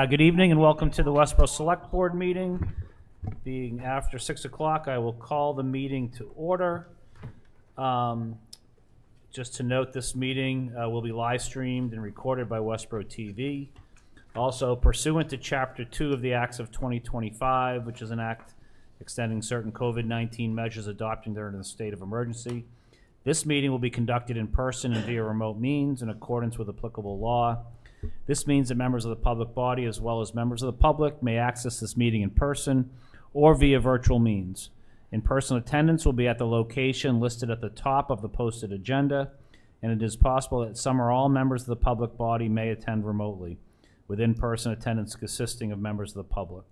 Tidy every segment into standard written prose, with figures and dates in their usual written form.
Good evening and welcome to the Westborough Select Board meeting. Being after 6 o'clock, I will call the meeting to order. Just to note, this meeting will be live streamed and recorded by Westborough TV. Also, pursuant to Chapter 2 of the Acts of 2025, which is an act extending certain COVID-19 measures adopted during the state of emergency, this meeting will be conducted in person and via remote means in accordance with applicable law. This means that members of the public body, as well as members of the public, may access this meeting in person or via virtual means. In-person attendance will be at the location listed at the top of the posted agenda, and it is possible that some or all members of the public body may attend remotely, with in-person attendance consisting of members of the public.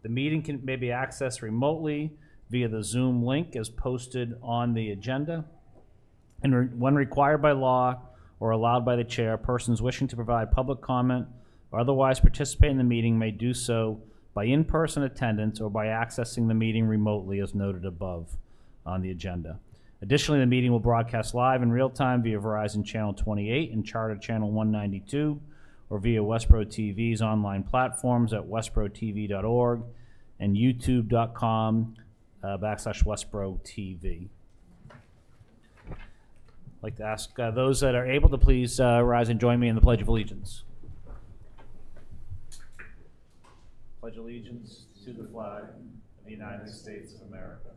The meeting may be accessed remotely via the Zoom link as posted on the agenda. And when required by law or allowed by the chair, persons wishing to provide public comment or otherwise participate in the meeting may do so by in-person attendance or by accessing the meeting remotely as noted above on the agenda. Additionally, the meeting will broadcast live in real time via Verizon Channel 28 and Charter Channel 192 or via Westborough TV's online platforms at westboroughTV.org and youtube.com/Westborough TV. I'd like to ask those that are able to please rise and join me in the Pledge of Allegiance. Pledge allegiance to the flag of the United States of America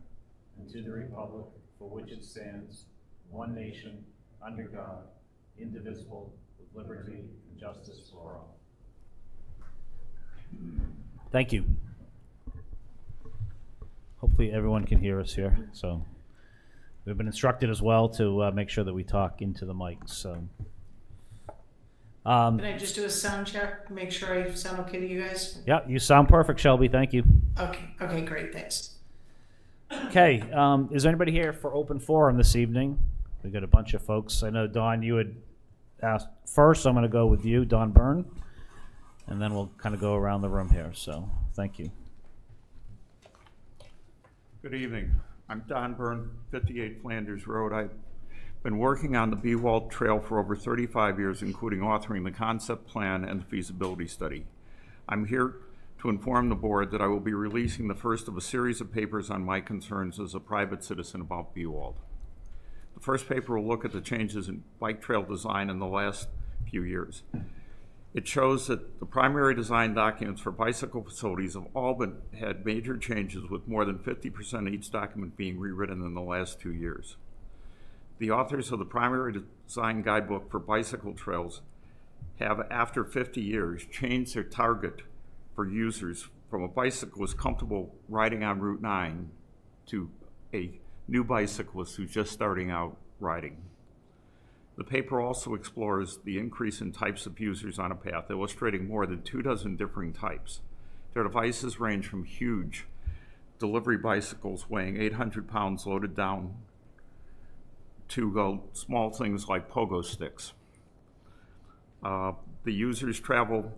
and to the republic for which it stands, one nation, under God, indivisible, with liberty and justice for all. Thank you. Hopefully everyone can hear us here. So we've been instructed as well to make sure that we talk into the mics. So, can I just do a sound check? Make sure I sound okay to you guys? Yeah, you sound perfect, Shelby. Thank you. Okay, great, thanks. Okay, is there anybody here for open forum this evening? We got a bunch of folks. I know, Don, you had asked first, so I'm going to go with you, Don Byrne, and then we'll kind of go around the room here. So, thank you. Good evening. I'm Don Byrne, 58 Flanders Road. I've been working on the Bewald Trail for over 35 years, including authoring the concept plan and the feasibility study. I'm here to inform the board that I will be releasing the first of a series of papers on my concerns as a private citizen about Bewald. The first paper will look at the changes in bike trail design in the last few years. It shows that the primary design documents for bicycle facilities have all had major changes, with more than 50% of each document being rewritten in the last 2 years. The authors of the primary design guidebook for bicycle trails have, after 50 years, changed their target for users from a bicyclist comfortable riding on Route 9 to a new bicyclist who's just starting out riding. The paper also explores the increase in types of users on a path, illustrating more than 24 differing types. Their devices range from huge delivery bicycles weighing 800 pounds loaded down to small things like pogo sticks. The users travel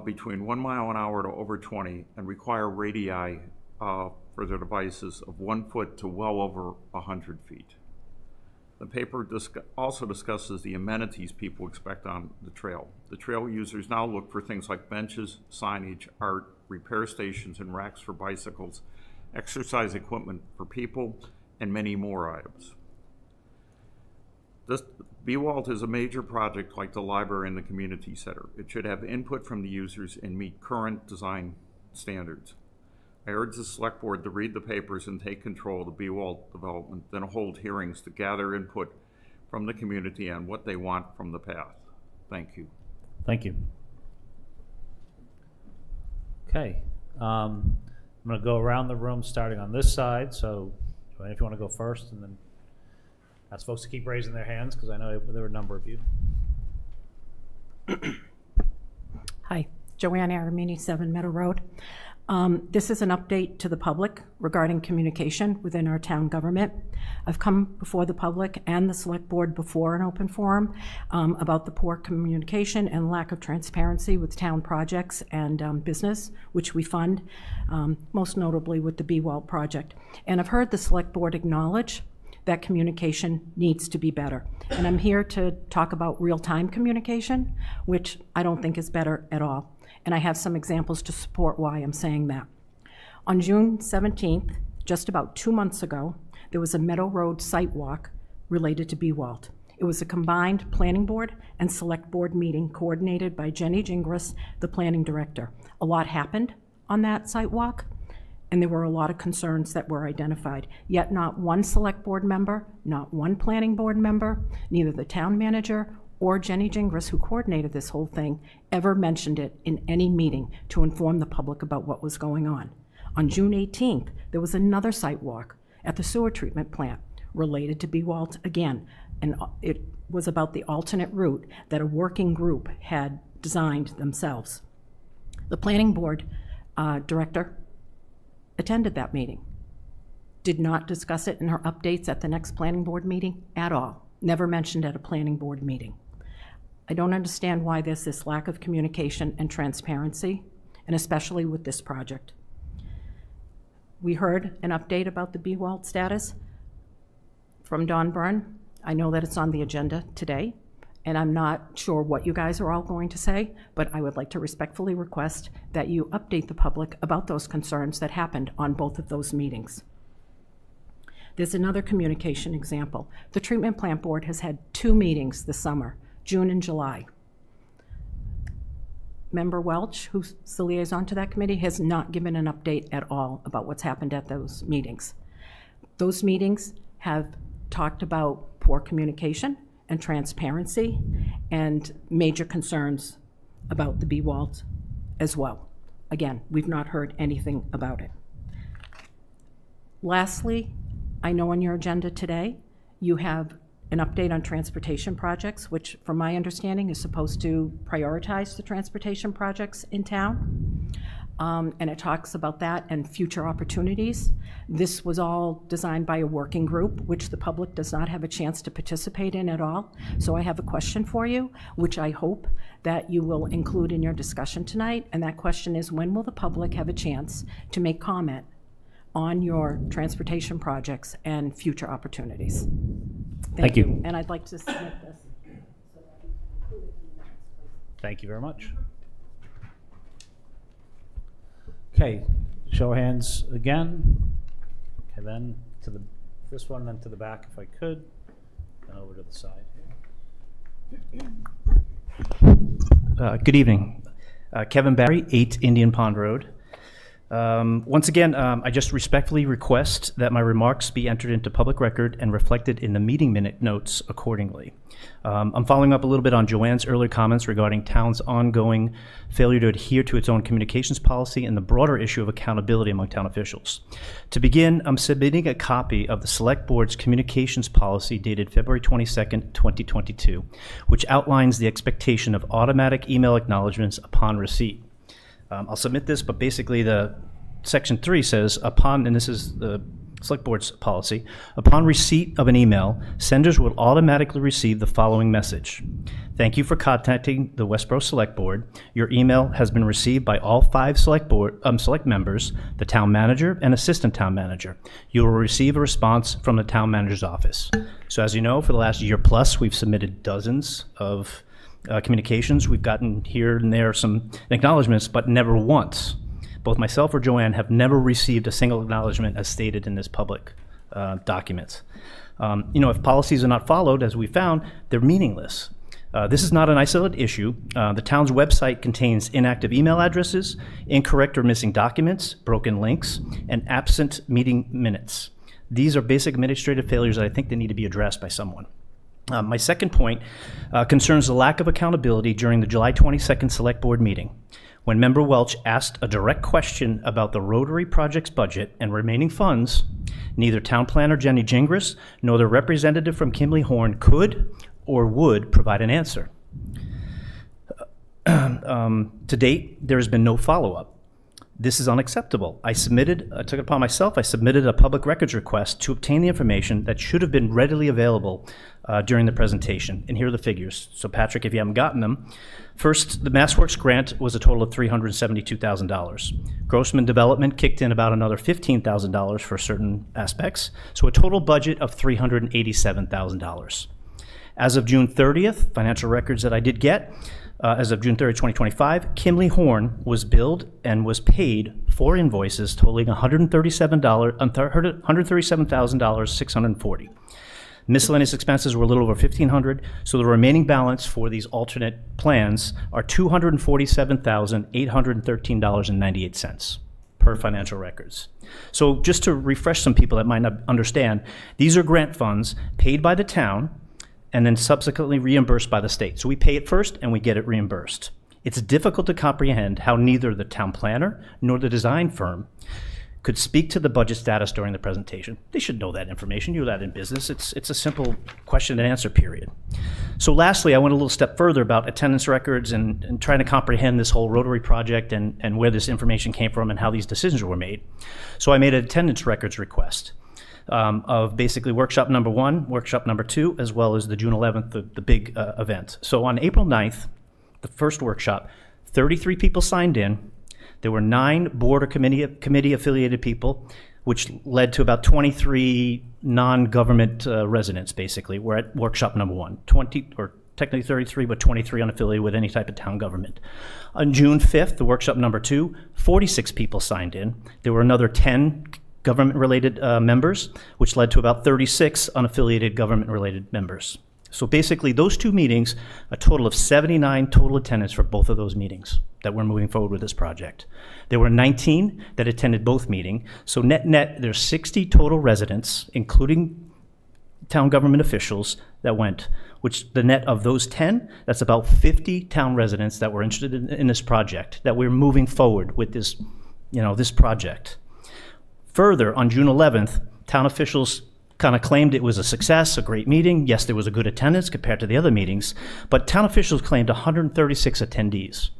between 1 mile an hour to over 20 and require radii for their devices of 1 foot to well over 100 feet. The paper also discusses the amenities people expect on the trail. The trail users now look for things like benches, signage, art, repair stations, and racks for bicycles, exercise equipment for people, and many more items. Bewald is a major project like the library and the community center. It should have input from the users and meet current design standards. I urge the select board to read the papers and take control of the Bewald development, then hold hearings to gather input from the community on what they want from the path. Thank you. Thank you. Okay, I'm going to go around the room starting on this side. So if you want to go first, and then ask folks to keep raising their hands because I know there were a number of you. Hi, Joanne Aramini, 7 Meadow Road. This is an update to the public regarding communication within our town government. I've come before the public and the select board before an open forum about the poor communication and lack of transparency with town projects and business, which we fund, most notably with the Bewald project. And I've heard the select board acknowledge that communication needs to be better. And I'm here to talk about real-time communication, which I don't think is better at all. And I have some examples to support why I'm saying that. On June 17th, just about 2 months ago, there was a Meadow Road site walk related to BWALT. It was a combined planning board and select board meeting coordinated by Jenny Gingras, the planning director. A lot happened on that site walk, and there were a lot of concerns that were identified. Yet not one select board member, not one planning board member, neither the town manager or Jenny Gingras, who coordinated this whole thing, ever mentioned it in any meeting to inform the public about what was going on. On June 18th, there was another site walk at the sewer treatment plant related to BWALT again, and it was about the alternate route that a working group had designed themselves. The planning board director attended that meeting, did not discuss it in her updates at the next planning board meeting at all, never mentioned at a planning board meeting. I don't understand why there's this lack of communication and transparency, and especially with this project. We heard an update about the BWALT status from Don Byrne. I know that it's on the agenda today, and I'm not sure what you guys are all going to say, but I would like to respectfully request that you update the public about those concerns that happened on both of those meetings. There's another communication example. The treatment plant board has had 2 meetings this summer, June and July. Member Welch, who's the liaison to that committee, has not given an update at all about what's happened at those meetings. Those meetings have talked about poor communication and transparency and major concerns about the BWALT as well. Again, we've not heard anything about it. Lastly, I know on your agenda today, you have an update on transportation projects, which from my understanding is supposed to prioritize the transportation projects in town. And it talks about that and future opportunities. This was all designed by a working group, which the public does not have a chance to participate in at all. So I have a question for you, which I hope that you will include in your discussion tonight. And that question is, when will the public have a chance to make comment on your transportation projects and future opportunities? Thank you. And I'd like to submit this. Thank you very much. Okay, show of hands again. Okay, then to this one, then to the back if I could, and over to the side here. Good evening. Kevin Barry, 8 Indian Pond Road. Once again, I just respectfully request that my remarks be entered into public record and reflected in the meeting minute notes accordingly. I'm following up a little bit on Joanne's earlier comments regarding town's ongoing failure to adhere to its own communications policy and the broader issue of accountability among town officials. To begin, I'm submitting a copy of the Select Board's communications policy dated February 22nd, 2022, which outlines the expectation of automatic email acknowledgements upon receipt. I'll submit this, but basically the section 3 says, upon, and this is the Select Board's policy, upon receipt of an email, senders will automatically receive the following message. Thank you for contacting the Westborough Select Board. Your email has been received by all 5 select members, the town manager and assistant town manager. You will receive a response from the town manager's office. So as you know, for the last year plus, we've submitted dozens of communications. We've gotten here and there some acknowledgments, but never once. Both myself or Joanne have never received a single acknowledgement as stated in this public document. If policies are not followed, as we found, they're meaningless. This is not an isolated issue. The town's website contains inactive email addresses, incorrect or missing documents, broken links, and absent meeting minutes. These are basic administrative failures that I think they need to be addressed by someone. My second point concerns the lack of accountability during the July 22nd Select Board meeting, when Member Welch asked a direct question about the Rotary project's budget and remaining funds. Neither Town Planner Jenny Gingras nor the representative from Kimley Horn could or would provide an answer. To date, there has been no follow-up. This is unacceptable. I took it upon myself, I submitted a public records request to obtain the information that should have been readily available during the presentation. And here are the figures. So Patrick, if you haven't gotten them, first, the MassWorks grant was a total of $372,000. Grossman Development kicked in about another $15,000 for certain aspects. So a total budget of $387,000. As of June 30th, financial records that I did get, as of June 30, 2025, Kimley Horn was billed and was paid 4 invoices totaling $137,640. Miscellaneous expenses were a little over $1,500, so the remaining balance for these alternate plans are $247,813.98 per financial records. So just to refresh some people that might not understand, these are grant funds paid by the town and then subsequently reimbursed by the state. So we pay it first and we get it reimbursed. It's difficult to comprehend how neither the town planner nor the design firm could speak to the budget status during the presentation. They should know that information. You're that in business. It's a simple question and answer period. So lastly, I went a little step further about attendance records and trying to comprehend this whole Rotary project and where this information came from and how these decisions were made. So I made an attendance records request. Of basically workshop number 1, workshop number 2, as well as the June 11th, the big event. So on April 9th, the first workshop, 33 people signed in. There were 9 board or committee affiliated people, which led to about 23 non-government residents, basically. We're at workshop number 1, 20, or technically 33, but 23 unaffiliated with any type of town government. On June 5th, the workshop number 2, 46 people signed in. There were another 10 government-related members, which led to about 36 unaffiliated government-related members. So basically, those 2 meetings, a total of 79 total attendance for both of those meetings that we're moving forward with this project. There were 19 that attended both meetings. So net, there's 60 total residents, including town government officials, that went, which the net of those 10, that's about 50 town residents that were interested in this project, that we're moving forward with this, this project. Further, on June 11th, town officials kind of claimed it was a success, a great meeting. Yes, there was a good attendance compared to the other meetings, but town officials claimed 136 attendees.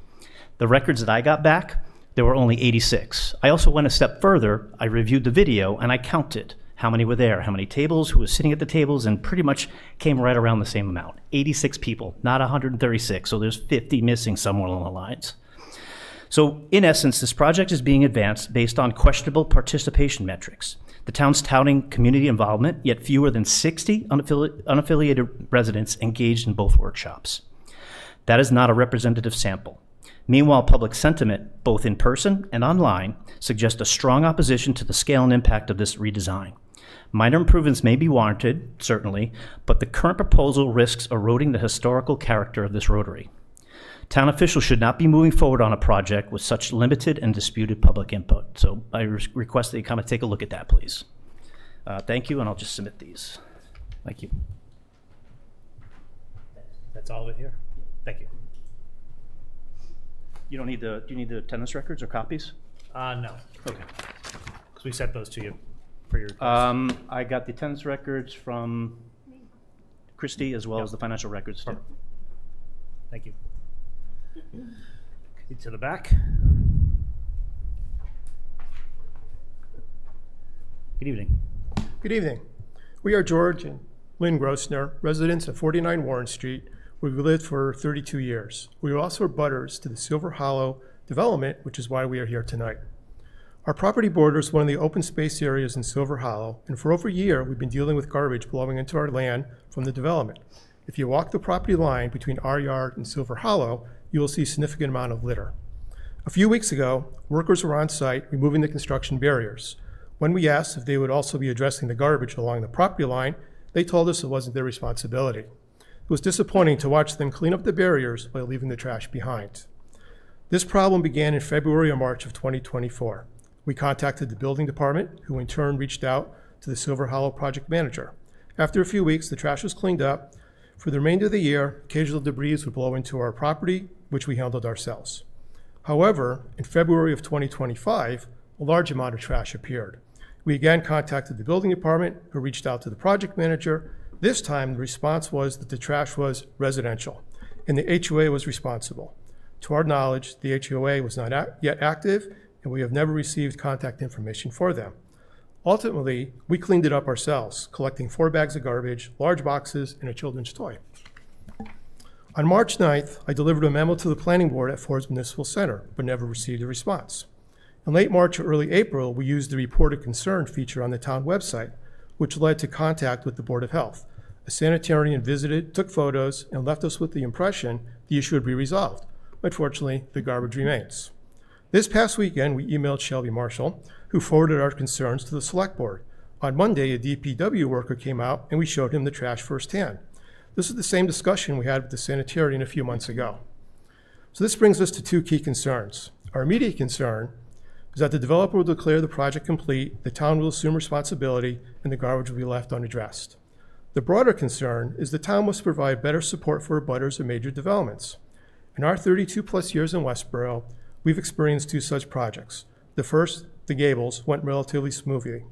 The records that I got back, there were only 86. I also went a step further. I reviewed the video and I counted how many were there, how many tables, who was sitting at the tables, and pretty much came right around the same amount. 86 people, not 136, so there's 50 missing somewhere along the lines. So in essence, this project is being advanced based on questionable participation metrics. The town's touting community involvement, yet fewer than 60 unaffiliated residents engaged in both workshops. That is not a representative sample. Meanwhile, public sentiment, both in person and online, suggests a strong opposition to the scale and impact of this redesign. Minor improvements may be warranted, certainly, but the current proposal risks eroding the historical character of this Rotary. Town officials should not be moving forward on a project with such limited and disputed public input. So I request that you kind of take a look at that, please. Thank you, and I'll just submit these. Thank you. That's all of it here? Thank you. You don't need do you need the attendance records or copies? No, Okay. because we sent those to you for your request. I got the attendance records from Christie as well as the financial records. Too. Thank you. To the back. Good evening. Good evening. We are George and Lynn Grossner, residents of 49 Warren Street, where we lived for 32 years. We are also butters to the Silver Hollow development, which is why we are here tonight. Our property borders one of the open space areas in Silver Hollow, and for over a year, we've been dealing with garbage blowing into our land from the development. If you walk the property line between our yard and Silver Hollow, you will see a significant amount of litter. A few weeks ago, workers were on site removing the construction barriers. When we asked if they would also be addressing the garbage along the property line, they told us it wasn't their responsibility. It was disappointing to watch them clean up the barriers while leaving the trash behind. This problem began in February or March of 2024. We contacted the building department, who in turn reached out to the Silver Hollow project manager. After a few weeks, the trash was cleaned up. For the remainder of the year, occasional debris would blow into our property, which we handled ourselves. However, in February of 2025, a large amount of trash appeared. We again contacted the building department, who reached out to the project manager. This time, the response was that the trash was residential, and the HOA was responsible. To our knowledge, the HOA was not yet active, and we have never received contact information for them. Ultimately, we cleaned it up ourselves, collecting 4 bags of garbage, large boxes, and a children's toy. On March 9th, I delivered a memo to the planning board at Ford's Municipal Center, but never received a response. In late March or early April, we used the Report of Concern feature on the town website, which led to contact with the Board of Health. A sanitarian visited, took photos, and left us with the impression the issue would be resolved. Unfortunately, the garbage remains. This past weekend, we emailed Shelby Marshall, who forwarded our concerns to the Select Board. On Monday, a DPW worker came out and we showed him the trash firsthand. This is the same discussion we had with the sanitarian a few months ago. So this brings us to 2 key concerns. Our immediate concern is that the developer will declare the project complete, the town will assume responsibility, and the garbage will be left unaddressed. The broader concern is the town must provide better support for abutters of major developments. In our 32+ years in Westborough, we've experienced 2 such projects. The first, the Gables, went relatively smoothly.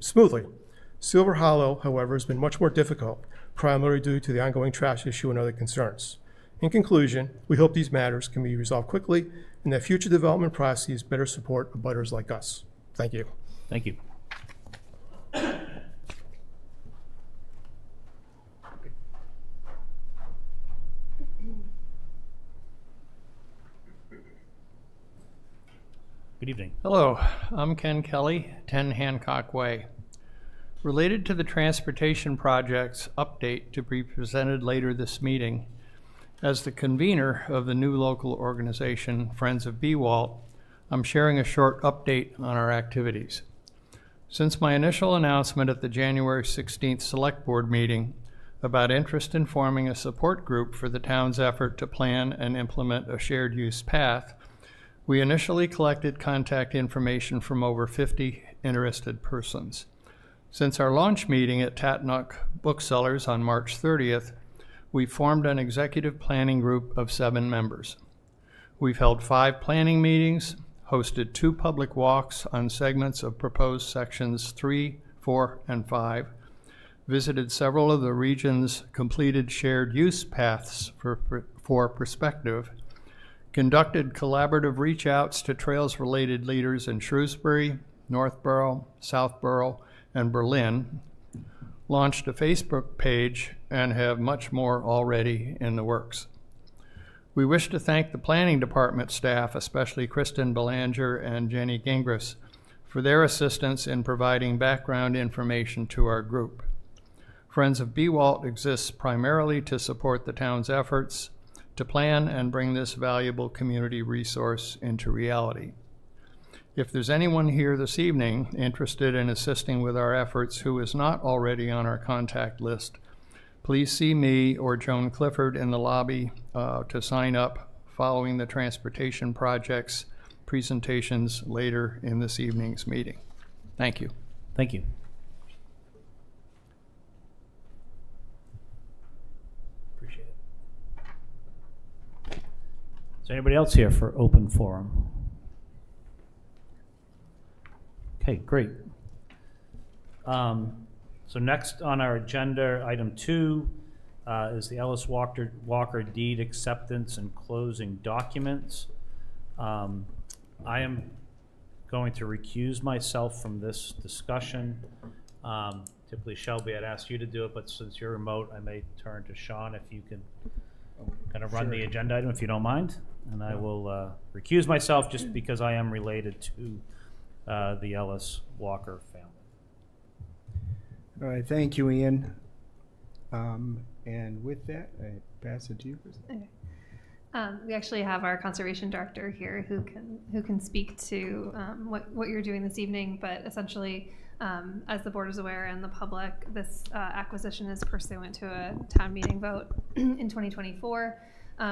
Silver Hollow, however, has been much more difficult, primarily due to the ongoing trash issue and other concerns. In conclusion, we hope these matters can be resolved quickly and that future development processes better support abutters like us. Thank you. Thank you. Good evening. Hello, I'm Ken Kelly, 10 Hancock Way. Related to the transportation project's update to be presented later this meeting, as the convener of the new local organization, Friends of BWALT, I'm sharing a short update on our activities. Since my initial announcement at the January 16th Select Board meeting about interest in forming a support group for the town's effort to plan and implement a shared use path, we initially collected contact information from over 50 interested persons. Since our launch meeting at Tatnock Booksellers on March 30th, we formed an executive planning group of 7 members. We've held 5 planning meetings, hosted 2 public walks on segments of proposed sections 3, 4, and 5, visited several of the region's completed shared use paths for perspective, conducted collaborative reach-outs to trails-related leaders in Shrewsbury, Northborough, Southborough, and Berlin, launched a Facebook page, and have much more already in the works. We wish to thank the planning department staff, especially Kristen Belanger and Jenny Gingras, for their assistance in providing background information to our group. Friends of BWALT exists primarily to support the town's efforts to plan and bring this valuable community resource into reality. If there's anyone here this evening interested in assisting with our efforts who is not already on our contact list, please see me or Joan Clifford in the lobby to sign up following the transportation project's presentations later in this evening's meeting. Thank you. Thank you. Appreciate it. Is there anybody else here for open forum? Okay, great. So next on our agenda, item 2, is the Ellis Walker deed acceptance and closing documents. I am going to recuse myself from this discussion. Typically, Shelby, I'd ask you to do it, but since you're remote, I may turn to Sean if you can kind of run the agenda item, if you don't mind. And I will recuse myself just because I am related to the Ellis Walker family. All right, thank you, Ian. And with that, I pass it to you, Kristen. Okay. We actually have our conservation director here who can speak to what you're doing this evening. But essentially, as the board is aware and the public, this acquisition is pursuant to a town meeting vote in 2024,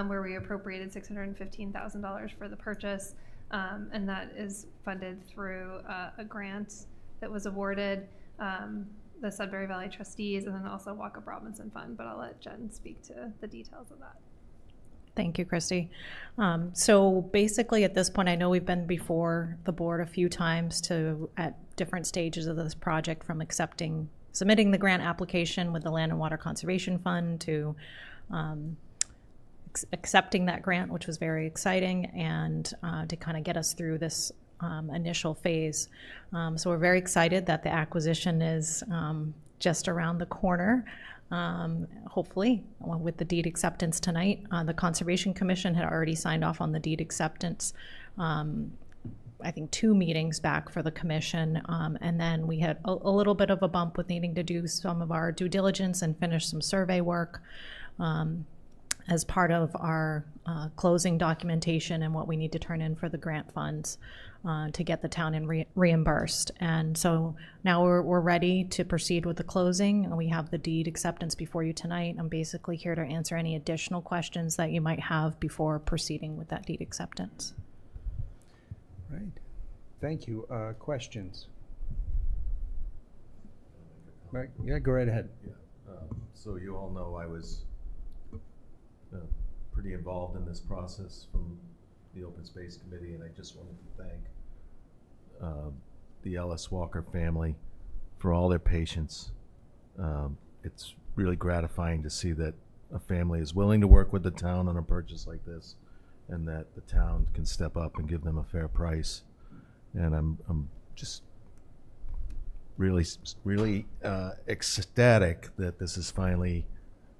where we appropriated $615,000 for the purchase. And that is funded through a grant that was awarded the Sudbury Valley trustees and then also Walkup Robinson Fund. But I'll let Jen speak to the details of that. Thank you, Christy. So basically at this point, I know we've been before the board a few times at different stages of this project, from submitting the grant application with the Land and Water Conservation Fund to accepting that grant, which was very exciting, and to kind of get us through this initial phase. So we're very excited that the acquisition is just around the corner. Hopefully, with the deed acceptance tonight. The Conservation Commission had already signed off on the deed acceptance, I think 2 meetings back for the commission. And then we had a little bit of a bump with needing to do some of our due diligence and finish some survey work as part of our closing documentation and what we need to turn in for the grant funds to get the town in reimbursed. And so now we're ready to proceed with the closing, and we have the deed acceptance before you tonight. I'm basically here to answer any additional questions that you might have before proceeding with that deed acceptance. Right. Thank you. Questions? Right. Yeah, go right ahead. So you all know I was pretty involved in this process from the Open Space Committee, and I just wanted to thank the Ellis Walker family for all their patience. It's really gratifying to see that a family is willing to work with the town on a purchase like this, and that the town can step up and give them a fair price. And I'm just really ecstatic that this is finally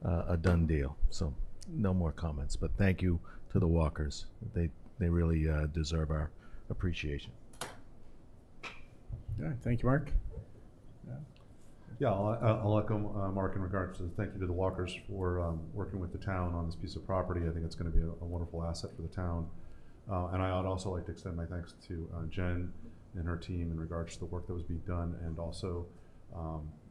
a done deal. So no more comments, but thank you to the Walkers. They really deserve our appreciation. Yeah, thank you, Mark. Yeah, I'll echo Mark in regards to thank you to the Walkers for working with the town on this piece of property. I think it's going to be a wonderful asset for the town. And I would also like to extend my thanks to Jen and her team in regards to the work that was being done, and also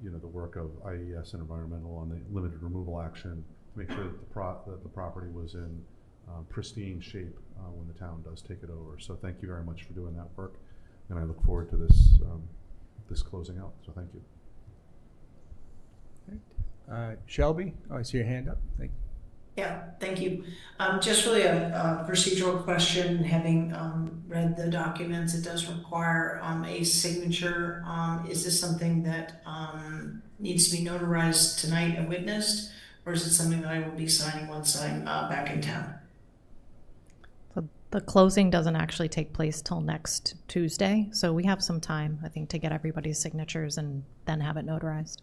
the work of IES and Environmental on the limited removal action to make sure that the property was in pristine shape when the town does take it over. So thank you very much for doing that work, and I look forward to this closing out. So thank you. Shelby, I see your hand up. Thank you. Yeah, thank you. Just really a procedural question. Having read the documents, it does require a signature. Is this something that needs to be notarized tonight and witnessed, or is it something that I will be signing once I'm back in town? So the closing doesn't actually take place till next Tuesday, so we have some time, I think, to get everybody's signatures and then have it notarized.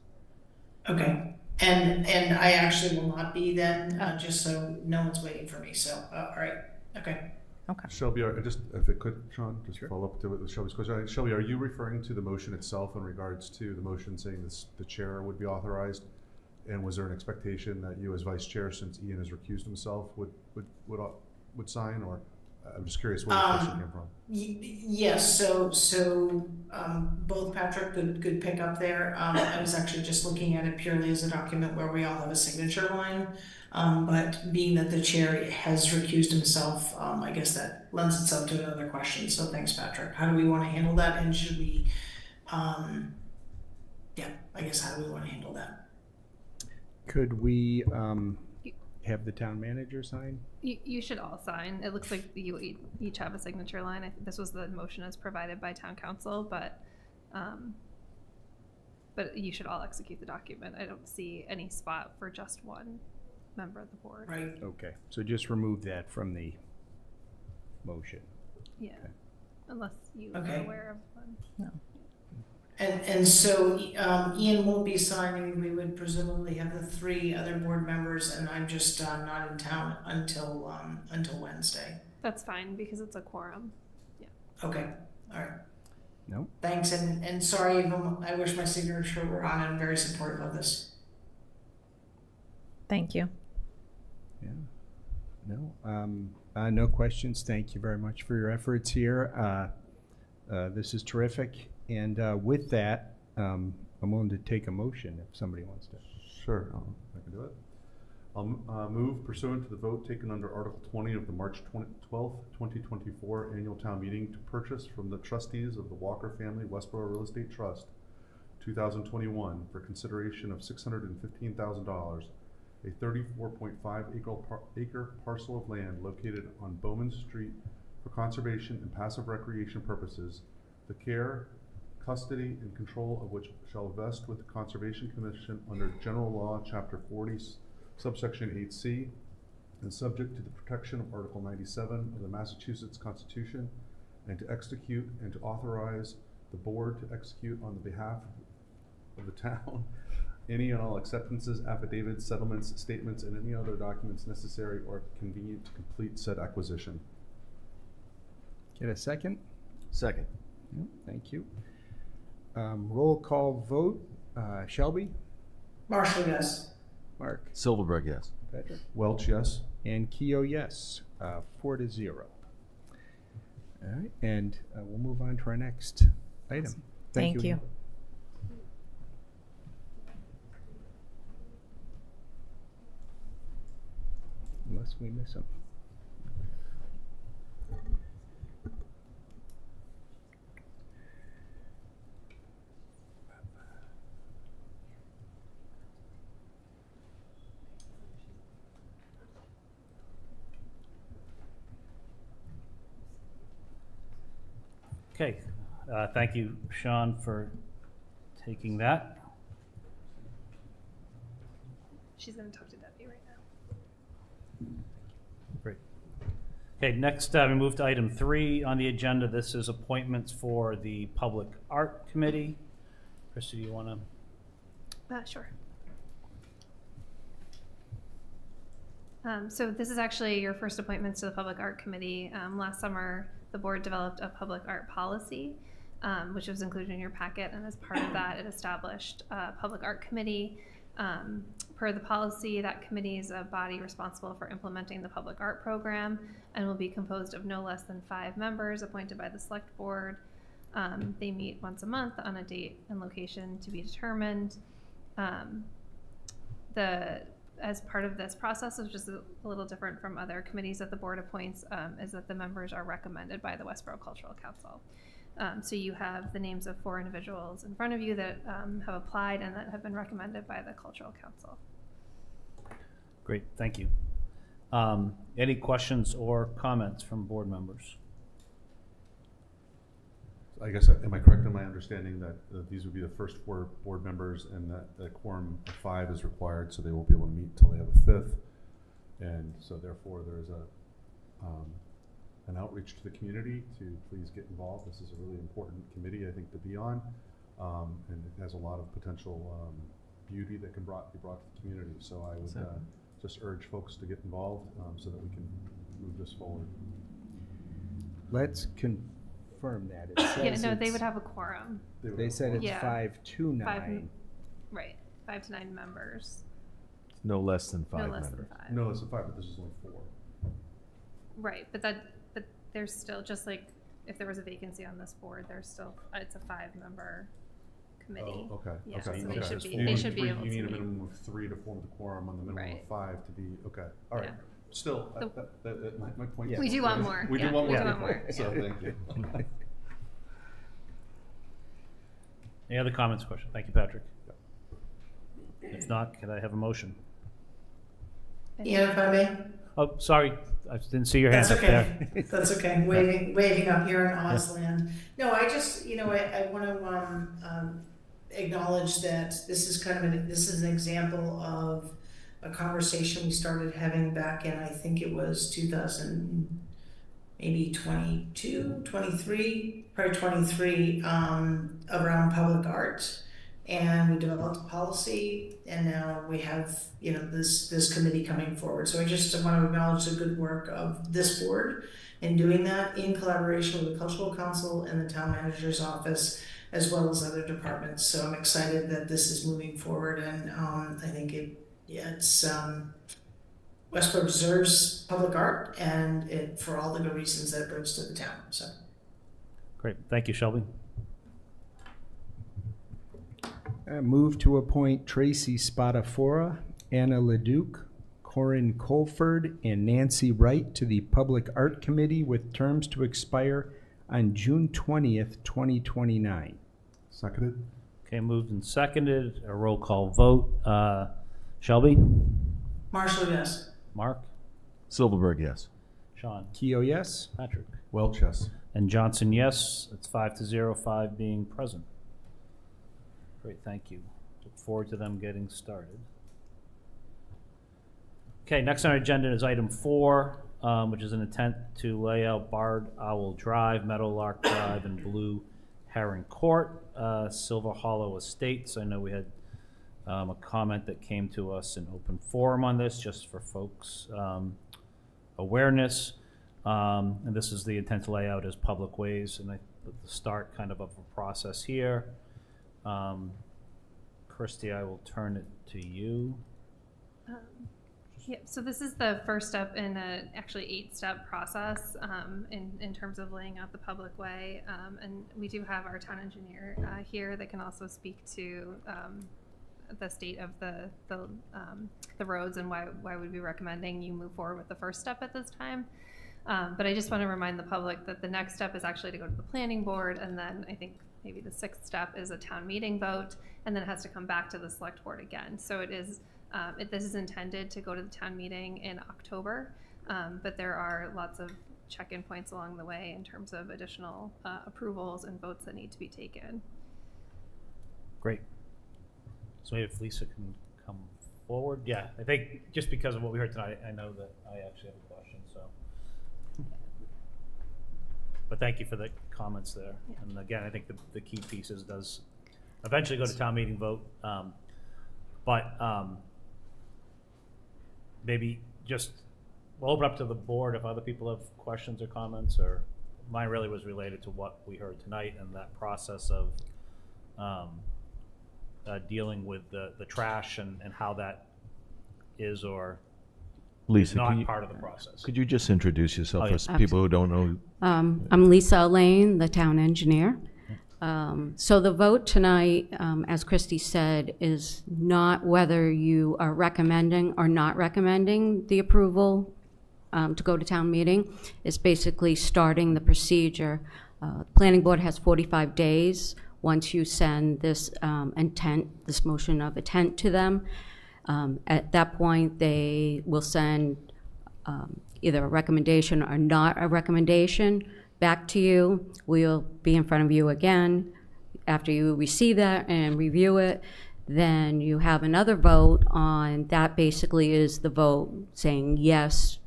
Okay. And I actually will not be then, just so no one's waiting for me. So, all right. Okay. Okay. Shelby, just if it could, Sean, just follow up to Shelby's question. Shelby, are you referring to the motion itself in regards to the motion saying the chair would be authorized? And was there an expectation that you, as vice chair, since Ian has recused himself, would sign? Or I'm just curious where the question came from. Yes. So both Patrick, good pick up there. I was actually just looking at it purely as a document where we all have a signature line. But being that the chair has recused himself, I guess that lends itself to another question. So thanks, Patrick. How do we want to handle that? And should we, I guess how do we want to handle that? Could we have the town manager sign? You should all sign. It looks like you each have a signature line. I think this was the motion as provided by town council, but you should all execute the document. I don't see any spot for just one member of the board. Right. Okay, so just remove that from the motion. Yeah, okay. Unless you Okay. are aware of one. No. And so Ian won't be signing. We would presumably have the 3 other board members, and I'm just not in town until Wednesday. That's fine because it's a quorum. Yeah. Okay. All right. No? Thanks, and sorry, I wish my signature were on. I'm very supportive of this. Thank you. Yeah. No? No questions. Thank you very much for your efforts here. This is terrific. And with that, I'm willing to take a motion if somebody wants to. Sure, I can do it. I'll move pursuant to the vote taken under Article 20 of the March 12th, 2024 Annual Town Meeting to purchase from the trustees of the Walker Family Westborough Real Estate Trust 2021 for consideration of $615,000, a 34.5 acre parcel of land located on Bowman Street for conservation and passive recreation purposes, the care, custody, and control of which shall vest with the Conservation Commission under General Law, Chapter 40, Subsection 8C, and subject to the protection of Article 97 of the Massachusetts Constitution and to execute and to authorize the board to execute on the behalf of the town any and all acceptances, affidavits, settlements, statements, and any other documents necessary or convenient to complete said acquisition. Get a second? Second. Yeah, thank you. Roll call vote. Shelby? Marshall, yes. Mark? Silverberg, yes. Patrick? Welch, yes. And Keo, yes. 4-0. All right, and we'll move on to our next item. Thank you. Unless we miss them. Okay, thank you, Sean, for taking that. She's going to talk to Debbie right now. Great. Okay, next we move to item 3 on the agenda. This is appointments for the Public Art Committee. Christy, do you want to? Sure. So this is actually your first appointments to the Public Art Committee. Last summer, the board developed a public art policy, which was included in your packet, and as part of that, it established a Public Art Committee. Per the policy, that committee is a body responsible for implementing the public art program and will be composed of no less than 5 members appointed by the select board. They meet once a month on a date and location to be determined. As part of this process, which is a little different from other committees that the board appoints, is that the members are recommended by the Westborough Cultural Council. So you have the names of 4 individuals in front of you that have applied and that have been recommended by the Cultural Council. Great, thank you. Any questions or comments from board members? I guess, am I correct in my understanding that these would be the first 4 board members and that the quorum of 5 is required, so they won't be able to meet until they have a 5th? And so therefore there's an outreach to the community to please get involved. This is a really important committee, I think, to be on. And it has a lot of potential beauty that can be brought to the community. So I would just urge folks to get involved so that we can move this forward. Let's confirm that. It says Yeah, no, they would have a quorum. They said it's Yeah. 5 to 9. Right, 5 to 9 members. No less than 5 No less than members. 5. No, it's a 5, but this is only 4. Right, but there's still, just like if there was a vacancy on this board, it's a 5-member committee. Oh, okay. Yeah, Okay. so Okay. they should be able to You need a meet. minimum of 3 to form the quorum, on the minimum Right. of 5 to be, okay, all right. Yeah. Still, my point. We do want more. We Yeah, do want we more. do want more. So, Yeah. thank you. Any other comments, questions? Thank you, Patrick. If not, can I have a motion? Ian, if I may? Oh, sorry, I didn't see your hand That's up there. okay. That's okay. Waving up here in Auslan. No, I just, I want to acknowledge that this is this is an example of a conversation we started having back in, I think it was 2022, 23, probably 23, around public art. And we developed a policy, and now we have, this committee coming forward. So I just want to acknowledge the good work of this board in doing that in collaboration with the Cultural Council and the Town Manager's Office, as well as other departments. So I'm excited that this is moving forward, and I think Westborough deserves public art, and for all the good reasons that it brings to the town. So Great, thank you, Shelby. Move to appoint Tracy Spadafora, Anna Leduc, Corinne Colford, and Nancy Wright to the Public Art Committee with terms to expire on June 20th, 2029. Seconded? Okay, moved and seconded, a roll call vote. Shelby? Marshall, yes. Mark? Silverberg, yes. Sean? Keo, yes? Patrick? Welch, yes. And Johnson, yes. It's 5-0, 5 being present. Great, thank you. Look forward to them getting started. Okay, next on our agenda is item 4, which is an intent to lay out Barred Owl Drive, Meadowlark Drive, and Blue Heron Court, Silver Hollow Estates. I know we had a comment that came to us in open forum on this, just for folks' awareness. And this is the intent to lay out as public ways, and I put the start kind of a process here. Christy, I will turn it to you. Yeah, so this is the first step in a actually 8-step process in terms of laying out the public way. And we do have our town engineer here that can also speak to the state of the roads and why we'd be recommending you move forward with the first step at this time. But I just want to remind the public that the next step is actually to go to the planning board, and then I think maybe the 6th step is a town meeting vote, and then it has to come back to the select board again. So it is, this is intended to go to the town meeting in October, but there are lots of check-in points along the way in terms of additional approvals and votes that need to be taken. Great. So maybe if Lisa can come forward. Yeah, I think just because of what we heard tonight, I know that I actually have a question, so. But thank you for the comments there. Yeah. And again, I think the key piece is does eventually go to town meeting vote. Maybe just, we'll open up to the board if other people have questions or comments, or mine really was related to what we heard tonight and that process of dealing with the trash and how that is or Lisa, not part of the process. could you just introduce yourself Oh, yeah. for people who don't know? I'm Lisa Lane, the town engineer. So the vote tonight, as Christy said, is not whether you are recommending or not recommending the approval to go to town meeting. It's basically starting the procedure. Planning board has 45 days once you send this this motion of intent to them. At that point, they will send either a recommendation or not a recommendation back to you. We'll be in front of you again. After you receive that and review it, then you have another vote on that. Basically is the vote saying, yes,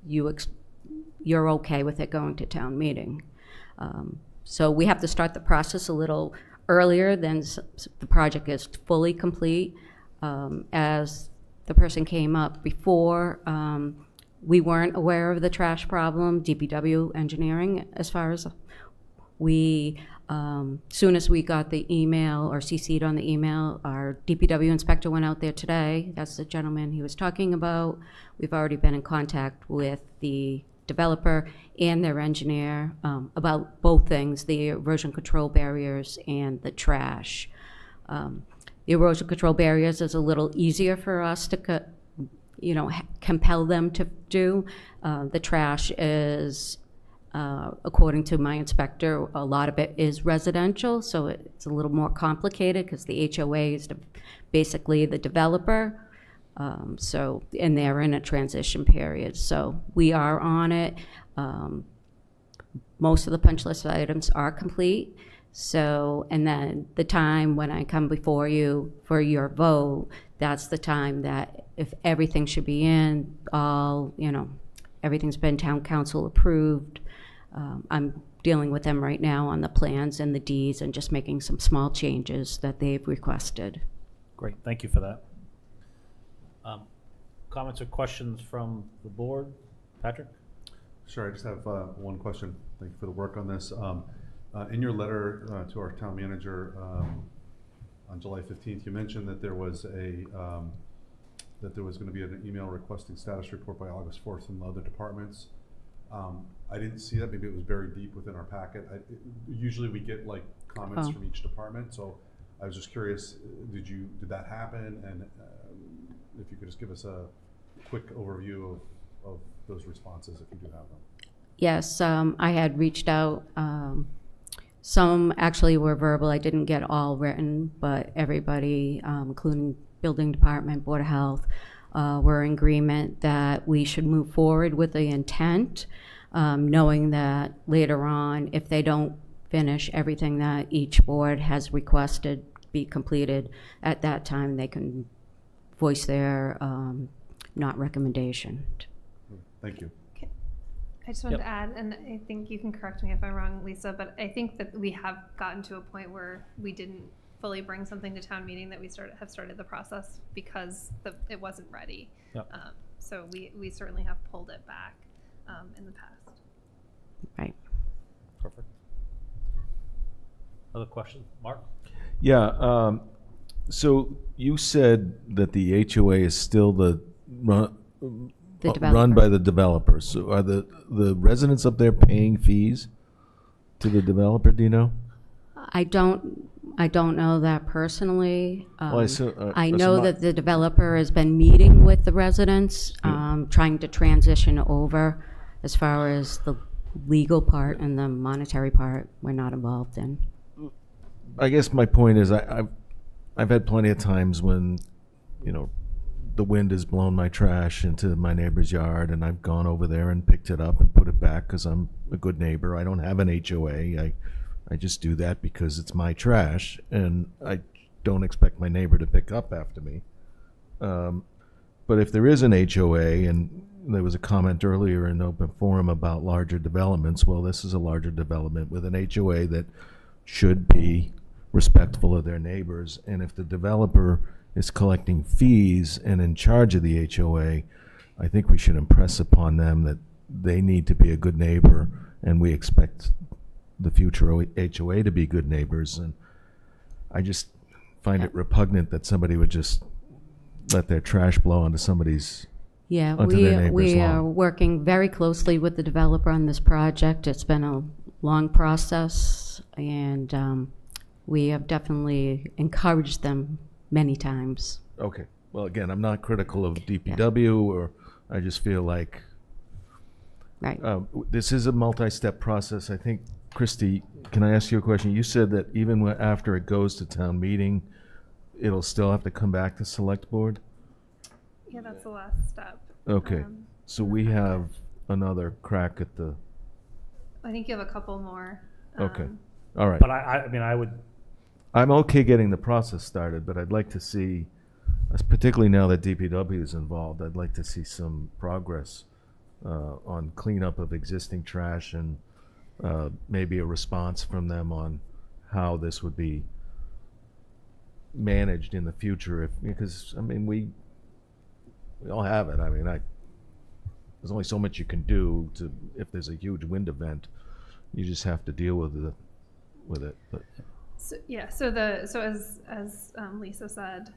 you're okay with it going to town meeting. So we have to start the process a little earlier than the project is fully complete. As the person came up before, we weren't aware of the trash problem, DPW engineering, as far as we, soon as we got the email or CC'd on the email, our DPW inspector went out there today. That's the gentleman he was talking about. We've already been in contact with the developer and their engineer about both things, the erosion control barriers and the trash. The erosion control barriers is a little easier for us to compel them to do. The trash is, according to my inspector, a lot of it is residential, so it's a little more complicated because the HOA is basically the developer. And they're in a transition period. So we are on it. Most of the punch list items are complete. So, and then the time when I come before you for your vote, that's the time that if everything should be in, everything's been town council approved. I'm dealing with them right now on the plans and the deeds and just making some small changes that they've requested. Great, thank you for that. Comments or questions from the board? Patrick? Sure, I just have one question. Thank you for the work on this. In your letter to our town manager on July 15th, you mentioned that there was going to be an email requesting status report by August 4th from the other departments. I didn't see that. Maybe it was buried deep within our packet. Usually we get like comments from each department, so I was just curious, did that happen? And if you could just give us a quick overview of those responses, if you do have them. Yes, I had reached out. Some actually were verbal. I didn't get all written, but everybody, including building department, board of health, were in agreement that we should move forward with the intent, knowing that later on, if they don't finish everything that each board has requested be completed, at that time they can voice their not recommendation. Thank you. Okay. I just wanted Yep. to add, and I think you can correct me if I'm wrong, Lisa, but I think that we have gotten to a point where we didn't fully bring something to town meeting, that we have started the process because it wasn't ready. Yep. So we certainly have pulled it back in the past. Right. Perfect. Other questions? Mark? Yeah, so you said that the HOA is still run developer. by the developer. So are the residents up there paying fees to the developer, do you know? I don't know that personally. Well, I know that the developer has been meeting with the residents, trying to transition over. As far as the legal part and the monetary part, we're not involved in. I guess my point is I've had plenty of times when, the wind has blown my trash into my neighbor's yard, and I've gone over there and picked it up and put it back because I'm a good neighbor. I don't have an HOA. I just do that because it's my trash, and I don't expect my neighbor to pick up after me. But if there is an HOA, and there was a comment earlier in open forum about larger developments, well, this is a larger development with an HOA that should be respectful of their neighbors. And if the developer is collecting fees and in charge of the HOA, I think we should impress upon them that they need to be a good neighbor, and we expect the future HOA to be good neighbors. And I just find it repugnant that somebody would just let their trash blow onto somebody's Yeah, onto their neighbor's we lawn. are working very closely with the developer on this project. It's been a long process, and we have definitely encouraged them many times. Okay. Well, again, I'm not critical of DPW, or I just feel like Right. this is a multi-step process. I think, Christy, can I ask you a question? You said that even after it goes to town meeting, it'll still have to come back to select board? Yeah, that's the last step. Okay. So we have another crack at the, I think you have a couple more. okay. All right. But I mean, I would, I'm okay getting the process started, but I'd like to see, particularly now that DPW is involved, I'd like to see some progress on cleanup of existing trash, and maybe a response from them on how this would be managed in the future. Because I mean, we all have it. I mean, there's only so much you can do if there's a huge wind event. You just have to deal with it. But So, yeah, so as Lisa said,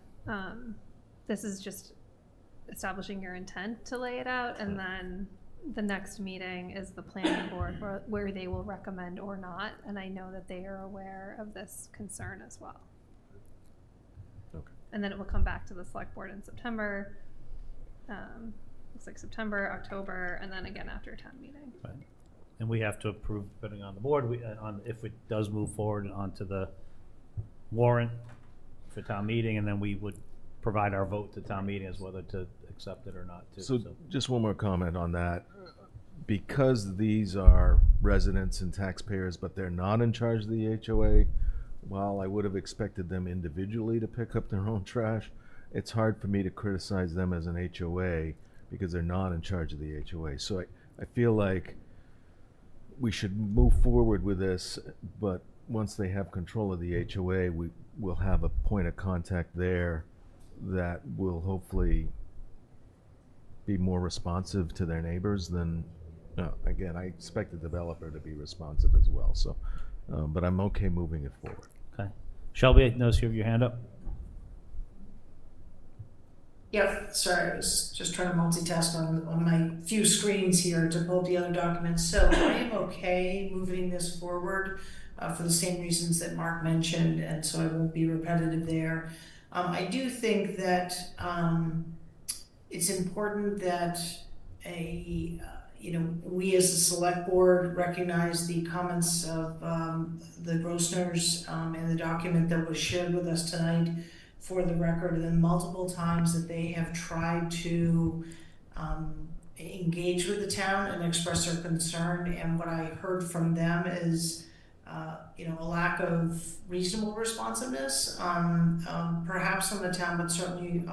this is just establishing your intent to lay it out, and then the next meeting is the planning board where they will recommend or not, and I know that they are aware of this concern as well. Okay. And then it will come back to the select board in September, looks like September, October, and then again after town meeting. right. And we have to approve, depending on the board, if it does move forward onto the warrant for town meeting, and then we would provide our vote to town meeting as whether to accept it or not, too. So just one more comment on that. Because these are residents and taxpayers, but they're not in charge of the HOA, while I would have expected them individually to pick up their own trash, it's hard for me to criticize them as an HOA because they're not in charge of the HOA. So I feel like we should move forward with this, but once they have control of the HOA, we will have a point of contact there that will hopefully be more responsive to their neighbors than, again, I expect the developer to be responsive as well. So, but I'm okay moving it forward. Okay. Shelby, I notice you have your hand up. Yep, sorry, I was just trying to multitask on my few screens here to pull up the other documents. So I am okay moving this forward for the same reasons that Mark mentioned, and so I won't be repetitive there. I do think that it's important that we as a select board recognize the comments of the Grossners in the document that was shared with us tonight. For the record, the multiple times that they have tried to engage with the town and express their concern, and what I heard from them is a lack of reasonable responsiveness, perhaps from the town, but certainly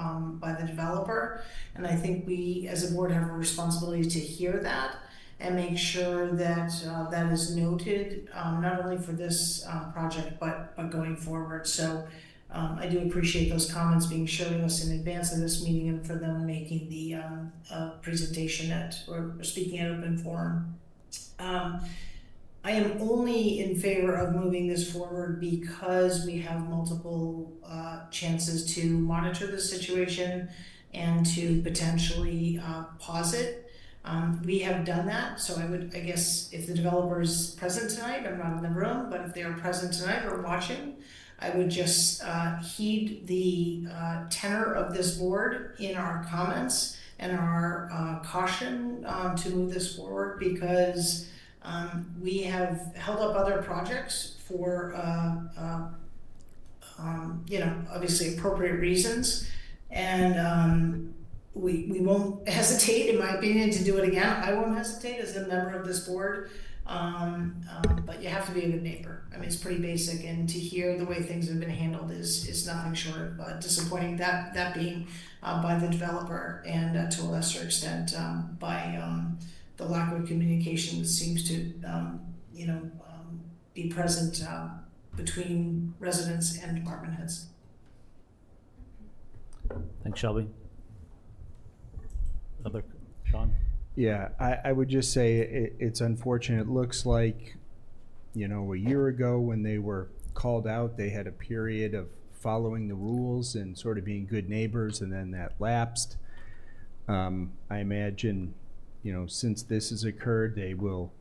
by the developer. And I think we as a board have a responsibility to hear that and make sure that that is noted, not only for this project, but going forward. So I do appreciate those comments being shared with us in advance of this meeting and for them making the presentation or speaking at open forum. I am only in favor of moving this forward because we have multiple chances to monitor the situation and to potentially pause it. We have done that, so I guess if the developer is present tonight, I'm not in the room, but if they are present tonight or watching, I would just heed the tenor of this board in our comments and our caution to move this forward, because we have held up other projects for, obviously appropriate reasons, and we won't hesitate, in my opinion, to do it again. I won't hesitate as a member of this board, but you have to be a good neighbor. I mean, it's pretty basic, and to hear the way things have been handled is nothing short of disappointing. That being by the developer, and to a lesser extent by the lack of communication that seems to, be present between residents and department heads. Thanks, Shelby. Sean? Yeah, I would just say it's unfortunate. It looks like, a year ago when they were called out, they had a period of following the rules and sort of being good neighbors, and then that lapsed. I imagine, since this has occurred, they will,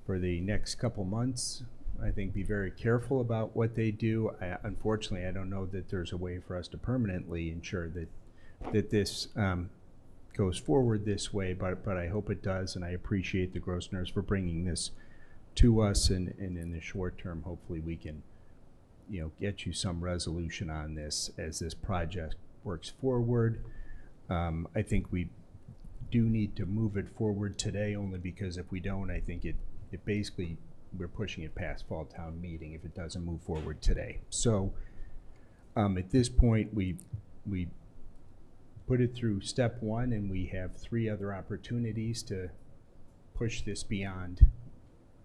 for the next couple months, I think, be very careful about what they do. Unfortunately, I don't know that there's a way for us to permanently ensure that this goes forward this way, but I hope it does, and I appreciate the Grossners for bringing this to us, and in the short term, hopefully we can, get you some resolution on this as this project works forward. I think we do need to move it forward today, only because if we don't, I think it basically, we're pushing it past fall town meeting if it doesn't move forward today. So at this point, we put it through step one, and we have 3 other opportunities to push this beyond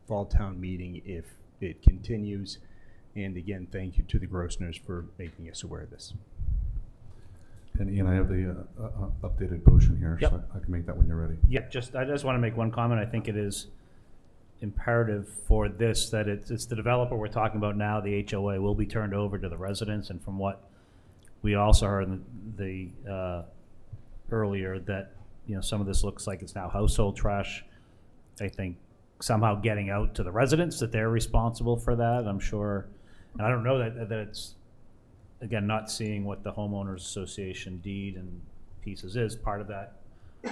fall town meeting if it continues. And again, thank you to the Grossners for making us aware of this. And Ian, I have the updated motion here, Yep. so I can make that when you're ready. Yeah, I just want to make one comment. I think it is imperative for this that it's the developer we're talking about now. The HOA will be turned over to the residents, and from what we also heard in the earlier, that some of this looks like it's now household trash. I think somehow getting out to the residents that they're responsible for that, I'm sure, and I don't know that it's, again, not seeing what the homeowners association deed and pieces is part of that.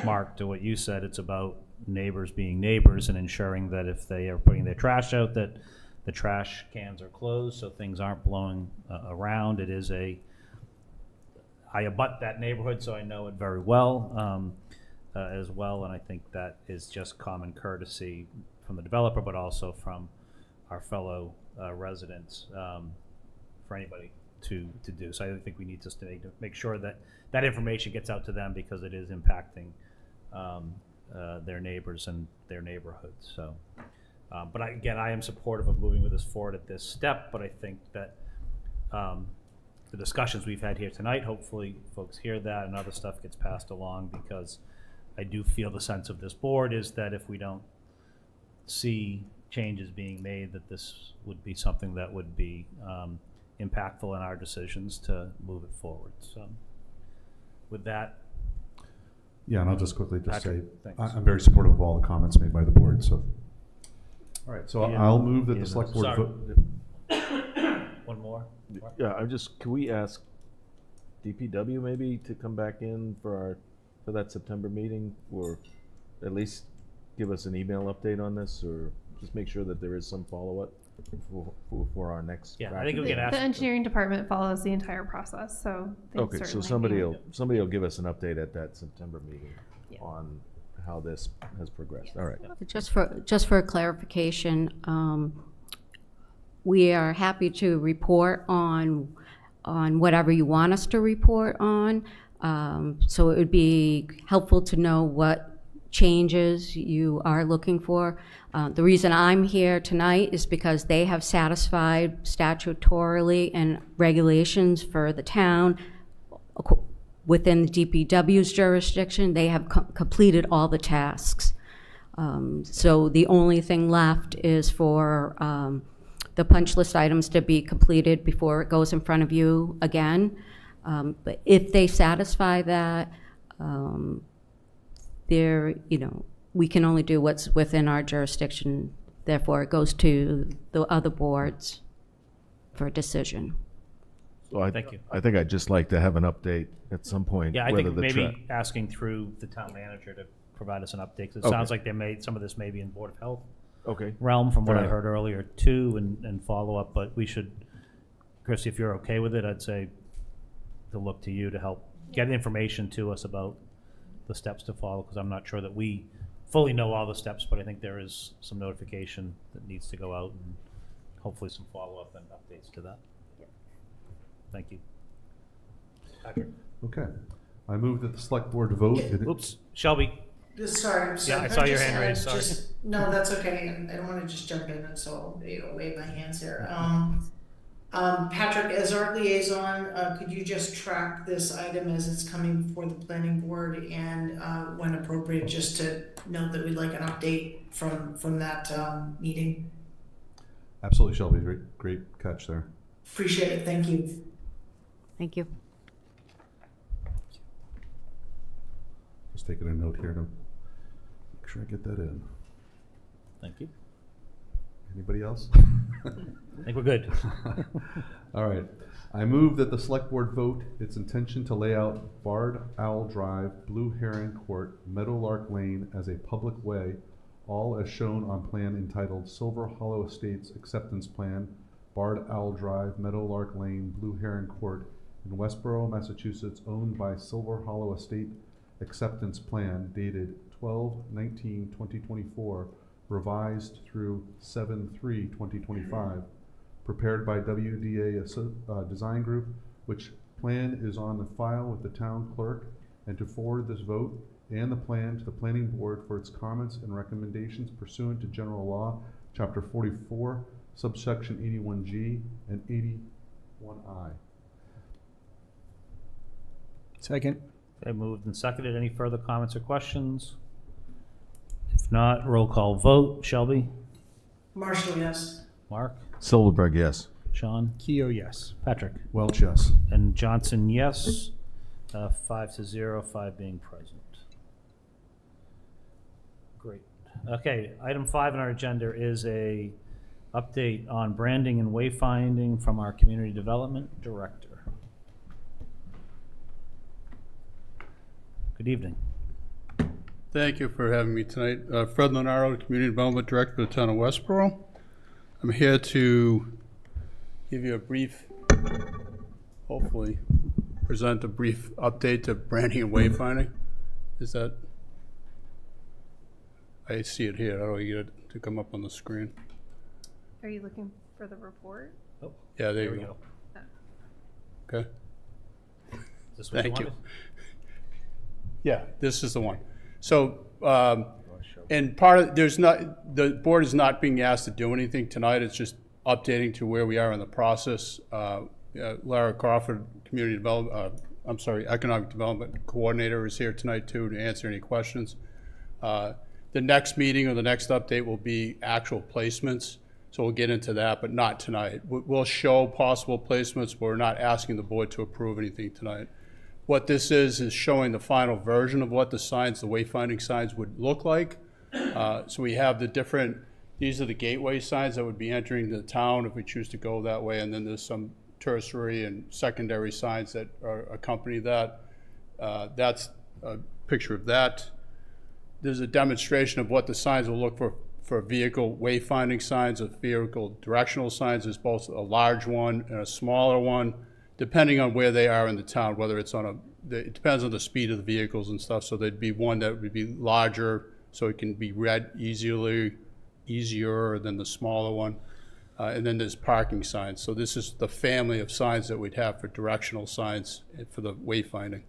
Mark, to what you said, it's about neighbors being neighbors and ensuring that if they are putting their trash out, that the trash cans are closed so things aren't blowing around. It is I abut that neighborhood, so I know it very well as well, and I think that is just common courtesy from the developer, but also from our fellow residents for anybody to do. So I think we need to make sure that that information gets out to them, because it is impacting their neighbors and their neighborhoods. So, but I am supportive of moving with this forward at this step, but I think that the discussions we've had here tonight, hopefully folks hear that and other stuff gets passed along, because I do feel the sense of this board is that if we don't see changes being made, that this would be something that would be impactful in our decisions to move it forward. So with that. Yeah, and I'll just quickly Patrick, say, thanks. I'm very supportive of all the comments made by the board, so. All right, so Yeah. I'll move that Yeah, the select board sorry. vote. One more? Yeah, can we ask DPW maybe to come back in for that September meeting, or at least give us an email update on this, or just make sure that there is some follow-up for our next. Yeah, I think we can ask. The engineering department follows the entire process, so they Okay, so certainly somebody will give us an update at that September meeting Yeah. on how this has progressed. All right. Just for clarification, we are happy to report on whatever you want us to report on. So it would be helpful to know what changes you are looking for. The reason I'm here tonight is because they have satisfied statutorily and regulations for the town within the DPW's jurisdiction. They have completed all the tasks. So the only thing left is for the punch list items to be completed before it goes in front of you again. But if they satisfy that, we can only do what's within our jurisdiction. Therefore, it goes to the other boards for a decision. So Thank you. I think I'd just like to have an update at some point. Yeah, I whether think the maybe asking through the town manager to provide us an update, 'cause it Okay. sounds like some of this may be in Board of Health Okay. realm from what I Fair heard earlier too, and follow up, but we should, Chrissy, if you're okay with it, I'd say to look to you to help get information to us about the steps to follow, because I'm not sure that we fully know all the steps, but I think there is some notification that needs to go out and hopefully some follow-up and updates to that. Thank you. Patrick? Okay. I move that the select board vote. Oops, Shelby. Sorry, Yeah, I saw your hand raised, sorry. No, that's okay, and I don't wanna just jump in, and so, wave my hands here. Patrick, as our liaison, could you just track this item as it's coming before the planning board, and, when appropriate, just to note that we'd like an update from that, meeting? Absolutely, Shelby. Great catch there. Appreciate it, thank you. Thank you. Just taking a note here to make sure I get that in. Thank you. Anybody else? I think we're good. All right. I move that the select board vote its intention to lay out Barred Owl Drive, Blue Heron Court, Meadowlark Lane as a public way, all as shown on plan entitled Silver Hollow Estates Acceptance Plan, Barred Owl Drive, Meadowlark Lane, Blue Heron Court, in Westborough, Massachusetts, owned by Silver Hollow Estate Acceptance Plan dated 12/19/2024, revised through 7/3/2025, prepared by WDA Design Group, which plan is on the file with the town clerk, and to forward this vote and the plan to the planning board for its comments and recommendations pursuant to general law, chapter 44, subsection 81G and 81I. Second. Okay, moved and seconded. Any further comments or questions? If not, roll call vote. Shelby? Marshall, yes. Mark? Silverberg, yes. Sean? Keo, yes. Patrick? Welch, yes. And Johnson, yes. 5-0, 5 being present. Great. Okay, item 5 on our agenda is a update on branding and wayfinding from our Community Development Director. Good evening. Thank you for having me tonight. Fred Lenaro, Community Development Director for the town of Westborough. I'm here to give you a brief, hopefully, present a brief update to branding and wayfinding. Is that? I see it here. How do I get it to come up on the screen? Are you looking for the report? Oh, Yeah, there there you we go. go. Okay. Is this what Thank you. wanted? Yeah, this is the one. So, and the board is not being asked to do anything tonight. It's just updating to where we are in the process. Lara Crawford, Economic Development Coordinator, is here tonight too to answer any questions. The next meeting or the next update will be actual placements. So we'll get into that, but not tonight. We'll show possible placements, but we're not asking the board to approve anything tonight. What this is showing the final version of what the wayfinding signs would look like. So we have these are the gateway signs that would be entering the town if we choose to go that way, and then there's some tertiary and secondary signs that accompany that. That's a picture of that. There's a demonstration of what the signs will look for vehicle wayfinding signs, of vehicle directional signs. There's both a large one and a smaller one, depending on where they are in the town, whether it's it depends on the speed of the vehicles and stuff. So there'd be one that would be larger, so it can be read easier than the smaller one. And then there's parking signs. So this is the family of signs that we'd have for directional signs for the wayfinding.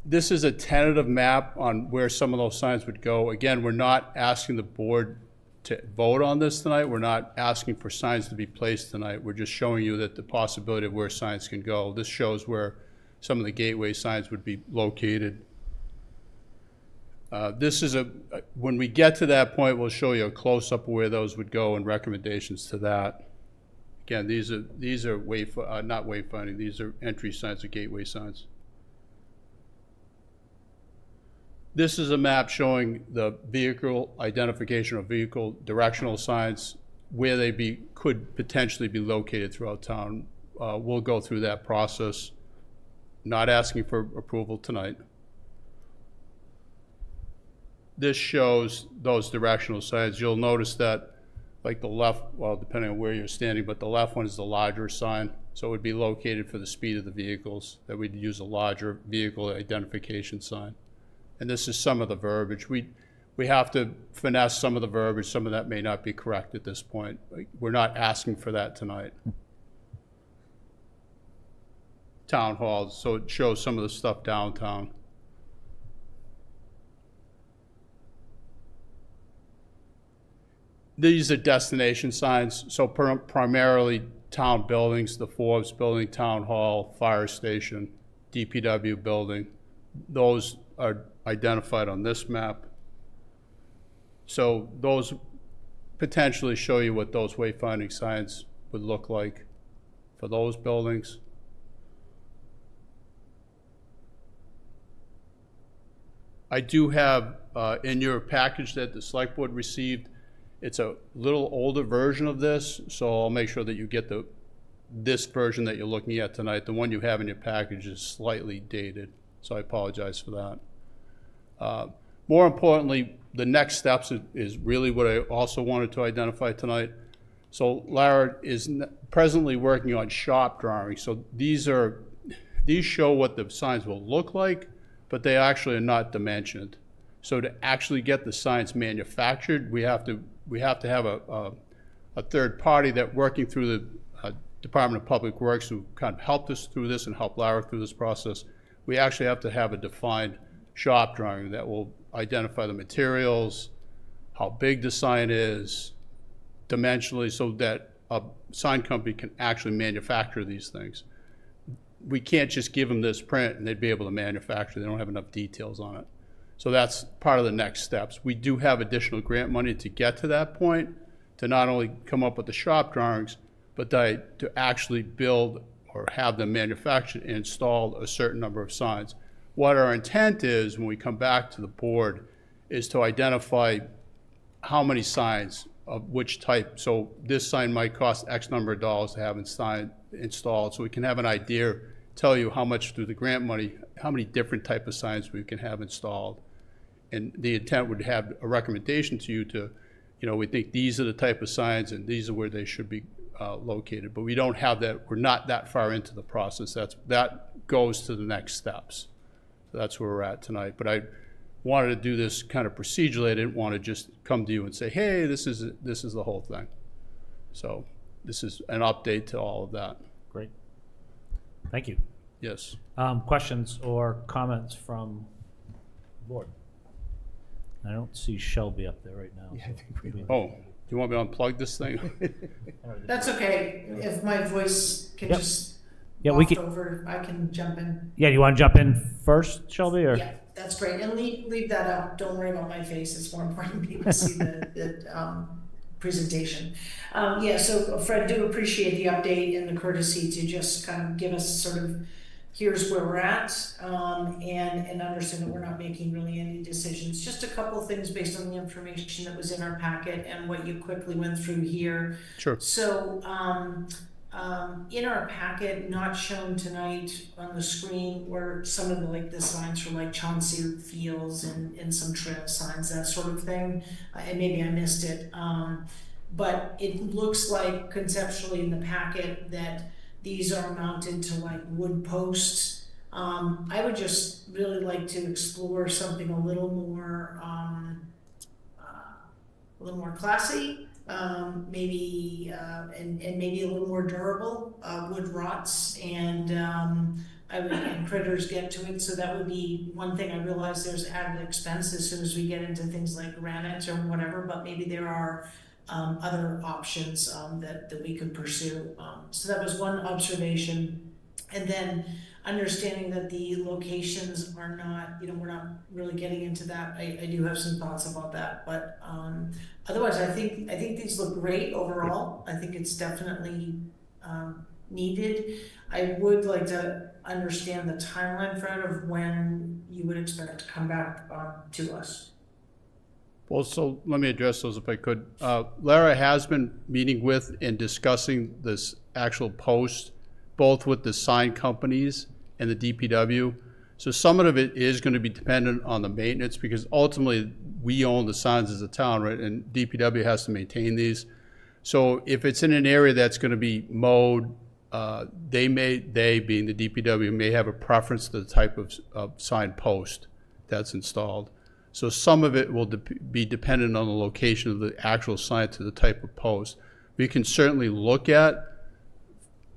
This is a tentative map on where some of those signs would go. Again, we're not asking the board to vote on this tonight. We're not asking for signs to be placed tonight. We're just showing you that the possibility of where signs can go. This shows where some of the gateway signs would be located. This is when we get to that point, we'll show you a close-up of where those would go and recommendations to that. Again, these are not wayfinding, these are entry signs or gateway signs. This is a map showing the vehicle identification or vehicle directional signs, where they could potentially be located throughout town. We'll go through that process, not asking for approval tonight. This shows those directional signs. You'll notice that, like the left, well, depending on where you're standing, but the left one is the larger sign. So it would be located for the speed of the vehicles, that we'd use a larger vehicle identification sign. And this is some of the verbiage. We have to finesse some of the verbiage. Some of that may not be correct at this point. We're not asking for that tonight. Town halls, so it shows some of the stuff downtown. These are destination signs, so primarily town buildings, the Forbes building, town hall, fire station, DPW building. Those are identified on this map. So those potentially show you what those wayfinding signs would look like for those buildings. I do have in your package that the select board received, it's a little older version of this, so I'll make sure that you get this version that you're looking at tonight. The one you have in your package is slightly dated, so I apologize for that. More importantly, the next steps is really what I also wanted to identify tonight. So Lara is presently working on shop drawings. So these show what the signs will look like, but they actually are not dimensioned. So to actually get the signs manufactured, we have to have a third party that working through the Department of Public Works, who kind of helped us through this and helped Lara through this process. We actually have to have a defined shop drawing that will identify the materials, how big the sign is, dimensionally, so that a sign company can actually manufacture these things. We can't just give them this print and they'd be able to manufacture. They don't have enough details on it. So that's part of the next steps. We do have additional grant money to get to that point, to not only come up with the shop drawings, but to actually build or have them manufactured and installed a certain number of signs. What our intent is, when we come back to the board, is to identify how many signs of which type. So this sign might cost X number of dollars to have installed, so we can have an idea, tell you how much through the grant money, how many different type of signs we can have installed. And the intent would have a recommendation to you to, we think these are the type of signs and these are where they should be located. But we don't have that, we're not that far into the process. That goes to the next steps. So that's where we're at tonight. But I wanted to do this kind of procedurally. I didn't want to just come to you and say, hey, this is the whole thing. So this is an update to all of that. Great. Thank you. Yes. Questions or comments from the board? I don't see Shelby up there right now. Yeah, I think we Oh, do you want me to unplug this thing? That's okay. If my voice can Yep. just Yeah, we waft can. over, I can jump in. Yeah, do you want to jump in first, Shelby, or? Yeah, that's great. And leave that up. Don't worry about my face. It's more important people to see the presentation. So Fred, do appreciate the update and the courtesy to just kind of give us sort of, here's where we're at, and understand that we're not making really any decisions. Just a couple of things based on the information that was in our packet and what you quickly went through here. Sure. So, in our packet, not shown tonight on the screen, were some of the signs for Chauncey Fields and some trail signs, that sort of thing. And maybe I missed it. But it looks like conceptually in the packet that these are mounted to wood posts. I would just really like to explore something a little more classy, maybe and maybe a little more durable. Wood rots, and and critters get to it, so that would be one thing. I realize there's added expense as soon as we get into things like granite or whatever, but maybe there are other options that we could pursue. So that was one observation. And then understanding that the locations are not, we're not really getting into that. I do have some thoughts about that, but otherwise I think these look great overall. I think it's definitely needed. I would like to understand the timeline, Fred, of when you would expect to come back to us. Well, so let me address those if I could. Lara has been meeting with and discussing this actual post, both with the sign companies and the DPW. So some of it is going to be dependent on the maintenance, because ultimately we own the signs as a town, right? And DPW has to maintain these. So if it's in an area that's going to be mowed, they being the DPW, may have a preference to the type of sign post that's installed. So some of it will be dependent on the location of the actual sign to the type of post. We can certainly look at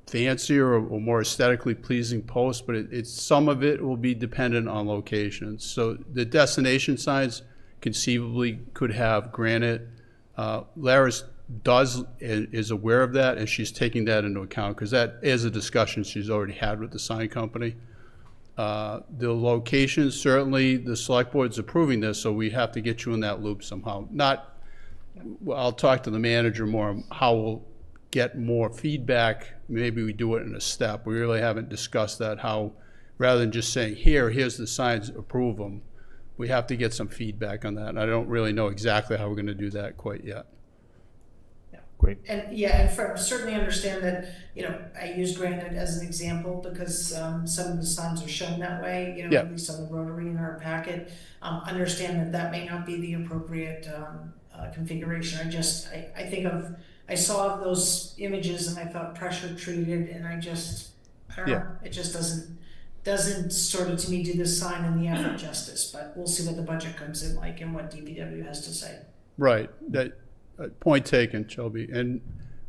fancier or more aesthetically pleasing posts, but it's some of it will be dependent on location. So the destination signs conceivably could have granite. Laris is aware of that, and she's taking that into account, because that is a discussion she's already had with the sign company. The location, certainly the select board's approving this, so we have to get you in that loop somehow. I'll talk to the manager more on how we'll get more feedback. Maybe we do it in a step. We really haven't discussed that, how rather than just saying, here's the signs, approve them. We have to get some feedback on that, and I don't really know exactly how we're going to do that quite yet. Great. And yeah, and Fred, certainly understand that, I use granite as an example because some of the signs are shown that way, at least on the Rotary in our packet. Understand that may not be the appropriate configuration. I saw those images and I thought pressure treated, and I don't know, it just doesn't sort of to me do this sign and the effort justice, but we'll see what the budget comes in like and what DPW has to say. Right. That point taken, Shelby. And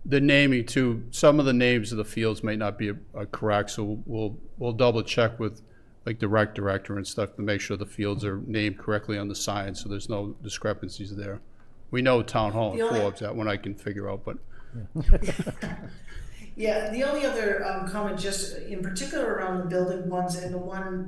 the naming too, some of the names of the fields may not be correct, so we'll double check with like the rec director and stuff to make sure the fields are named correctly on the sign, so there's no discrepancies there. We know Town Hall and Forbes, that one I can figure out, but. Yeah, the only other comment, just in particular around the building ones and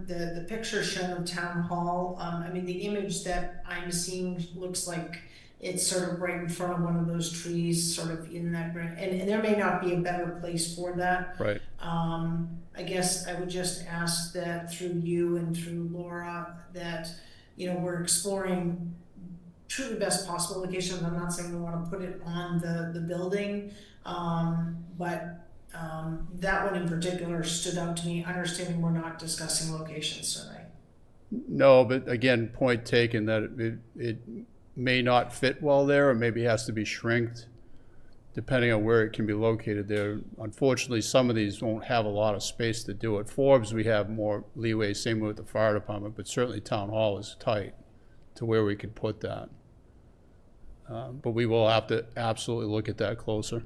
the picture shown of Town Hall, the image that I'm seeing looks like it's sort of right in front of one of those trees, sort of in that, and there may not be a better place for that. Right. I guess I would just ask that through you and through Laura that, we're exploring truly best possible locations. I'm not saying we want to put it on the building, but that one in particular stood out to me, understanding we're not discussing locations tonight. No, but again, point taken that it may not fit well there, or maybe has to be shrinked, depending on where it can be located there. Unfortunately, some of these won't have a lot of space to do it. Forbes, we have more leeway, same with the fire department, but certainly Town Hall is tight to where we could put that. But we will have to absolutely look at that closer.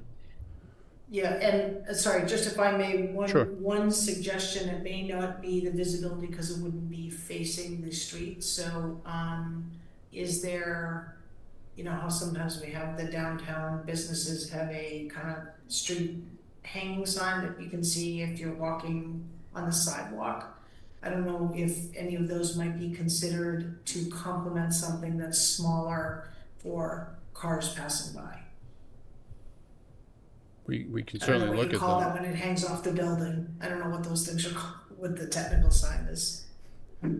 Yeah, and sorry, just if I may, one Sure. suggestion, it may not be the visibility because it wouldn't be facing the street. So is there, how sometimes we have the downtown businesses have a kind of street hanging sign that you can see if you're walking on the sidewalk. I don't know if any of those might be considered to complement something that's smaller for cars passing by. We can I don't know certainly what look you at call that. that when it hangs off the building. I don't know what those things are called, what the technical sign is.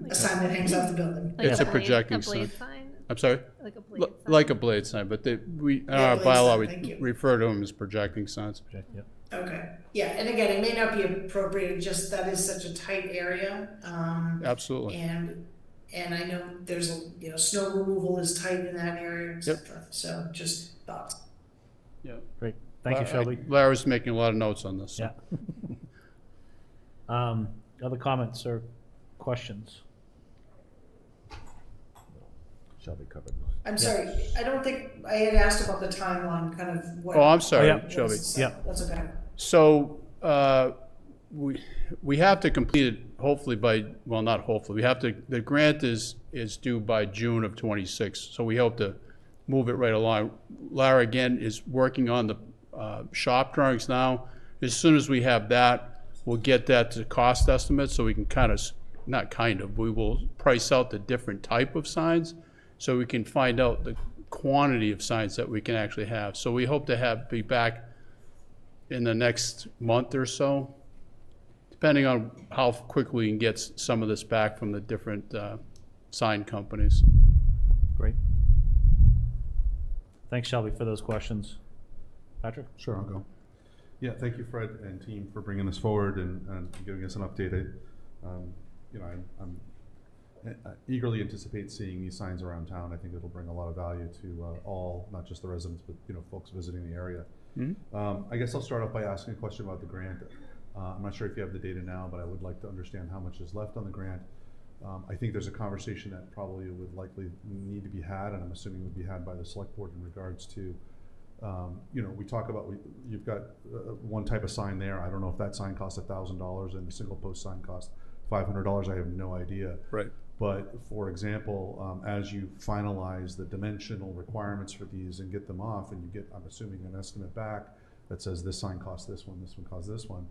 A sign that hangs off the building. It's a projecting blade sign. sign. I'm sorry? Like a blade sign. Like a blade sign, but in our blade bylaw, sign, thank you. we refer to them as projecting signs. Yep. Okay, yeah, and again, it may not be appropriate, just that is such a tight area. Absolutely. And I know there's snow removal is tight in that area, etc. So just thoughts. Yeah. Great. Thank you, Shelby. Larry's making a lot of notes on this. So. Yeah. Other comments or questions? Shelby covered. I'm sorry, I don't think, I had asked about the timeline, kind of what. Oh, I'm sorry, yeah. Shelby. Yeah. That's okay. So we have to complete it hopefully by, well, not hopefully, we have to, the grant is due by June of '26, so we hope to move it right along. Lara, again, is working on the shop drawings now. As soon as we have that, we'll get that to cost estimates, so we can we will price out the different type of signs, so we can find out the quantity of signs that we can actually have. So we hope to be back in the next month or so, depending on how quickly we can get some of this back from the different sign companies. Great. Thanks, Shelby, for those questions. Patrick? Sure, I'll go. Yeah, thank you, Fred and team, for bringing this forward and giving us an update. You know, I eagerly anticipate seeing these signs around town. I think it'll bring a lot of value to all, not just the residents, but folks visiting the area. I guess I'll start off by asking a question about the grant. I'm not sure if you have the data now, but I would like to understand how much is left on the grant. I think there's a conversation that probably would likely need to be had, and I'm assuming would be had by the select board in regards to, we talk about, you've got one type of sign there. I don't know if that sign costs $1,000 and the single post sign costs $500. I have no idea. Right. But for example, as you finalize the dimensional requirements for these and get them off, and you get, I'm assuming, an estimate back that says this sign costs this one costs this one,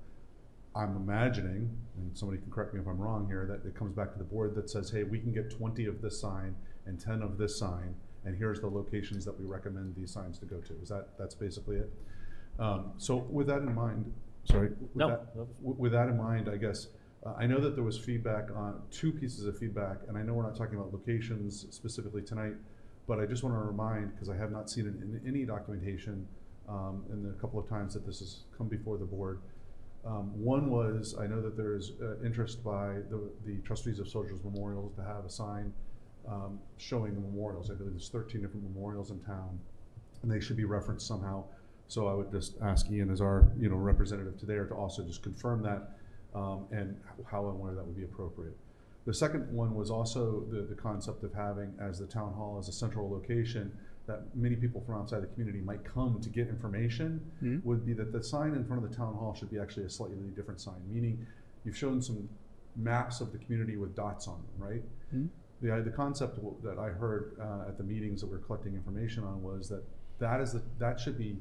I'm imagining, and somebody can correct me if I'm wrong here, that it comes back to the board that says, hey, we can get 20 of this sign and 10 of this sign, and here's the locations that we recommend these signs to go to. That's basically it? So with that in mind, with that in mind, I guess, I know that there was feedback on 2 pieces of feedback, and I know we're not talking about locations specifically tonight, but I just want to remind, because I have not seen it in any documentation in the couple of times that this has come before the board. One was, I know that there is interest by the trustees of Soldiers Memorials to have a sign showing the memorials. I believe there's 13 different memorials in town, and they should be referenced somehow. So I would just ask Ian, as our representative to there, to also just confirm that and how and where that would be appropriate. The second one was also the concept of having, as the town hall as a central location, that many people from outside the community might come to get information, would be that the sign in front of the town hall should be actually a slightly different sign, meaning you've shown some maps of the community with dots on them, right? The concept that I heard at the meetings that we're collecting information on was that should be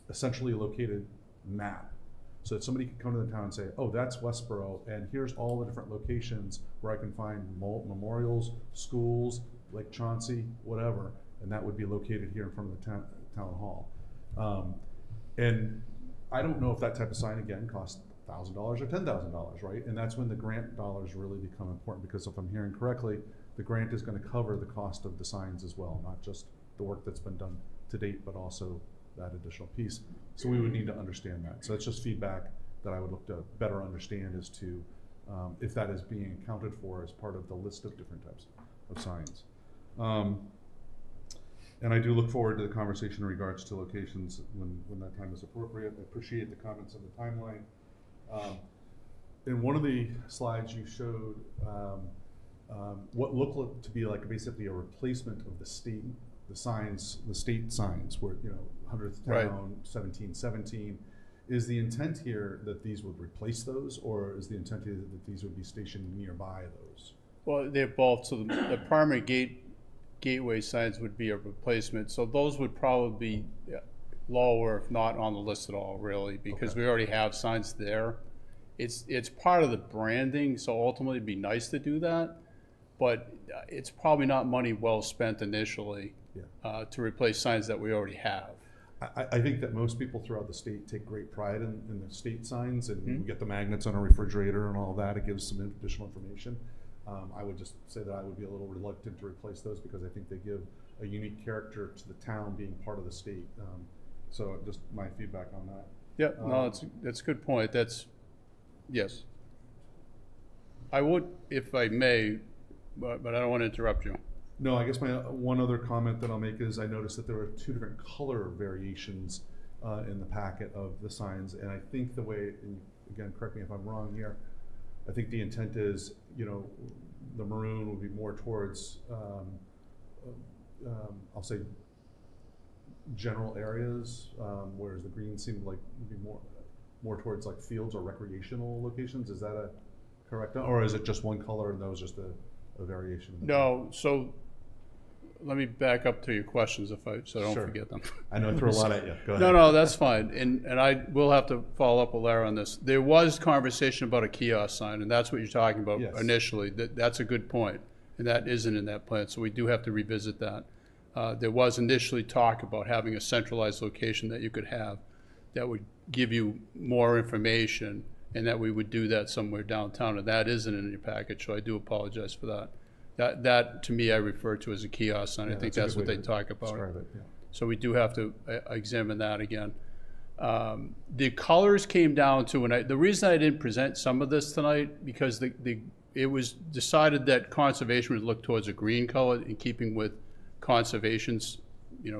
a centrally located map, so that somebody could come to the town and say, oh, that's Westborough, and here's all the different locations where I can find memorials, schools, Lake Chauncey, whatever, and that would be located here in front of the town hall. And I don't know if that type of sign, again, costs $1,000 or $10,000, right? And that's when the grant dollars really become important, because if I'm hearing correctly, the grant is going to cover the cost of the signs as well, not just the work that's been done to date, but also that additional piece. So we would need to understand that. So that's just feedback that I would look to better understand as to if that is being accounted for as part of the list of different types of signs. And I do look forward to the conversation in regards to locations when that time is appropriate. I appreciate the comments on the timeline. In one of the slides you showed what looked to be like basically a replacement of the state signs where, 100th town, right. 1717. Is the intent here that these would replace those, or is the intent here that these would be stationed nearby those? Well, they're both. So the primary gateway signs would be a replacement. So those would probably be lower, if not on the list at all, really, because we already have signs there. It's part of the branding, so ultimately it'd be nice to do that, but it's probably not money well spent initially to replace signs that we already have. I think that most people throughout the state take great pride in the state signs, and we get the magnets on a refrigerator and all that. It gives some additional information. I would just say that I would be a little reluctant to replace those, because I think they give a unique character to the town being part of the state. So just my feedback on that. Yeah, no, that's a good point. Yes. I would, if I may, but I don't want to interrupt you. No, I guess my one other comment that I'll make is I noticed that there were 2 different color variations in the packet of the signs, and I think the way, and again, correct me if I'm wrong here, I think the intent is, the maroon would be more towards, I'll say, general areas, whereas the green seemed like would be more more towards like fields or recreational locations. Is that a correct, or is it just one color and that was just a variation? No, so let me back up to your questions so I don't Sure. forget them. I know I threw a lot at you. Go ahead. No, that's fine. And I will have to follow up with Larry on this. There was conversation about a kiosk sign, and that's what you're talking about Yes. initially. That's a good point, and that isn't in that plan, so we do have to revisit that. There was initially talk about having a centralized location that you could have that would give you more information, and that we would do that somewhere downtown, and that isn't in your package, so I do apologize for that. That to me, I refer to as a kiosk sign. I think that's what they talk about. Describe it, yeah. So we do have to examine that again. The colors came down to, and the reason I didn't present some of this tonight, because it was decided that conservation would look towards a green color in keeping with conservation's,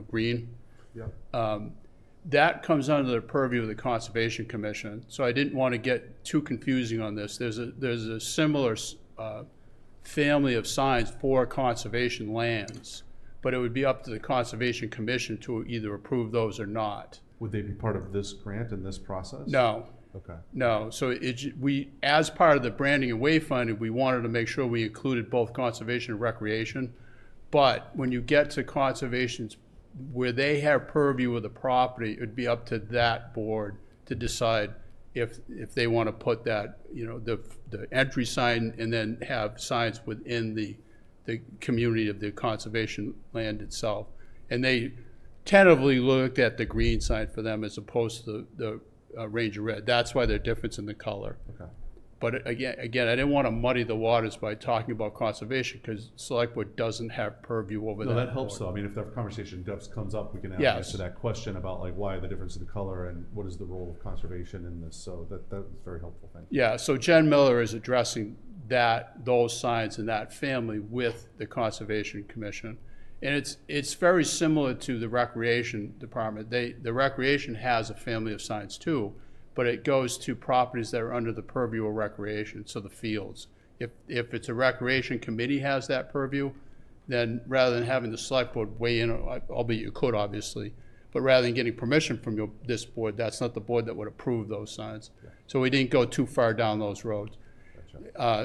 green. Yeah. That comes under the purview of the Conservation Commission, so I didn't want to get too confusing on this. There's a similar family of signs for conservation lands, but it would be up to the Conservation Commission to either approve those or not. Would they be part of this grant and this process? No. Okay. No, so we, as part of the branding and wayfinding, we wanted to make sure we included both conservation and recreation. But when you get to conservations, where they have purview of the property, it would be up to that board to decide if they want to put that, the entry sign and then have signs within the community of the conservation land itself. And they tentatively looked at the green sign for them as opposed to the Ranger Red. That's why there's difference in the color. Okay. But again, I didn't want to muddy the waters by talking about conservation, because Select Board doesn't have purview over that. No, that helps board. though. I mean, if that conversation comes up, we can Yes. answer that question about like why the difference in the color and what is the role of conservation in this. So that's very helpful. Thank you. Yeah, so Jen Miller is addressing those signs in that family with the Conservation Commission. And it's very similar to the Recreation Department. The Recreation has a family of signs too, but it goes to properties that are under the purview of recreation, so the fields. If it's a Recreation Committee has that purview, then rather than having the Select Board weigh in, albeit you could obviously, but rather than getting permission from this board, that's not the board that would approve those signs. Yeah. So we didn't go too far down those roads.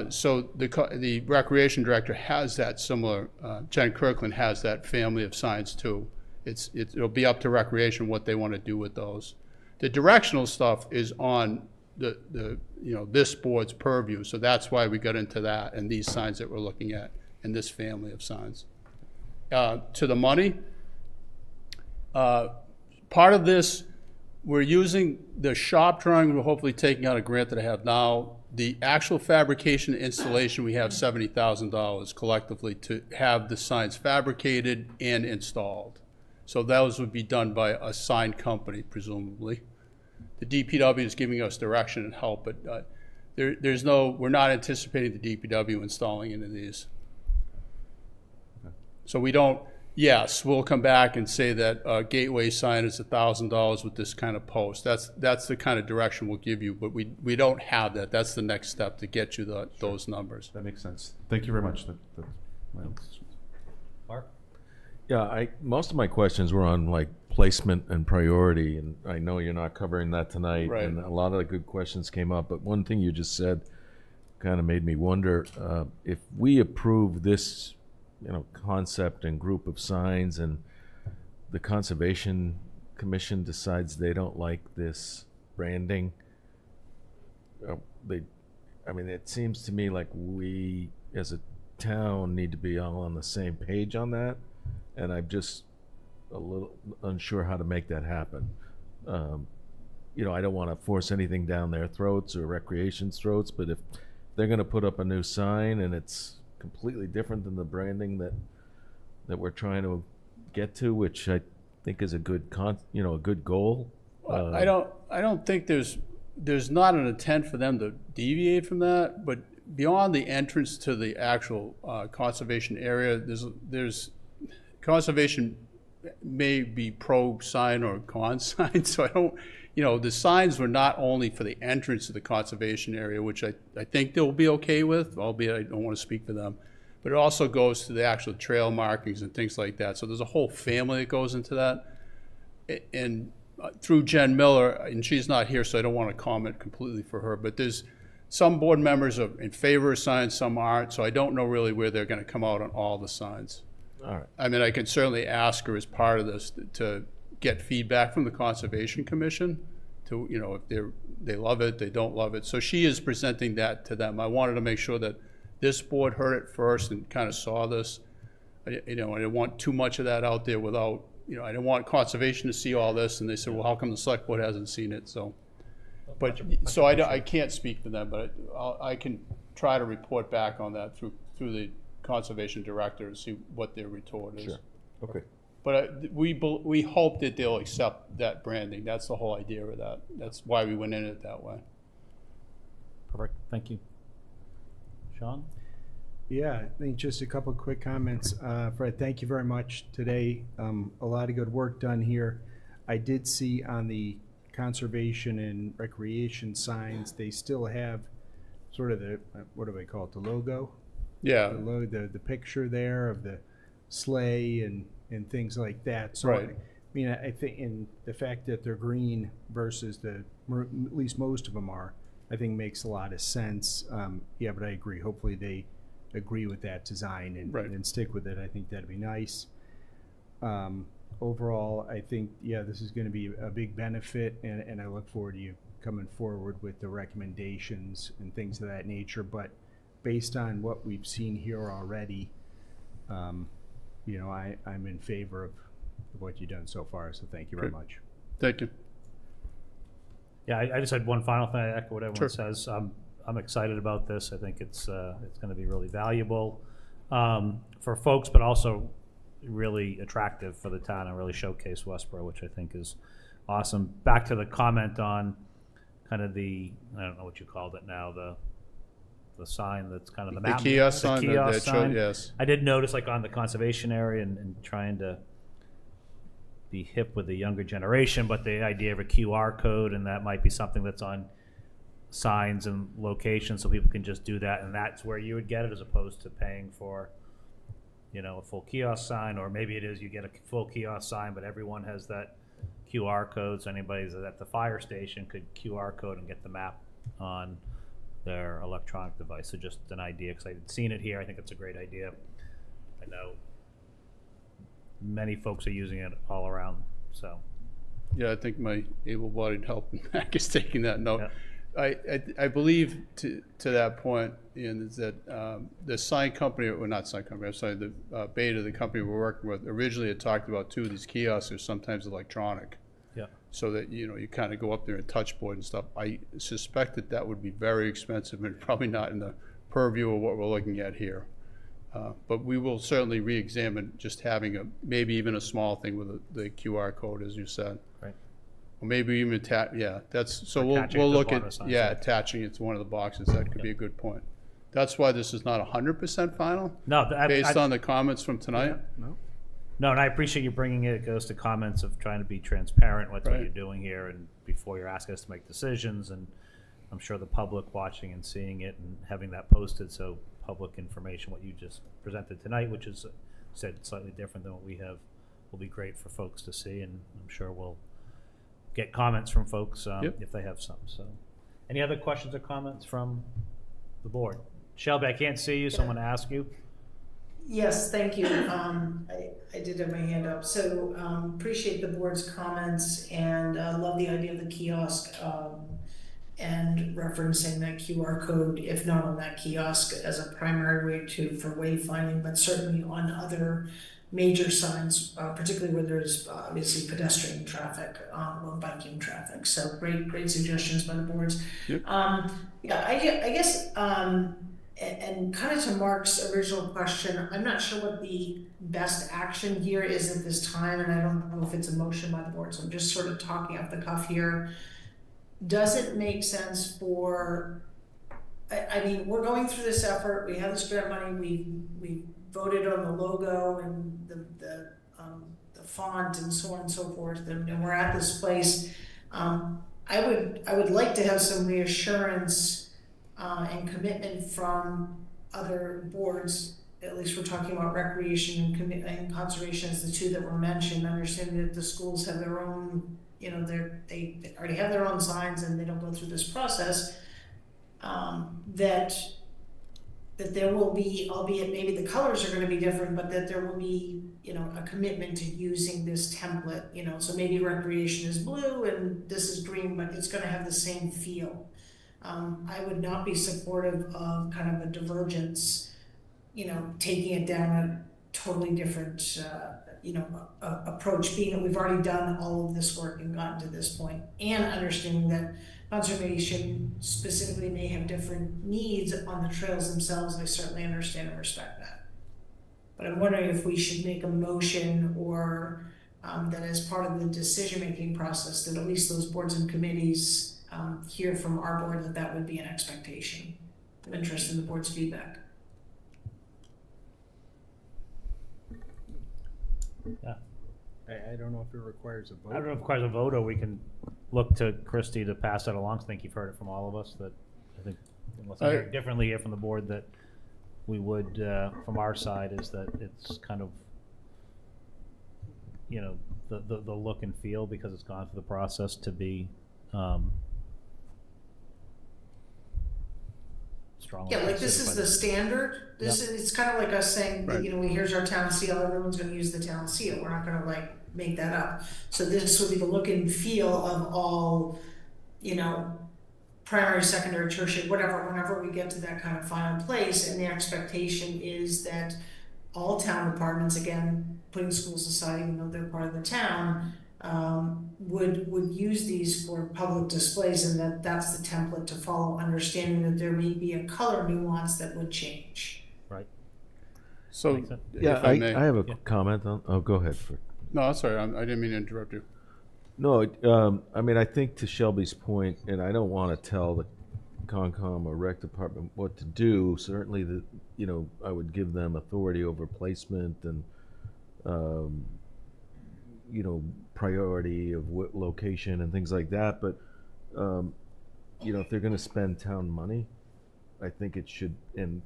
So the Recreation Director has that similar, Jen Kirkland has that family of signs too. It'll be up to Recreation what they want to do with those. The directional stuff is on this board's purview, so that's why we got into that and these signs that we're looking at in this family of signs. To the money, part of this, we're using the shop drawing, we're hopefully taking out a grant that I have now. The actual fabrication and installation, we have $70,000 collectively to have the signs fabricated and installed. So those would be done by a signed company, presumably. The DPW is giving us direction and help, but we're not anticipating the DPW installing any of these. Okay. So we don't, yes, we'll come back and say that a gateway sign is $1,000 with this kind of post. That's the kind of direction we'll give you, but we don't have that. That's the next step to get you those numbers. That makes sense. Thank you very much. Mark? Yeah, most of my questions were on like placement and priority, and I know you're not covering that tonight. Right. And a lot of the good questions came up, but one thing you just said kind of made me wonder, if we approve this, concept and group of signs, and the Conservation Commission decides they don't like this branding, it seems to me like we as a town need to be all on the same page on that, and I'm just a little unsure how to make that happen. I don't want to force anything down their throats or Recreation's throats, but if they're going to put up a new sign and it's completely different than the branding that we're trying to get to, which I think is a good a good goal. Well, I don't think there's not an intent for them to deviate from that, but beyond the entrance to the actual conservation area, there's conservation may be pro sign or con sign, so I don't, the signs were not only for the entrance to the conservation area, which I think they'll be okay with, albeit I don't want to speak for them, but it also goes to the actual trail markings and things like that. So there's a whole family that goes into that. And through Jen Miller, and she's not here, so I don't want to comment completely for her, but there's some board members are in favor of signs, some aren't, so I don't know really where they're going to come out on all the signs. All right. I mean, I can certainly ask her as part of this to get feedback from the Conservation Commission to, you know, if they love it, they don't love it. So she is presenting that to them. I wanted to make sure that this board heard it first and kind of saw this. You know, I didn't want too much of that out there without, you know, I didn't want Conservation to see all this, and they said, well, how come the Select Board hasn't seen it? So, but, so I can't speak for them, but I can try to report back on that through the Conservation Director and see what their retort is. Sure. Okay. But we hope that they'll accept that branding. That's the whole idea of that. That's why we went in it that way. Perfect, thank you. Sean? Yeah, I think just a couple of quick comments. Fred, thank you very much today. A lot of good work done here. I did see on the conservation and recreation signs, they still have sort of the, what do they call it, the logo? Yeah. The picture there of the sleigh and things like that. So, Right. I mean, I think in the fact that they're green versus at least most of them are, I think makes a lot of sense. Yeah, but I agree. Hopefully they agree with that design and stick with it. I think that'd be nice. Overall, I think, yeah, this is going to be a big benefit, and I look forward to you coming forward with the recommendations and things of that nature. But based on what we've seen here already, you know, I'm in favor of what you've done so far, so thank you very much. Thank you. Yeah, I just had one final thing. I echo what everyone says. I'm excited about this. I think it's going to be really valuable for folks, but also really attractive for the town and really showcase Westborough, which I think is awesome. Back to the comment on kind of the, I don't know what you called it now, the sign that's kind of the map. The kiosk sign. The kiosk sign. Yes. I did notice, like, on the conservation area and trying to be hip with the younger generation, but the idea of a QR code, and that might be something that's on signs and locations so people can just do that, and that's where you would get it, as opposed to paying for, you know, a full kiosk sign. Or maybe it is you get a full kiosk sign, but everyone has that QR code, so anybody that's at the fire station could QR code and get the map on their electronic device. So just an idea, because I'd seen it here. I think it's a great idea. I know many folks are using it all around, so. Yeah, I think my able-bodied helping back is taking that note. Yeah. I believe to that point, Ian, is that the sign company, or not sign company, I'm sorry, the Beta, the company we're working with, originally had talked about too, these kiosks are sometimes electronic. Yeah. So that, you know, you kind of go up there and touch board and stuff. I suspect that that would be very expensive and probably not in the purview of what we're looking at here. But we will certainly re-examine just having maybe even a small thing with the QR code, as you said. Right. Or maybe even that's, so we'll look at, attaching it to one of the boxes. That could be a good point. That's why this is not 100% final? No. Based on the comments from tonight? No, and I appreciate you bringing it. It goes to comments of trying to be transparent with what you're doing here, and before you're asking us to make decisions, and I'm sure the public watching and seeing it and having that posted, so public information, what you just presented tonight, which is said slightly different than what we have, will be great for folks to see, and I'm sure we'll get comments from folks if they have some. So, any other questions or comments from the board? Shelby, I can't see you, so I'm going to ask you. Yes, thank you. I did have my hand up. So appreciate the board's comments, and love the idea of the kiosk and referencing that QR code, if not on that kiosk as a primary way for wayfinding, but certainly on other major signs, particularly where there's obviously pedestrian traffic or biking traffic. So great suggestions by the boards. Yep. Yeah, I guess. And kind of to Mark's original question, I'm not sure what the best action here is at this time, and I don't know if it's a motion by the board, so I'm just sort of talking off the cuff here. Does it make sense for, I mean, we're going through this effort, we have this grant money, we voted on the logo and the font and so on and so forth, and we're at this place. I would like to have some reassurance and commitment from other boards. At least we're talking about recreation and conservation as the two that were mentioned, understanding that the schools have their own you know, they already have their own signs and they don't go through this process, that there will be, albeit maybe the colors are gonna be different, but that there will be, you know, a commitment to using this template, you know, so maybe recreation is blue and this is green, but it's gonna have the same feel. I would not be supportive of kind of a divergence, you know, taking it down a totally different, you know, approach, being that we've already done all of this work and gotten to this point, and understanding that conservation specifically may have different needs on the trails themselves, and I certainly understand and respect that. But I'm wondering if we should make a motion or that as part of the decision-making process, that at least those boards and committees hear from our board that that would be an expectation. I'm interested in the board's feedback. Yeah. I don't know if it requires a vote. I don't know if it requires a vote, or we can look to Christie to pass that along. I think you've heard it from all of us, that I think, unless I hear differently here from the board, that we would, from our side, is that it's kind of, you know, the look and feel, because it's gone through the process, to be strongly. Yeah, like this is the standard. This is, it's kind of like us saying, that, you know, here's our town seal, everyone's gonna use the town seal. We're not gonna like make that up. So this would be the look and feel of all, you know, primary, secondary, tertiary, whatever, whenever we get to that kind of final place. And the expectation is that all town departments, again, putting schools aside, even though they're part of the town, would use these for public displays, and that's the template to follow, understanding that there may be a color nuance that would change. Right. So, Yeah, if I may. I have a comment on, oh, go ahead. No, I'm sorry, I didn't mean to interrupt you. No, I mean, I think to Shelby's point, and I don't want to tell the Concom or Rec Department what to do. Certainly, you know, I would give them authority over placement and, you know, priority of what location and things like that. But, you know, if they're going to spend town money, I think it should, and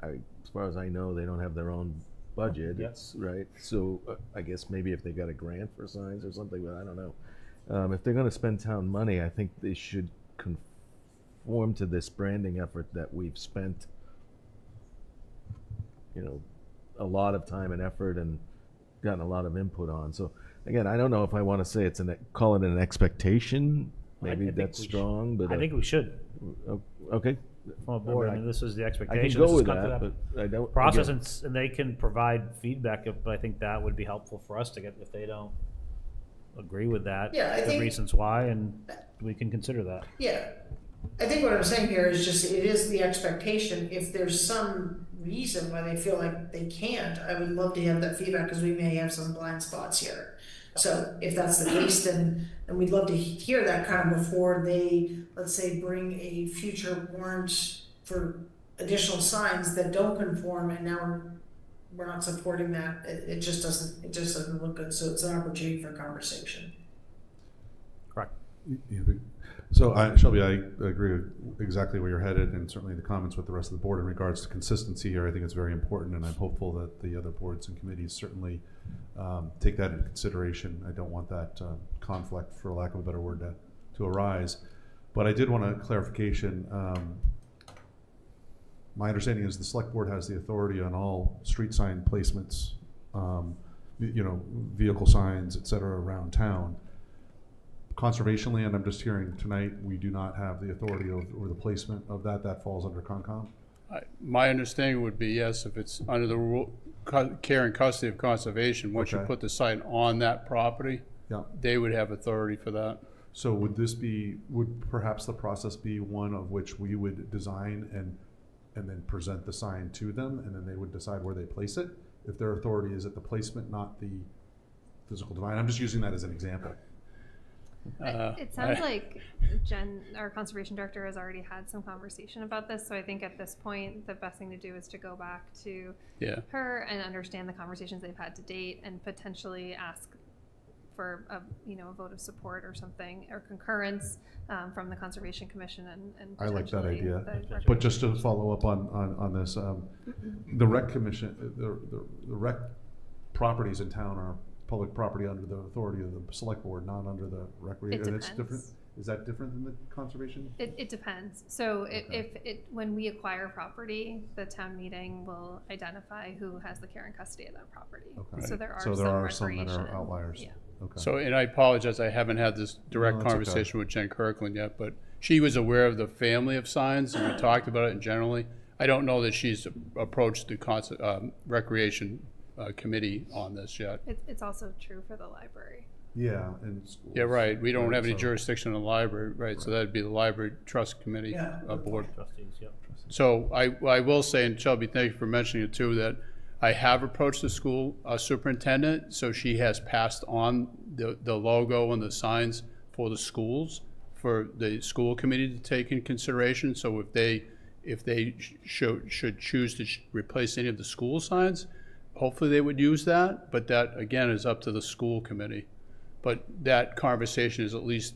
as far as I know, they don't have their own budget. Yes. Right. So I guess maybe if they got a grant for signs or something, but I don't know. If they're going to spend town money, I think they should conform to this branding effort that we've spent, you know, a lot of time and effort and gotten a lot of input on. So again, I don't know if I want to say call it an expectation. Maybe that's strong, but I think we should. Okay. From a board, I mean, this is the expectation. I can go This with has come that, to but I don't. process, again, and they can provide feedback, but I think that would be helpful for us to get, if they don't agree with that, Yeah, I the think- reasons why, and we can consider that. Yeah, I think what I'm saying here is just, it is the expectation. If there's some reason why they feel like they can't, I would love to have that feedback, because we may have some blind spots here. So if that's the case, then we'd love to hear that kind of before they, let's say, bring a future warrant for additional signs that don't conform, and now we're not supporting that. It just doesn't look good. So it's an opportunity for conversation. Correct. So, Shelby, I agree with exactly where you're headed, and certainly the comments with the rest of the board in regards to consistency here. I think it's very important, and I'm hopeful that the other boards and committees certainly take that into consideration. I don't want that conflict, for lack of a better word, to arise. But I did want a clarification. My understanding is the select board has the authority on all street sign placements, you know, vehicle signs, et cetera, around town. Conservation land, I'm just hearing tonight, we do not have the authority or the placement of that. That falls under Concom. My understanding would be yes, if it's under the rule, care and custody of conservation, once you Okay. put the sign on that property, Yeah. they would have authority for that. So would perhaps the process be one of which we would design and then present the sign to them, and then they would decide where they place it? If their authority is at the placement, not the physical design. I'm just using that as an example. It sounds like Jen, our conservation director, has already had some conversation about this. So I think at this point, the best thing to do is to go back to her and understand the conversations they've had to date, and potentially ask for a vote of support or something, or concurrence from the Conservation Commission and I like that idea. the But just to follow up on this, the rec commission, the rec properties in town are public property under the authority of the select board, not under the recreation. It And it's different. depends. Is that different than the conservation? It depends. So Okay. when we acquire property, the town meeting will identify who has the care and custody of that property. Okay. So there are So some there are some that recreation. are outliers. Yeah. Okay. So, and I apologize, I haven't had this direct No, that's okay. conversation with Jen Kirkland yet, but she was aware of the family of signs, and we talked about it generally. I don't know that she's approached the recreation committee on this yet. It's also true for the library. Yeah, and schools. Yeah, right, we don't have any So- jurisdiction in the library, right, so that'd be the library trust committee Yeah. board. Trustees, yep. So I will say, and Shelby, thank you for mentioning it too, that I have approached the school superintendent, so she has passed on the logo and the signs for the schools, for the school committee to take in consideration. So if they should choose to replace any of the school signs, hopefully they would use that, but that, again, is up to the school committee. But that conversation is at least,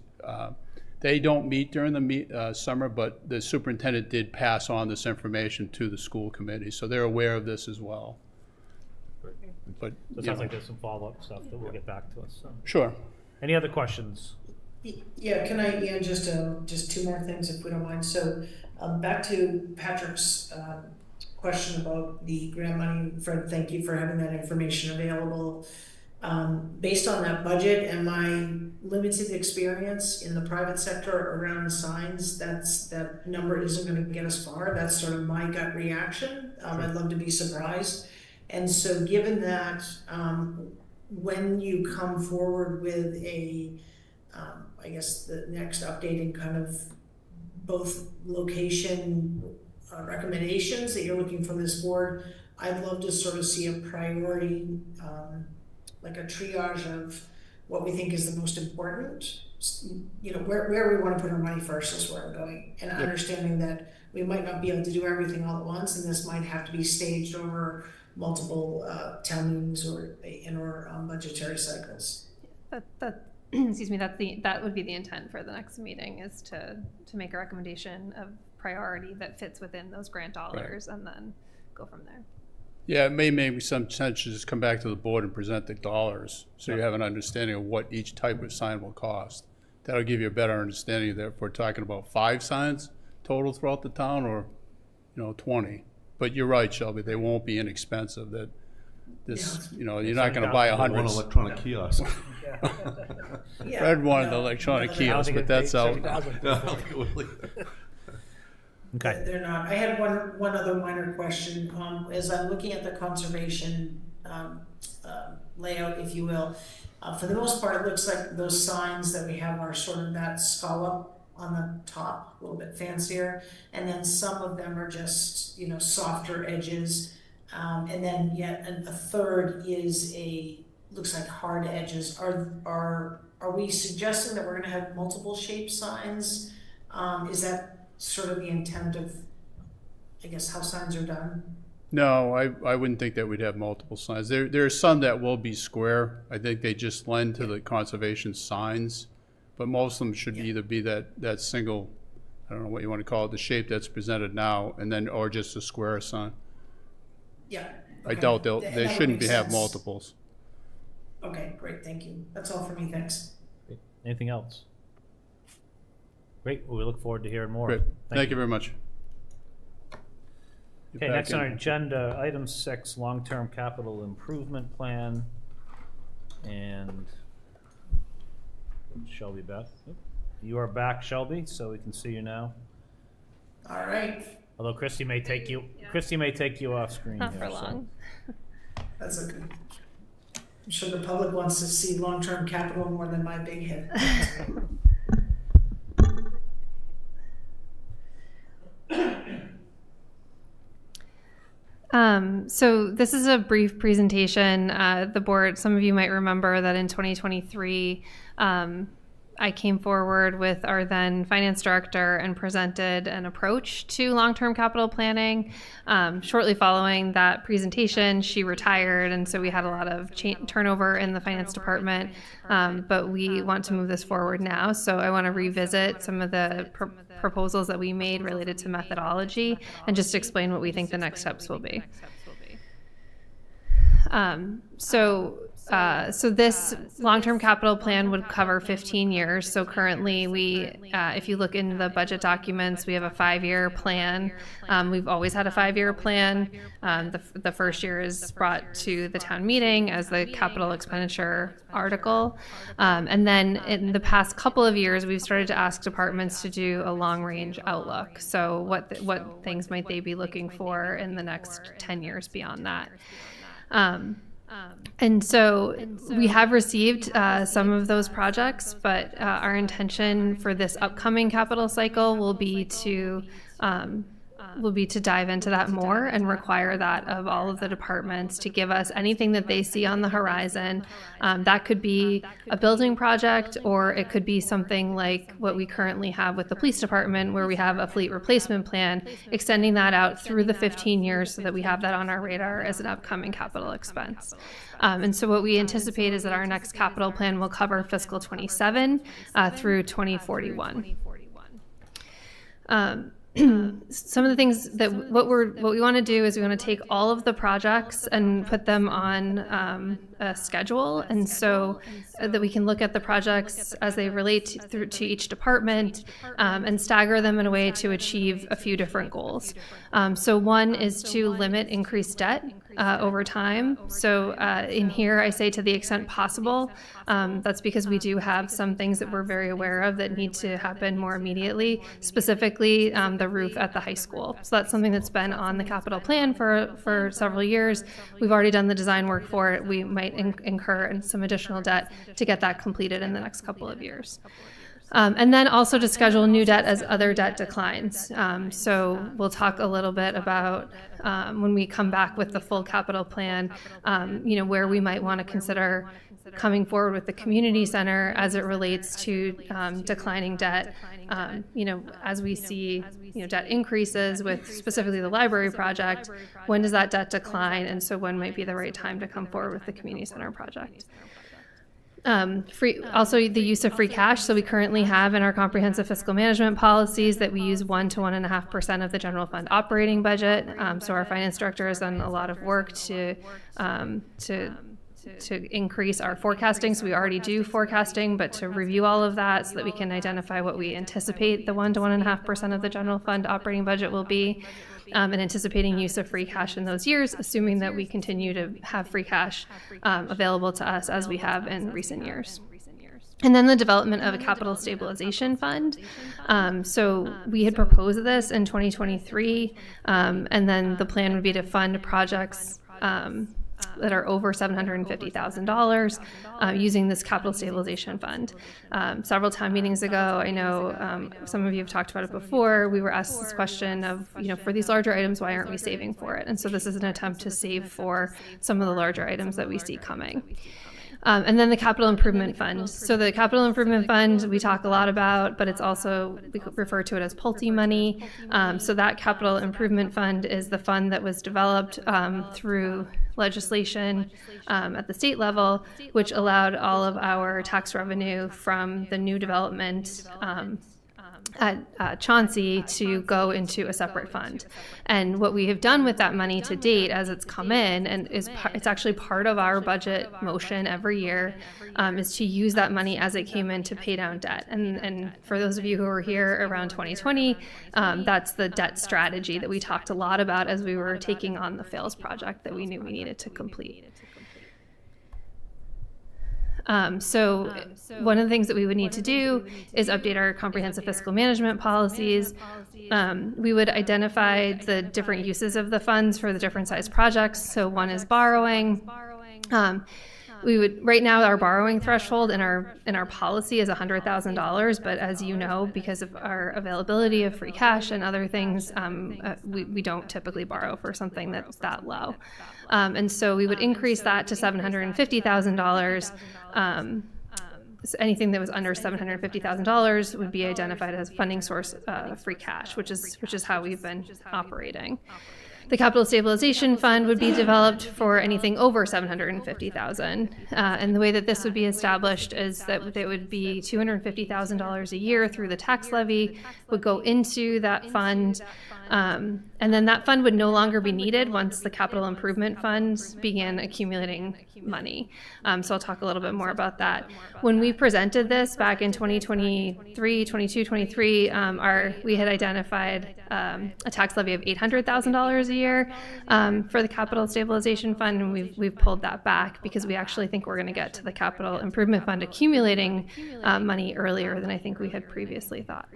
they don't meet during the summer, but the superintendent did pass on this information to the school committee, so they're aware of this as well. But, So you it sounds know, like there's some follow-up stuff that will get back to us. So. sure. Any other questions? Yeah, can I, Ian, just two more things if we don't mind. So, back to Patrick's, question about the grant money. Fred, thank you for having that information available. Based on that budget and my limited experience in the private sector around signs, that number isn't gonna get us far. That's sort of my gut reaction. I'd love to be surprised. And so given that, when you come forward with I guess the next updating kind of both location recommendations that you're looking from this board, I'd love to sort of see a priority, like a triage of what we think is the most important. You know, where we want to put our money first is where I'm going, and understanding that we might not be able to do everything all at once, and this might have to be staged over multiple town meetings or budgetary cycles. That excuse me, that would be the intent for the next meeting, is to make a recommendation of priority that fits within those grant dollars, and then go from there. Yeah, it may make some sense to just come back to the board and present the dollars, so you have an understanding of what each type of sign will cost. That'll give you a better understanding of that, if we're talking about 5 signs total throughout the town, or, 20. But you're right, Shelby, they won't be inexpensive. That this, you're not gonna buy One 100. electronic kiosk. Fred wanted the electronic kiosk, but that's out. Okay. They're not. I had one other minor question. As I'm looking at the conservation layout, if you will, for the most part, it looks like those signs that we have are sort of that scallop on the top, a little bit fancier, and then some of them are just softer edges, and then yet a third is looks like hard edges. Are we suggesting that we're going to have multiple shape signs? Is that sort of the intent of, I guess, how signs are done? No, I wouldn't think that we'd have multiple signs. There are some that will be square. I think they just lend to the conservation signs, but most of them should either be that single, I don't know what you want to call it, the shape that's presented now, and then, or just a square sign. Yeah. I doubt they shouldn't have multiples. Okay, great, thank you. That's all for me, thanks. Great. Anything else? Great. Well, we look forward to hearing more. Great, thank you very much. Okay, next on our agenda, item 6, long-term capital improvement plan. And Shelby Beth. You are back, Shelby, so we can see you now. All right, Although Christy may take you off screen. Not here, for so. long. that's okay. I'm sure the public wants to see long-term capital more than my big head. So this is a brief presentation. The board, some of you might remember that in 2023, I came forward with our then finance director and presented an approach to long-term capital planning. Shortly following that presentation, she retired, and so we had a lot of turnover in the finance department, but we want to move this forward now. So I want to revisit some of the proposals that we made related to methodology and just explain what we think the next steps will be. So so this long-term capital plan would cover 15 years. So currently we, if you look in the budget documents, we have a 5-year plan. We've always had a 5-year plan. The first year is brought to the town meeting as the capital expenditure article. And then in the past couple of years, we've started to ask departments to do a long-range outlook. So what things might they be looking for in the next 10 years beyond that? And so we have received some of those projects, but our intention for this upcoming capital cycle will be to dive into that more and require that of all of the departments to give us anything that they see on the horizon. That could be a building project, or it could be something like what we currently have with the police department, where we have a fleet replacement plan, extending that out through the 15 years so that we have that on our radar as an upcoming capital expense. And so what we anticipate is that our next capital plan will cover fiscal 27 through 2041. Some of the things that what we want to do is we want to take all of the projects and put them on a schedule, and so that we can look at the projects as they relate to each department and stagger them in a way to achieve a few different goals. So one is to limit increased debt over time. So in here, I say to the extent possible. That's because we do have some things that we're very aware of that need to happen more immediately, specifically the roof at the high school. So that's something that's been on the capital plan for several years. We've already done the design work for it. We might incur some additional debt to get that completed in the next couple of years. And then also to schedule new debt as other debt declines. So we'll talk a little bit about when we come back with the full capital plan, where we might want to consider coming forward with the community center as it relates to declining debt. As we see, debt increases with specifically the library project, when does that debt decline? And so when might be the right time to come forward with the community center project? Also the use of free cash. So we currently have in our comprehensive fiscal management policies that we use 1 to 1.5% of the general fund operating budget. So our finance director has done a lot of work to increase our forecasting. So we already do forecasting, but to review all of that so that we can identify what we anticipate the 1 to 1.5% of the general fund operating budget will be. And anticipating use of free cash in those years, assuming that we continue to have free cash available to us as we have in recent years. And then the development of a capital stabilization fund. So we had proposed this in 2023, and then the plan would be to fund projects that are over $750,000 using this capital stabilization fund. Several town meetings ago, I know some of you have talked about it before, we were asked this question of, for these larger items, why aren't we saving for it? And so this is an attempt to save for some of the larger items that we see coming. And then the capital improvement fund. So the capital improvement fund we talk a lot about, but it's also, we refer to it as Pulte money. So that capital improvement fund is the fund that was developed through legislation at the state level, which allowed all of our tax revenue from the new development at Chauncey to go into a separate fund. And what we have done with that money to date as it's come in, and it's actually part of our budget motion every year, is to use that money as it came in to pay down debt. And for those of you who were here around 2020, that's the debt strategy that we talked a lot about as we were taking on the FAILS project that we knew we needed to complete. So one of the things that we would need to do is update our comprehensive fiscal management policies. We would identify the different uses of the funds for the different size projects. So one is borrowing. We would, right now, our borrowing threshold in our policy is $100,000, but as you know, because of our availability of free cash and other things, we don't typically borrow for something that's that low. And so we would increase that to $750,000. So anything that was under $750,000 would be identified as funding source free cash, which is how we've been operating. The capital stabilization fund would be developed for anything over $750,000. And the way that this would be established is that it would be $250,000 a year through the tax levy would go into that fund. And then that fund would no longer be needed once the capital improvement fund began accumulating money. So I'll talk a little bit more about that. When we presented this back in 2023, 22, 23, we had identified a tax levy of $800,000 a year for the capital stabilization fund, and we've pulled that back because we actually think we're going to get to the capital improvement fund accumulating money earlier than I think we had previously thought.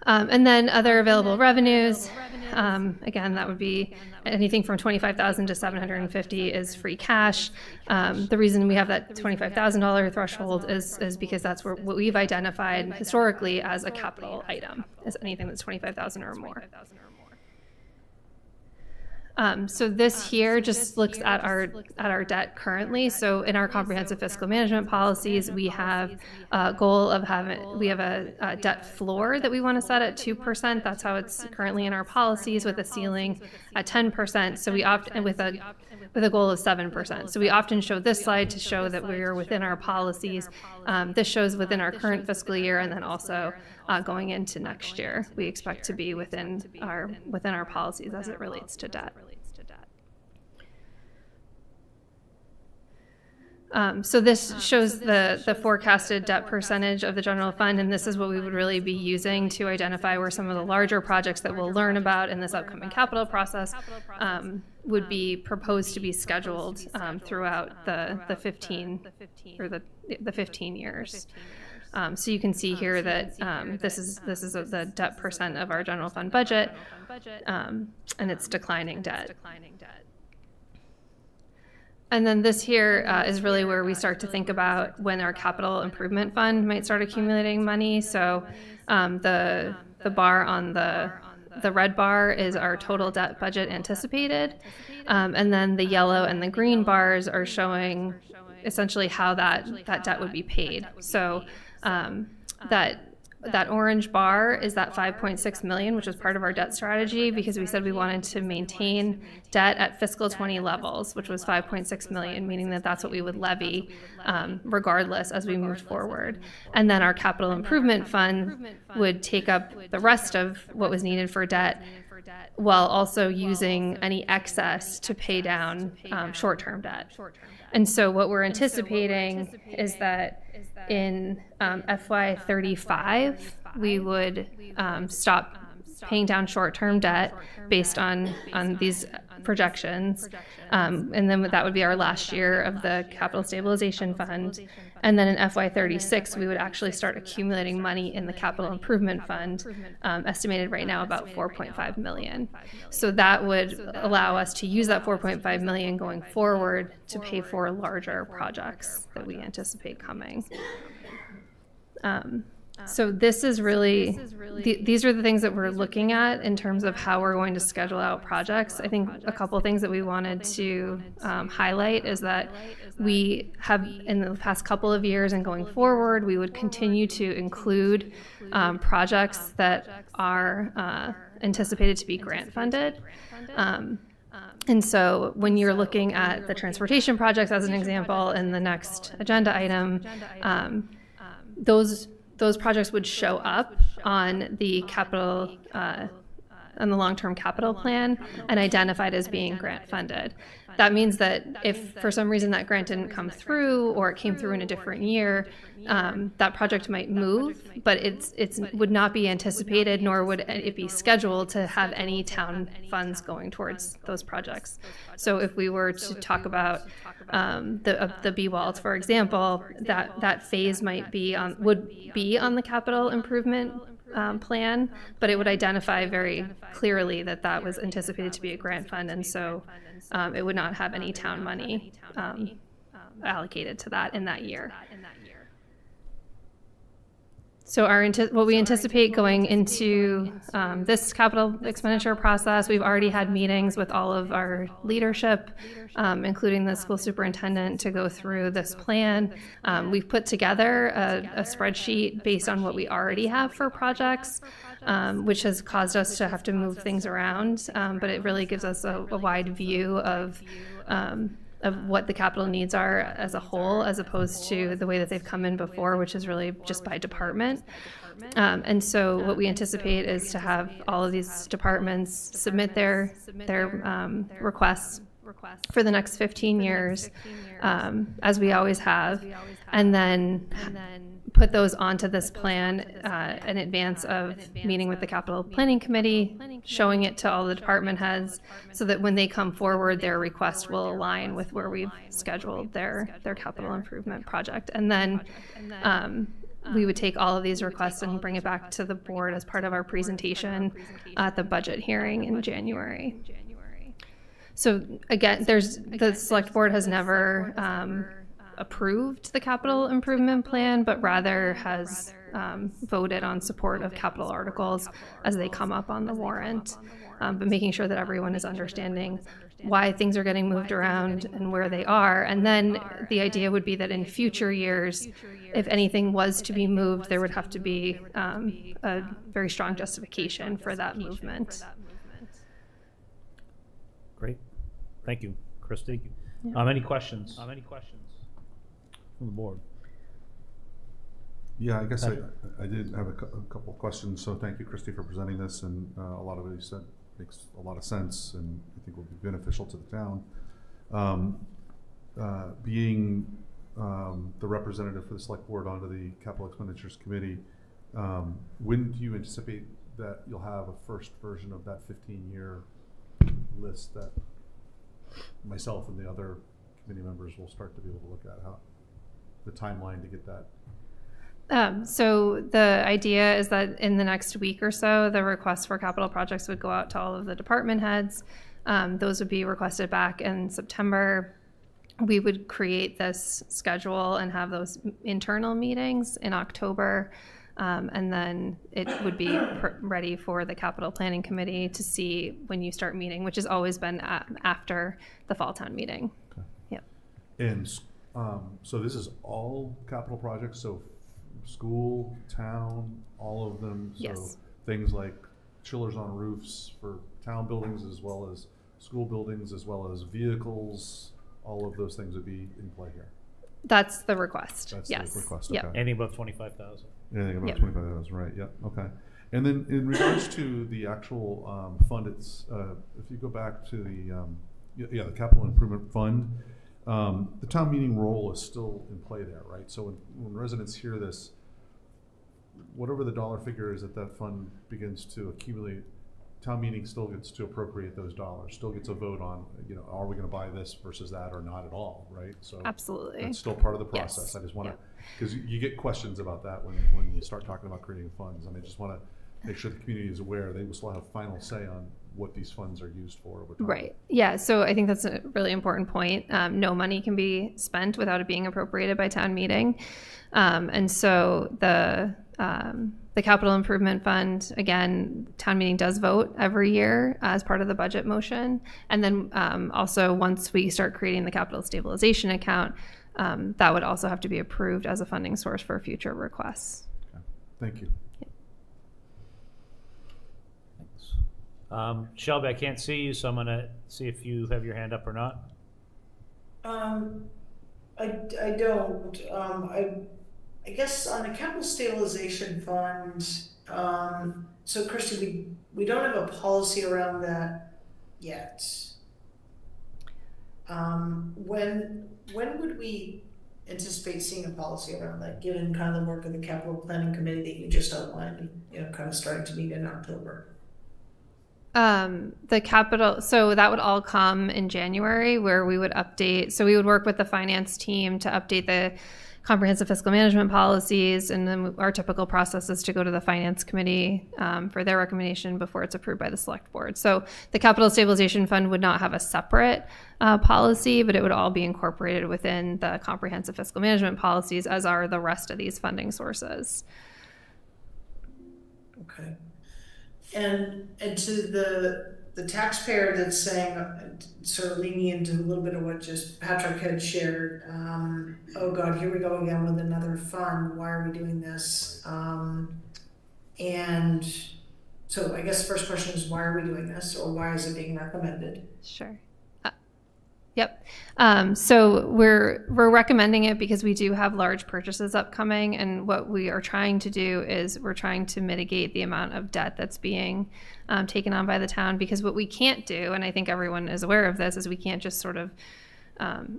And then other available revenues, again, that would be anything from $25,000 to $750,000 is free cash. The reason we have that $25,000 threshold is because that's what we've identified historically as a capital item, is anything that's $25,000 or more. So this here just looks at our debt currently. So in our comprehensive fiscal management policies, we have a goal of a debt floor that we want to set at 2%. That's how it's currently in our policies, with a ceiling at 10%. So we opt with a goal of 7%. So we often show this slide to show that we are within our policies. This shows within our current fiscal year, and then also going into next year, we expect to be within our policies as it relates to debt. So this shows the forecasted debt percentage of the general fund, and this is what we would really be using to identify where some of the larger projects that we'll learn about in this upcoming capital process would be proposed to be scheduled throughout the 15 years. So you can see here that this is the debt percent of our general fund budget, and it's declining debt. And then this here is really where we start to think about when our capital improvement fund might start accumulating money. So the bar on the red bar is our total debt budget anticipated, and then the yellow and the green bars are showing essentially how that debt would be paid. So that orange bar is that $5.6 million, which is part of our debt strategy, because we said we wanted to maintain debt at fiscal 20 levels, which was $5.6 million, meaning that that's what we would levy regardless as we moved forward. And then our capital improvement fund would take up the rest of what was needed for debt, while also using any excess to pay down short-term debt. And so what we're anticipating is that in FY35, we would stop paying down short-term debt based on these projections. And then that would be our last year of the capital stabilization fund. And then in FY36, we would actually start accumulating money in the capital improvement fund, estimated right now about $4.5 million. So that would allow us to use that $4.5 million going forward to pay for larger projects that we anticipate coming. So this is really, these are the things that we're looking at in terms of how we're going to schedule out projects. I think a couple things that we wanted to highlight is that we have, in the past couple of years and going forward, we would continue to include projects that are anticipated to be grant funded. And so when you're looking at the transportation projects as an example in the next agenda item, those projects would show up on the capital, on the long-term capital plan and identified as being grant funded. That means that if for some reason that grant didn't come through, or it came through in a different year, that project might move, but it would not be anticipated, nor would it be scheduled to have any town funds going towards those projects. So if we were to talk about the B-Walls, for example, that phase would be on the capital improvement plan, but it would identify very clearly that was anticipated to be a grant fund, and so it would not have any town money allocated to that in that year. So what we anticipate going into this capital expenditure process, we've already had meetings with all of our leadership, including the school superintendent, to go through this plan. We've put together a spreadsheet based on what we already have for projects, which has caused us to have to move things around, but it really gives us a wide view of what the capital needs are as a whole, as opposed to the way that they've come in before, which is really just by department. And so what we anticipate is to have all of these departments submit their requests for the next 15 years, as we always have, and then put those onto this plan in advance of meeting with the capital planning committee, showing it to all the department heads, so that when they come forward, their request will align with where we've scheduled their capital improvement project. And then we would take all of these requests and bring it back to the board as part of our presentation at the budget hearing in January. So again, the select board has never approved the capital improvement plan, but rather has voted on support of capital articles as they come up on the warrant, but making sure that everyone is understanding why things are getting moved around and where they are. And then the idea would be that in future years, if anything was to be moved, there would have to be a very strong justification for that movement. Great. Thank you, Christy. Any questions? From the board? Yeah, I guess I did have a couple of questions. So thank you, Christy, for presenting this, and a lot of what you said makes a lot of sense, and I think will be beneficial to the town. Being the representative for the select board onto the capital expenditures committee, when do you anticipate that you'll have a first version of that 15-year list that myself and the other committee members will start to be able to look at? How the timeline to get that? So the idea is that in the next week or so, the requests for capital projects would go out to all of the department heads. Those would be requested back in September. We would create this schedule and have those internal meetings in October. And then it would be ready for the capital planning committee to see when you start meeting, which has always been after the fall town meeting. Okay. Yep. And so this is all capital projects, so school, town, all of them. So yes. Things like chillers on roofs for town buildings, as well as school buildings, as well as vehicles, all of those things would be in play here. That's the request. That's yes. the request. Yep. Okay. Anything above 25,000. Anything about Yep. 25,000, right? Yep. Okay. And then in regards to the actual fund, it's if you go back to the capital improvement fund, the town meeting role is still in play there, right? So when residents hear this, whatever the dollar figure is that fund begins to accumulate, town meeting still gets to appropriate those dollars, still gets a vote on, are we going to buy this versus that or not at all, right? So absolutely, that's still part of the process. Yes. I just want to, because you get questions about that when you start talking about creating funds, and I just want to make sure the community is aware they will still have final say on what these funds are used for over time. Right. Yeah. So I think that's a really important point. No money can be spent without it being appropriated by town meeting. And so the capital improvement fund, again, town meeting does vote every year as part of the budget motion. And then also once we start creating the capital stabilization account, that would also have to be approved as a funding source for future requests. Okay. Thank you. Shelby, I can't see you, so I'm going to see if you have your hand up or not. I don't. I guess on the capital stabilization fund, so Christy, we don't have a policy around that yet. When would we anticipate seeing a policy around that, given kind of the work of the capital planning committee that you just outlined, kind of starting to meet in October? The capital, so that would all come in January, where we would update. So we would work with the finance team to update the comprehensive fiscal management policies, and then our typical process is to go to the finance committee for their recommendation before it's approved by the select board. So the capital stabilization fund would not have a separate policy, but it would all be incorporated within the comprehensive fiscal management policies, as are the rest of these funding sources. Okay. And to the taxpayer that's saying, sort of leaning into a little bit of what just Patrick had shared, oh God, here we go again with another fund, why are we doing this? And so I guess the first question is, why are we doing this, or why is it being recommended? Sure. Yep. So we're recommending it because we do have large purchases upcoming, and what we are trying to do is we're trying to mitigate the amount of debt that's being taken on by the town. Because what we can't do, and I think everyone is aware of this, is we can't just sort of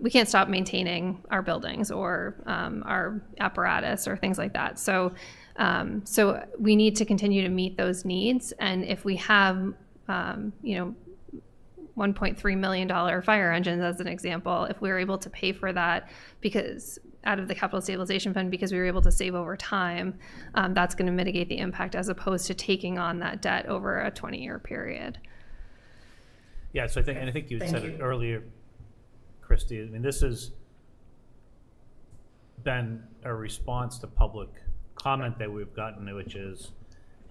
we can't stop maintaining our buildings or our apparatus or things like that. So we need to continue to meet those needs, and if we have $1.3 million fire engines, as an example, if we were able to pay for that because out of the capital stabilization fund, because we were able to save over time, that's going to mitigate the impact as opposed to taking on that debt over a 20-year period. Yeah, so I think you said it earlier, Christy. I mean, this has been a response to public comment that we've gotten, which is,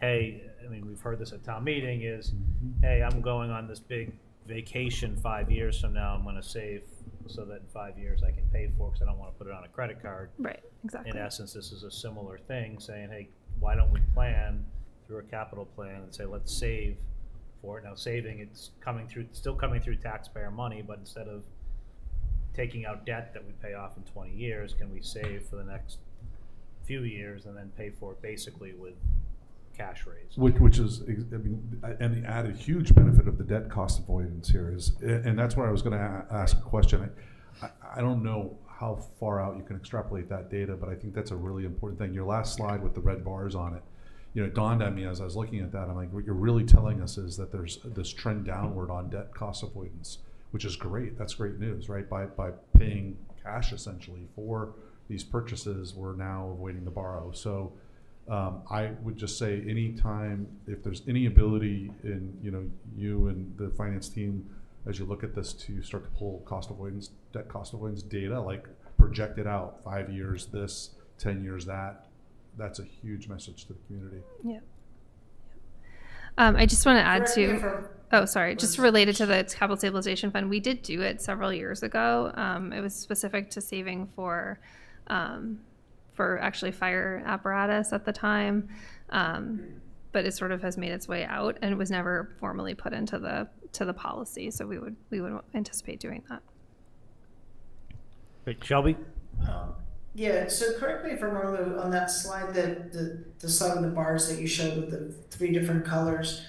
hey, I mean, we've heard this at town meeting, is, hey, I'm going on this big vacation 5 years from now. I'm going to save so that in 5 years I can pay for it because I don't want to put it on a credit card. Right, exactly. In essence, this is a similar thing, saying, hey, why don't we plan through a capital plan and say, let's save for it. Now, saving, it's still coming through taxpayer money, but instead of taking out debt that we pay off in 20 years, can we save for the next few years and then pay for it basically with cash raise? Which is, I mean, and the added huge benefit of the debt cost avoidance here is, and that's where I was going to ask a question. I don't know how far out you can extrapolate that data, but I think that's a really important thing. Your last slide with the red bars on it, it dawned on me as I was looking at that. I'm like, what you're really telling us is that there's this trend downward on debt cost avoidance, which is great. That's great news, right? By paying cash essentially for these purchases, we're now avoiding the borrow. So I would just say anytime, if there's any ability in, you and the finance team, as you look at this, to start to pull debt cost avoidance data, like project it out 5 years this, 10 years that, that's a huge message to the community. Yeah. I just want to add just related to the capital stabilization fund, we did do it several years ago. It was specific to saving for actually fire apparatus at the time, but it sort of has made its way out and it was never formally put into the policy. So we would anticipate doing that. Great. Shelby? Yeah, so correct me if I'm wrong, on that slide, the slide with the bars that you showed with the 3 different colors,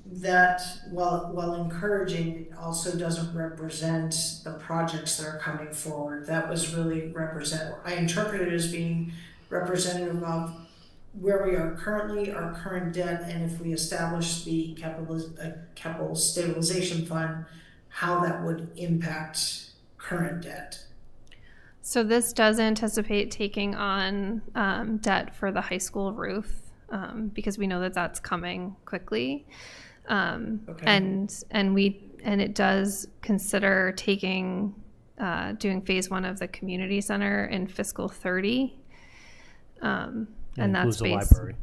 that while encouraging, it also doesn't represent the projects that are coming forward. That was really I interpreted it as being representative of where we are currently, our current debt, and if we establish the capital stabilization fund, how that would impact current debt. So this does anticipate taking on debt for the high school roof because we know that that's coming quickly. Okay. And it does consider doing phase 1 of the community center in fiscal 30. And that's the library.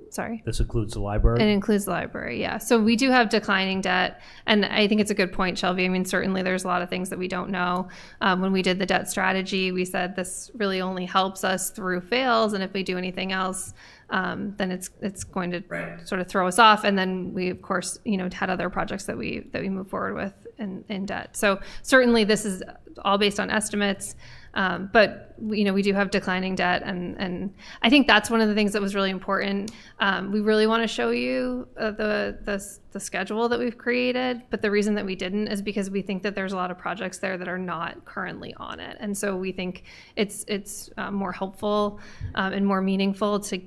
Sorry? This includes the library? It includes the library, yeah. So we do have declining debt, and I think it's a good point, Shelby. I mean, certainly there's a lot of things that we don't know. When we did the debt strategy, we said this really only helps us through fails, and if we do anything else, then it's going to sort of throw us off. And then we, of course, had other projects that we move forward with in debt. So certainly this is all based on estimates. But we do have declining debt, and I think that's one of the things that was really important. We really want to show you the schedule that we've created, but the reason that we didn't is because we think that there's a lot of projects there that are not currently on it, and so we think it's more helpful and more meaningful to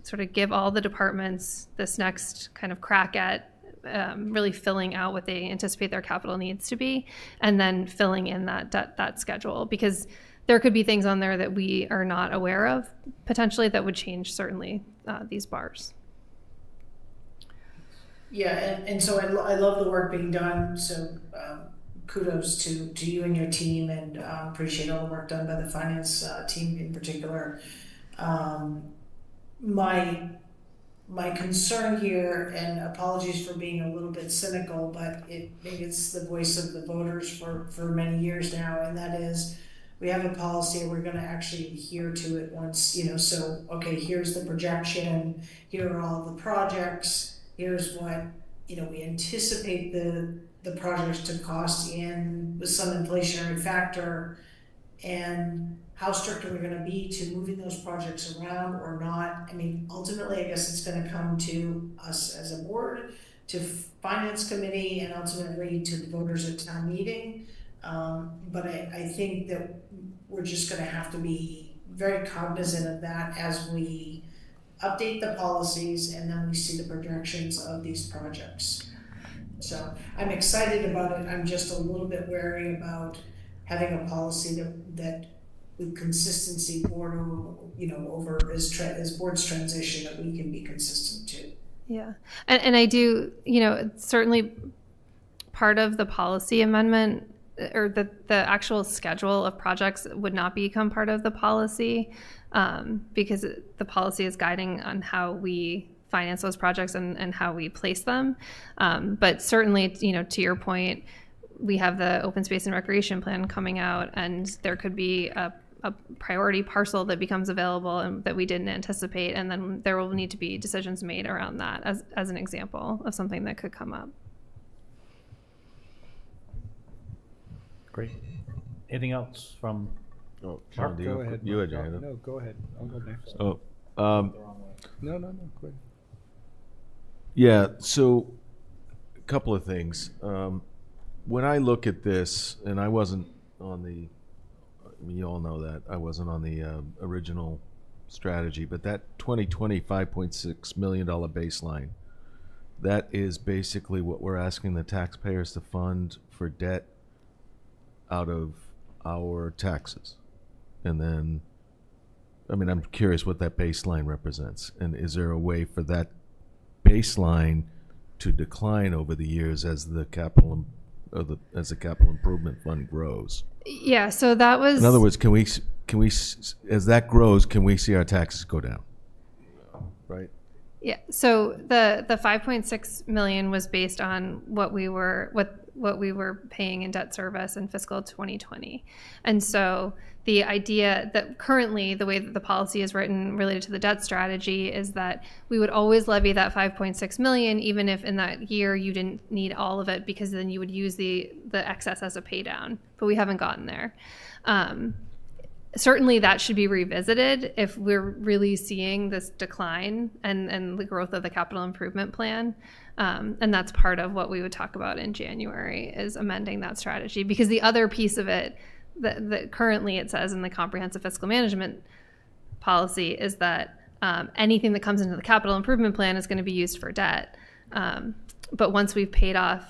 sort of give all the departments this next kind of crack at really filling out what they anticipate their capital needs to be, and then filling in that schedule, because there could be things on there that we are not aware of potentially that would change certainly these bars. Yeah, and so I love the work being done. So kudos to you and your team, and appreciate all the work done by the finance team in particular. my concern here, and apologies for being a little bit cynical, but maybe it's the voice of the voters for many years now, and that is, we have a policy, we're gonna actually adhere to it once, so, okay, here's the projection, here are all the projects, here's what, we anticipate the projects to cost in with some inflationary factor, and how strict are we gonna be to moving those projects around or not? I mean, ultimately, I guess it's gonna come to us as a board, to finance committee, and ultimately to the voters at town meeting. But I think that we're just gonna have to be very cognizant of that as we update the policies and then we see the projections of these projects. So I'm excited about it. I'm just a little bit wary about having a policy that with consistency over as boards transition, that we can be consistent to. Yeah. And I do, certainly part of the policy amendment or the actual schedule of projects would not become part of the policy because the policy is guiding on how we finance those projects and how we place them. But certainly, to your point, we have the open space and recreation plan coming out, and there could be a priority parcel that becomes available and that we didn't anticipate, and then there will need to be decisions made around that as an example of something that could come up. Great. Anything else from Oh, Mark, Sean, do Go ahead. you Mark. had your hand up? No, go ahead. I'll go next. Oh, No, go ahead. yeah, so a couple of things. When I look at this, and I wasn't on you all know that, I wasn't on the original strategy, but that 2020 $5.6 million baseline, that is basically what we're asking the taxpayers to fund for debt out of our taxes. And then, I'm curious what that baseline represents. And is there a way for that baseline to decline over the years as the capital improvement fund grows? Yeah, so that was... In other words, can we, as that grows, can we see our taxes go down? Right? Yeah, so the 5.6 million was based on what we were paying in debt service in fiscal 2020. And so the idea that currently the way that the policy is written related to the debt strategy is that we would always levy that 5.6 million, even if in that year you didn't need all of it, because then you would use the excess as a pay down. But we haven't gotten there. Certainly that should be revisited if we're really seeing this decline and the growth of the capital improvement plan. And that's part of what we would talk about in January, is amending that strategy. Because the other piece of it that currently it says in the comprehensive fiscal management policy is that anything that comes into the capital improvement plan is going to be used for debt. But once we've paid off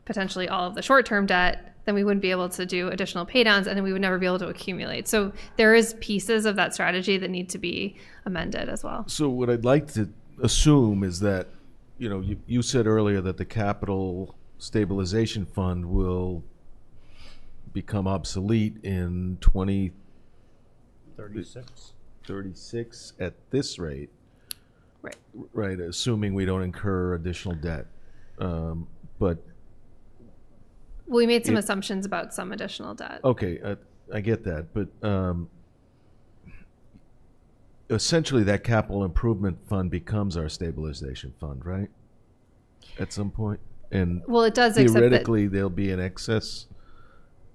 potentially all of the short-term debt, then we wouldn't be able to do additional pay downs, and then we would never be able to accumulate. So there is pieces of that strategy that need to be amended as well. So what I'd like to assume is that, you said earlier that the capital stabilization fund will become obsolete in 2036 at this rate. Right. Right, assuming we don't incur additional debt. But we made some assumptions about some additional debt. Okay, I get that, but essentially that capital improvement fund becomes our stabilization fund, right? At some point, and well, it does. Theoretically, there'll be an excess.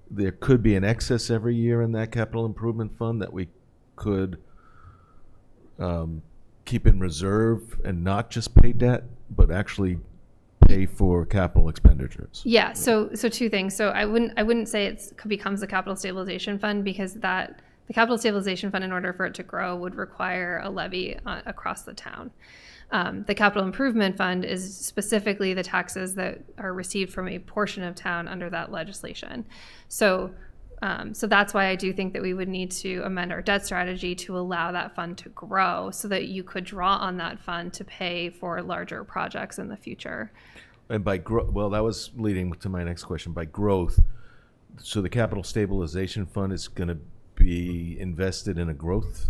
There could be an excess every year in that capital improvement fund that we could keep in reserve and not just pay debt, but actually pay for capital expenditures. Yeah. So two things. So I wouldn't say it becomes the capital stabilization fund, because the capital stabilization fund, in order for it to grow, would require a levy across the town. The capital improvement fund is specifically the taxes that are received from a portion of town under that legislation. So that's why I do think that we would need to amend our debt strategy to allow that fund to grow, so that you could draw on that fund to pay for larger projects in the future. And by growth, well, that was leading to my next question. By growth, so the capital stabilization fund is going to be invested in a growth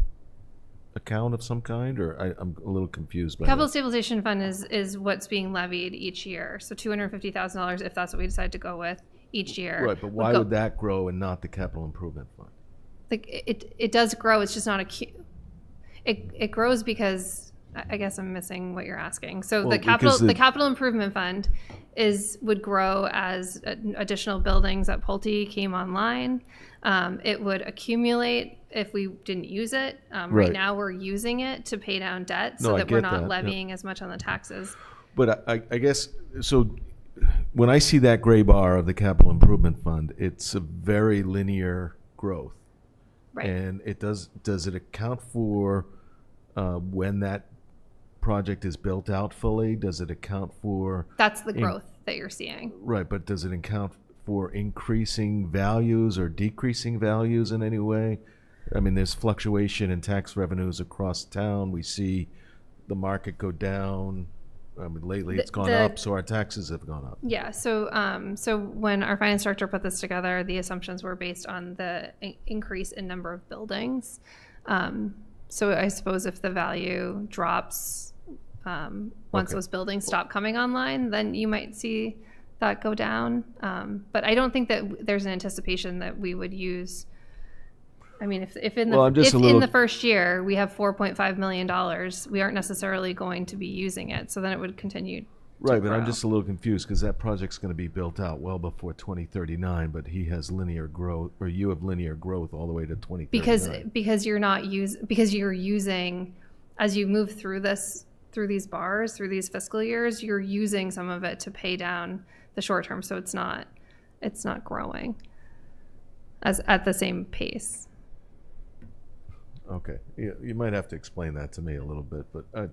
account of some kind, or I'm a little confused by Capital that. stabilization fund is what's being levied each year. So $250,000, if that's what we decide to go with each year. Right, but why would that grow and not the capital improvement fund? Like it does grow. It's just not it grows because I guess I'm missing what you're asking. So Well, the because the capital improvement fund would grow as additional buildings at Pulte came online. It would accumulate if we didn't use it. Right Right. now we're using it to pay down debt No, so I that we're get not that, yeah. levying as much on the taxes. But I guess, so when I see that gray bar of the capital improvement fund, it's a very linear growth. Right. And does it account for when that project is built out fully? Does it account for? That's the growth that you're seeing. Right, but does it account for increasing values or decreasing values in any way? I mean, there's fluctuation in tax revenues across town. We see the market go down. I mean, lately it's gone up, so our taxes have gone up. Yeah. So so when our finance director put this together, the assumptions were based on the increase in number of buildings. So I suppose if the value drops once those buildings stop coming online, then you might see that go down. But I don't think that there's an anticipation that we would use. I mean, if in the first year we have $4.5 million, we aren't necessarily going to be using it. So then it would continue. Right, but I'm just a little confused because that project's going to be built out well before 2039, but he has linear growth, or you have linear growth all the way to 2039. Because you're using, as you move through these bars, through these fiscal years, you're using some of it to pay down the short term. So it's not growing at the same pace. Okay, you might have to explain that to me a little bit, but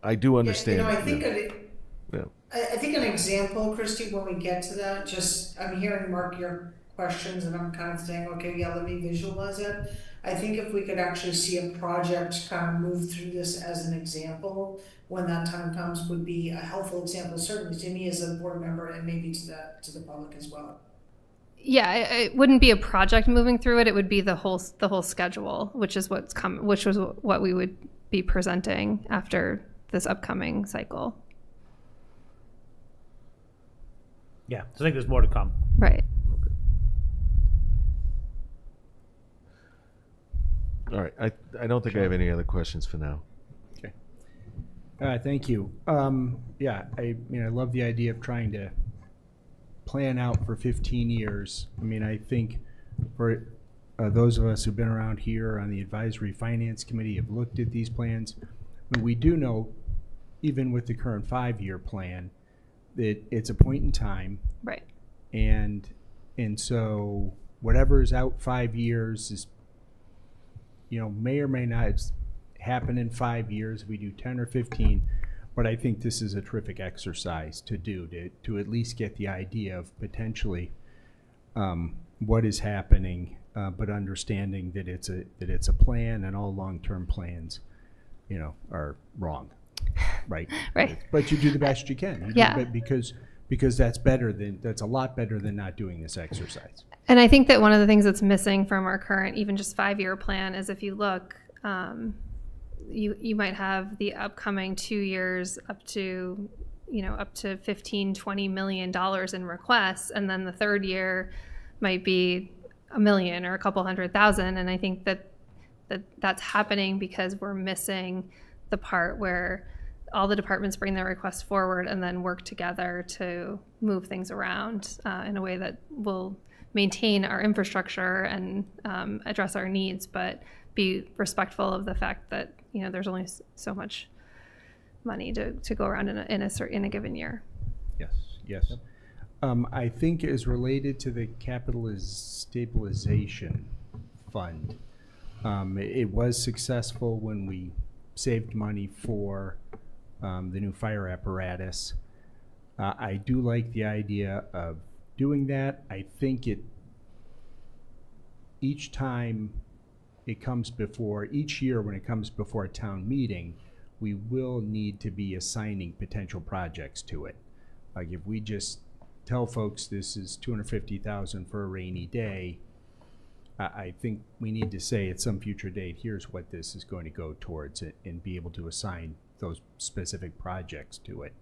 I do understand. I think yeah. I think an example, Christy, when we get to that, just I'm hearing Mark your questions and I'm kind of saying, okay, yeah, let me visualize it. I think if we could actually see a project kind of move through this as an example when that time comes would be a helpful example, certainly to me as a board member and maybe to the public as well. Yeah, it wouldn't be a project moving through it. It would be the whole schedule, which was what we would be presenting after this upcoming cycle. Yeah, so I think there's more to come. Right. All right, I don't think I have any other questions for now. Okay. Thank you. Yeah, I love the idea of trying to plan out for 15 years. I mean, I think for those of us who've been around here on the Advisory Finance Committee have looked at these plans. But we do know, even with the current 5-year plan, that it's a point in time. Right. And so whatever is out 5 years is, may or may not happen in 5 years if we do 10 or 15. But I think this is a terrific exercise to do, to at least get the idea of potentially what is happening, but understanding that it's a plan, and all long-term plans, are wrong, right? Right. But you do the best you can. Because that's a lot better than not doing this exercise. And I think that one of the things that's missing from our current, even just 5-year plan, is if you look. You might have the upcoming 2 years up to $15-20 million in requests, and then the third year might be $1 million or a couple $100,000. And I think that's happening because we're missing the part where all the departments bring their requests forward and then work together to move things around in a way that will maintain our infrastructure and address our needs, but be respectful of the fact that there's only so much money to go around in a given year. Yes. I think is related to the capital stabilization fund. It was successful when we saved money for the new fire apparatus. I do like the idea of doing that. I think each year when it comes before a town meeting, we will need to be assigning potential projects to it. Like if we just tell folks this is $250,000 for a rainy day, I think we need to say at some future date, here's what this is going to go towards it, and be able to assign those specific projects to it.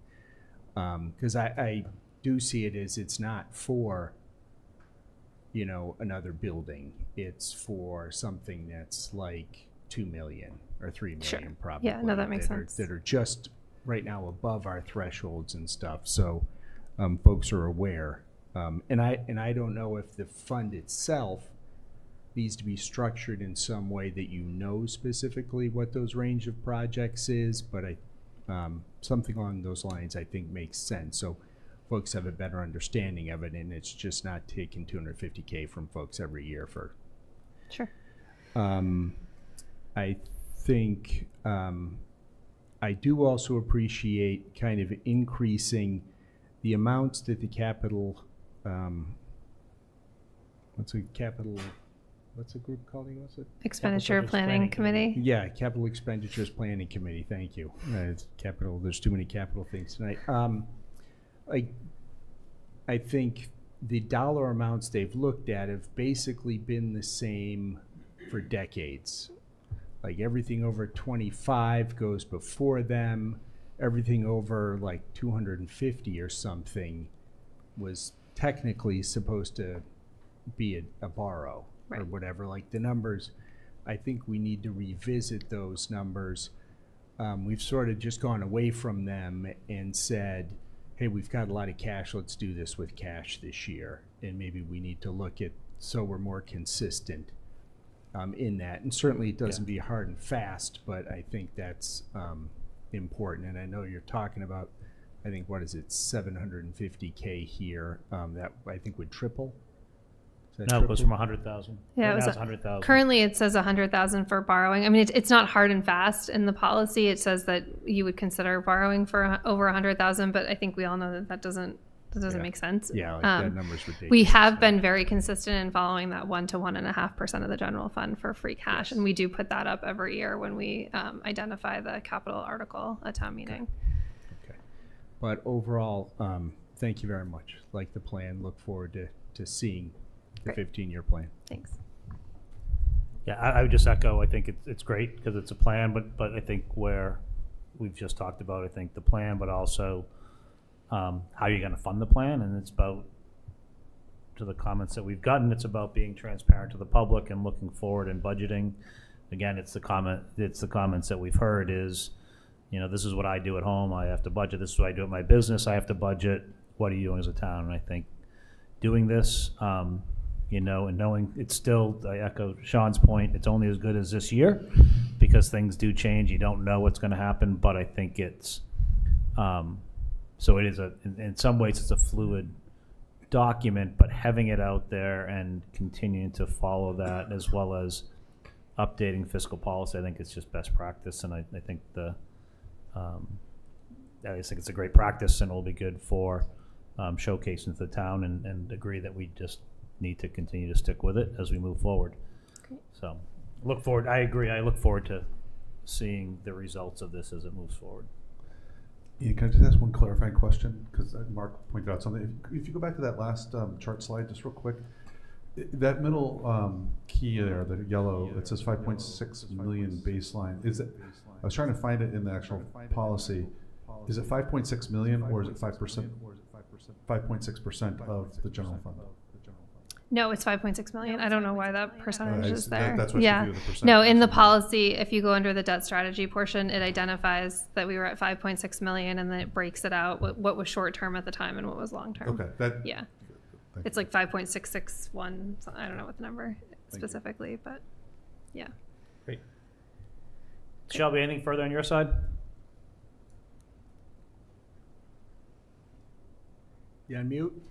Because I do see it as it's not for, you know, another building. It's for something that's like 2 million or 3 million, Sure. probably. Yeah, no, that makes that sense. that are just right now above our thresholds and stuff. So folks are aware. And I don't know if the fund itself needs to be structured in some way that you know specifically what those range of projects is, but something along those lines I think makes sense. So folks have a better understanding of it, and it's just not taking $250K from folks every year for. Sure. I think I do also appreciate kind of increasing the amounts that the capital, what's a group called? What's it? Expenditure Planning Committee. Yeah, Capital Expenditures Planning Committee, thank you. It's capital, there's too many capital things tonight. I think the dollar amounts they've looked at have basically been the same for decades. Like everything over 25 goes before them. Everything over like 250 or something was technically supposed to be a borrow. Right. Or whatever. Like the numbers, I think we need to revisit those numbers. We've sort of just gone away from them and said, hey, we've got a lot of cash, let's do this with cash this year. And maybe we need to look at, so we're more consistent in that. And certainly it doesn't be hard and fast, but I think that's important. And I know you're talking about, I think, what is it, 750K here, that I think would triple. No, it goes from 100,000. Yeah, it was 100,000. Currently, it says 100,000 for borrowing. I mean, it's not hard and fast in the policy. It says that you would consider borrowing for over 100,000, but I think we all know that doesn't make sense. Yeah, like that number's ridiculous. We have been very consistent in following that 1 to 1.5% of the general fund for free cash, and we do put that up every year when we identify the capital article at town meeting. Okay. But overall, thank you very much. Like the plan, look forward to seeing the 15-year plan. Thanks. Yeah, I would just echo, I think it's great because it's a plan, but I think where we've just talked about, I think the plan, but also how you're going to fund the plan, and it's about, to the comments that we've gotten, it's about being transparent to the public and looking forward and budgeting. Again, it's the comments that we've heard is, you know, this is what I do at home, I have to budget. This is what I do at my business, I have to budget. What are you doing as a town? And I think doing this, you know, and knowing it's still, I echo Sean's point, it's only as good as this year because things do change. You don't know what's going to happen, but I think it's, so it is in some ways it's a fluid document, but having it out there and continuing to follow that as well as updating fiscal policy, I think it's just best practice. And I think I just think it's a great practice and it'll be good for showcasing to the town and agree that we just need to continue to stick with it as we move forward. Great. So look forward. I agree. I look forward to seeing the results of this as it moves forward. Ian, can I just ask one clarifying question? Because Mark pointed out something. If you go back to that last chart slide, just real quick, that middle key there, the yellow, it says 5.6 million baseline. Is it? I was trying to find it in the actual policy. Is it 5.6 million or is it 5%? 5.6% of the general fund. No, it's 5.6 million. I don't know why that percentage is there. That's what yeah. should be the percentage. No, in the policy, if you go under the debt strategy portion, it identifies that we were at 5.6 million, and then it breaks it out what was short term at the time and what was long term. Okay. Yeah. It's like 5.661. I don't know what the number specifically, but yeah. Great. Shelby, anything further on your side? You on mute?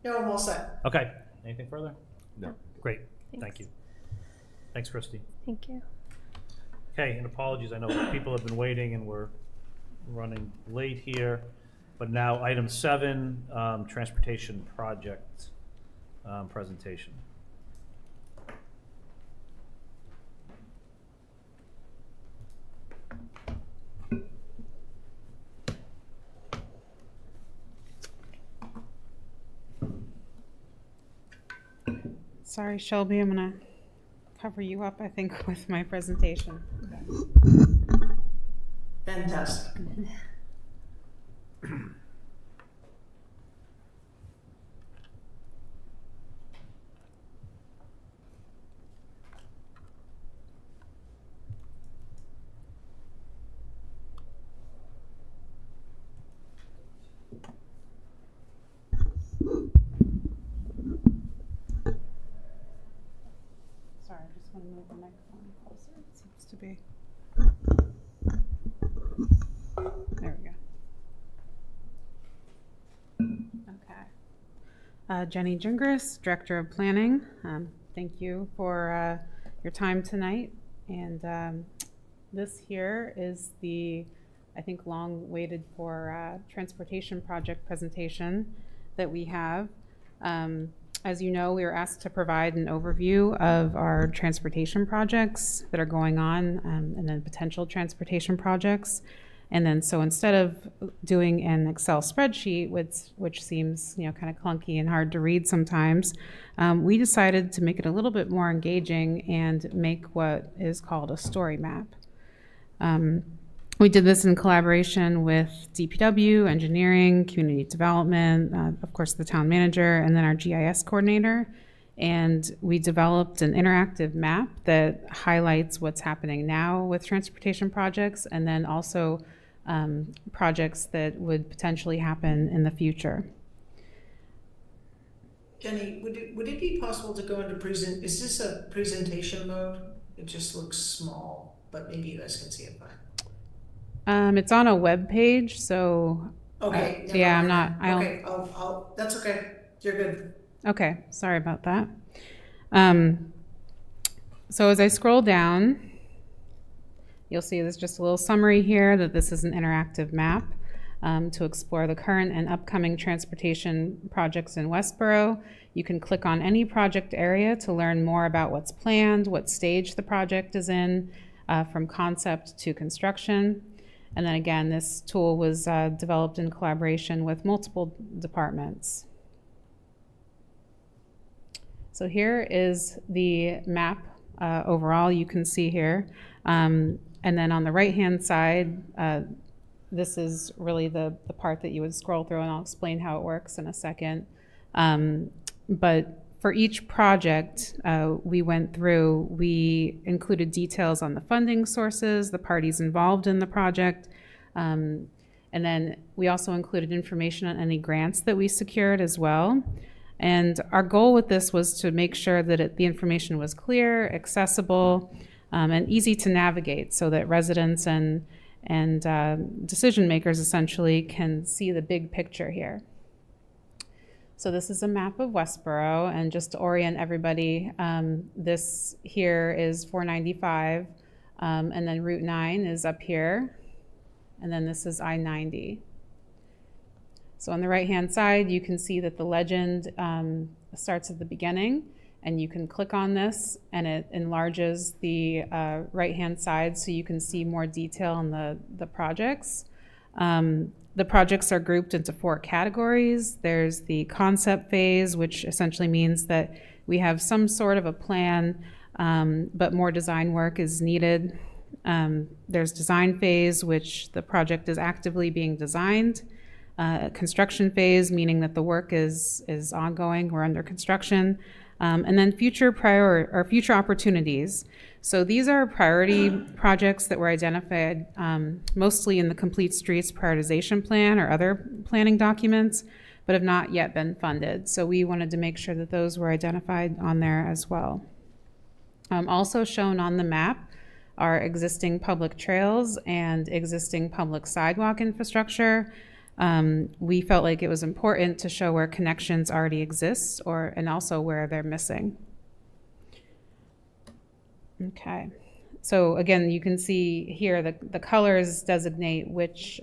No, I'm all set. Okay. Anything further? No. Great. Thanks. Thank you. Thanks, Christy. Thank you. Okay, and apologies. I know people have been waiting and we're running late here. But now, item 7, transportation project presentation. Sorry, Shelby, I'm gonna cover you up, I think, with my presentation. Fantastic. Sorry, I just want to move the microphone closer. It seems to be. There we go. Okay. Jenny Gingras, Director of Planning. Thank you for your time tonight. And this here is the, I think, long waited for transportation project presentation that we have. As you know, we were asked to provide an overview of our transportation projects that are going on and then potential transportation projects. And then so instead of doing an Excel spreadsheet, which seems kind of clunky and hard to read sometimes, we decided to make it a little bit more engaging and make what is called a story map. We did this in collaboration with DPW, engineering, community development, of course the town manager, and then our GIS coordinator. And we developed an interactive map that highlights what's happening now with transportation projects, and then also projects that would potentially happen in the future. Jenny, would it be possible to go into is this a presentation mode? It just looks small, but maybe you guys can see it fine. It's on a web page, so okay. Yeah, I'm not. Okay, that's okay. You're good. Okay, sorry about that. So as I scroll down, you'll see there's just a little summary here that this is an interactive map to explore the current and upcoming transportation projects in Westborough. You can click on any project area to learn more about what's planned, what stage the project is in, from concept to construction. And then again, this tool was developed in collaboration with multiple departments. So here is the map overall you can see here. And then on the right-hand side, this is really the part that you would scroll through, and I'll explain how it works in a second. But for each project we went through, we included details on the funding sources, the parties involved in the project, and then we also included information on any grants that we secured as well. And our goal with this was to make sure that the information was clear, accessible, and easy to navigate so that residents and decision makers essentially can see the big picture here. So this is a map of Westborough, and just to orient everybody, this here is 495, and then Route 9 is up here, and then this is I-90. So on the right-hand side, you can see that the legend starts at the beginning, and you can click on this, and it enlarges the right-hand side so you can see more detail on the projects. The projects are grouped into 4 categories. There's the concept phase, which essentially means that we have some sort of a plan, but more design work is needed. There's design phase, which the project is actively being designed. Construction phase, meaning that the work is ongoing, we're under construction. And then future opportunities. So these are priority projects that were identified mostly in the Complete Streets Prioritization Plan or other planning documents, but have not yet been funded. So we wanted to make sure that those were identified on there as well. Also shown on the map are existing public trails and existing public sidewalk infrastructure. We felt like it was important to show where connections already exist and also where they're missing. Okay, so again, you can see here the colors designate which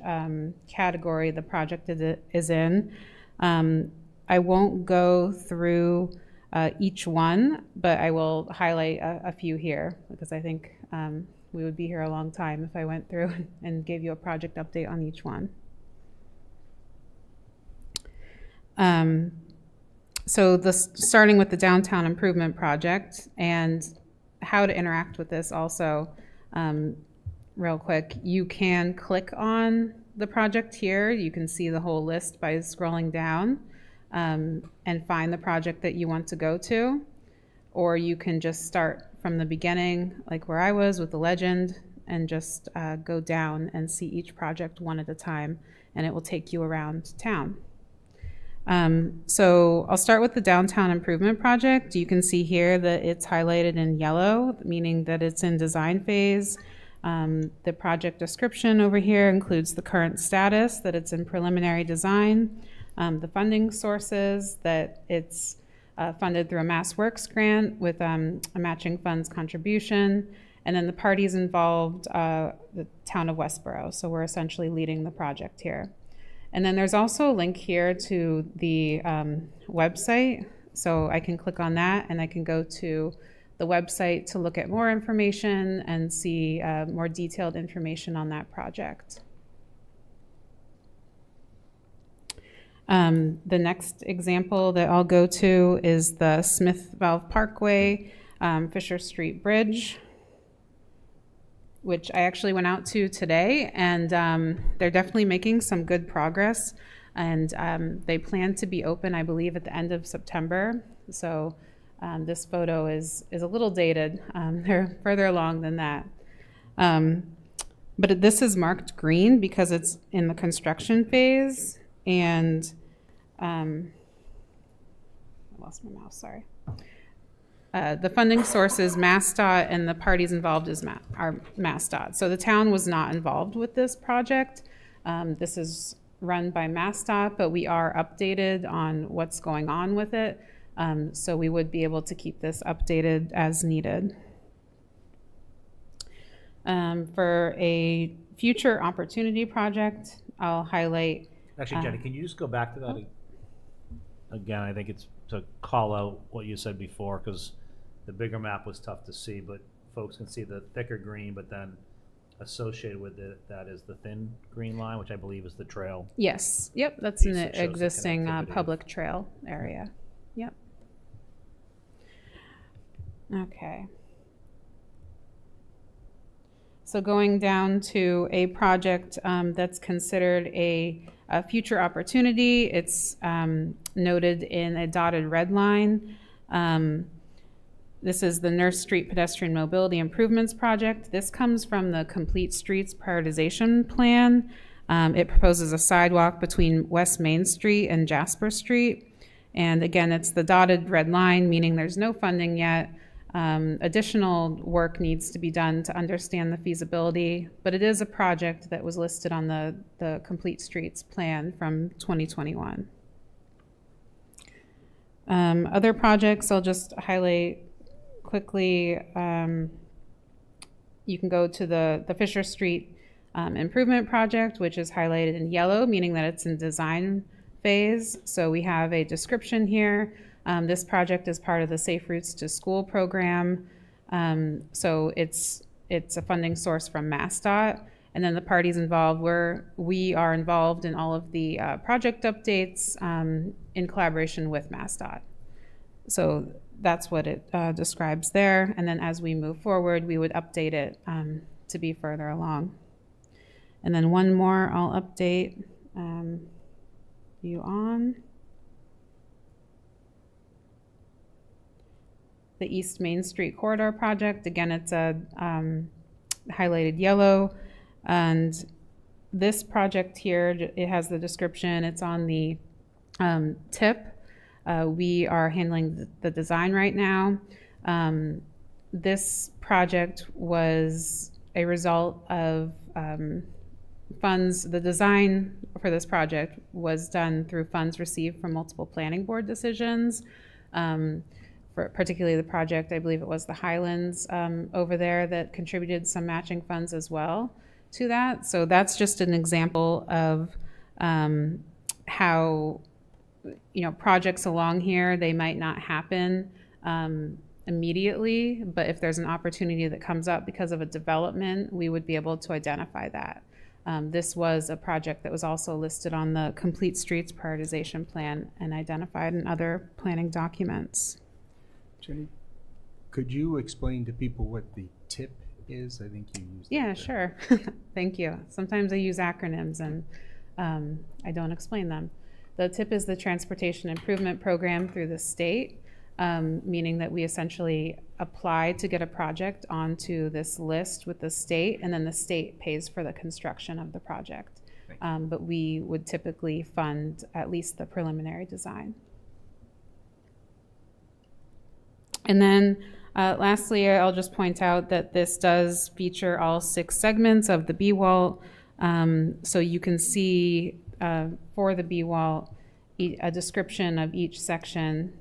category the project is in. I won't go through each one, but I will highlight a few here because I think we would be here a long time if I went through and gave you a project update on each one. So starting with the downtown improvement project and how to interact with this also, real quick, you can click on the project here. You can see the whole list by scrolling down and find the project that you want to go to. Or you can just start from the beginning, like where I was with the legend, and just go down and see each project one at a time, and it will take you around town. So I'll start with the downtown improvement project. You can see here that it's highlighted in yellow, meaning that it's in design phase. The project description over here includes the current status, that it's in preliminary design, the funding sources, that it's funded through a Mass Works grant with a matching funds contribution, and then the parties involved, the town of Westborough. So we're essentially leading the project here. And then there's also a link here to the website. So I can click on that and I can go to the website to look at more information and see more detailed information on that project. The next example that I'll go to is the Smith Valve Parkway, Fisher Street Bridge, which I actually went out to today, and they're definitely making some good progress. And they plan to be open, I believe, at the end of September. So this photo is a little dated. They're further along than that. But this is marked green because it's in the construction phase. And I lost my mouse, sorry. The funding source is MassDOT, and the parties involved are MassDOT. So the town was not involved with this project. This is run by MassDOT, but we are updated on what's going on with it. So we would be able to keep this updated as needed. For a future opportunity project, I'll highlight. Actually, Jenny, can you just go back to that again? I think it's to call out what you said before, because the bigger map was tough to see, but folks can see the thicker green, but then associated with it, that is the thin green line, which I believe is the trail. Yes, yep, that's an Piece that shows the existing connectivity. public trail area. Yep. Okay. So going down to a project that's considered a future opportunity, it's noted in a dotted red line. This is the Nurse Street Pedestrian Mobility Improvements Project. This comes from the Complete Streets Prioritization Plan. It proposes a sidewalk between West Main Street and Jasper Street. And again, it's the dotted red line, meaning there's no funding yet. Additional work needs to be done to understand the feasibility, but it is a project that was listed on the Complete Streets plan from 2021. Other projects I'll just highlight quickly. You can go to the Fisher Street improvement project, which is highlighted in yellow, meaning that it's in design phase. So we have a description here. This project is part of the Safe Routes to School program. So it's a funding source from MassDOT. And then the parties involved, we are involved in all of the project updates in collaboration with MassDOT. So that's what it describes there. And then as we move forward, we would update it to be further along. And then one more I'll update you on. The East Main Street Corridor project, again, it's a highlighted yellow. And this project here, it has the description, it's on the tip. We are handling the design right now. This project was a result of funds. The design for this project was done through funds received from multiple planning board decisions. For particularly the project, I believe it was the Highlands over there that contributed some matching funds as well to that. So that's just an example of how, projects along here, they might not happen immediately, but if there's an opportunity that comes up because of a development, we would be able to identify that. This was a project that was also listed on the Complete Streets Prioritization Plan and identified in other planning documents. Jenny, could you explain to people what the TIP is? I think you used Yeah, that sure. Thank you. Sometimes I use acronyms and I don't explain them. The TIP is the Transportation Improvement Program through the state, meaning that we essentially apply to get a project onto this list with the state, and then the state pays for the construction of the project. But we would typically fund at least the preliminary design. And then lastly, I'll just point out that this does feature all 6 segments of the B-wall. So you can see for the B-wall a description of each section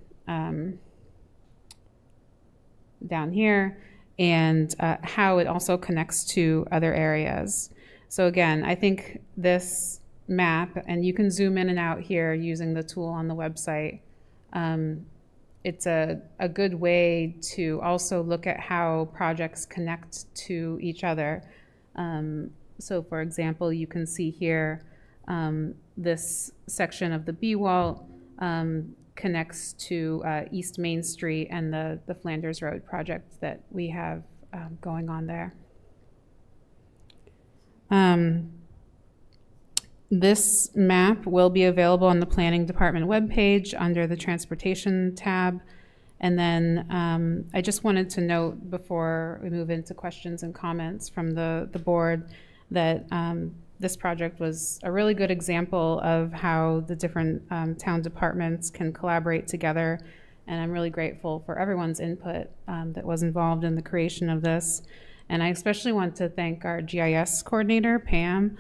down here, and how it also connects to other areas. So again, I think this map, and you can zoom in and out here using the tool on the website, it's a good way to also look at how projects connect to each other. So for example, you can see here this section of the B-wall connects to East Main Street and the Flanders Road project that we have going on there. This map will be available on the Planning Department webpage under the Transportation tab. And then I just wanted to note before we move into questions and comments from the board that this project was a really good example of how the different town departments can collaborate together. And I'm really grateful for everyone's input that was involved in the creation of this. And I especially want to thank our GIS coordinator, Pam.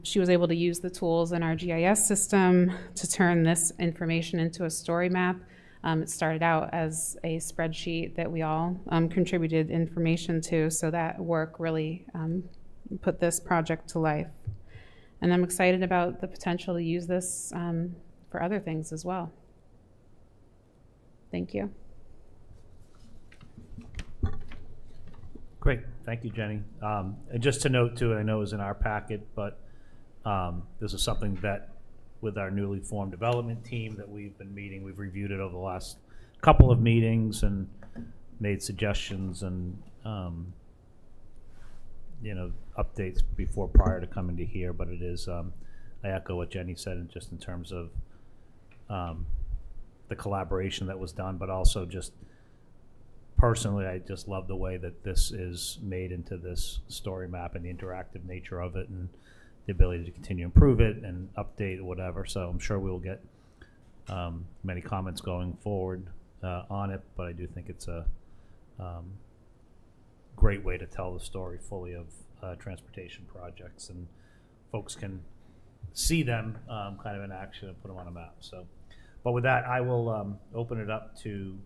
She was able to use the tools in our GIS system to turn this information into a story map. It started out as a spreadsheet that we all contributed information to, so that work really put this project to life. And I'm excited about the potential to use this for other things as well. Thank you. Great, thank you, Jenny. And just to note too, I know it was in our packet, but this is something that with our newly formed development team that we've been meeting, we've reviewed it over the last couple of meetings and made suggestions and updates before prior to coming to here. But it is, I echo what Jenny said, and just in terms of the collaboration that was done, but also just personally, I just love the way that this is made into this story map and the interactive nature of it and the ability to continue to improve it and update whatever. So I'm sure we will get many comments going forward on it, but I do think it's a great way to tell the story fully of transportation projects, and folks can see them kind of in action and put them on a map. So, but with that, I will open it up to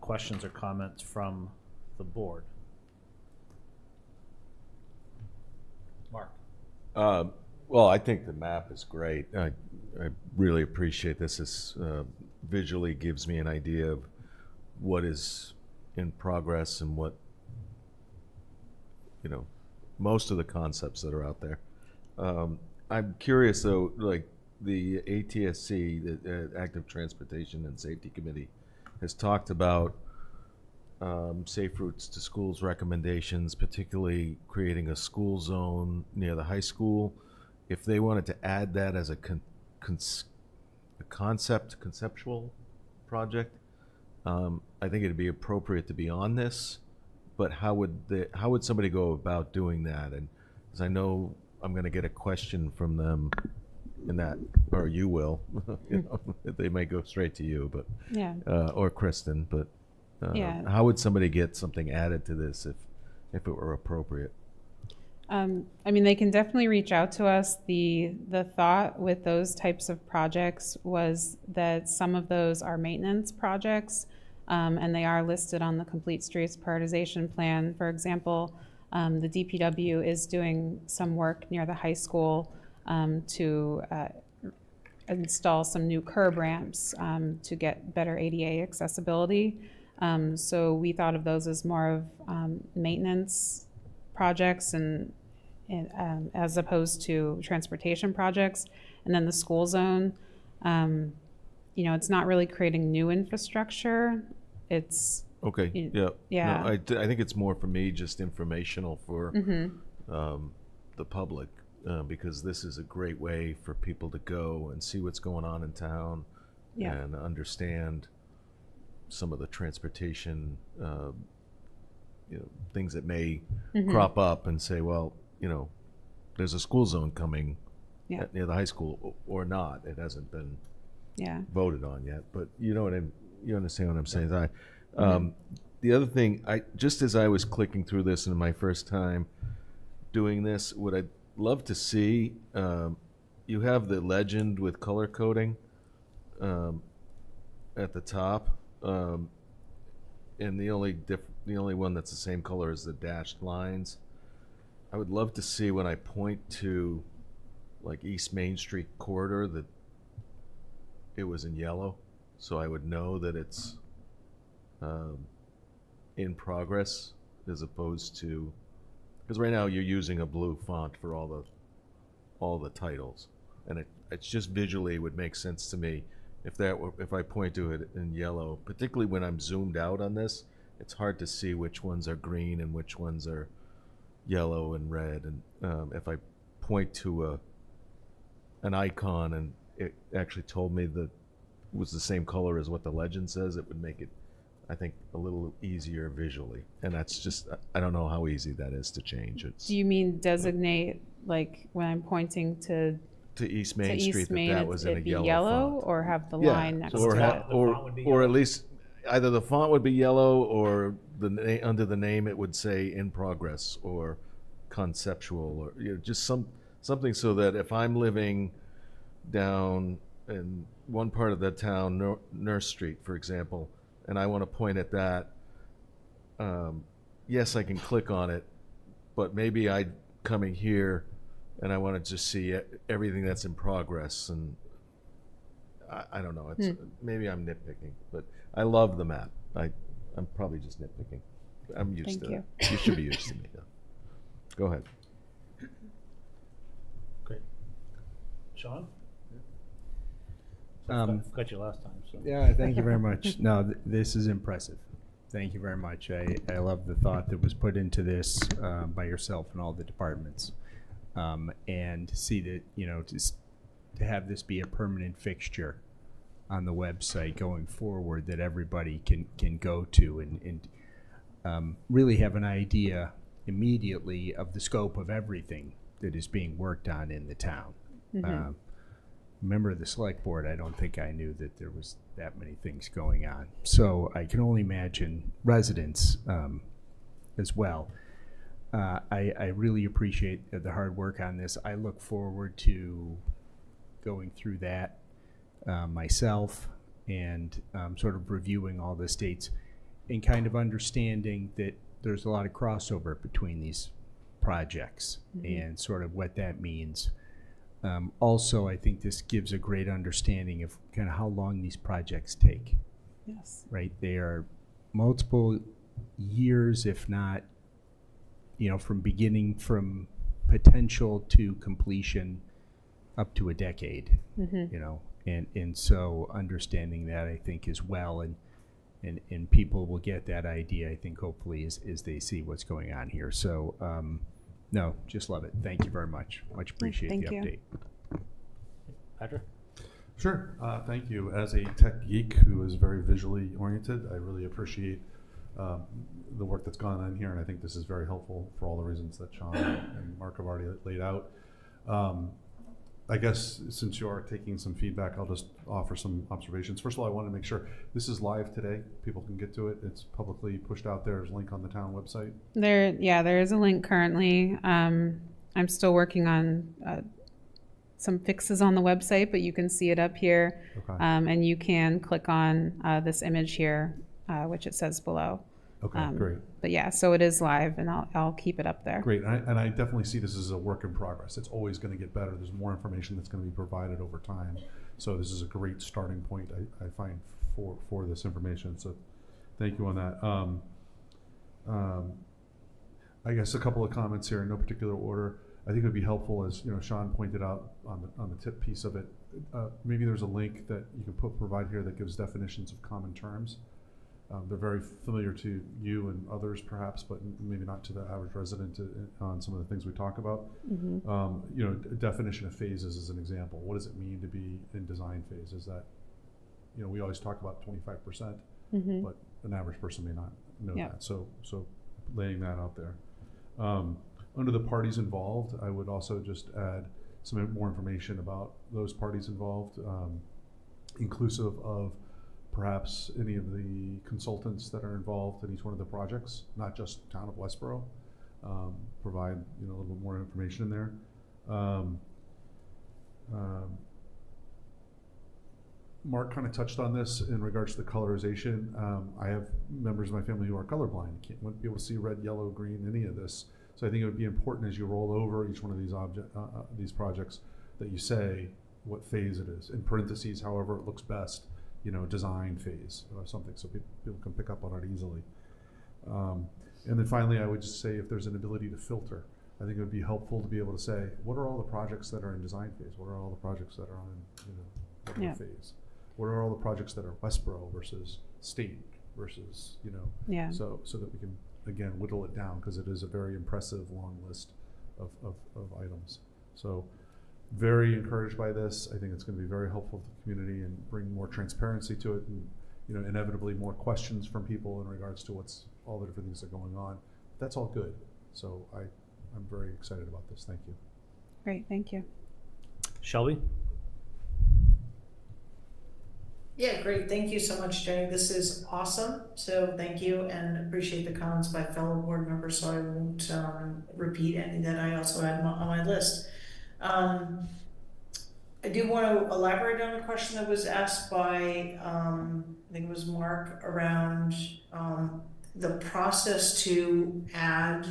questions or comments from the board. Mark. Well, I think the map is great. I really appreciate this. This visually gives me an idea of what is in progress and what, most of the concepts that are out there. I'm curious though, like the ATSC, the Active Transportation and Safety Committee, has talked about safe routes to schools recommendations, particularly creating a school zone near the high school. If they wanted to add that as a conceptual project, I think it'd be appropriate to be on this. But how would somebody go about doing that? And because I know I'm going to get a question from them in that, or you will, they may go straight to you, but Yeah. Or Kristen, but Yeah. how would somebody get something added to this if it were appropriate? I mean, they can definitely reach out to us. The thought with those types of projects was that some of those are maintenance projects, and they are listed on the Complete Streets Prioritization Plan. For example, the DPW is doing some work near the high school to install some new curb ramps to get better ADA accessibility. So we thought of those as more of maintenance projects, and as opposed to transportation projects. And then the school zone, you know, it's not really creating new infrastructure. It's Okay, yeah. yeah. No, I think it's more for me, just informational for the public, because this is a great way for people to go and see what's going on in town and understand some of the transportation, you know, things that may crop up and say, well, you know, there's a school zone coming near the high school or not. It hasn't been voted on yet, but you know what you understand what I'm saying. The other thing, just as I was clicking through this in my first time doing this, what I'd love to see, you have the legend with color coding at the top, and the only one that's the same color is the dashed lines. I would love to see when I point to like East Main Street corridor that it was in yellow, so I would know that it's in progress, as opposed to, because right now you're using a blue font for all the titles, and it's just visually would make sense to me if I point to it in yellow, particularly when I'm zoomed out on this. It's hard to see which ones are green and which ones are yellow and red, and if I point to an icon and it actually told me that it was the same color as what the legend says, it would make it, I think, a little easier visually. And that's just, I don't know how easy that is to change. Do you mean designate, like when I'm pointing to East Main Street, that was in a be yellow yellow font. or have the line next or to it? Or at least either the font would be yellow, or under the name it would say in progress or conceptual, or just something so that if I'm living down in one part of the town, Nurse Street, for example, and I want to point at that, yes, I can click on it, but maybe I'm coming here and I want to just see everything that's in progress, and I don't know. It's maybe I'm nitpicking, but I love the map. I'm probably just nitpicking. I'm used to it. You should be used to me. Though. Go ahead. Great. Sean? Got you last time. So. Yeah, thank you very much. No, this is impressive. Thank you very much. I love the thought that was put into this by yourself and all the departments, and see that, you know, to have this be a permanent fixture on the website going forward that everybody can go to and really have an idea immediately of the scope of everything that is being worked on in the town. Member of the select board, I don't think I knew that there was that many things going on. So I can only imagine residents as well. I really appreciate the hard work on this. I look forward to going through that myself and sort of reviewing all the states and kind of understanding that there's a lot of crossover between these projects and sort of what that means. Also, I think this gives a great understanding of kind of how long these projects take. Yes. Right? They are multiple years, if not, you know, from potential to completion up to a decade, you know, and so understanding that, I think, as well, and people will get that idea, I think, hopefully, as they see what's going on here. So, no, just love it. Thank you very much. Much appreciate the update. Patrick? Sure. Thank you. As a tech geek who is very visually oriented, I really appreciate the work that's gone on here, and I think this is very helpful for all the reasons that Sean and Mark have already laid out. I guess since you are taking some feedback, I'll just offer some observations. First of all, I want to make sure this is live today. People can get to it. It's publicly pushed out there. There's a link on the town website. There is a link currently. I'm still working on some fixes on the website, but you can see it up here. Okay. And you can click on this image here, which it says below. Okay, great. But yeah, so it is live, and I'll keep it up there. Great, and I definitely see this as a work in progress. It's always going to get better. There's more information that's going to be provided over time. So this is a great starting point, I find, for this information. So thank you on that. I guess a couple of comments here in no particular order. I think it would be helpful, as Sean pointed out on the tip piece of it. Maybe there's a link that you can provide here that gives definitions of common terms. They're very familiar to you and others, perhaps, but maybe not to the average resident on some of the things we talk about. Definition of phases is an example. What does it mean to be in design phase? Is that, we always talk about 25%, but an average person may not know that. So laying that out there. Under the parties involved, I would also just add some more information about those parties involved, inclusive of perhaps any of the consultants that are involved in each one of the projects, not just town of Westborough. Provide a little bit more information in there. Mark kind of touched on this in regards to the colorization. I have members of my family who are colorblind, wouldn't be able to see red, yellow, green, any of this. So I think it would be important as you roll over each one of these projects that you say what phase it is. In parentheses, however it looks best, design phase or something, so people can pick up on it easily. And then finally, I would just say if there's an ability to filter, I think it would be helpful to be able to say, what are all the projects that are in design phase? What are all the projects that are on whatever phase? What are all the projects that are Westborough versus state versus, so that we can, again, whittle it down, because it is a very impressive long list of items. So very encouraged by this. I think it's going to be very helpful to the community and bring more transparency to it, and inevitably more questions from people in regards to what's all the different things that are going on. That's all good. So I'm very excited about this. Thank you. Great, thank you. Shelby? Yeah, great. Thank you so much, Jenny. This is awesome. So thank you, and appreciate the comments by fellow board members. So I won't repeat any that I also had on my list. I do want to elaborate on a question that was asked by, I think it was Mark, around the process to add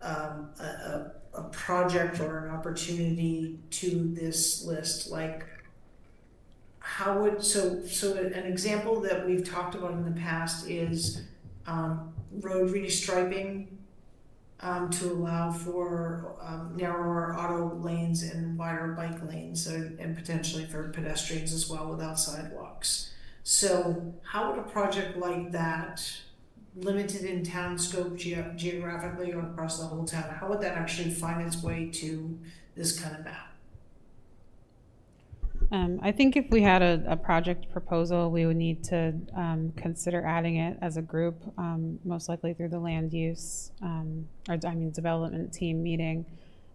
a project or an opportunity to this list. Like, how would, so an example that we've talked about in the past is road restriping to allow for narrower auto lanes and wider bike lanes, and potentially for pedestrians as well without sidewalks. So how would a project like that, limited in town scope geographically or across the whole town, how would that actually find its way to this kind of map? I think if we had a project proposal, we would need to consider adding it as a group, most likely through the land use, development team meeting,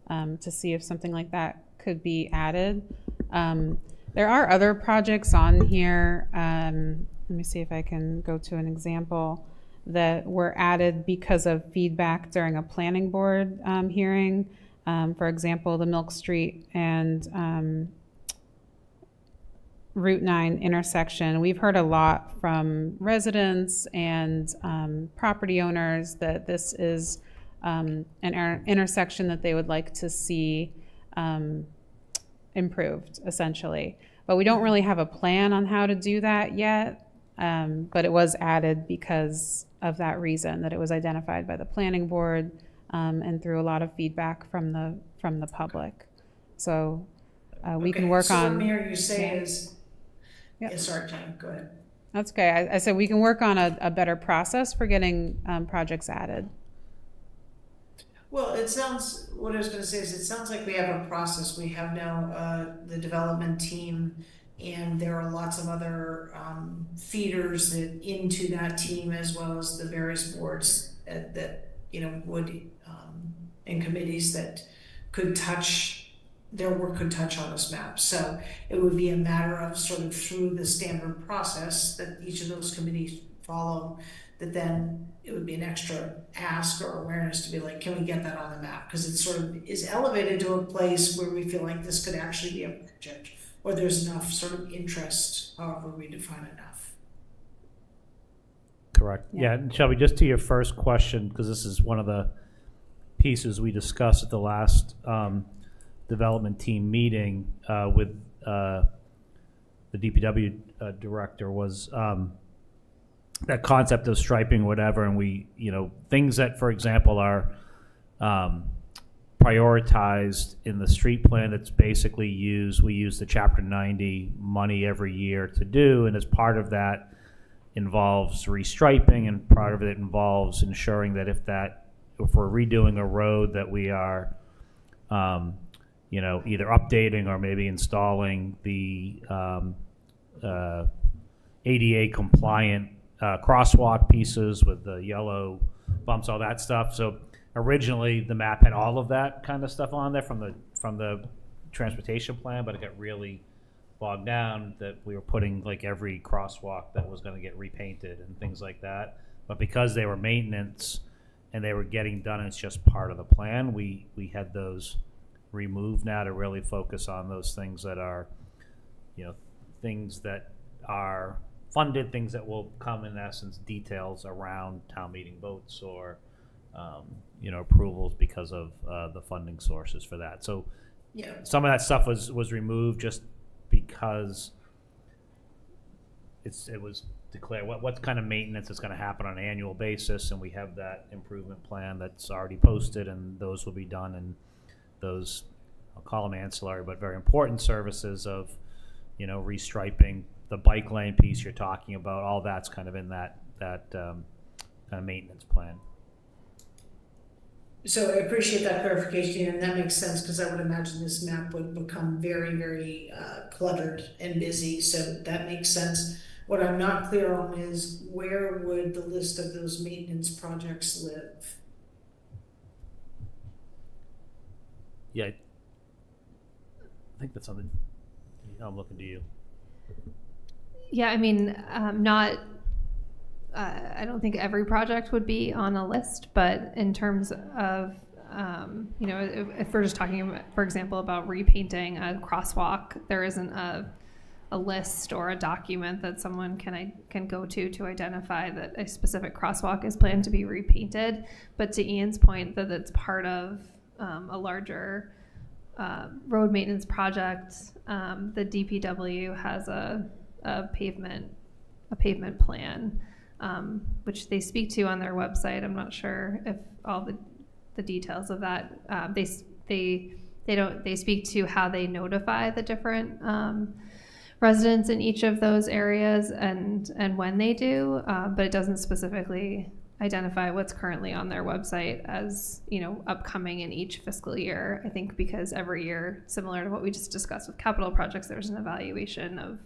to see if something like that could be added. There are other projects on here. Let me see if I can go to an example that were added because of feedback during a planning board hearing. For example, the Milk Street and Route 9 intersection. We've heard a lot from residents and property owners that this is an intersection that they would like to see improved, essentially. But we don't really have a plan on how to do that yet, but it was added because of that reason, that it was identified by the planning board and through a lot of feedback from the public. So we can work on... So what I'm hearing you say is... Yeah, sorry, Jen, go ahead. That's okay. I said we can work on a better process for getting projects added. Well, what I was going to say is it sounds like we have a process. We have now the development team, and there are lots of other feeders into that team, as well as the various boards that would and committees that could touch. Their work could touch on this map. So it would be a matter of sort of through the standard process that each of those committees follow, that then it would be an extra ask or awareness to be like, can we get that on the map? Because it sort of is elevated to a place where we feel like this could actually be a project, or there's enough sort of interest, however we define enough. Correct. Yeah, and Shelby, just to your first question, because this is one of the pieces we discussed at the last development team meeting with the DPW director, was that concept of striping, whatever, and we, things that, for example, are prioritized in the street plan that's basically we use the Chapter 90 money every year to do, and as part of that involves restriping, and part of it involves ensuring that if we're redoing a road that we are, either updating or maybe installing the ADA compliant crosswalk pieces with the yellow bumps, all that stuff. So originally the map had all of that kind of stuff on there from the transportation plan, but it got really bogged down that we were putting like every crosswalk that was going to get repainted and things like that. But because they were maintenance and they were getting done, and it's just part of the plan, we had those removed now to really focus on those things that are, things that are funded, things that will come in essence details around town meeting votes or approvals because of the funding sources for that. So some of that stuff was removed just because it was declared what kind of maintenance is going to happen on an annual basis, and we have that improvement plan that's already posted, and those will be done, and those, I'll call them ancillary but very important services of restriping the bike lane piece you're talking about, all that's kind of in that kind of maintenance plan. So I appreciate that clarification, and that makes sense, because I would imagine this map would become very, very cluttered and busy, so that makes sense. What I'm not clear on is where would the list of those maintenance projects live? Yeah, I think that's something I'm looking to you. Yeah, I mean, not. I don't think every project would be on a list, but in terms of, if we're just talking about, for example, about repainting a crosswalk, there isn't a list or a document that someone can go to identify that a specific crosswalk is planned to be repainted. But to Ian's point, that it's part of a larger road maintenance project. The DPW has a pavement plan, which they speak to on their website. I'm not sure if all the details of that. They speak to how they notify the different residents in each of those areas and when they do, but it doesn't specifically identify what's currently on their website as upcoming in each fiscal year. I think because every year, similar to what we just discussed with capital projects, there's an evaluation of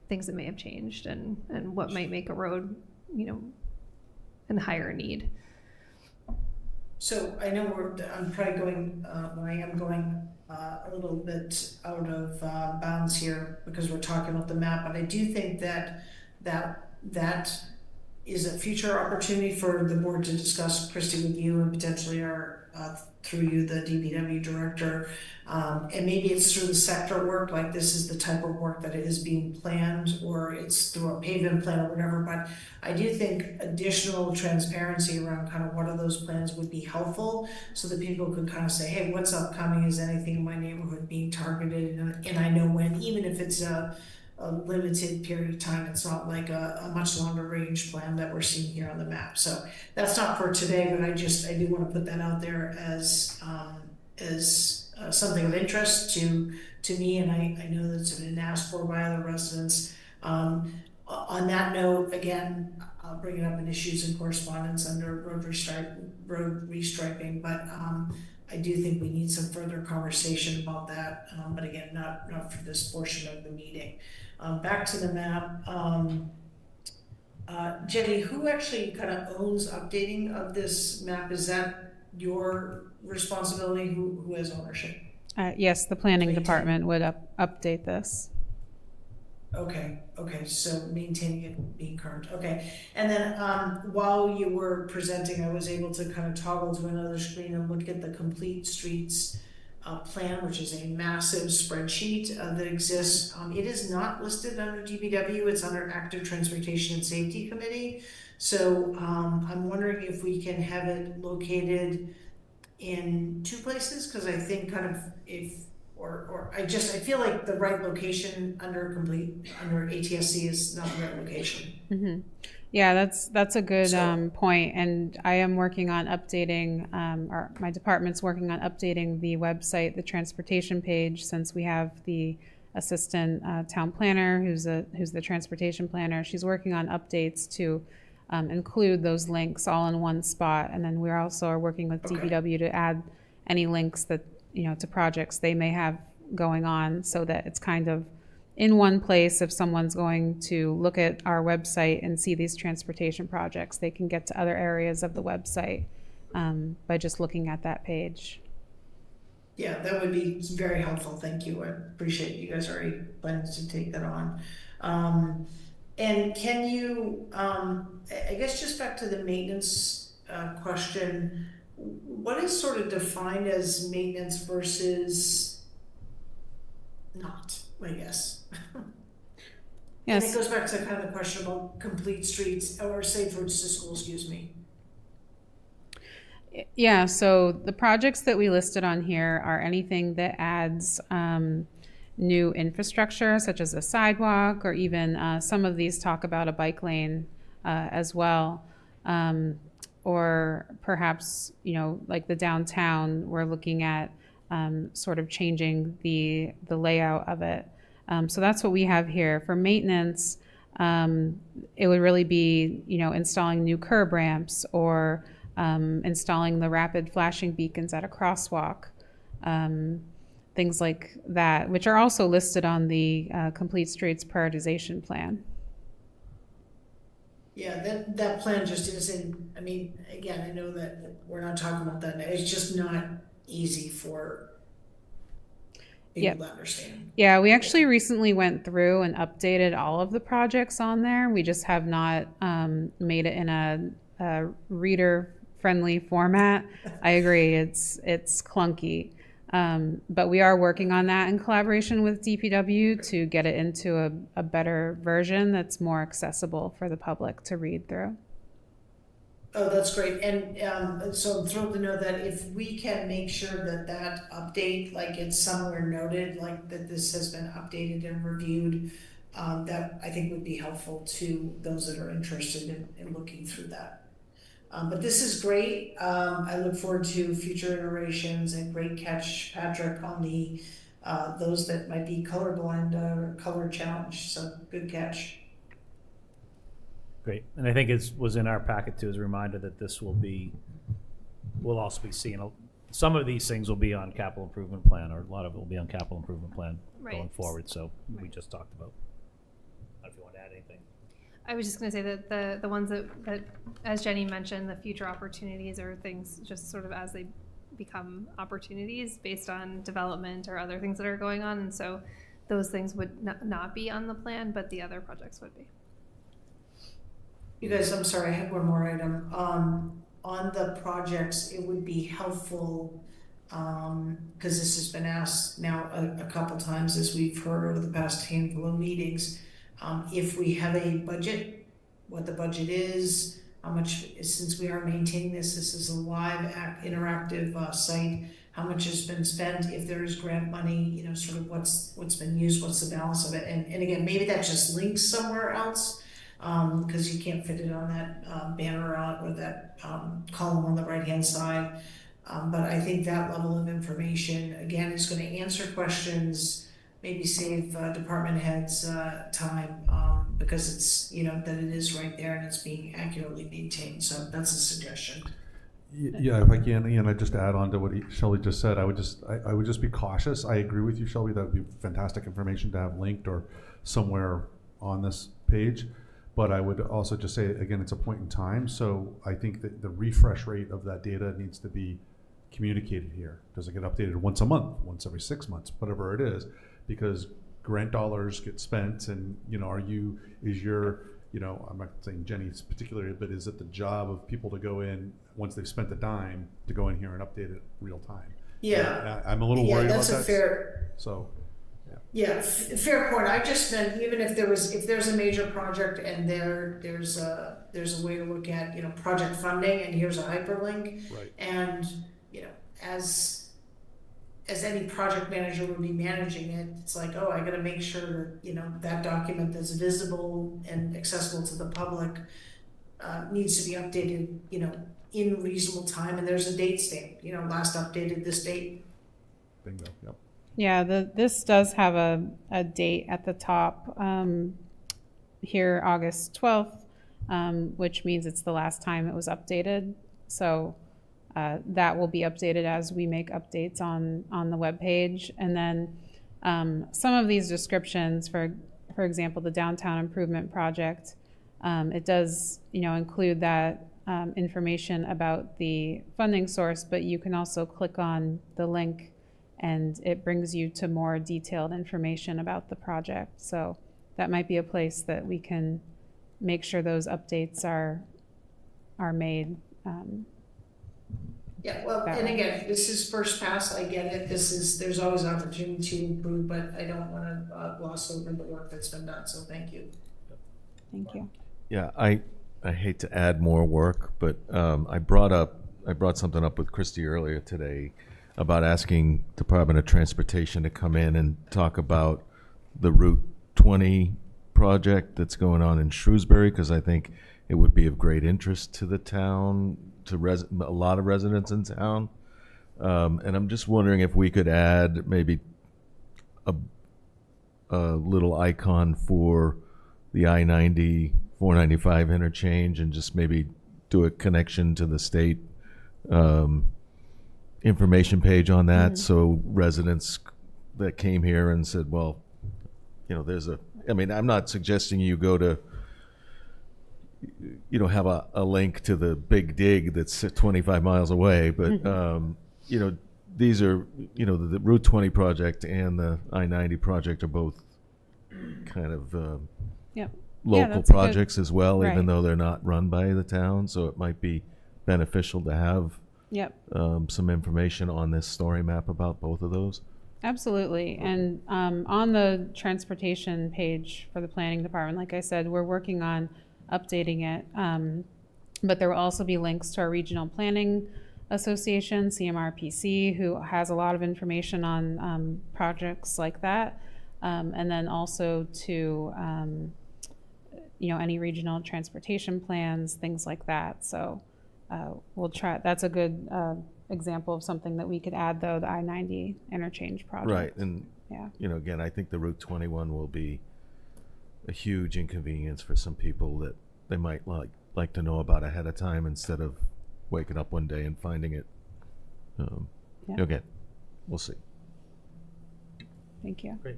things that may have changed and what might make a road in higher need. So I know I'm probably going, I am going a little bit out of bounds here because we're talking about the map, but I do think that is a future opportunity for the board to discuss, Christy, with you and potentially our, through you, the DPW director. And maybe it's through the sector work, like this is the type of work that is being planned, or it's through a pavement plan or whatever. But I do think additional transparency around kind of what are those plans would be helpful, so that people could kind of say, hey, what's upcoming? Is anything in my neighborhood being targeted? And I know when, even if it's a limited period of time, it's not like a much longer range plan that we're seeing here on the map. So that's not for today, but I do want to put that out there as something of interest to me, and I know that's been asked for by other residents. On that note, again, I'll bring it up in issues and correspondence under road restriping, but I do think we need some further conversation about that, but again, not for this portion of the meeting. Back to the map. Jenny, who actually kind of owns updating of this map? Is that your responsibility? Who has ownership? Yes, the planning department would update this. Okay, so maintaining it, being current. Okay, and then while you were presenting, I was able to kind of toggle to another screen and look at the complete streets plan, which is a massive spreadsheet that exists. It is not listed under DPW, it's under Active Transportation and Safety Committee. So I'm wondering if we can have it located in two places, because I think kind of I feel like the right location under ATSC is not the right location. Mm-hmm. Yeah, that's a good So- point, and I am working on updating, or my department's working on updating the website, the transportation page, since we have the assistant town planner who's the transportation planner. She's working on updates to include those links all in one spot, and then we also are working with DPW to add any links that, to projects they may have going on, so that it's kind of in one place. If someone's going to look at our website and see these transportation projects, they can get to other areas of the website by just looking at that page. Yeah, that would be very helpful. Thank you. I appreciate you guys already planning to take that on. And can you, I guess just back to the maintenance question, what is sort of defined as maintenance versus not, I guess? Yes. And it goes back to kind of the question about complete streets or safe routes to school, excuse me. Yeah, so the projects that we listed on here are anything that adds new infrastructure, such as a sidewalk, or even some of these talk about a bike lane as well. Or perhaps, like the downtown, we're looking at sort of changing the layout of it. So that's what we have here. For maintenance, it would really be, installing new curb ramps, or installing the rapid flashing beacons at a crosswalk, things like that, which are also listed on the Complete Streets Prioritization Plan. Yeah, that plan just isn't, I mean, again, I know that we're not talking about that, it's just not easy for people to understand. Yeah, we actually recently went through and updated all of the projects on there. We just have not made it in a reader-friendly format. I agree, it's clunky. But we are working on that in collaboration with DPW to get it into a better version that's more accessible for the public to read through. Oh, that's great. And so I'm thrilled to know that if we can make sure that update, like it's somewhere noted, like that this has been updated and reviewed, that I think would be helpful to those that are interested in looking through that. But this is great. I look forward to future iterations, and great catch, Patrick, on the those that might be colorblind or color challenged. So good catch. Great. And I think it was in our packet too, as a reminder that this we'll also be seeing, some of these things will be on capital improvement plan, or a lot of it will be on capital improvement plan going forward. So we just talked about. I don't know if you want to add anything. I was just going to say that the ones that, as Jenny mentioned, the future opportunities are things just sort of as they become opportunities based on development or other things that are going on. And so those things would not be on the plan, but the other projects would be. You guys, I'm sorry, I have one more item. On the projects, it would be helpful, because this has been asked now a couple times, as we've heard over the past handful of meetings, if we have a budget, what the budget is, how much, since we are maintaining this is a live interactive site, how much has been spent, if there is grant money, sort of what's been used, what's the balance of it, and again, maybe that just links somewhere else, because you can't fit it on that banner or that column on the right-hand side. But I think that level of information, again, is going to answer questions, maybe save department heads time, because it's, that it is right there and it's being accurately maintained. So that's a suggestion. Yeah, if I can, Ian, I just add on to what Shelby just said. I would just be cautious. I agree with you, Shelby. That would be fantastic information to have linked or somewhere on this page. But I would also just say, again, it's a point in time. So I think that the refresh rate of that data needs to be communicated here. Does it get updated once a month, once every 6 months, whatever it is? Because grant dollars get spent, and I'm not saying Jenny's particularly, but is it the job of people to go in once they've spent the dime to go in here and update it real time? Yeah, I'm a little worried about that. That's a fair. So. Yeah, fair point. I just meant, even if there's a major project and there's a way to look at project funding, and here's a hyperlink, right. And as any project manager would be managing it, it's like, oh, I got to make sure that that document is visible and accessible to the public, needs to be updated, in reasonable time, and there's a date stamp, last updated this date. Bingo, yep. Yeah, this does have a date at the top here, August 12th, which means it's the last time it was updated. So that will be updated as we make updates on the webpage. And then some of these descriptions, for example, the downtown improvement project, it does, include that information about the funding source, but you can also click on the link and it brings you to more detailed information about the project. So that might be a place that we can make sure those updates are made. Yeah, well, and again, this is first pass, I get it, there's always opportunity to improve, but I don't wanna gloss over the work that's been done, so thank you. Thank you. Yeah, I hate to add more work, but I brought something up with Christy earlier today about asking Department of Transportation to come in and talk about the Route 20 project that's going on in Shrewsbury, because I think it would be of great interest to the town, to a lot of residents in town. And I'm just wondering if we could add maybe a little icon for the I-90, 495 interchange, and just maybe do a connection to the state information page on that. So residents that came here and said, well, I'm not suggesting you go to, have a link to the big dig that's 25 miles away, but, these are, the Route 20 project and the I-90 project are both kind of local projects as well, even though they're not run by the town. So it might be beneficial to have some information on this story map about both of those. Absolutely. And on the transportation page for the planning department, like I said, we're working on updating it. But there will also be links to our regional planning association, CMRPC, who has a lot of information on projects like that. And then also to, any regional transportation plans, things like that. So we'll try. That's a good example of something that we could add, though, the I-90 interchange project. Right, and again, I think the Route 21 will be a huge inconvenience for some people that they might like to know about ahead of time instead of waking up one day and finding it. Again, we'll see. Thank you. Great.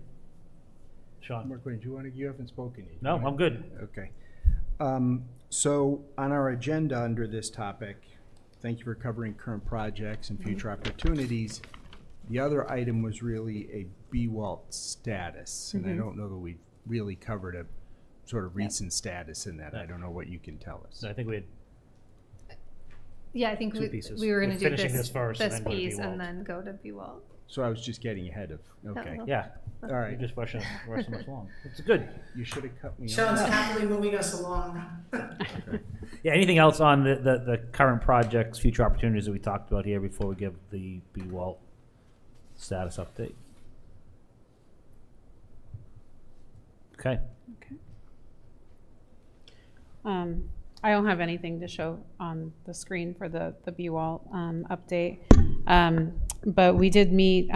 Sean? Mark, you haven't spoken yet. No, I'm good. Okay. So on our agenda under this topic, thank you for covering current projects and future opportunities. The other item was really a BWALT status, and I don't know that we really covered a sort of recent status in that. I don't know what you can tell us. No, I think we had I think two pieces. we were going to do finishing this first, this and then go to piece B-Walt. and then go to BWALT. So I was just getting ahead of, okay. Yeah. All right. You're just rushing us along. It's good. You should have cut me Sean's off. happily moving us along. Yeah, anything else on the current projects, future opportunities that we talked about here before we give the BWALT status update? Okay. I don't have anything to show on the screen for the BWALT update. But we did meet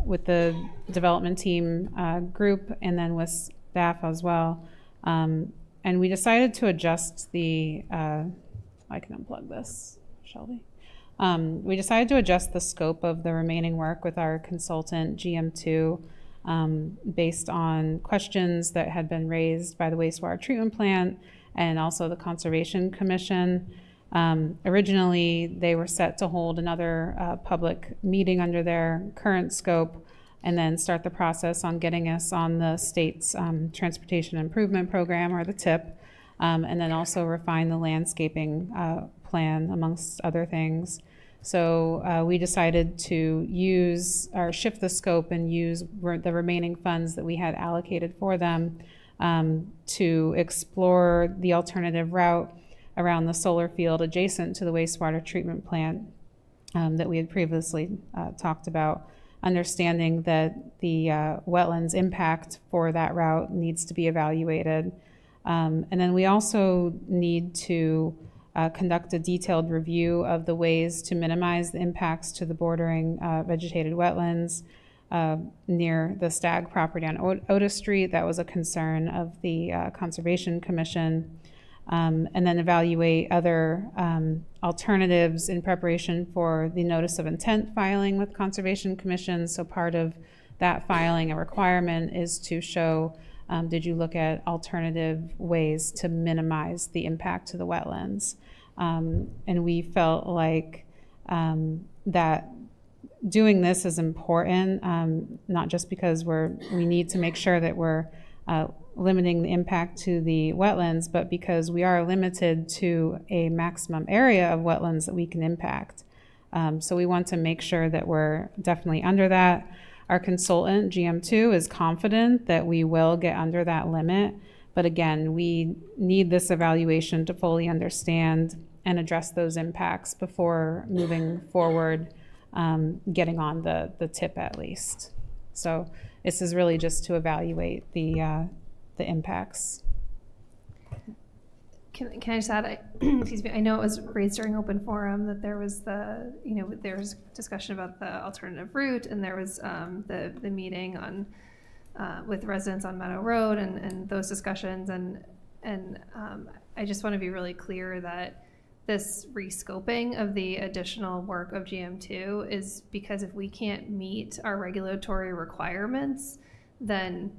with the development team group and then with staff as well. And we decided to adjust the, I can unplug this, Shelby. We decided to adjust the scope of the remaining work with our consultant, GM2, based on questions that had been raised by the wastewater treatment plant and also the Conservation Commission. Originally, they were set to hold another public meeting under their current scope and then start the process on getting us on the state's Transportation Improvement Program, or the TIP, and then also refine the landscaping plan, amongst other things. So we decided to use or shift the scope and use the remaining funds that we had allocated for them to explore the alternative route around the solar field adjacent to the wastewater treatment plant that we had previously talked about, understanding that the wetlands impact for that route needs to be evaluated. And then we also need to conduct a detailed review of the ways to minimize the impacts to the bordering vegetated wetlands near the Stag property on Otis Street. That was a concern of the Conservation Commission. And then evaluate other alternatives in preparation for the notice of intent filing with Conservation Commission. So part of that filing, a requirement is to show, did you look at alternative ways to minimize the impact to the wetlands? And we felt like that doing this is important, not just because we need to make sure that we're limiting the impact to the wetlands, but because we are limited to a maximum area of wetlands that we can impact. So we want to make sure that we're definitely under that. Our consultant, GM2, is confident that we will get under that limit. But again, we need this evaluation to fully understand and address those impacts before moving forward, getting on the tip at least. So this is really just to evaluate the impacts. Can I just add, excuse me, I know it was raised during open forum that there was there was discussion about the alternative route, and there was the meeting on with residents on Meadow Road and those discussions, and I just want to be really clear that this rescoping of the additional work of GM2 is because if we can't meet our regulatory requirements, then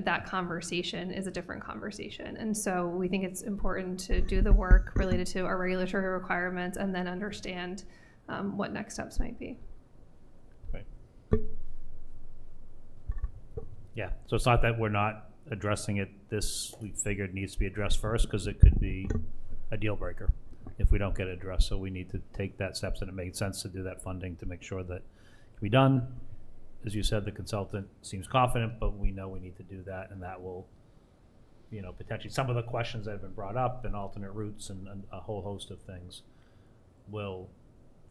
that conversation is a different conversation. And so we think it's important to do the work related to our regulatory requirements and then understand what next steps might be. Right. Yeah, so it's not that we're not addressing it. This, we figured, needs to be addressed first because it could be a deal breaker if we don't get it addressed. So we need to take that steps, and it made sense to do that funding to make sure that it can be done. As you said, the consultant seems confident, but we know we need to do that, and that will, potentially some of the questions that have been brought up and alternate routes and a whole host of things will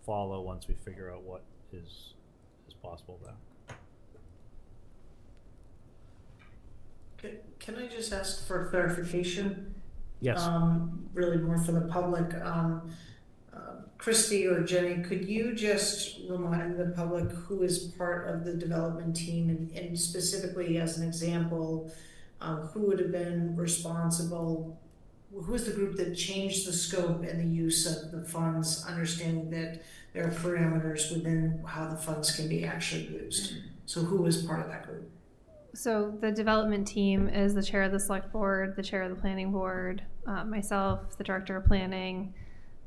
follow once we figure out what is possible there. Can I just ask for clarification? Yes. Really more for the public. Christy or Jenny, could you just remind the public who is part of the development team, and specifically as an example, who would have been responsible, who is the group that changed the scope and the use of the funds, understanding that there are parameters within how the funds can be actually used? So who is part of that group? So the development team is the chair of the select board, the chair of the planning board, myself, the director of planning,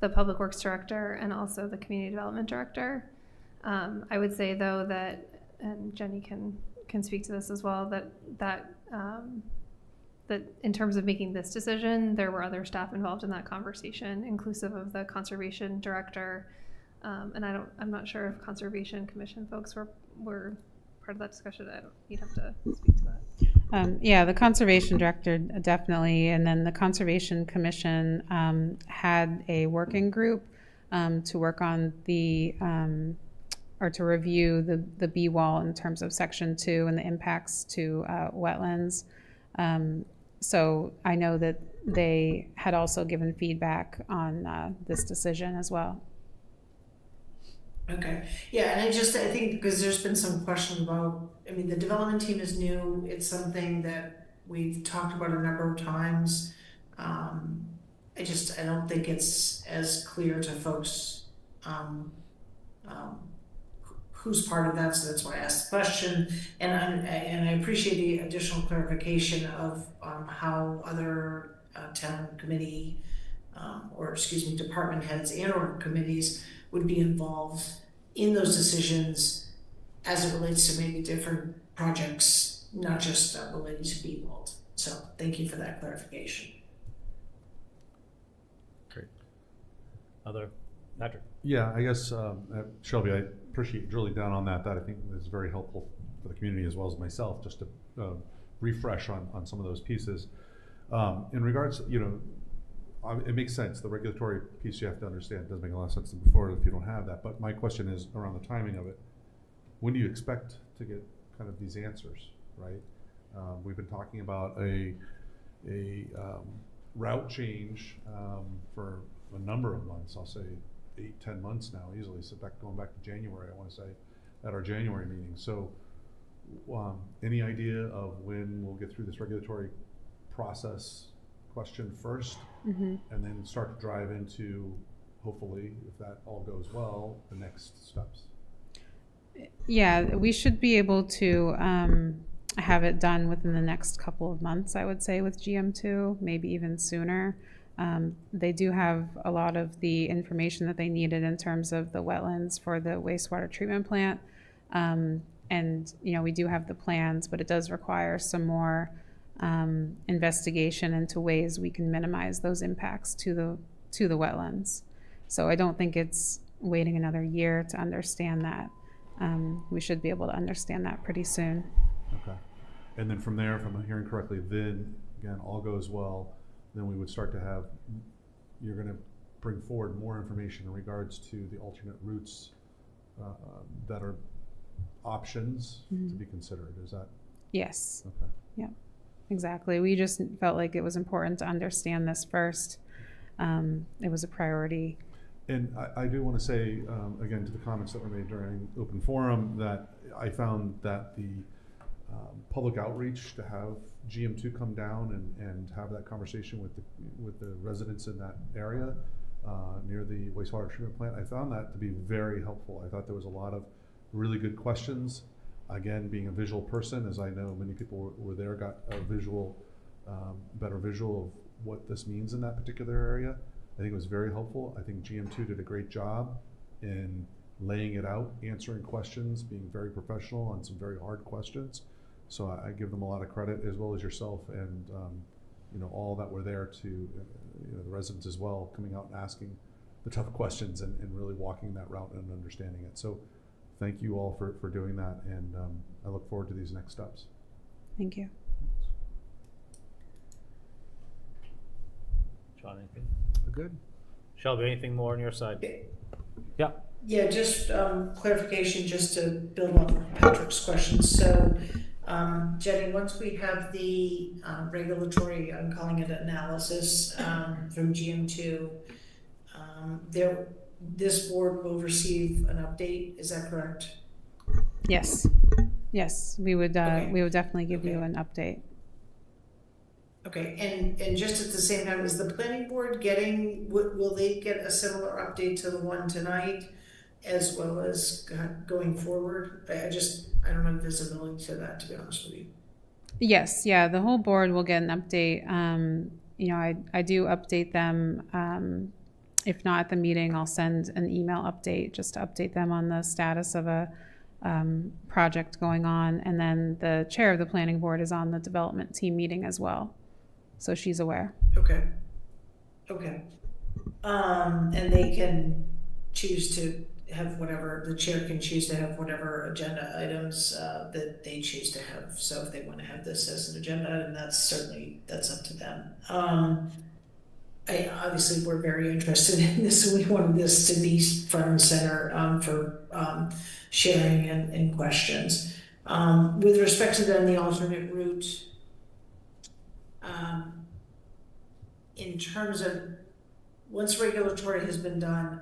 the public works director, and also the community development director. I would say though that, and Jenny can speak to this as well, that in terms of making this decision, there were other staff involved in that conversation, inclusive of the conservation director. And I'm not sure if Conservation Commission folks were part of that discussion. You'd have to speak to that. Yeah, the conservation director definitely, and then the Conservation Commission had a working group to work on or to review the B wall in terms of Section 2 and the impacts to wetlands. So I know that they had also given feedback on this decision as well. Okay, yeah, and I think because there's been some question about, the development team is new. It's something that we've talked about a number of times. I don't think it's as clear to folks who's part of that, so that's why I asked the question. And I appreciate the additional clarification of how other town committee, department heads and or committees would be involved in those decisions as it relates to maybe different projects, not just related to B-Wald. So thank you for that clarification. Great. Patrick? Yeah, I guess, Shelby, I appreciate drilling down on that. That I think is very helpful for the community as well as myself, just to refresh on some of those pieces. In regards, it makes sense. The regulatory piece you have to understand. It doesn't make a lot of sense before if you don't have that. But my question is around the timing of it. When do you expect to get kind of these answers, right? We've been talking about a a route change for a number of months. I'll say 8-10 months now, easily. So going back to January, I want to say, at our January meeting. So any idea of when we'll get through this regulatory process question first, and then start to drive into, hopefully, if that all goes well, the next steps? Yeah, we should be able to have it done within the next couple of months, I would say, with GM2, maybe even sooner. They do have a lot of the information that they needed in terms of the wetlands for the wastewater treatment plant. And, you know, we do have the plans, but it does require some more investigation into ways we can minimize those impacts to the wetlands. So I don't think it's waiting another year to understand that. We should be able to understand that pretty soon. Okay. And then from there, if I'm hearing correctly, then again, all goes well, then we would start to have, you're going to bring forward more information in regards to the alternate routes that are options to be considered. Is that? Yes. Okay. Yeah, exactly. We just felt like it was important to understand this first. It was a priority. And I do want to say, again, to the comments that were made during open forum, that I found that the public outreach to have GM2 come down and have that conversation with the residents in that area near the wastewater treatment plant, I found that to be very helpful. I thought there was a lot of really good questions. Again, being a visual person, as I know many people were there, got a visual, better visual of what this means in that particular area. I think it was very helpful. I think GM2 did a great job in laying it out, answering questions, being very professional on some very hard questions. So I give them a lot of credit, as well as yourself and you know, all that were there to, you know, the residents as well, coming out and asking the tough questions and really walking that route and understanding it. So thank you all for doing that, and I look forward to these next steps. Thank you. John, anything? Good. Shelby, anything more on your side? Yeah. Yeah, just clarification, just to build on Patrick's questions. So, Jenny, once we have the regulatory, I'm calling it analysis from GM2, this board will receive an update. Is that correct? Yes. Yes, we would. Okay. We would definitely give you an update. Okay, and just at the same time, is the planning board getting, will they get a similar update to the one tonight, as well as going forward? I don't have visibility to that, to be honest with you. Yes, yeah, the whole board will get an update. You know, I do update them. If not at the meeting, I'll send an email update just to update them on the status of a project going on. And then the chair of the planning board is on the development team meeting as well. So she's aware. Okay. Okay. And they can choose to have whatever, the chair can choose to have whatever agenda items that they choose to have. So if they want to have this as an agenda item, that's up to them. Obviously, we're very interested in this, and we wanted this to be front and center for sharing and questions. With respect to then the alternate route, in terms of once regulatory has been done,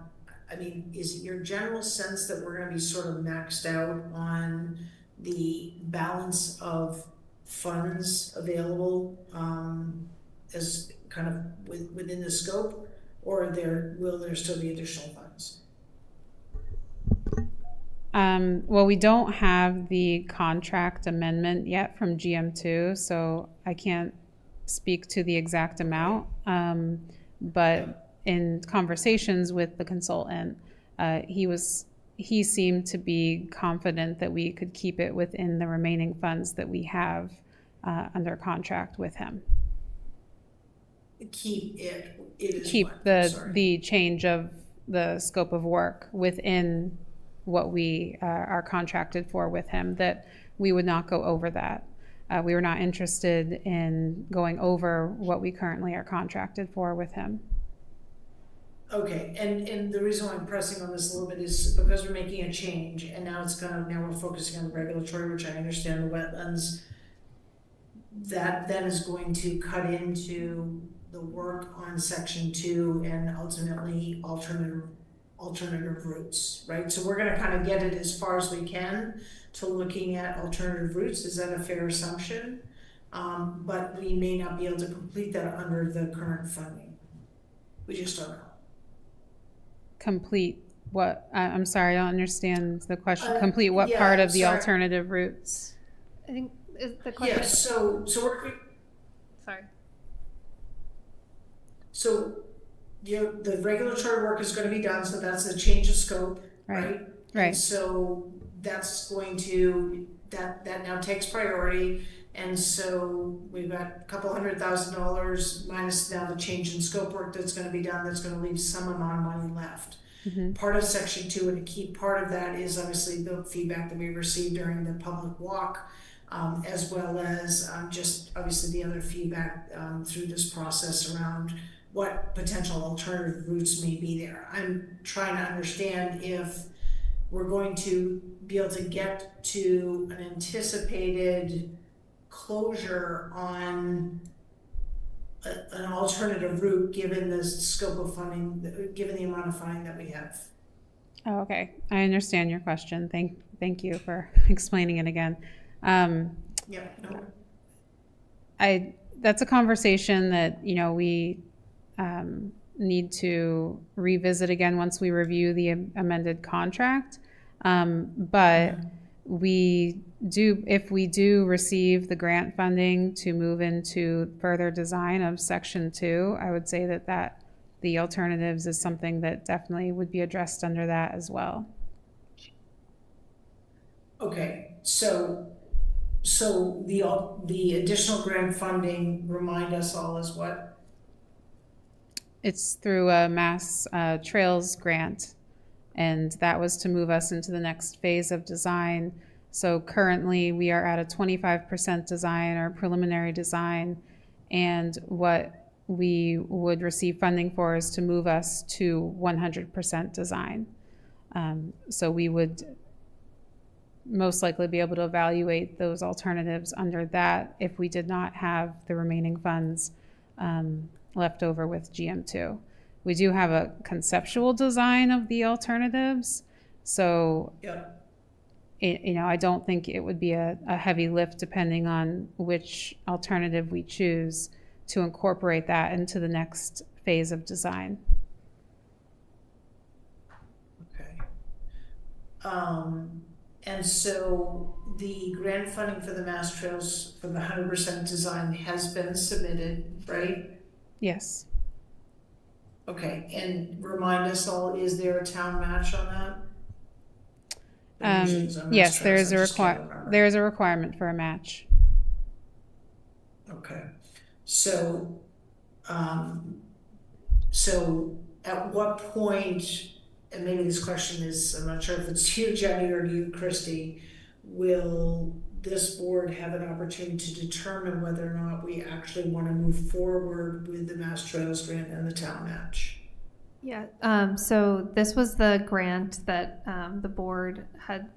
I mean, is it your general sense that we're going to be sort of maxed out on the balance of funds available as kind of within the scope, or will there still be additional funds? Well, we don't have the contract amendment yet from GM2, so I can't speak to the exact amount. But in conversations with the consultant, he seemed to be confident that we could keep it within the remaining funds that we have under contract with him. Keep it is Keep what? the change of the scope of work within what we are contracted for with him, that we would not go over that. We were not interested in going over what we currently are contracted for with him. Okay, and the reason why I'm pressing on this a little bit is because we're making a change, and now we're focusing on the regulatory, which I understand the wetlands. that then is going to cut into the work on section 2 and ultimately alternative routes, right? So we're gonna kind of get it as far as we can to looking at alternative routes. Is that a fair assumption? But we may not be able to complete that under the current funding. We just don't know. Complete what? I'm sorry, I don't understand the question. Complete what yeah, part of the sorry. alternative routes? I think is the question. Yeah, so we're, Sorry. so the regulatory work is gonna be done, so that's a change of scope, right? Right. And so that's going to, that now takes priority. And so we've got a couple $100,000 minus now the change in scope work that's gonna be done, that's gonna leave some amount of money left. Part of section 2 and a key part of that is obviously the feedback that we received during the public walk, as well as just obviously the other feedback through this process around what potential alternative routes may be there. I'm trying to understand if we're going to be able to get to an anticipated closure on an alternative route given the scope of funding, given the amount of funding that we have. Oh, okay. I understand your question. Thank you for explaining it again. Yeah, no. That's a conversation that, we need to revisit again once we review the amended contract. But if we do receive the grant funding to move into further design of section 2, I would say that the alternatives is something that definitely would be addressed under that as well. Okay, so the additional grant funding, remind us all, is what? It's through a Mass Trails grant, and that was to move us into the next phase of design. So currently we are at a 25% design or preliminary design, and what we would receive funding for is to move us to 100% design. So we would most likely be able to evaluate those alternatives under that if we did not have the remaining funds left over with GM2. We do have a conceptual design of the alternatives, so Yep. I don't think it would be a heavy lift depending on which alternative we choose to incorporate that into the next phase of design. Okay. And so the grant funding for the Mass Trails for the 100% design has been submitted, right? Yes. Okay, and remind us all, is there a town match on that? Yes, there is a requirement for a match. Okay, so at what point, and maybe this question is, I'm not sure if it's you, Jenny, or you, Christy, will this board have an opportunity to determine whether or not we actually want to move forward with the Mass Trails grant and the town match? Yeah, so this was the grant that the board had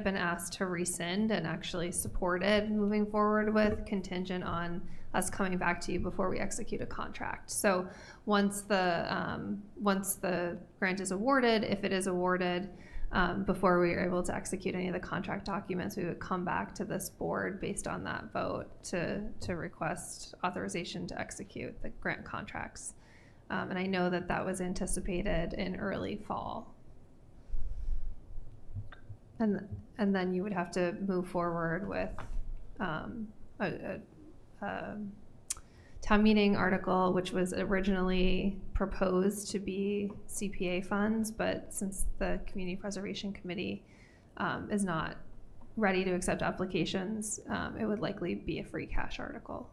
been asked to rescind and actually supported moving forward with, contingent on us coming back to you before we execute a contract. So once the grant is awarded, if it is awarded, before we are able to execute any of the contract documents, we would come back to this board based on that vote to request authorization to execute the grant contracts. And I know that was anticipated in early fall. And then you would have to move forward with a town meeting article, which was originally proposed to be CPA funds, but since the Community Preservation Committee is not ready to accept applications, it would likely be a free cash article.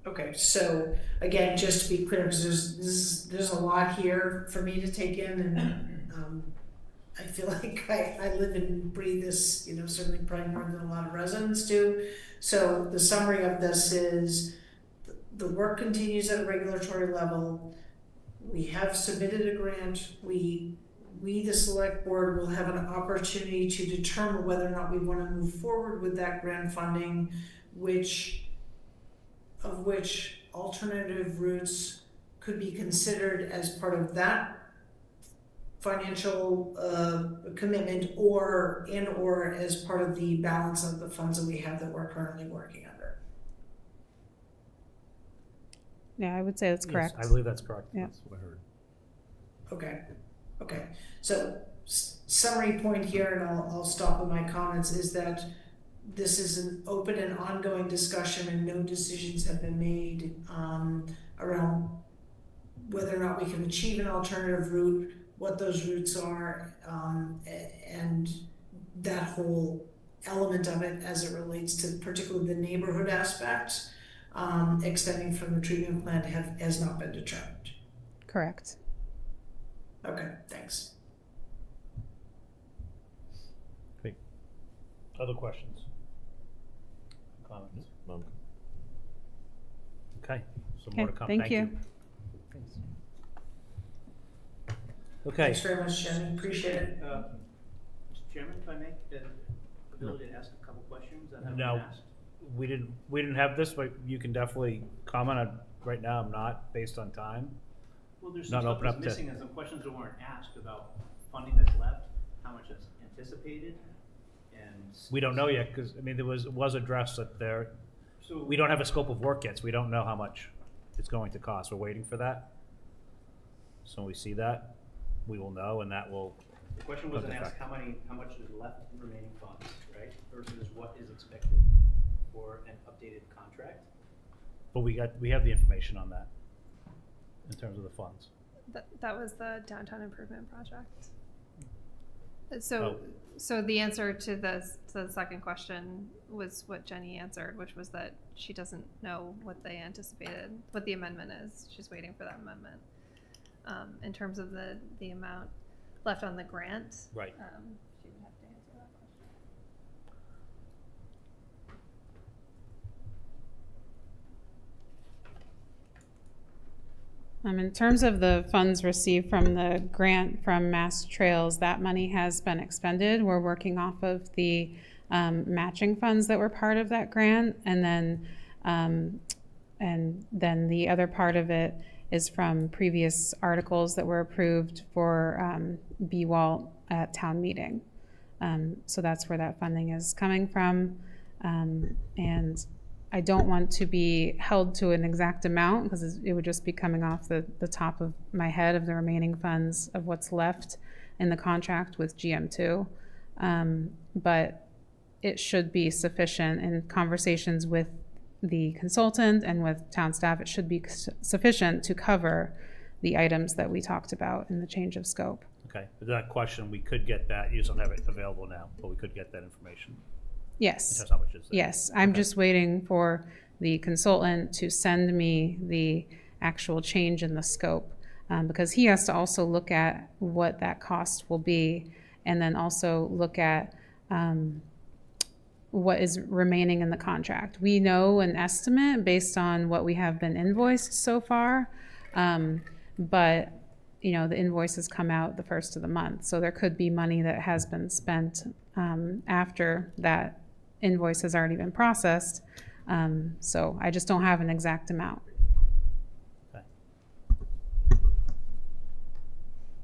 Okay, so again, just to be clear, because there's a lot here for me to take in, and I feel like I live and breathe this, certainly probably more than a lot of residents do. So the summary of this is the work continues at a regulatory level. We have submitted a grant. We we, the select board, will have an opportunity to determine whether or not we want to move forward with that grant funding, which alternative routes could be considered as part of that financial commitment, or as part of the balance of the funds that we have that we're currently working under. Yeah, I would say that's correct. Yes, I believe that's correct. Yeah. That's what I heard. Okay. So summary point here, and I'll stop with my comments, is that this is an open and ongoing discussion, and no decisions have been made around whether or not we can achieve an alternative route, what those routes are, and that whole element of it as it relates to particularly the neighborhood aspect, extending from the treatment plant has not been determined. Correct. Okay, thanks. Great. Other questions? Comments? None. Okay, so Okay, more to come. thank you. Okay. Thanks very much, Jenny. Appreciate it. Mr. Chairman, if I may, the ability to ask a couple questions that haven't been No, asked. we didn't have this, but you can definitely comment on. Right now, I'm not, based on time. Well, there's Not some stuff open that's up to- missing and some questions that weren't asked about funding that's left, how much is anticipated, and. We don't know yet, because, I mean, it was addressed that there, So. we don't have a scope of work yet, so we don't know how much it's going to cost. We're waiting for that. So when we see that, we will know, and that will. The question wasn't Okay. asked how much is left in remaining funds, right, versus what is expected for an updated contract? But we have the information on that, in terms of the funds. That was the downtown improvement project. Oh. So the answer to the second question was what Jenny answered, which was that she doesn't know what they anticipated, what the amendment is. She's waiting for that amendment. In terms of the amount left on the grant. Right. She would have to answer that question. In terms of the funds received from the grant from Mass Trails, that money has been expended. We're working off of the matching funds that were part of that grant, and then the other part of it is from previous articles that were approved for BWALT at town meeting. So that's where that funding is coming from, and I don't want to be held to an exact amount because it would just be coming off the top of my head of the remaining funds of what's left in the contract with GM2. But it should be sufficient in conversations with the consultant and with town staff. It should be sufficient to cover the items that we talked about in the change of scope. Okay, but that question, we could get that. You just don't have it available now, but we could get that information. Yes. That's how much is it? Yes, I'm Okay. just waiting for the consultant to send me the actual change in the scope, because he has to also look at what that cost will be, and then also look at what is remaining in the contract. We know an estimate based on what we have been invoiced so far, but the invoices come out the first of the month, so there could be money that has been spent after that invoice has already been processed. So I just don't have an exact amount.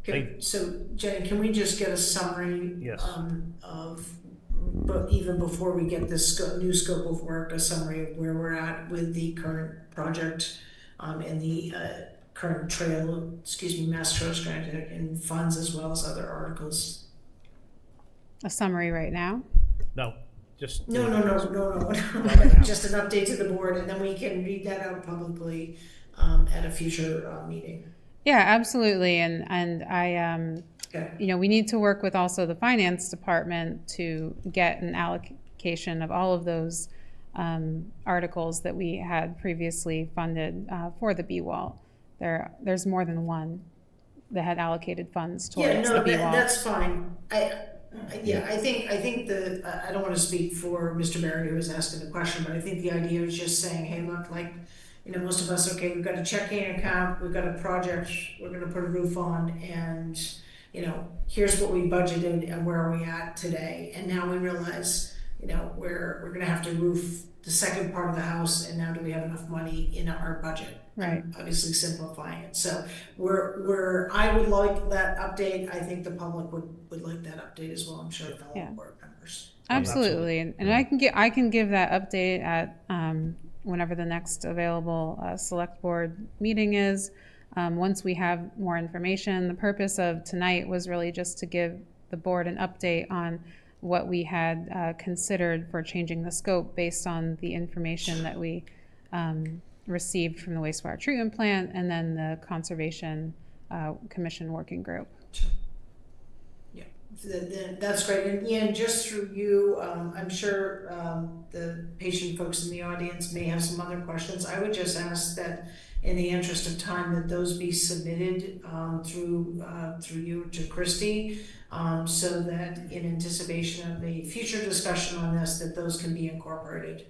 Okay, so Jenny, can we just get a summary? Yes. But even before we get this new scope of work, a summary of where we're at with the current project and the current Mass Trails grant and funds, as well as other articles? A summary right now? No, just. No. Just an update to the board, and then we can read that out publicly at a future meeting. Yeah, absolutely. And I, we need to work with also the finance department to get an allocation of all of those articles that we had previously funded for the BWALT. There's more than one that had allocated funds towards the BWALT. That's fine. I think I don't want to speak for Mr. Barrett, who was asking the question, but I think the idea is just saying, hey, look, most of us, okay, we've got a checking account, we've got a project we're going to put a roof on, and here's what we budgeted and where are we at today. And now we realize, we're gonna have to roof the second part of the house, and now do we have enough money in our budget? Right. Obviously simplifying it. So I would like that update. I think the public would like that update as well. I'm sure fellow Yeah. board members. Absolutely, and I can give that update at whenever the next available select board meeting is. Once we have more information, the purpose of tonight was really just to give the board an update on what we had considered for changing the scope based on the information that we received from the wastewater treatment plant and then the Conservation Commission working group. Yeah, that's great. And Ian, just through you, I'm sure the patient folks in the audience may have some other questions. I would just ask that in the interest of time that those be submitted through you to Christy, so that in anticipation of the future discussion on this, that those can be incorporated.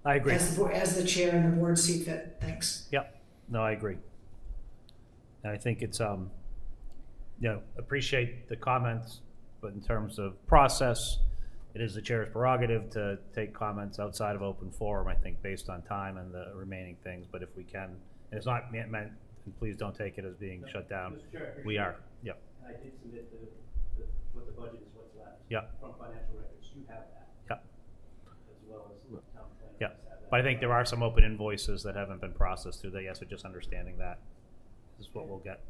I agree. As the chair and the board see fit. Thanks. Yep. No, I agree. And I think it's, appreciate the comments, but in terms of process, it is the chair's prerogative to take comments outside of open forum, I think, based on time and the remaining things. But if we can, and it's not meant, and please don't take it as being shut down. We are. Yep. I did submit what the budget is, what's left. Yep. From financial records. You have that. Yep. As well as town plan. Yep. But I think there are some open invoices that haven't been processed through there. So just understanding that is what we'll get.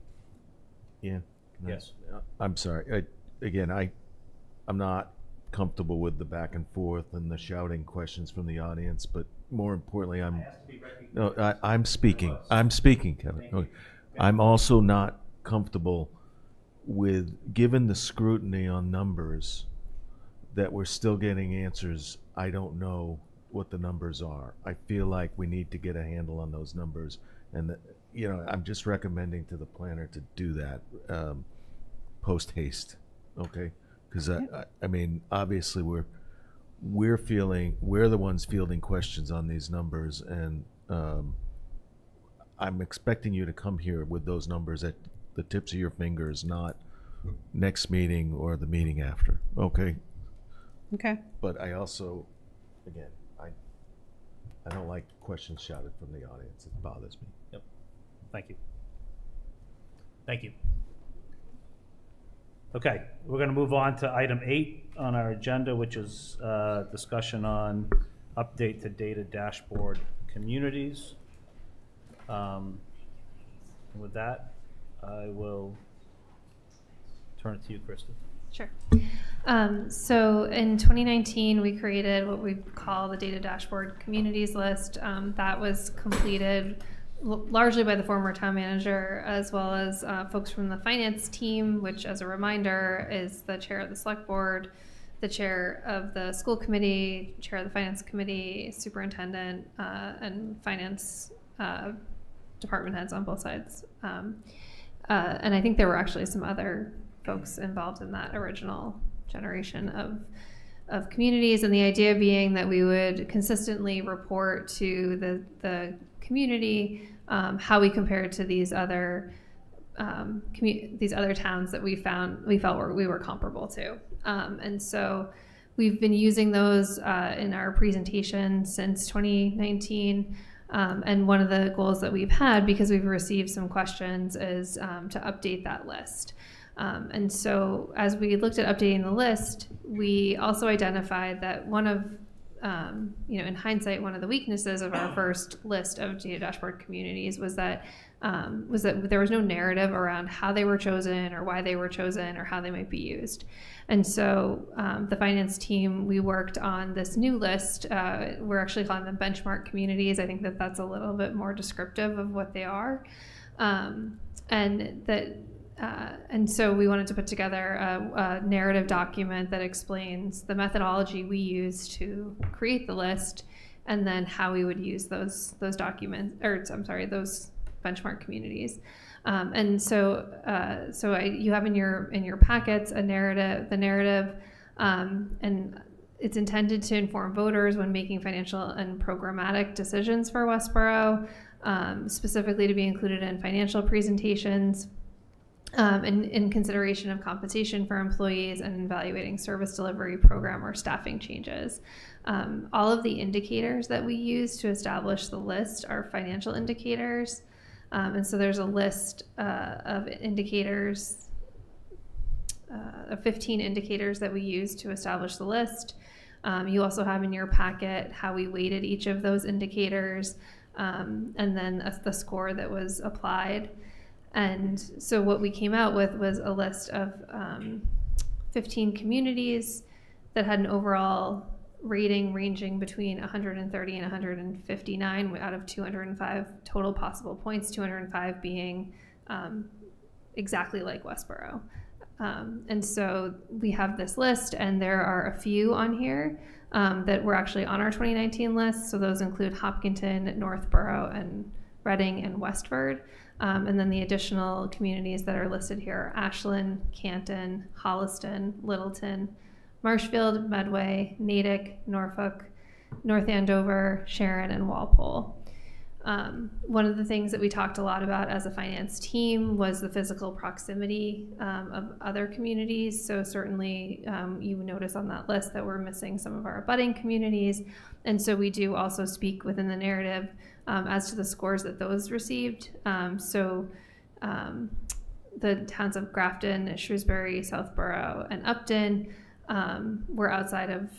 Yeah. Yes. I'm sorry. I'm not comfortable with the back and forth and the shouting questions from the audience, but more importantly, I'm speaking. I'm speaking, Kevin. Okay. I'm also not comfortable with, given the scrutiny on numbers, that we're still getting answers. I don't know what the numbers are. I feel like we need to get a handle on those numbers, and I'm just recommending to the planner to do that post haste, okay? Because I mean, obviously we're the ones fielding questions on these numbers, and I'm expecting you to come here with those numbers at the tips of your fingers, not next meeting or the meeting after, okay? Okay. But I also, again, I don't like questions shouted from the audience. It bothers me. Yep. Thank you. Thank you. Okay, we're going to move on to item 8 on our agenda, which is discussion on update to data dashboard communities. With that, I will turn it to you, Krista. Sure. So in 2019, we created what we call the Data Dashboard Communities List. That was completed largely by the former town manager, as well as folks from the finance team, which, as a reminder, is the chair of the select board, the chair of the school committee, chair of the finance committee, superintendent, and finance department heads on both sides. And I think there were actually some other folks involved in that original generation of communities, and the idea being that we would consistently report to the community how we compared to these other towns that we felt we were comparable to, and so we've been using those in our presentation since 2019. And one of the goals that we've had, because we've received some questions, is to update that list. And so as we looked at updating the list, we also identified that one of, in hindsight, one of the weaknesses of our first list of data dashboard communities was that there was no narrative around how they were chosen or why they were chosen or how they might be used. And so the finance team, we worked on this new list. We're actually calling them benchmark communities. I think that that's a little bit more descriptive of what they are. And so we wanted to put together a narrative document that explains the methodology we use to create the list, and then how we would use those documents, those benchmark communities. And so you have in your packets the narrative, and it's intended to inform voters when making financial and programmatic decisions for Westborough, specifically to be included in financial presentations. in consideration of compensation for employees and evaluating service delivery program or staffing changes. All of the indicators that we use to establish the list are financial indicators. And so there's a list of indicators, of 15 indicators that we use to establish the list. You also have in your packet how we weighted each of those indicators, and then the score that was applied. And so what we came out with was a list of 15 communities that had an overall rating ranging between 130 and 159 out of 205 total possible points, 205 being exactly like Westborough. And so we have this list, and there are a few on here that were actually on our 2019 list. So those include Hopkinton, Northborough, and Reading, and Westford. And then the additional communities that are listed here are Ashland, Canton, Holliston, Littleton, Marshfield, Medway, Natick, Norfolk, North Andover, Sharon, and Walpole. One of the things that we talked a lot about as a finance team was the physical proximity of other communities. So certainly you notice on that list that we're missing some of our abutting communities. And so we do also speak within the narrative as to the scores that those received. The towns of Grafton, Shrewsbury, Southborough, and Upton were outside of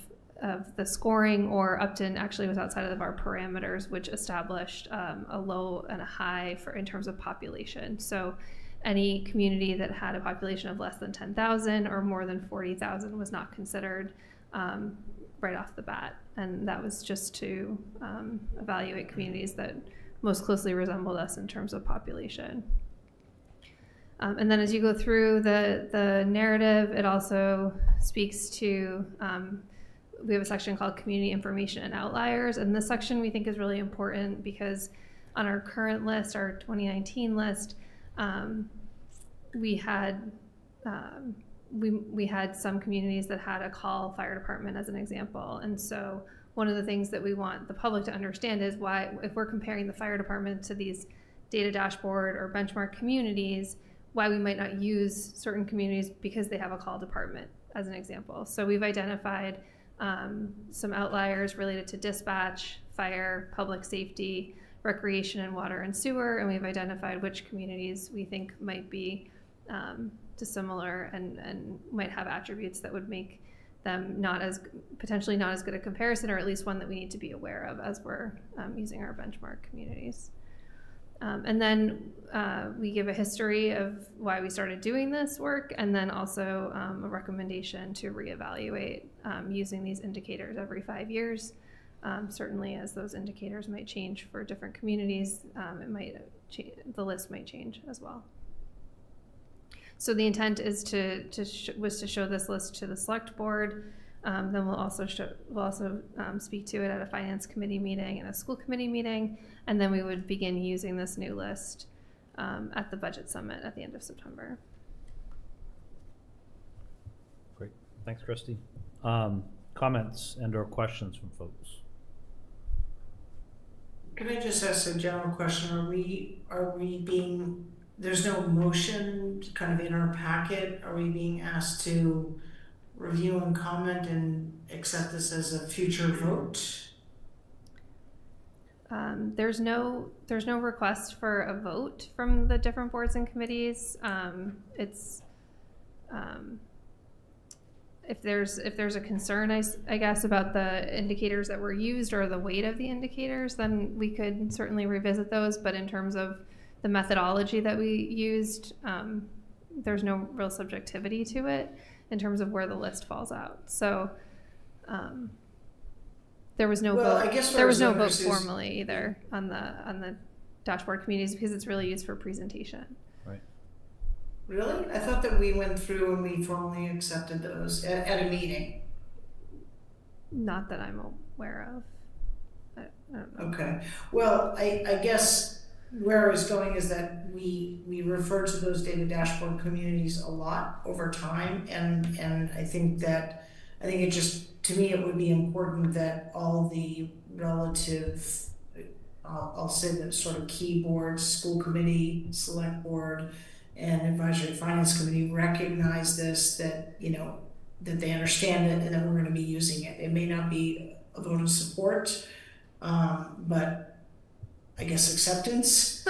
the scoring, or Upton actually was outside of our parameters, which established a low and a high in terms of population. So any community that had a population of less than 10,000 or more than 40,000 was not considered right off the bat. And that was just to evaluate communities that most closely resembled us in terms of population. And then as you go through the narrative, it also speaks to, we have a section called Community Information and Outliers. And this section we think is really important because on our current list, our 2019 list, we had some communities that had a call fire department as an example. And so one of the things that we want the public to understand is why, if we're comparing the fire department to these data dashboard or benchmark communities, why we might not use certain communities because they have a call department as an example. So we've identified some outliers related to dispatch, fire, public safety, recreation, and water and sewer, and we've identified which communities we think might be dissimilar and might have attributes that would make them potentially not as good a comparison, or at least one that we need to be aware of as we're using our benchmark communities. And then we give a history of why we started doing this work, and then also a recommendation to reevaluate using these indicators every 5 years. Certainly, as those indicators might change for different communities, the list might change as well. So the intent is was to show this list to the select board. Then we'll also speak to it at a finance committee meeting and a school committee meeting, and then we would begin using this new list at the budget summit at the end of September. Great, thanks, Christy. Comments and/or questions from folks? Can I just ask a general question? There's no motion kind of in our packet. Are we being asked to review and comment and accept this as a future vote? There's no request for a vote from the different boards and committees. If there's a concern, I guess, about the indicators that were used or the weight of the indicators, then we could certainly revisit those. But in terms of the methodology that we used, there's no real subjectivity to it in terms of where the list falls out. So there was no vote. There was no vote formally either on the dashboard communities because it's really used for presentation. Right. Really? I thought that we went through and we formally accepted those at a meeting. Not that I'm aware of. I don't know. Okay. Well, I guess where I was going is that we refer to those data dashboard communities a lot over time, and I think it just, to me, it would be important that all the relative, I'll say the sort of key boards, school committee, select board, and Advisory Finance Committee recognize this, that, you know, that they understand it and that we're gonna be using it. It may not be a vote of support, but I guess acceptance.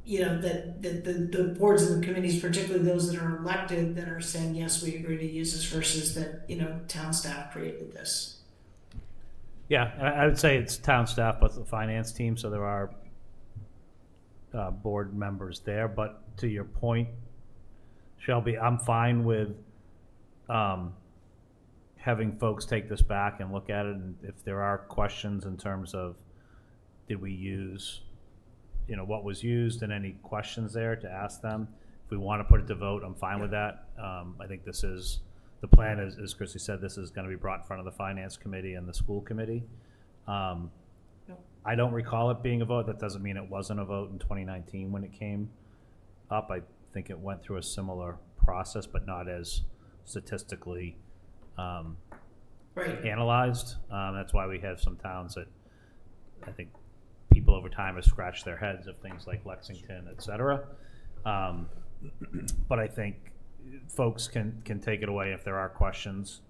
You know, that the boards and the committees, particularly those that are elected, that are saying, yes, we agree to use this, versus that, you know, town staff created this. Yeah, and I would say it's town staff, but the finance team, so there are board members there. But to your point, Shelby, I'm fine with having folks take this back and look at it, and if there are questions in terms of did we use, you know, what was used, and any questions there to ask them. If we want to put it to vote, I'm fine with that. I think this is, the plan is, as Christy said, this is going to be brought in front of the Finance Committee and the School Committee. I don't recall it being a vote. That doesn't mean it wasn't a vote in 2019 when it came up. I think it went through a similar process, but not as statistically analyzed. That's why we have some towns that I think people over time have scratched their heads of things like Lexington, et cetera. But I think folks can take it away if there are questions,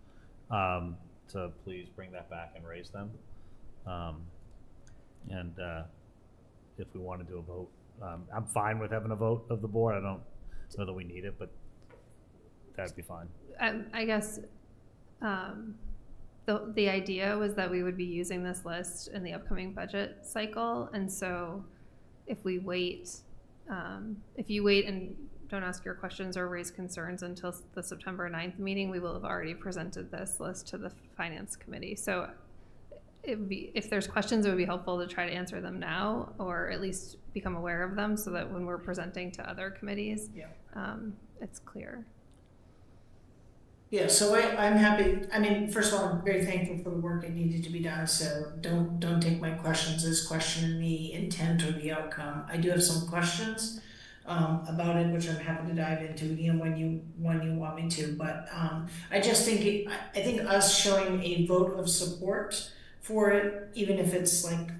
to please bring that back and raise them. And if we want to do a vote, I'm fine with having a vote of the board. I don't know that we need it, but that'd be fine. I guess the idea was that we would be using this list in the upcoming budget cycle, and so if we wait, if you wait and don't ask your questions or raise concerns until the September 9th meeting, we will have already presented this list to the Finance Committee. So it would be, if there's questions, it would be helpful to try to answer them now, or at least become aware of them, so that when we're presenting to other committees, it's clear. Yeah, so I'm happy. I mean, first of all, I'm very thankful for the work that needed to be done. So don't take my questions as questioning the intent or the outcome. I do have some questions about it, which I'm happy to dive into, you know, when you want me to. But I just think I think us showing a vote of support for it, even if it's like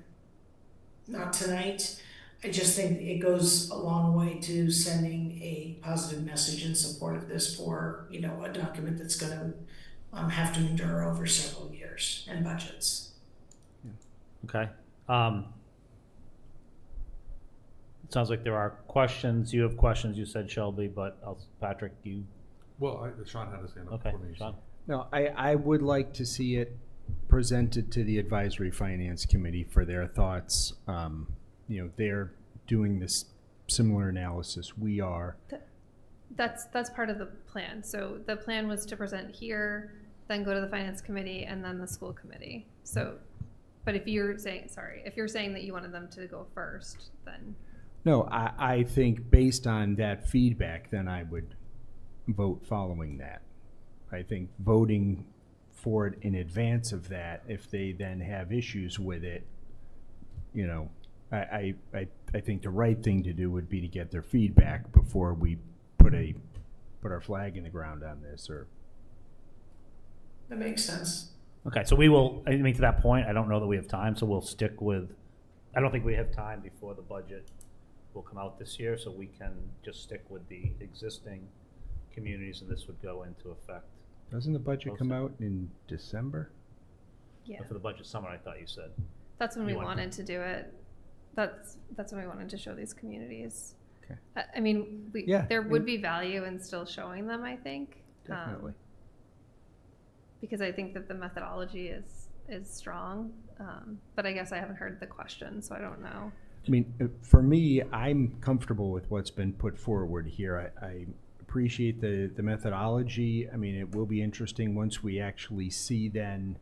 not tonight, I just think it goes a long way to sending a positive message in support of this for, you know, a document that's going to have to endure over several years and budgets. Okay. It sounds like there are questions. You have questions, you said, Shelby, but Patrick, you... Well, Sean had his hand up okay, for me. Sean. No, I would like to see it presented to the Advisory Finance Committee for their thoughts. You know, they're doing this similar analysis we are. That's part of the plan. So the plan was to present here, then go to the Finance Committee, and then the School Committee. So, but if you're saying, if you're saying that you wanted them to go first, then... No, I think based on that feedback, then I would vote following that. I think voting for it in advance of that, if they then have issues with it, you know, I think the right thing to do would be to get their feedback before we put our flag in the ground on this. Or that makes sense. Okay, so we will, I mean, to that point, I don't know that we have time, so we'll stick with, I don't think we have time before the budget will come out this year, so we can just stick with the existing communities, and this would go into effect. Doesn't the budget come out in December? Yeah. For the budget summer, I thought you said. That's when we wanted to do it. That's when we wanted to show these communities. Okay. I mean, there would be value in still showing them, I think. Definitely. Because I think that the methodology is strong, but I guess I haven't heard the question, so I don't know. I mean, for me, I'm comfortable with what's been put forward here. I appreciate the methodology. I mean, it will be interesting once we actually see then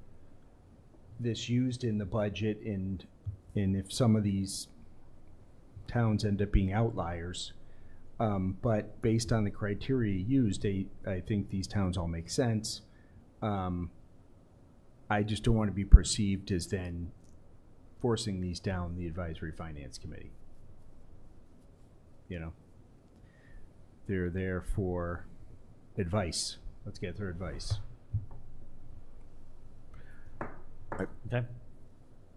this used in the budget, and if some of these towns end up being outliers. But based on the criteria used, I think these towns all make sense. I just don't want to be perceived as then forcing these down the Advisory Finance Committee. You know, they're there for advice. Let's get their advice. Okay.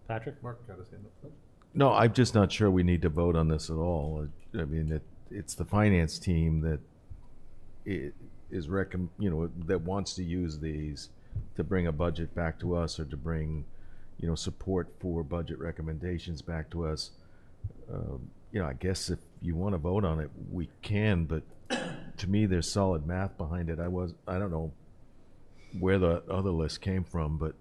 Patrick? Mark got his hand up. No, I'm just not sure we need to vote on this at all. I mean, it's the finance team that is that wants to use these to bring a budget back to us, or to bring, support for budget recommendations back to us. I guess if you want to vote on it, we can, but to me, there's solid math behind it. I don't know where the other list came from, but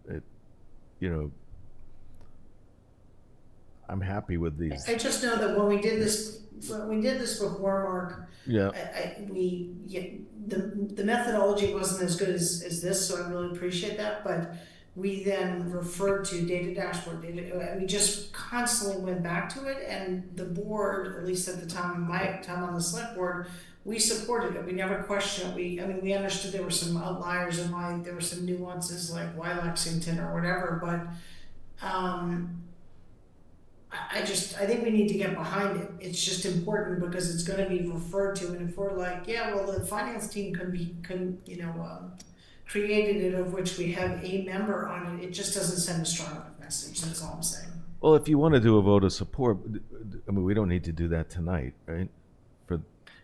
I'm happy with these. I just know that when we did this before, Mark, Yeah. the methodology wasn't as good as this, so I really appreciate that, but we then referred to data dashboard data, and we just constantly went back to it, and the board, at least at the time, my time on the select board, we supported it. We never questioned it. We understood there were some outliers and why there were some nuances, like why Lexington or whatever, but I think we need to get behind it. It's just important because it's going to be referred to, and if we're like, yeah, well, the finance team created it, of which we have a member on it, it just doesn't send a strong enough message. That's all I'm saying. Well, if you want to do a vote of support, we don't need to do that tonight, right?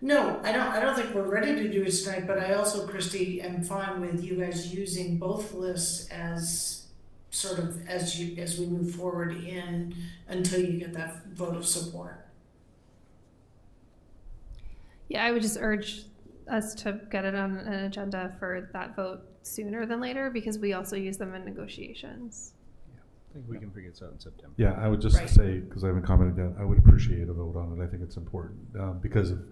No, I don't think we're ready to do it tonight, but I also, Christy, am fine with you guys using both lists as sort of as we move forward until you get that vote of support. Yeah, I would just urge us to get it on an agenda for that vote sooner than later, because we also use them in negotiations. I think we can figure this out in September. Yeah, I would just say, because I haven't commented yet, I would appreciate a vote on it. I think it's important because of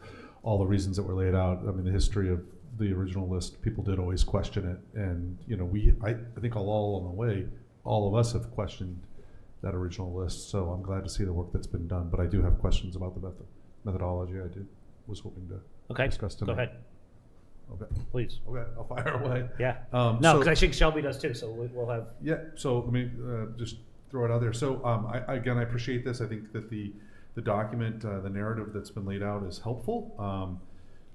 all the reasons that were laid out. The history of the original list, people did always question it, and I think all along the way, all of us have questioned that original list. So I'm glad to see the work that's been done, but I do have questions about the methodology. Was hoping to discuss tonight. Go ahead. Okay. Please. Okay, I'll fire away. Yeah. No, because I think Shelby does too, so we'll have. Yeah, so let me just throw it out there. So I appreciate this. I think that the document, the narrative that's been laid out is helpful.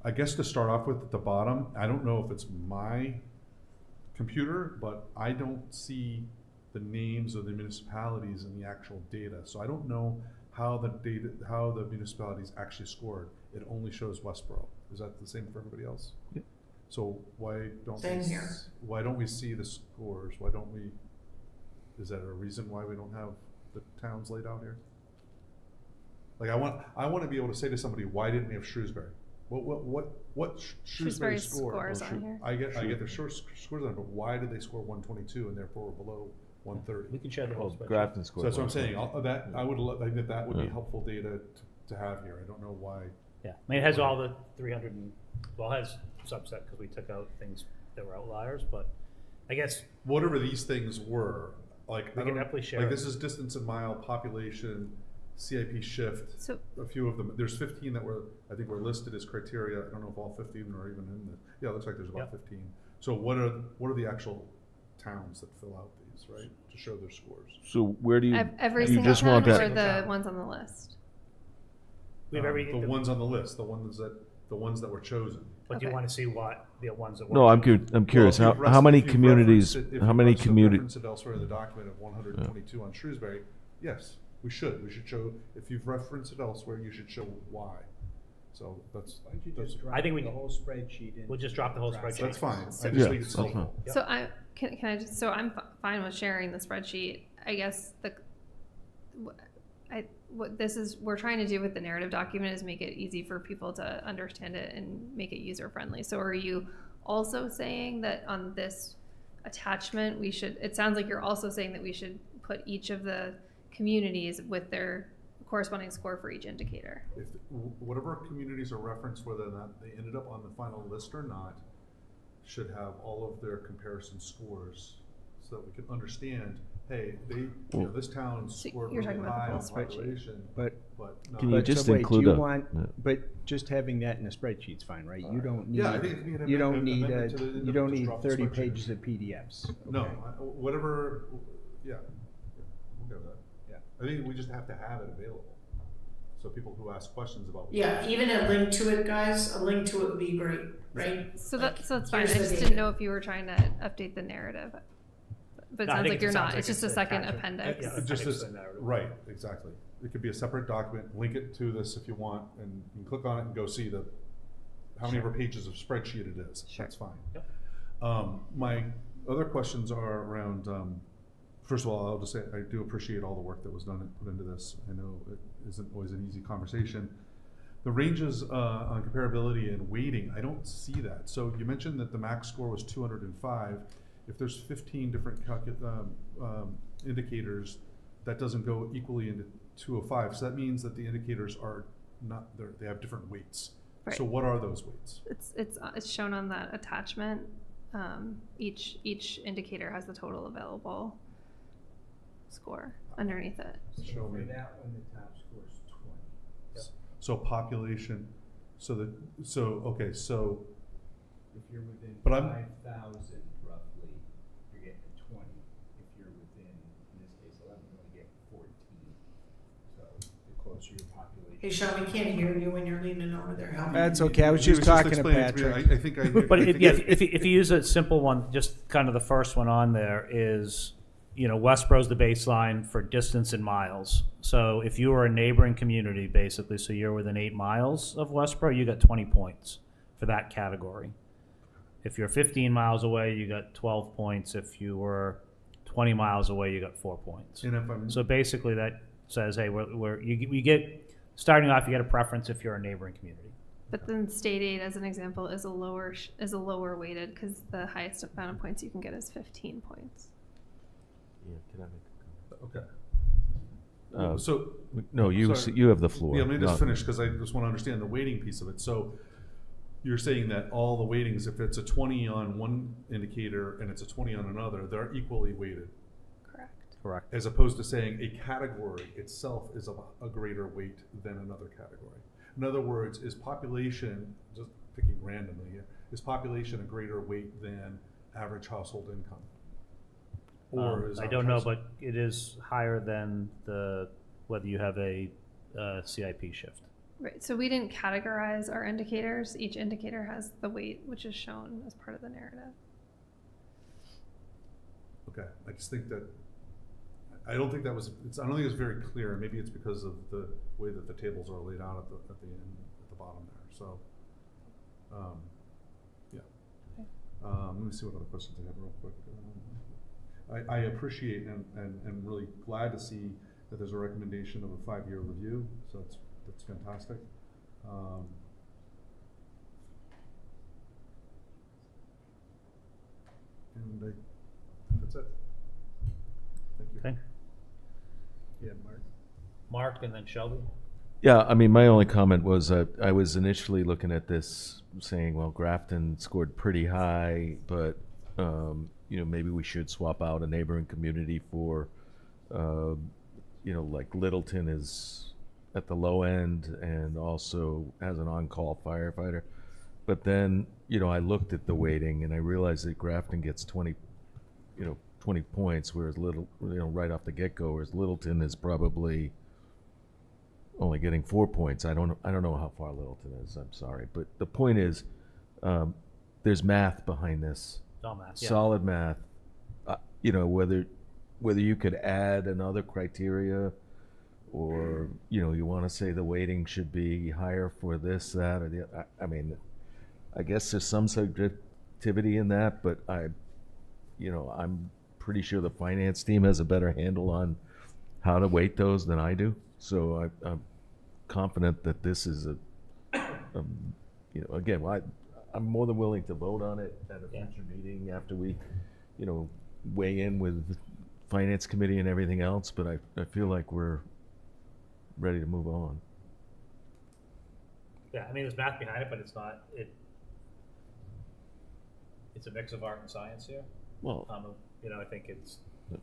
I guess to start off with at the bottom, I don't know if it's my computer, but I don't see the names of the municipalities in the actual data. So I don't know how the municipalities actually scored. It only shows Westborough. Is that the same for everybody else? Yeah. So why don't we see the scores? Is that a reason why we don't have the towns laid out here? Like I want to be able to say to somebody, why didn't we have Shrewsbury? What Shrewsbury scores on here? I get the scores on it, but why did they score 122 and therefore we're below 130? We can share the whole spreadsheet. Grafton scored. So that's what I'm saying. I think that would be helpful data to have here. I don't know why. Yeah, it has all the 300 it has subset because we took out things that were outliers, but I guess whatever these things were, like we can definitely share. Like this is distance in mile, population, CIP shift. So a few of them. There's 15 that were listed as criteria. I don't know if all 15 are even in the. Yeah, it looks like there's about 15. So what are the actual towns that fill out these, right, to show their scores? So where do you? Every you single just town, want or that? the ones on the list. We have everything. The ones on the list, the ones that were chosen. But you want to see what the ones that were. No, I'm curious. Well, how many communities? How many communities? Reference it elsewhere in the document of 122 on Shrewsbury. Yes, we should. We should show. If you've referenced it elsewhere, you should show why. So that's. Why don't you just drop I think the whole spreadsheet in? We'll just drop the whole spreadsheet. That's fine. So, I just think it's helpful. So can I just I'm fine with sharing the spreadsheet. I guess what we're trying to do with the narrative document is make it easy for people to understand it and make it user friendly. So are you also saying that on this attachment it sounds like you're also saying that we should put each of the communities with their corresponding score for each indicator? If whatever communities are referenced, whether or not they ended up on the final list or not, should have all of their comparison scores so that we can understand, hey, this town scored you're really talking about high the on whole spreadsheet. population. But no. Can you just include but just having that in a spreadsheet's fine, right? You don't need. Yeah, I think it can be you don't an need amendment to the you don't just need drop the 30 spreadsheet. pages of PDFs. Okay. No, whatever. Yeah, we'll go with that. Yeah, I think we just have to have it available, so people who ask questions about. Yeah, even a link to it, guys. A link to it would be great, right? So that's fine. I here's the just data. didn't know if you were trying to update the narrative. but it No, I sounds think like it you're sounds not. like It's just a it's second attached. appendix. Yeah. It just Appendix is, to the narrative. right, exactly. It could be a separate document, link it to this if you want, and you can click on it and go see how many pages of spreadsheet it is. Sure. That's fine. Yep. My other questions are around, first of all, I'll just say, I do appreciate all the work that was done and put into this. I know it isn't always an easy conversation. The ranges on comparability and weighting, I don't see that. So you mentioned that the max score was 205. If there's 15 different indicators, that doesn't go equally into 205. So that means that the indicators are not, they have different weights. Right. So what are those weights? It's shown on that attachment. Each indicator has the total available score underneath it. Show me. that one, the top score is 20. So population, okay, so If you're within But I'm- 5,000 roughly, you're getting a 20. If you're within, in this case, 11, you're only getting 14. So the closer your population. Hey, Sean, we can't hear you when you're leaning over there. Help me. That's okay, I was he just talking to explaining me. Patrick. I think I. But I think if you use a simple one, just kind of the first one on there is, Westborough's the baseline for distance in miles. So if you were a neighboring community, basically, so you're within 8 miles of Westborough, you got 20 points for that category. If you're 15 miles away, you got 12 points. If you were 20 miles away, you got 4 points. And if I'm, So basically, that says, hey, you get starting off, you get a preference if you're a neighboring community. But then state aid, as an example, is a lower weighted because the highest amount of points you can get is 15 points. Yeah, can I make a okay. comment? So, No, you, sorry. you have the floor. Yeah, let me just Not- finish because I just want to understand the weighting piece of it. So you're saying that all the weightings, if it's a 20 on one indicator and it's a 20 on another, they're equally weighted, Correct. Correct. as opposed to saying a category itself is a greater weight than another category. In other words, is population, just picking randomly here, is population a greater weight than average household income? Or is I average don't know, household- but it is higher than whether you have a CIP shift. Right. So we didn't categorize our indicators. Each indicator has the weight, which is shown as part of the narrative. Okay, I just think that, I don't think it's very clear. Maybe it's because of the way that the tables are laid out at the end, at the bottom there, so. Yeah. Let me see what other questions I have real quick. I appreciate and really glad to see that there's a recommendation of a 5-year review, so that's fantastic. And I think that's it. Thank you. Okay. Yeah, Mark. Mark and then Shelby. Yeah, I mean, my only comment was I was initially looking at this saying, well, Grafton scored pretty high, but, maybe we should swap out a neighboring community for, like Littleton is at the low end and also has an on-call firefighter. But then, I looked at the weighting and I realized that Grafton gets 20 points, whereas right off the get-go, whereas Littleton is probably only getting 4 points. I don't know how far Littleton is. I'm sorry, but the point is, there's math behind this. All math, yeah. Solid math. Whether you could add another criteria, or you want to say the weighting should be higher for this, that, or the. I mean, I guess there's some subjectivity in that, but I'm pretty sure the finance team has a better handle on how to weight those than I do. So I'm confident that this is again, I'm more than willing to vote on it at a future meeting after we, weigh in with finance committee and everything else. But I feel like we're ready to move on. Yeah, I mean, there's math behind it, but it's not, it's a mix of art and science here. Well, I think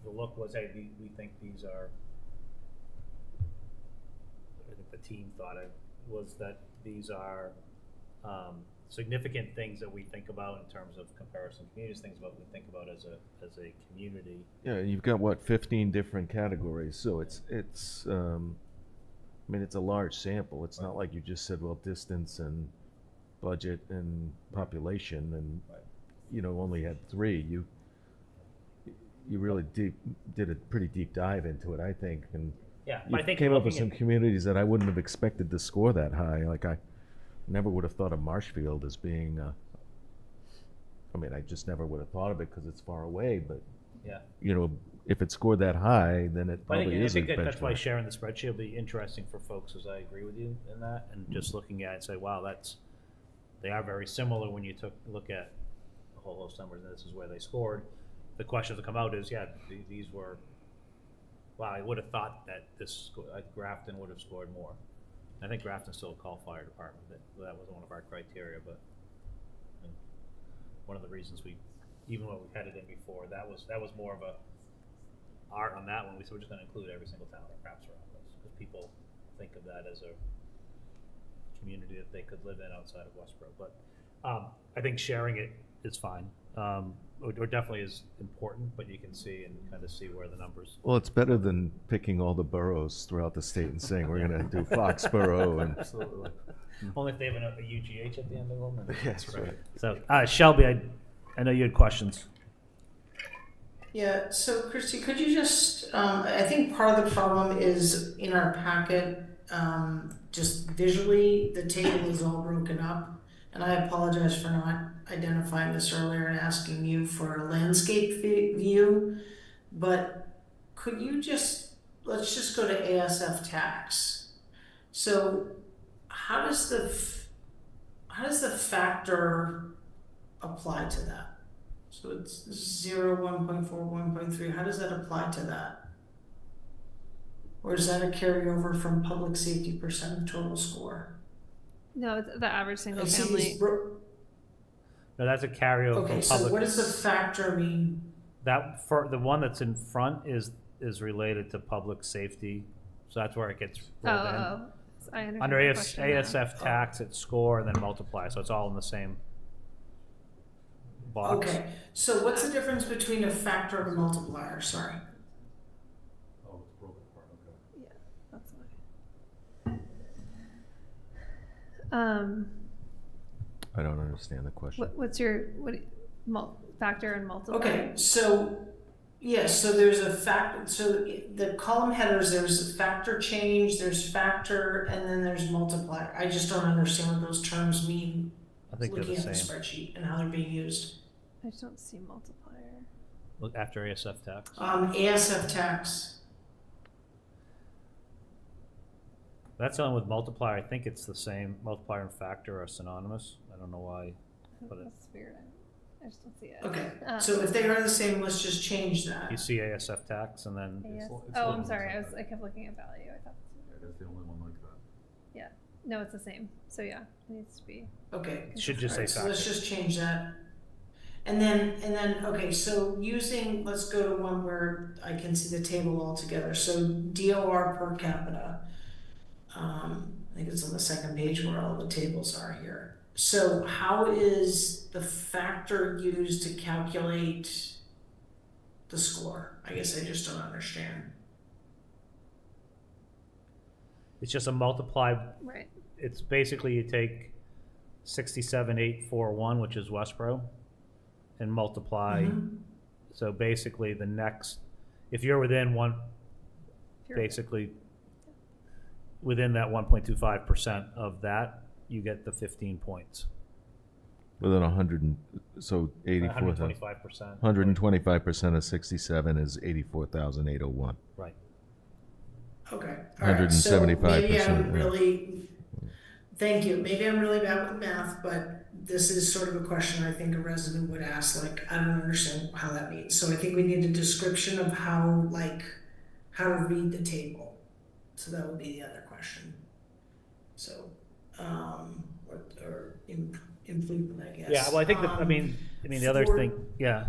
the look was, hey, we think these are, I think the team thought it was that these are significant things that we think about in terms of comparison communities, things what we think about as a community. Yeah, you've got 15 different categories, so it's it's a large sample. It's not like you just said, well, distance and budget and population and only had 3. you really did a pretty deep dive into it, I think, and Yeah, you I think came up with looking some communities that I wouldn't have expected to score that high. Like I never would have thought of Marshfield as being. I mean, I just never would have thought of it because it's far away. But Yeah. you know, if it scored that high, then it I probably is a think that's why benchmark. sharing the spreadsheet will be interesting for folks, as I agree with you in that, and just looking at it and say, wow, they are very similar when you look at a whole host of numbers, and this is where they scored. The questions that come out is, yeah, these were, wow, I would have thought that Grafton would have scored more. I think Grafton's still a call fire department, that was one of our criteria, but I mean, one of the reasons even when we had it in before, that was more of a art on that one. We said we're just going to include every single town that wraps around us, because people think of that as a community that they could live in outside of Westborough. But I think sharing it is fine, or definitely is important, but you can see and kind of see where the numbers. Well, it's better than picking all the boroughs throughout the state and saying we're going to do Foxborough and. Absolutely. Only if they have a UGH at the end of them. And That's right. So, Shelby, I know you had questions. Yeah, so Christy, could you just, I think part of the problem is in our packet, just visually, the table is all broken up. And I apologize for not identifying this earlier and asking you for a landscape view. But could you let's just go to ASF tax. So how does the factor apply to that? So it's 0, 1.4, 1.3. How does that apply to that? Or is that a carryover from public safety percent of total score? No, it's the average single I see family. these No, that's a carryover okay, from so public. what does the factor mean? That for the one that's in front is related to public safety, so that's where it gets rolled in. I understand Under the question now. ASF tax, it's score and then multiply, so it's all in the same box. Okay, so what's the difference between a factor and a multiplier? Sorry. Oh, it's broken apart, okay. Yeah, that's why. I don't understand the question. What's your factor and multiplier? Okay, so yes, so there's a factor. So the column headers, there's a factor change, there's factor, and then there's multiplier. I just don't understand what those terms mean. I think they're Looking the at the same. spreadsheet and how they're being used. I just don't see multiplier. Look after ASF tax. ASF tax. That's on with multiplier. I think it's the same. Multiplier and factor are synonymous. I don't know why, but That's weird. I just don't see it. Okay, so if they are the same, let's just change that. you see ASF tax and then I'm sorry. I kept looking at value. I thought. Yeah, that's the only one like that. Yeah. No, it's the same. So yeah, it needs to be. Okay. it should just say Alright, so factor. let's just change that. And then, okay, so let's go to one where I can see the table all together. So DOR per capita. I think it's on the second page where all the tables are here. So how is the factor used to calculate the score? I guess I just don't understand. It's just a multiply. Right. It's basically you take 67,841, which is Westborough, and multiply. Mhm. So basically, the next, if you're within basically within that 1.25% of that, you get the 15 points. Within 100, so 84,000. 125%. 125% of 67 is 84,801. Right. Okay. All right. So 175%, maybe I'm yeah. really, thank you. Maybe I'm really bad with math, but this is sort of a question I think a resident would ask. Like, I don't understand how that means. So I think we need a description of how to read the table. So that would be the other question. So, or improvement, I guess. Yeah, well, I think I mean, the other thing, yeah,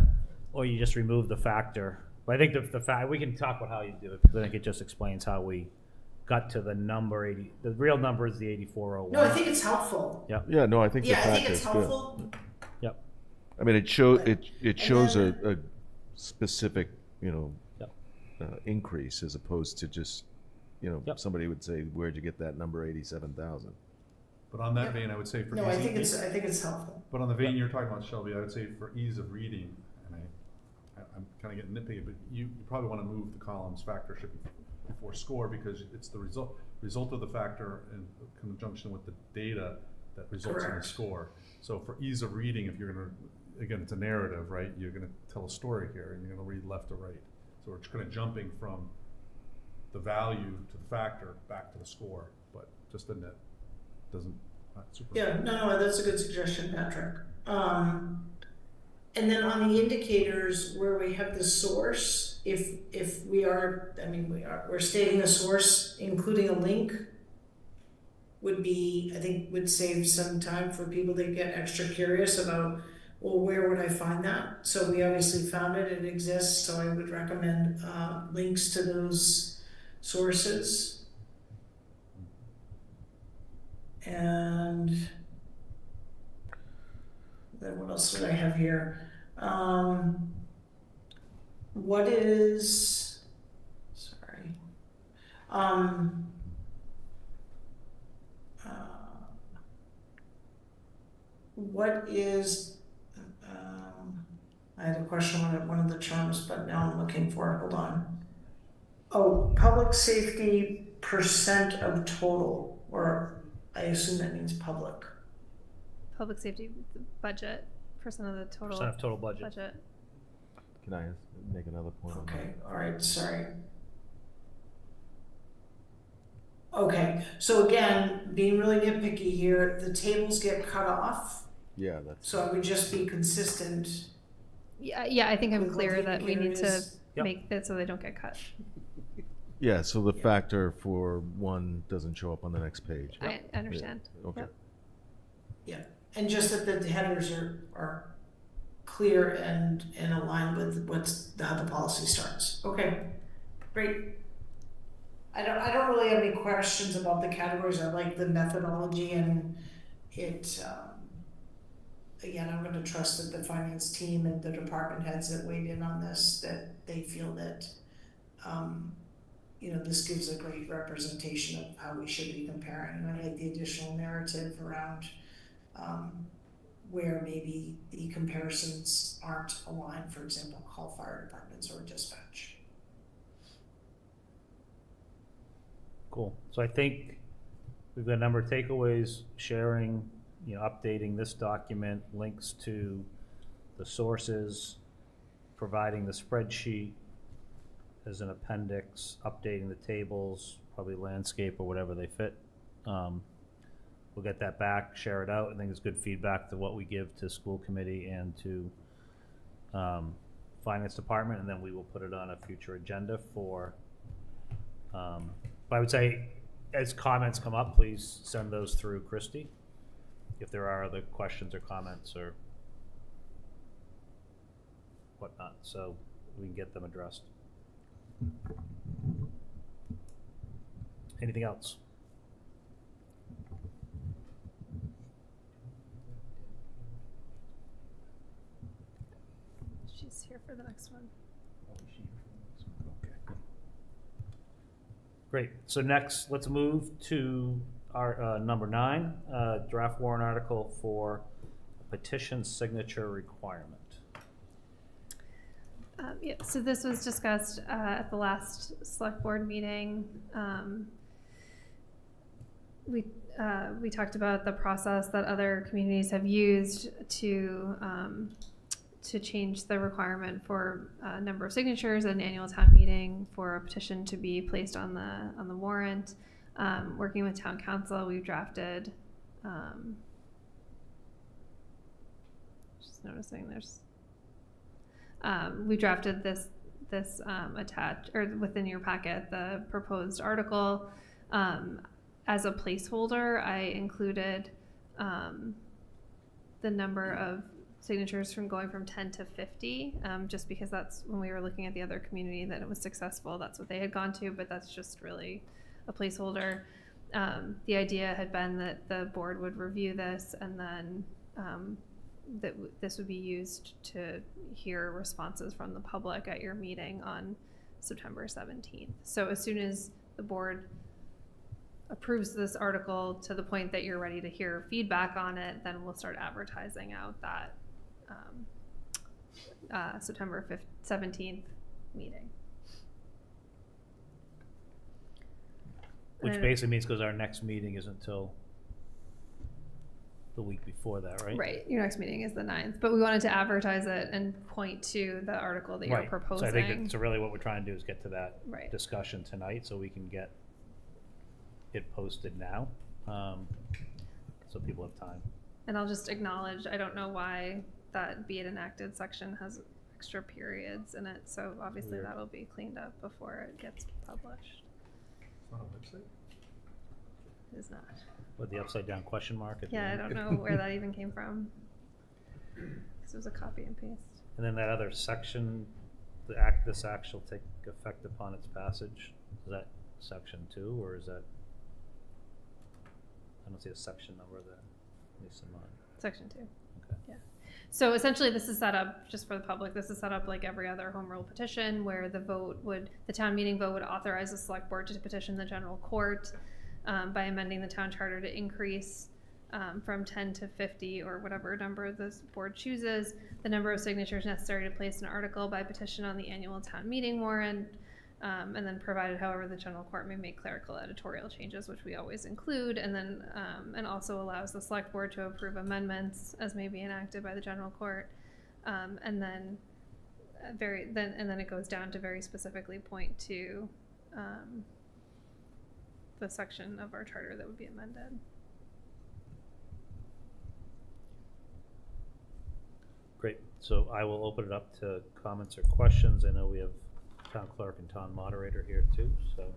or you just remove the factor. But I think the fact, we can talk about how you do it, because I think it just explains how we got to the number 80. The real number is the 8401. No, I think it's helpful. Yep. Yeah, no, I think the Yeah, I factor think it's is good. helpful. Yep. I mean, it shows then- a specific, Yep. increase as opposed to just, Yep. somebody would say, "Where'd you get that number 87,000?" But on that vein, I would say for No, I easy, think it's helpful. but on the vein you're talking about, Shelby, I would say for ease of reading, and I'm kind of getting nitpicky, but you probably want to move the columns factor should be before score, because it's the result of the factor in conjunction with the data that results in the Correct. score. So for ease of reading, if you're going to, again, it's a narrative, right? You're going to tell a story here, and you're going to read left to right. So we're just kind of jumping from the value to the factor back to the score, but just a net doesn't, not super. Yeah, no, that's a good suggestion, Patrick. And then on the indicators where we have the source, if we are, I mean, we're stating the source, including a link, would be, I think, would save some time for people to get extra curious about, well, where would I find that? So we obviously found it, it exists, so I would recommend links to those sources. And then what else did I have here? What is, sorry. What is, I had a question on one of the terms, but now I'm looking for it, hold on. Oh, public safety percent of total, or I assume that means public. Public safety budget, percent of the total. Percent of total budget. Can I make another point on that? Okay, all right, sorry. Okay, so again, being really nitpicky here, the tables get cut off, Yeah, that's. so I would just be consistent. Yeah, I think I'm With what clear the that we need to indicator is. Yep. make that so they don't get cut. Yeah, so the factor for one doesn't show up on the next page. I understand. Yeah, okay. Yep. Yeah, and just that the headers are clear and aligned with how the policy starts. Okay, great. I don't really have any questions about the categories. I like the methodology, and it, again, I'm gonna trust that the finance team and the department heads that weighed in on this, that they feel that, this gives a great representation of how we should be comparing. And I like the additional narrative around where maybe the comparisons aren't aligned, for example, call fire departments or dispatch. Cool. So I think we've got a number of takeaways, sharing, updating this document, links to the sources, providing the spreadsheet as an appendix, updating the tables, probably landscape or whatever they fit. We'll get that back, share it out. I think it's good feedback to what we give to school committee and to finance department, and then we will put it on a future agenda for, but I would say as comments come up, please send those through Christy if there are other questions or comments or whatnot, so we can get them addressed. Anything else? She's here for the next one. Great. So next, let's move to our number 9, draft warrant article for petition signature requirement. Yeah, so this was discussed at the last select board meeting. We talked about the process that other communities have used to change the requirement for a number of signatures at an annual town meeting for a petition to be placed on the warrant. Working with town council, we've drafted. Just noticing there's. We drafted this attached or within your packet, the proposed article. As a placeholder, I included the number of signatures from going from 10 to 50, just because that's when we were looking at the other community that it was successful. That's what they had gone to, but that's just really a placeholder. The idea had been that the board would review this and then that this would be used to hear responses from the public at your meeting on September 17th. So as soon as the board approves this article to the point that you're ready to hear feedback on it, then we'll start advertising out that September 17th meeting. Which basically means because our next meeting isn't until the week before that, right? Right, your next meeting is the 9th, but we wanted to advertise it and point to the article that you're Right. proposing. So I think so really what we're trying to do is get to that Right. discussion tonight so we can get it posted now, so people have time. And I'll just acknowledge, I don't know why that be it enacted section has extra periods in it, so obviously Weird. that'll be cleaned up before it gets published. It's not a website? It is not. With the upside down question mark at the Yeah, I end. don't know where that even came from. This was a copy and paste. And then that other section, this act shall take effect upon its passage. Is that section 2 or is that? I don't see a section number there, at least in mine. Section 2. Okay. Yeah. So essentially this is set up, just for the public, this is set up like every other home rule petition where the town meeting vote would authorize the select board to petition the general court by amending the town charter to increase from 10 to 50 or whatever number this board chooses, the number of signatures necessary to place an article by petition on the annual town meeting warrant, and then provided, however, the general court may make clerical editorial changes, which we always include, and then and also allows the select board to approve amendments as may be enacted by the general court, and then then it goes down to very specifically point to the section of our charter that would be amended. Great. So I will open it up to comments or questions. I know we have town clerk and town moderator here too, so.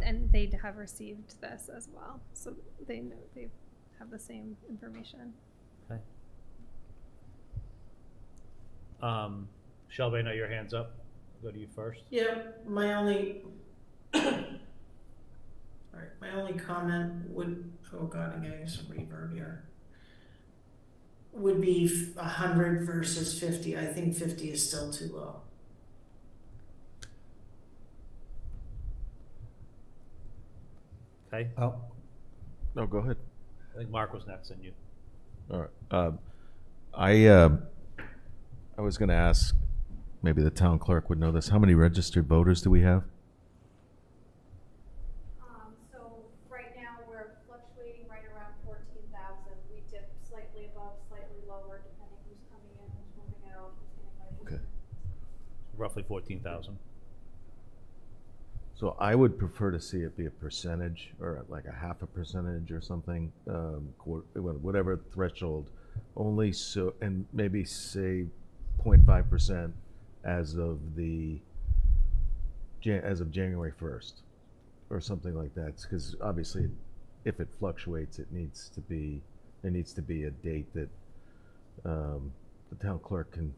And they have received this as well, so they know they have the same information. Okay. Shelby, I know your hand's up. I'll go to you first. Yeah, my only comment would, oh God, I'm getting some reverb here, would be 100 versus 50. I think 50 is still too low. Okay. Oh, no, go ahead. I think Mark was next and you. All right. I was going to ask, maybe the town clerk would know this. How many registered voters do we have? So right now we're fluctuating right around 14,000. We dip slightly above, slightly lower, depending who's coming in, who's moving out, who's getting registered. Okay. Roughly 14,000. So I would prefer to see it be a percentage or like a half a percentage or something, whatever threshold, only so, and maybe say 0.5% as of January 1st or something like that. Because obviously if it fluctuates, there needs to be a date that the town clerk can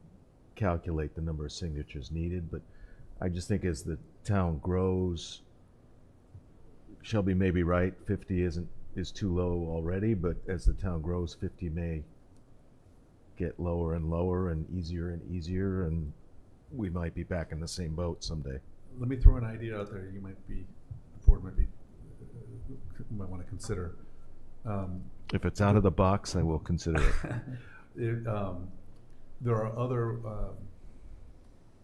calculate the number of signatures needed. But I just think as the town grows, Shelby may be right, 50 is too low already, but as the town grows, 50 may get lower and lower and easier, and we might be back in the same boat someday. Let me throw an idea out there the board might want to consider. If it's out of the box, I will consider it. There are other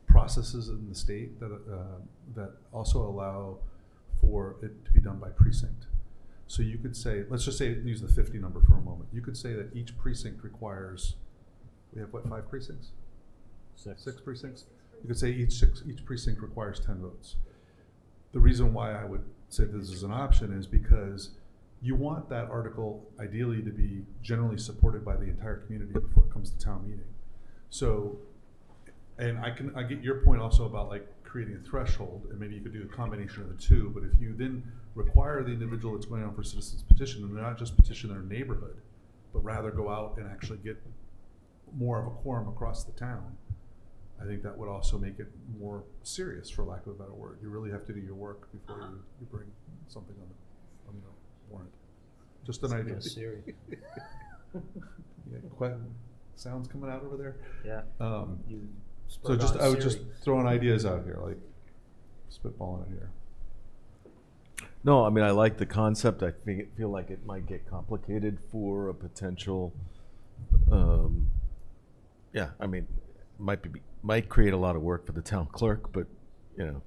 processes in the state that also allow for it to be done by precinct. So you could say, let's just say, use the 50 number for a moment. You could say that each precinct requires, we have what, 5 precincts? 6 precincts? You could say each precinct requires 10 votes. The reason why I would say this is an option is because you want that article ideally to be generally supported by the entire community before it comes to town meeting. So, and I get your point also about like creating a threshold, and maybe you could do a combination of the two, but if you then require the individual that's going on for citizens petition, and not just petition their neighborhood, but rather go out and actually get more of a quorum across the town, I think that would also make it more serious, for lack of a better word. You really have to do your work before you bring something on the warrant. Just an idea. Yeah, sounds coming out over there? Yeah. So I would just throwing ideas out here, like spitballing it here. No, I mean, I like the concept. I feel like it might get complicated for a potential yeah, I mean, might create a lot of work for the town clerk, but, you know,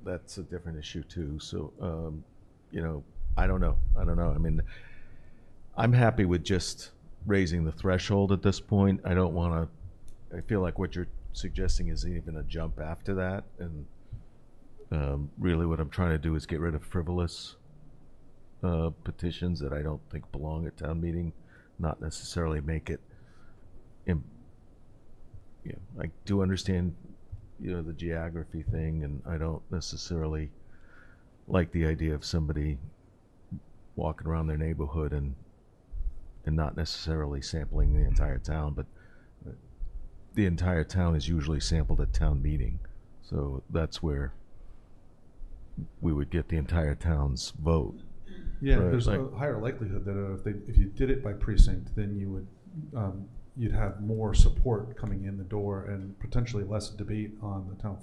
that's a different issue too. So, you know, I don't know. I mean, I'm happy with just raising the threshold at this point. I don't want to, I feel like what you're suggesting is even a jump after that. And really what I'm trying to do is get rid of frivolous petitions that I don't think belong at town meeting, not necessarily make it, you know, I do understand, you know, the geography thing, and I don't necessarily like the idea of somebody walking around their neighborhood and not necessarily sampling the entire town, but the entire town is usually sampled at town meeting. So that's where we would get the entire town's vote. Yeah, Right, there's like- a higher likelihood that if you did it by precinct, then you would you'd have more support coming in the door and potentially less debate on the town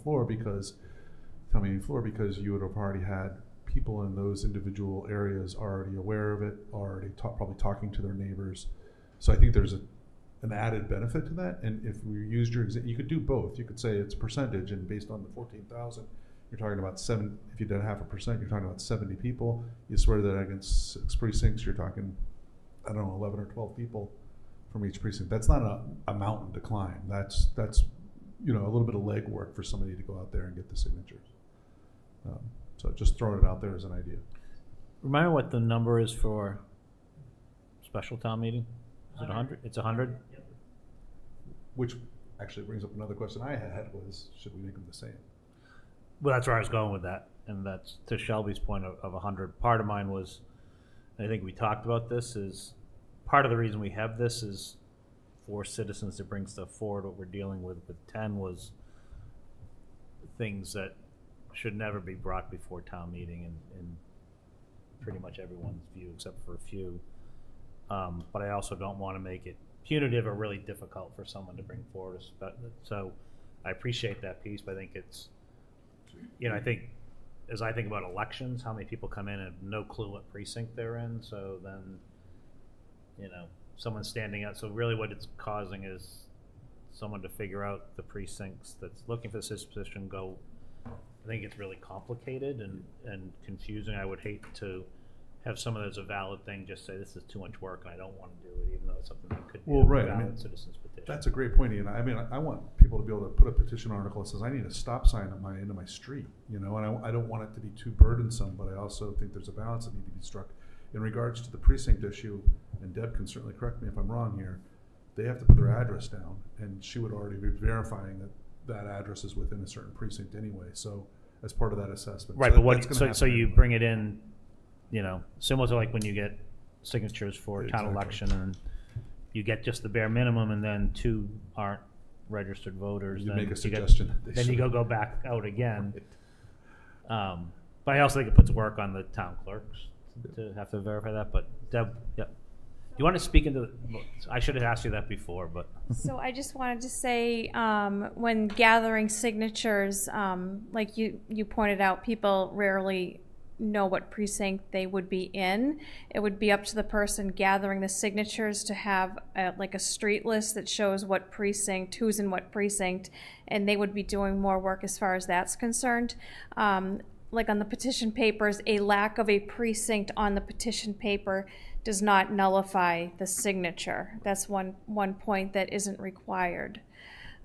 meeting floor because you would have already had people in those individual areas already aware of it, already probably talking to their neighbors. So I think there's an added benefit to that. And if we used your example, you could do both. You could say it's percentage, and based on the 14,000, you're talking about if you did 0.5%, you're talking about 70 people. You swear that against 6 precincts, you're talking, I don't know, 11 or 12 people from each precinct. That's not a mountain to climb. That's you know, a little bit of legwork for somebody to go out there and get the signatures. So just throwing it out there as an idea. Remember what the number is for special town meeting? Is it 100? It's 100? Which actually brings up another question I had was, should we make them the same? Well, that's where I was going with that, and that's to Shelby's point of 100. Part of mine was, and I think we talked about this, is part of the reason we have this is for citizens to bring stuff forward. What we're dealing with 10 was things that should never be brought before town meeting in pretty much everyone's view, except for a few. But I also don't want to make it punitive or really difficult for someone to bring forward. So I appreciate that piece, but I think it's, you know, I think as I think about elections, how many people come in and have no clue what precinct they're in. So then, you know, someone's standing out. So really what it's causing is someone to figure out the precincts that's looking for this position go. I think it's really complicated and confusing. I would hate to have someone that's a valid thing just say this is too much work and I don't want to do it, even though it's something that could be a valid citizens petition. That's a great point, Ian. I mean, I want people to be able to put a petition article that says I need a stop sign at my end of my street, you know, and I don't want it to be too burdensome, but I also think there's a balance that needs to be struck. In regards to the precinct issue, and Deb can certainly correct me if I'm wrong here, they have to put their address down, and she would already be verifying that address is within a certain precinct anyway, so as part of that assessment. Right, so but so you bring it in, you know, similar to like when you get signatures for a town election and you get just the bare minimum and then 2 aren't registered voters. You then make a suggestion. Then you go back out again. But I also think it puts work on the town clerks to have to verify that. But Deb, yeah. You want to speak into I should have asked you that before, but. So I just wanted to say, when gathering signatures, like you pointed out, people rarely know what precinct they would be in. It would be up to the person gathering the signatures to have like a street list that shows what precinct, who's in what precinct, and they would be doing more work as far as that's concerned. Like on the petition papers, a lack of a precinct on the petition paper does not nullify the signature. That's one point that isn't required.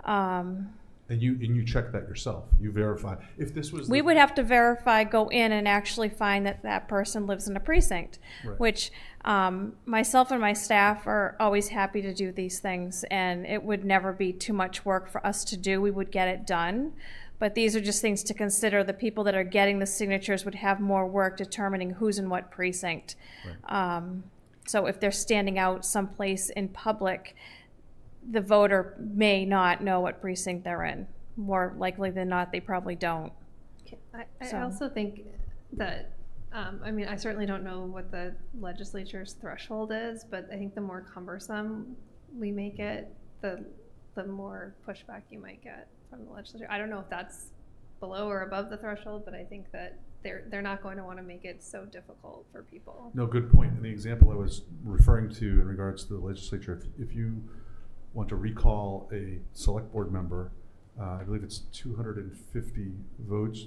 And you check that yourself. You verify. If this was we would have to verify, go in and actually find that that person lives in a precinct, right. Which myself and my staff are always happy to do these things, and it would never be too much work for us to do. We would get it done. But these are just things to consider. The people that are getting the signatures would have more work determining who's in what precinct. Right. So if they're standing out someplace in public, the voter may not know what precinct they're in. More likely than not, they probably don't. I also think that, I mean, I certainly don't know what the legislature's threshold is, but I think the more cumbersome we make it, the more pushback you might get from the legislature. I don't know if that's below or above the threshold, but I think that they're not going to want to make it so difficult for people. No, good point. And the example I was referring to in regards to the legislature, if you want to recall a select board member, I believe it's 250 votes,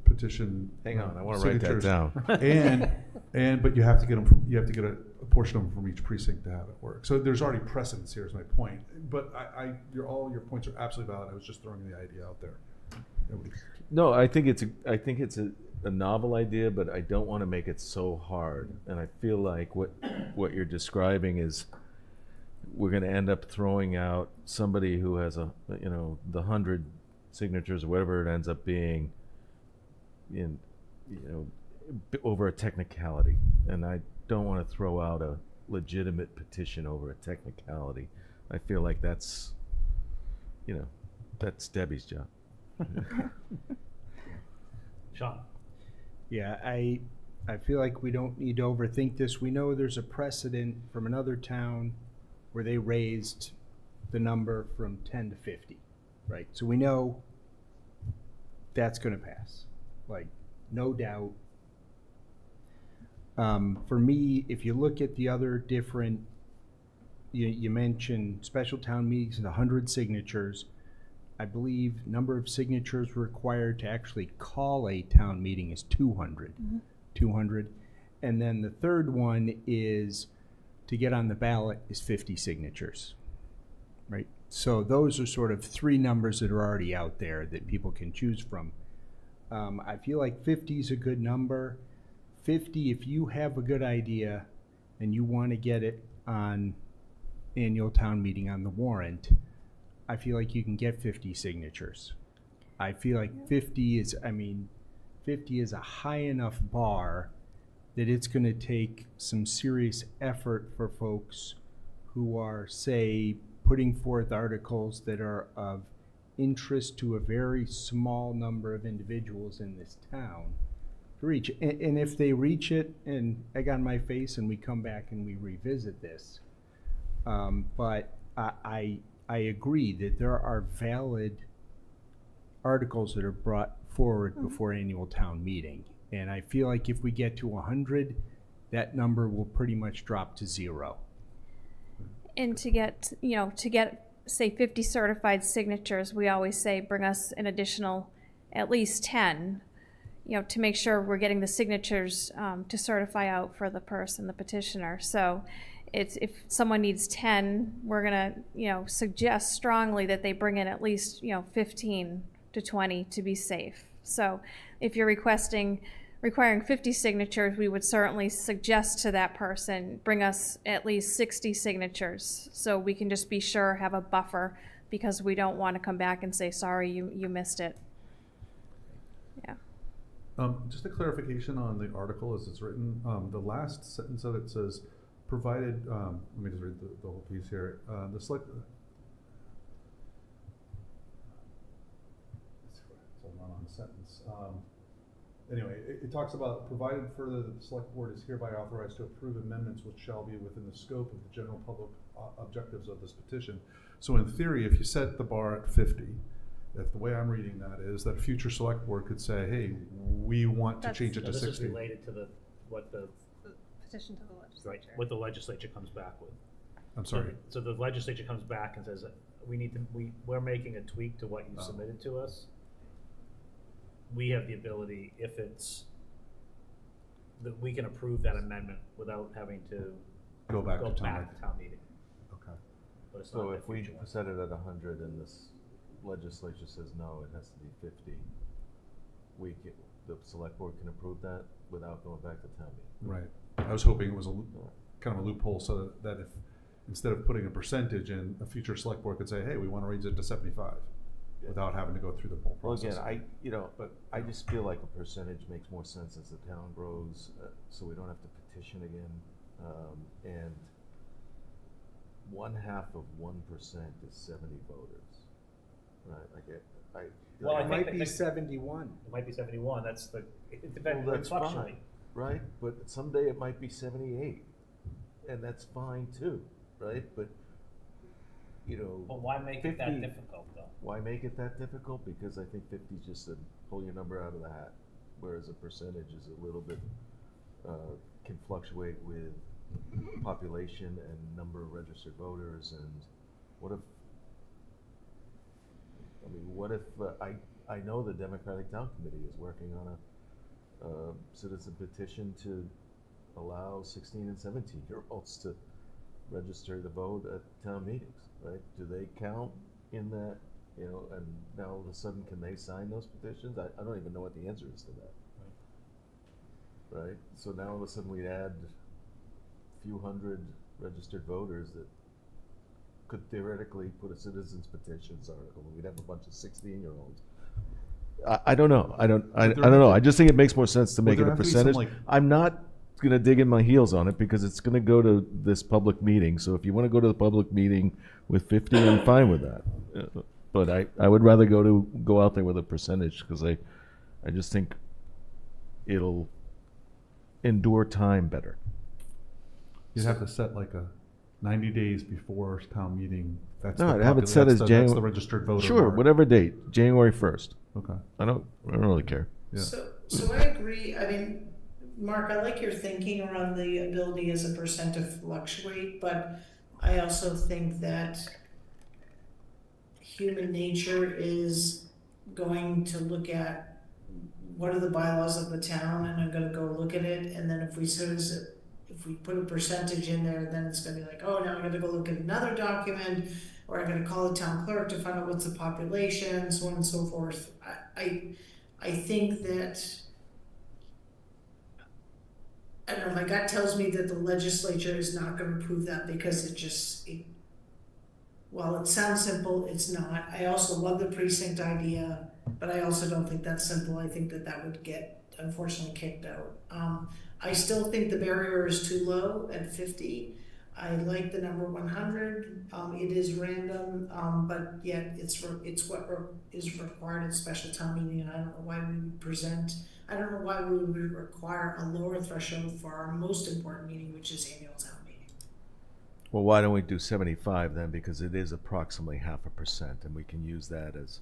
petition. Hang on, I want to write that signatures. down. But you have to get them from, you have to get a portion of them from each precinct to have it work. So there's already precedence here is my point. But all your points are absolutely valid. I was just throwing the idea out there. No, I think it's a novel idea, but I don't want to make it so hard. And I feel like what you're describing is we're going to end up throwing out somebody who has the 100 signatures or whatever it ends up being over a technicality. And I don't want to throw out a legitimate petition over a technicality. I feel like that's Debbie's job. Sean? Yeah, I feel like we don't need to overthink this. We know there's a precedent from another town where they raised the number from 10 to 50, right? So we know that's going to pass, like, no doubt. For me, if you look at the other different, you mentioned special town meetings and 100 signatures. I believe number of signatures required to actually call a town meeting is 200. 200. And then the third one is to get on the ballot is 50 signatures, right? So those are sort of three numbers that are already out there that people can choose from. I feel like 50 is a good number. 50, if you have a good idea and you want to get it on annual town meeting on the warrant, I feel like you can get 50 signatures. I feel like 50 is a high enough bar that it's going to take some serious effort for folks who are, say, putting forth articles that are of interest to a very small number of individuals in this town to reach. And if they reach it and egg on my face and we come back and we revisit this, but I agree that there are valid articles that are brought forward before annual town meeting. And I feel like if we get to 100, that number will pretty much drop to 0. And to get, say 50 certified signatures, we always say bring us an additional at least 10, to make sure we're getting the signatures to certify out for the person, the petitioner. So if someone needs 10, we're gonna, suggest strongly that they bring in at least, 15 to 20 to be safe. So if you're requiring 50 signatures, we would certainly suggest to that person, bring us at least 60 signatures so we can just be sure, have a buffer, because we don't want to come back and say, sorry, you missed it. Yeah. Just a clarification on the article as it's written. The last sentence of it says, provided, let me just read the whole piece here. The select, it's a run-on sentence. Anyway, it talks about, provided further that the select board is hereby authorized to approve amendments which shall be within the scope of the general public objectives of this petition. So in theory, if you set the bar at 50, if the way I'm reading that is that future select board could say, hey, we want to change it to 60. This is related to what the Petition to the legislature. right, what the legislature comes back with. I'm sorry. So the legislature comes back and says, we're making a tweak to what you submitted to us. We have the ability, if it's, that we can approve that amendment without having to Go back to town meeting. Okay. But it's So not if we set it at 100 and this legislature says no, it has to be 50, the select board can approve that without going back to town meeting. Right. I was hoping it was kind of a loophole so that if, instead of putting a percentage in, a future select board could say, hey, we want to raise it to 75 without having to go through the whole process. Well, again, I just feel like a percentage makes more sense as the town grows, so we don't have to petition again. And 1/2 of 1% is 70 voters, right? Well, it might be 71. It might be 71. That's it depends. Well, that's fluctuate. fine, right? But someday it might be 78, and that's fine too, right? But But why make it that difficult, though? Why make it that difficult? Because I think 50 is just a pull your number out of the hat whereas a percentage is a little bit, can fluctuate with population and number of registered voters. And what if, I know the Democratic Town Committee is working on a citizen petition to allow 16 and 17-year-olds to register to vote at town meetings, right? Do they count in that, and now all of a sudden, can they sign those petitions? I don't even know what the answer is to that. Right? So now all of a sudden we'd add a few hundred registered voters that could theoretically put a citizens petitions article, and we'd have a bunch of 16-year-olds. I don't know. I don't know. I just think it makes more sense to make it a percentage. I'm not going to dig in my heels on it because it's going to go to this public meeting. So if you want to go to the public meeting with 50, I'm fine with that. But I would rather go out there with a percentage because I just think it'll endure time better. You'd have to set like a 90 days before town meeting. That's No, the I'd have it set as January. That's the registered voter. Sure, mark. whatever date, January 1st. Okay. I don't really care. Yeah. So I agree. I mean, Mark, I like your thinking around the ability as a percent to fluctuate, but I also think that human nature is going to look at what are the bylaws of the town, and I'm going to go look at it, and then if we put a percentage in there, then it's going to be like, oh, now I'm going to go look at another document, or I'm going to call the town clerk to find out what's the population, so on and so forth. I think that, I don't know, my gut tells me that the legislature is not going to approve that because while it sounds simple, it's not. I also love the precinct idea, but I also don't think that's simple. I think that would get, unfortunately, kicked out. I still think the barrier is too low at 50. I like the number 100. It is random, but yet it's what is required at special town meeting, and I don't know why we would I don't know why we would require a lower threshold for our most important meeting, which is annual town meeting. Well, why don't we do 75 then? Because it is approximately 0.5%, and we can use that as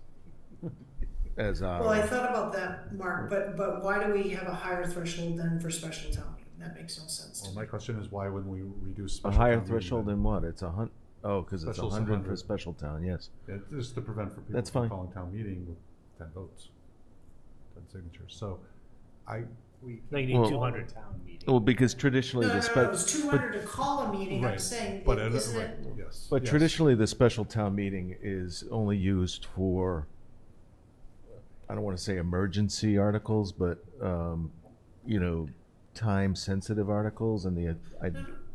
our. Well, I thought about that, Mark, but why do we have a higher threshold than for special town meeting? That makes no sense. Well, my question is why wouldn't we reduce A special higher town meeting threshold then? than what? It's 100. Oh, because it's Special's 100 for 100. special town. Yes. Yeah, just to prevent for people That's from fine. calling town meeting with 10 votes, 10 signatures. So, No, you need 200. Well, because traditionally No, the it was 200 to call a meeting. I'm saying, but isn't right, it? yes. But yes. traditionally, the special town meeting is only used for, I don't want to say emergency articles, but, time-sensitive articles, and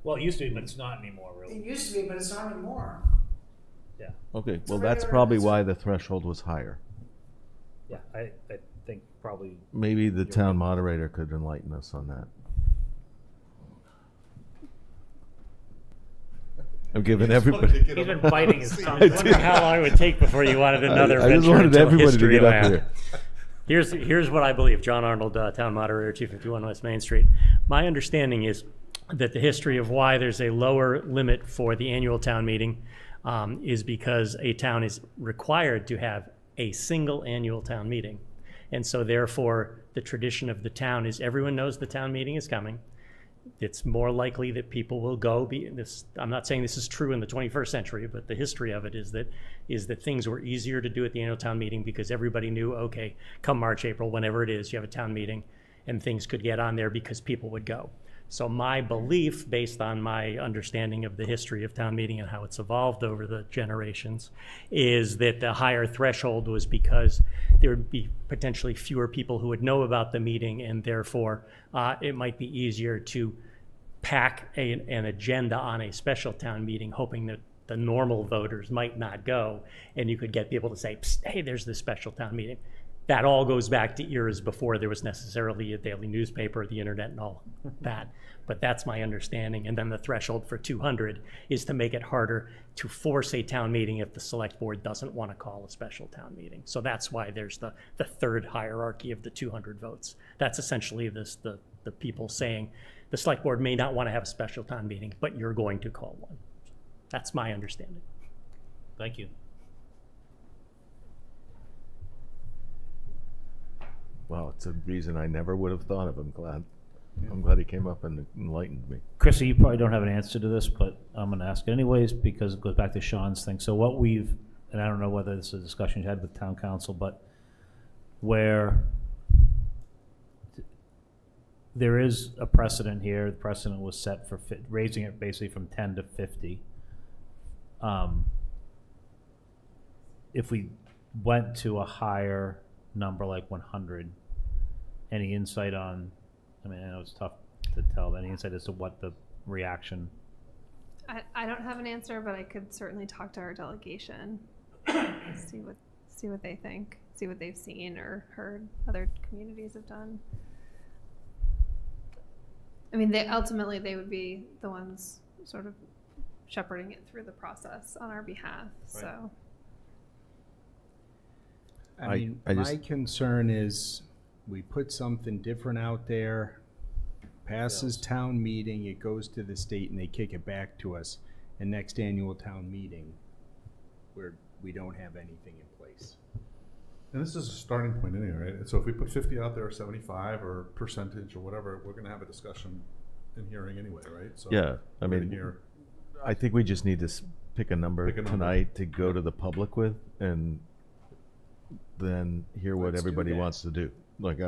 Well, it used to be, but it's not anymore, really. It used to be, but it's not anymore. Yeah, okay, It's well, a that's regular- probably why the threshold was higher. yeah, I think probably. Maybe the town moderator could enlighten us on that. I'm giving everybody. He's been biting his tongue. I wonder how long it would take before you wanted another I just venture wanted into everybody to history get up lab. here. Here's what I believe. John Arnold, Town Moderator, 251 West Main Street. My understanding is that the history of why there's a lower limit for the annual town meeting is because a town is required to have a single annual town meeting. And so therefore, the tradition of the town is everyone knows the town meeting is coming. It's more likely that people will go. I'm not saying this is true in the 21st century, but the history of it is that things were easier to do at the annual town meeting because everybody knew, okay, come March, April, whenever it is, you have a town meeting, and things could get on there because people would go. So my belief, based on my understanding of the history of town meeting and how it's evolved over the generations, is that the higher threshold was because there would be potentially fewer people who would know about the meeting, and therefore it might be easier to pack an agenda on a special town meeting, hoping that the normal voters might not go, and you could get people to say, "Psst, hey, there's this special town meeting." That all goes back to eras before there was necessarily a daily newspaper, the internet, and all that. But that's my understanding. And then the threshold for 200 is to make it harder to force a town meeting if the select board doesn't want to call a special town meeting. So that's why there's the third hierarchy of the 200 votes. That's essentially the people saying the select board may not want to have a special town meeting, but you're going to call one. That's my understanding. Thank you. Well, it's a reason I never would have thought of. I'm glad he came up and enlightened me. Chrissy, you probably don't have an answer to this, but I'm going to ask it anyways because it goes back to Sean's thing. So what we've, and I don't know whether this is a discussion you had with town council, but where there is a precedent here, the precedent was set for raising it basically from 10 to 50. If we went to a higher number like 100, any insight on, I mean, I know it's tough to tell, but any insight as to what the reaction? I don't have an answer, but I could certainly talk to our delegation, see what they think, see what they've seen or heard other communities have done. I mean, ultimately they would be the ones sort of shepherding it through the process on our behalf. Right. So, I mean, my concern is we put something different out there, passes town meeting, it goes to the state and they kick it back to us. And next annual town meeting, where we don't have anything in place. And this is a starting point anyway, right? So if we put 50 out there, or 75 or percentage or whatever, we're gonna have a discussion in hearing anyway, right? So yeah, I mean, I think we just need to pick a number tonight to go to the public with and then hear what everybody wants to do. Like,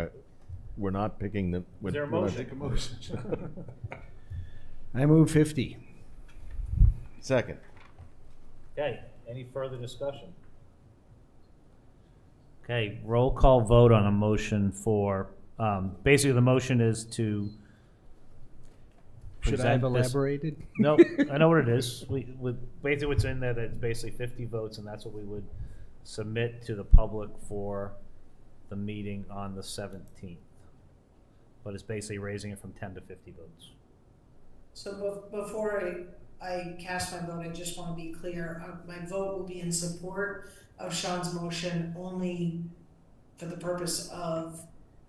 we're not picking the. Is there a motion? Take a motion. I move 50. Second. Okay, any further discussion? Okay, roll call vote on a motion for, basically the motion is to. Should I have elaborated? No, I know what it is. Basically what's in there, that's basically 50 votes, and that's what we would submit to the public for the meeting on the 17th. But it's basically raising it from 10 to 50 votes. So before I cast my vote, I just want to be clear. My vote will be in support of Sean's motion only for the purpose of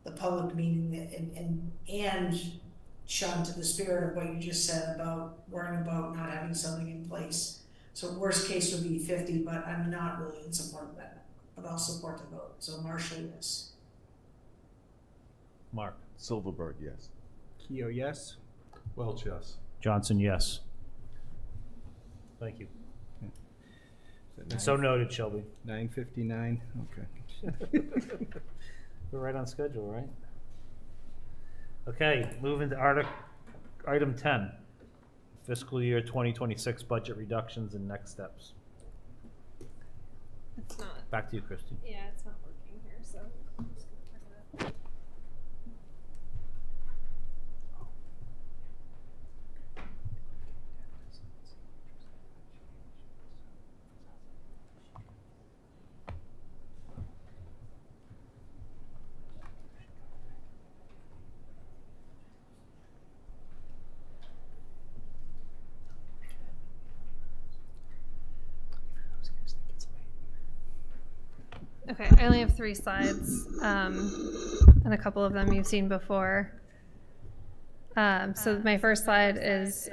the public meeting and Sean, to the spirit of what you just said about worrying about not having something in place. So worst case would be 50, but I'm not really in support of that. But I'll support the vote. So Marshall, yes. Mark. Silverberg, yes. Keough, yes. Welch, yes. Johnson, yes. Thank you. So noted, Shelby. 9:59. Okay. We're right on schedule, right? Okay, moving to item 10, fiscal year 2026 budget reductions and next steps. It's not. Back to you, Christy. Yeah, it's not working here, so I'm just gonna turn it up. Okay, I only have 3 slides, and a couple of them you've seen before. So my first slide is,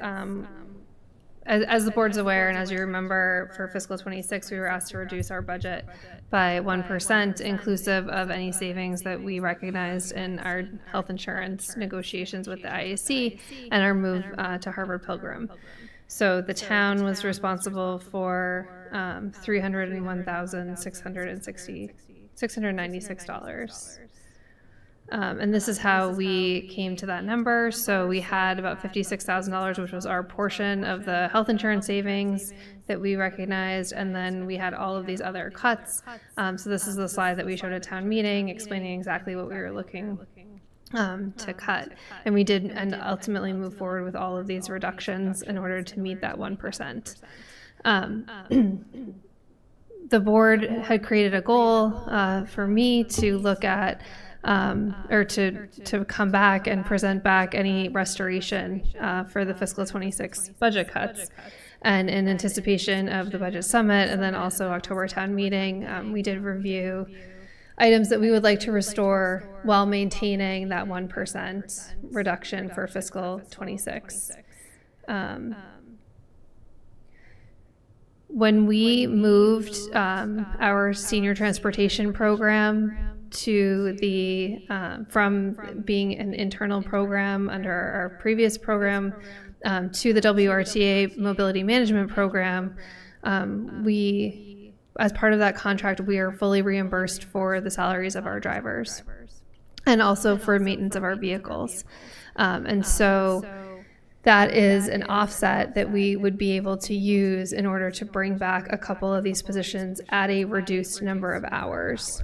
as the board's aware, and as you remember, for fiscal 26, we were asked to reduce our budget by 1%, inclusive of any savings that we recognized in our health insurance negotiations with the IAC and our move to Harvard Pilgrim. So the town was responsible for $696. And this is how we came to that number. So we had about $56,000, which was our portion of the health insurance savings that we recognized, and then we had all of these other cuts. So this is the slide that we showed at town meeting, explaining exactly what we were looking to cut. And we did and ultimately move forward with all of these reductions in order to meet that 1%. The board had created a goal for me to look at or to come back and present back any restoration for the fiscal 26 budget cuts. And in anticipation of the budget summit and then also October town meeting, we did review items that we would like to restore while maintaining that 1% reduction for fiscal 26. When we moved our senior transportation program to the from being an internal program under our previous program to the WRTA Mobility Management Program. We, as part of that contract, we are fully reimbursed for the salaries of our drivers and also for maintenance of our vehicles. And so that is an offset that we would be able to use in order to bring back a couple of these positions at a reduced number of hours.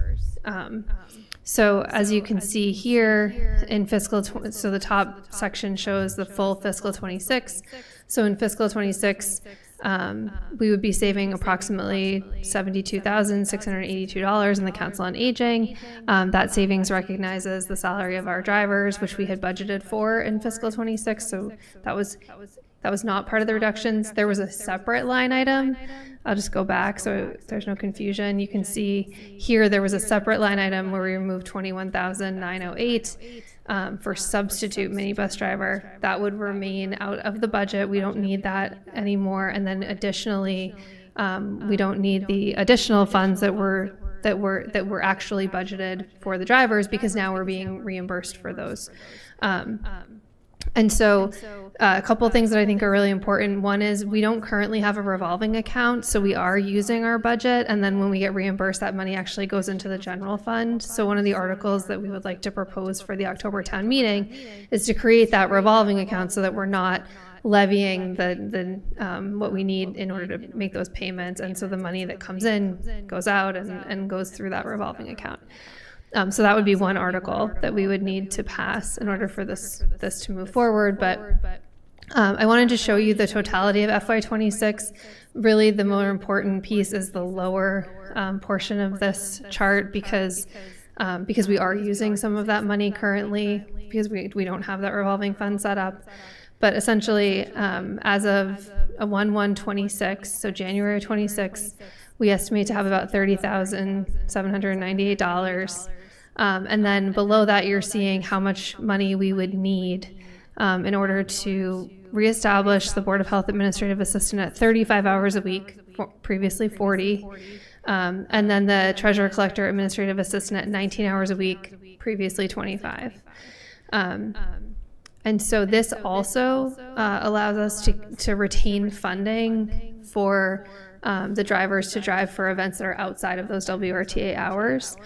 So as you can see here in fiscal, so the top section shows the full fiscal 26. So in fiscal 26, we would be saving approximately $72,682 in the Council on Aging. That savings recognizes the salary of our drivers, which we had budgeted for in fiscal 26. So that was not part of the reductions. There was a separate line item. I'll just go back so there's no confusion. You can see here there was a separate line item where we removed $21,908 for substitute minibus driver. That would remain out of the budget. We don't need that anymore. And then additionally, we don't need the additional funds that were actually budgeted for the drivers because now we're being reimbursed for those. And so a couple of things that I think are really important. One is we don't currently have a revolving account, so we are using our budget, and then when we get reimbursed, that money actually goes into the general fund. So one of the articles that we would like to propose for the October town meeting is to create that revolving account so that we're not levying the what we need in order to make those payments, and so the money that comes in goes out and goes through that revolving account. So that would be one article that we would need to pass in order for this to move forward. But I wanted to show you the totality of FY26. Really, the more important piece is the lower portion of this chart because we are using some of that money currently because we don't have that revolving fund set up. But essentially, as of 1/1/26, so January 26, we estimate to have about $30,798. And then below that, you're seeing how much money we would need in order to reestablish the Board of Health Administrative Assistant at 35 hours a week, previously 40. And then the Treasurer Collector Administrative Assistant at 19 hours a week, previously 25. And so this also allows us to retain funding for the drivers to drive for events that are outside of those WRTA hours.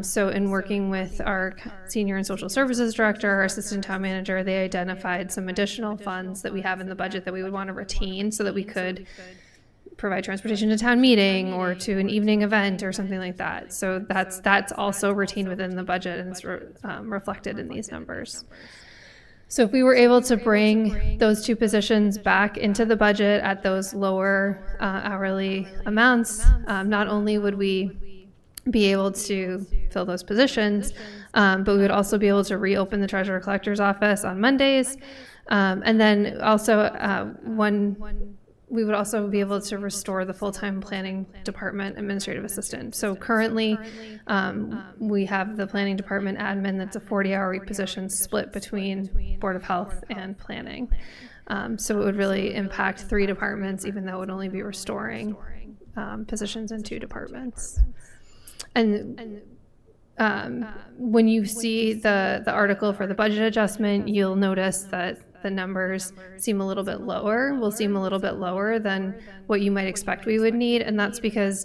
So in working with our Senior and Social Services Director, our Assistant Town Manager, they identified some additional funds that we have in the budget that we would want to retain so that we could provide transportation to town meeting or to an evening event or something like that. So that's also retained within the budget and it's reflected in these numbers. So if we were able to bring those two positions back into the budget at those lower hourly amounts, not only would we be able to fill those positions, but we would also be able to reopen the Treasurer Collector's office on Mondays. And then also we would also be able to restore the full-time planning department administrative assistant. So currently, we have the planning department admin that's a 40-hour week position split between Board of Health and planning. So it would really impact 3 departments, even though it would only be restoring positions in 2 departments. And when you see the article for the budget adjustment, you'll notice that the numbers seem a little bit lower, will seem a little bit lower than what you might expect we would need. And that's because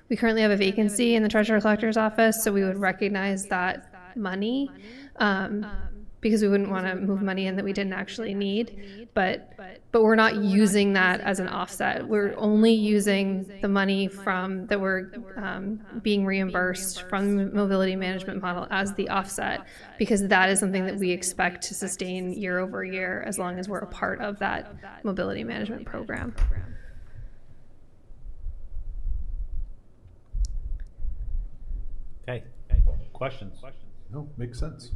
we currently have a vacancy in the Treasurer Collector's office. So we would recognize that money because we wouldn't want to move money in that we didn't actually need. But we're not using that as an offset. We're only using the money from that we're being reimbursed from the mobility management model as the offset, because that is something that we expect to sustain year over year as long as we're a part of that mobility management program. Okay, questions? No, makes sense.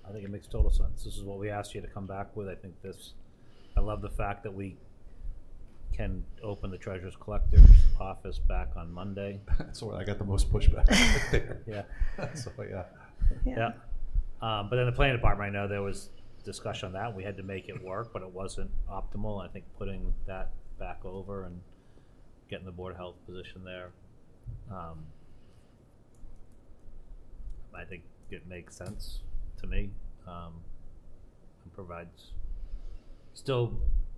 I think it makes total sense. This is what we asked you to come back with. I love the fact that we can open the Treasurer's Collector's office back on Monday. That's where I got the most pushback right there. Yeah. So, yeah. Yeah. But in the planning department, I know there was discussion on that. We had to make it work, but it wasn't optimal. I think putting that back over and getting the Board of Health position there I think it makes sense to me. And provides, still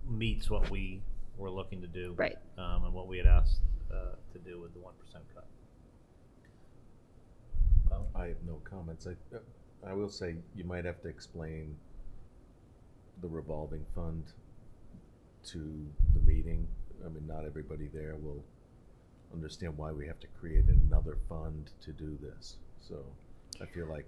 meets what we were looking to do. Right. And what we had asked to do with the 1% cut. I have no comments. I will say you might have to explain the revolving fund to the meeting. I mean, not everybody there will understand why we have to create another fund to do this. So I feel like,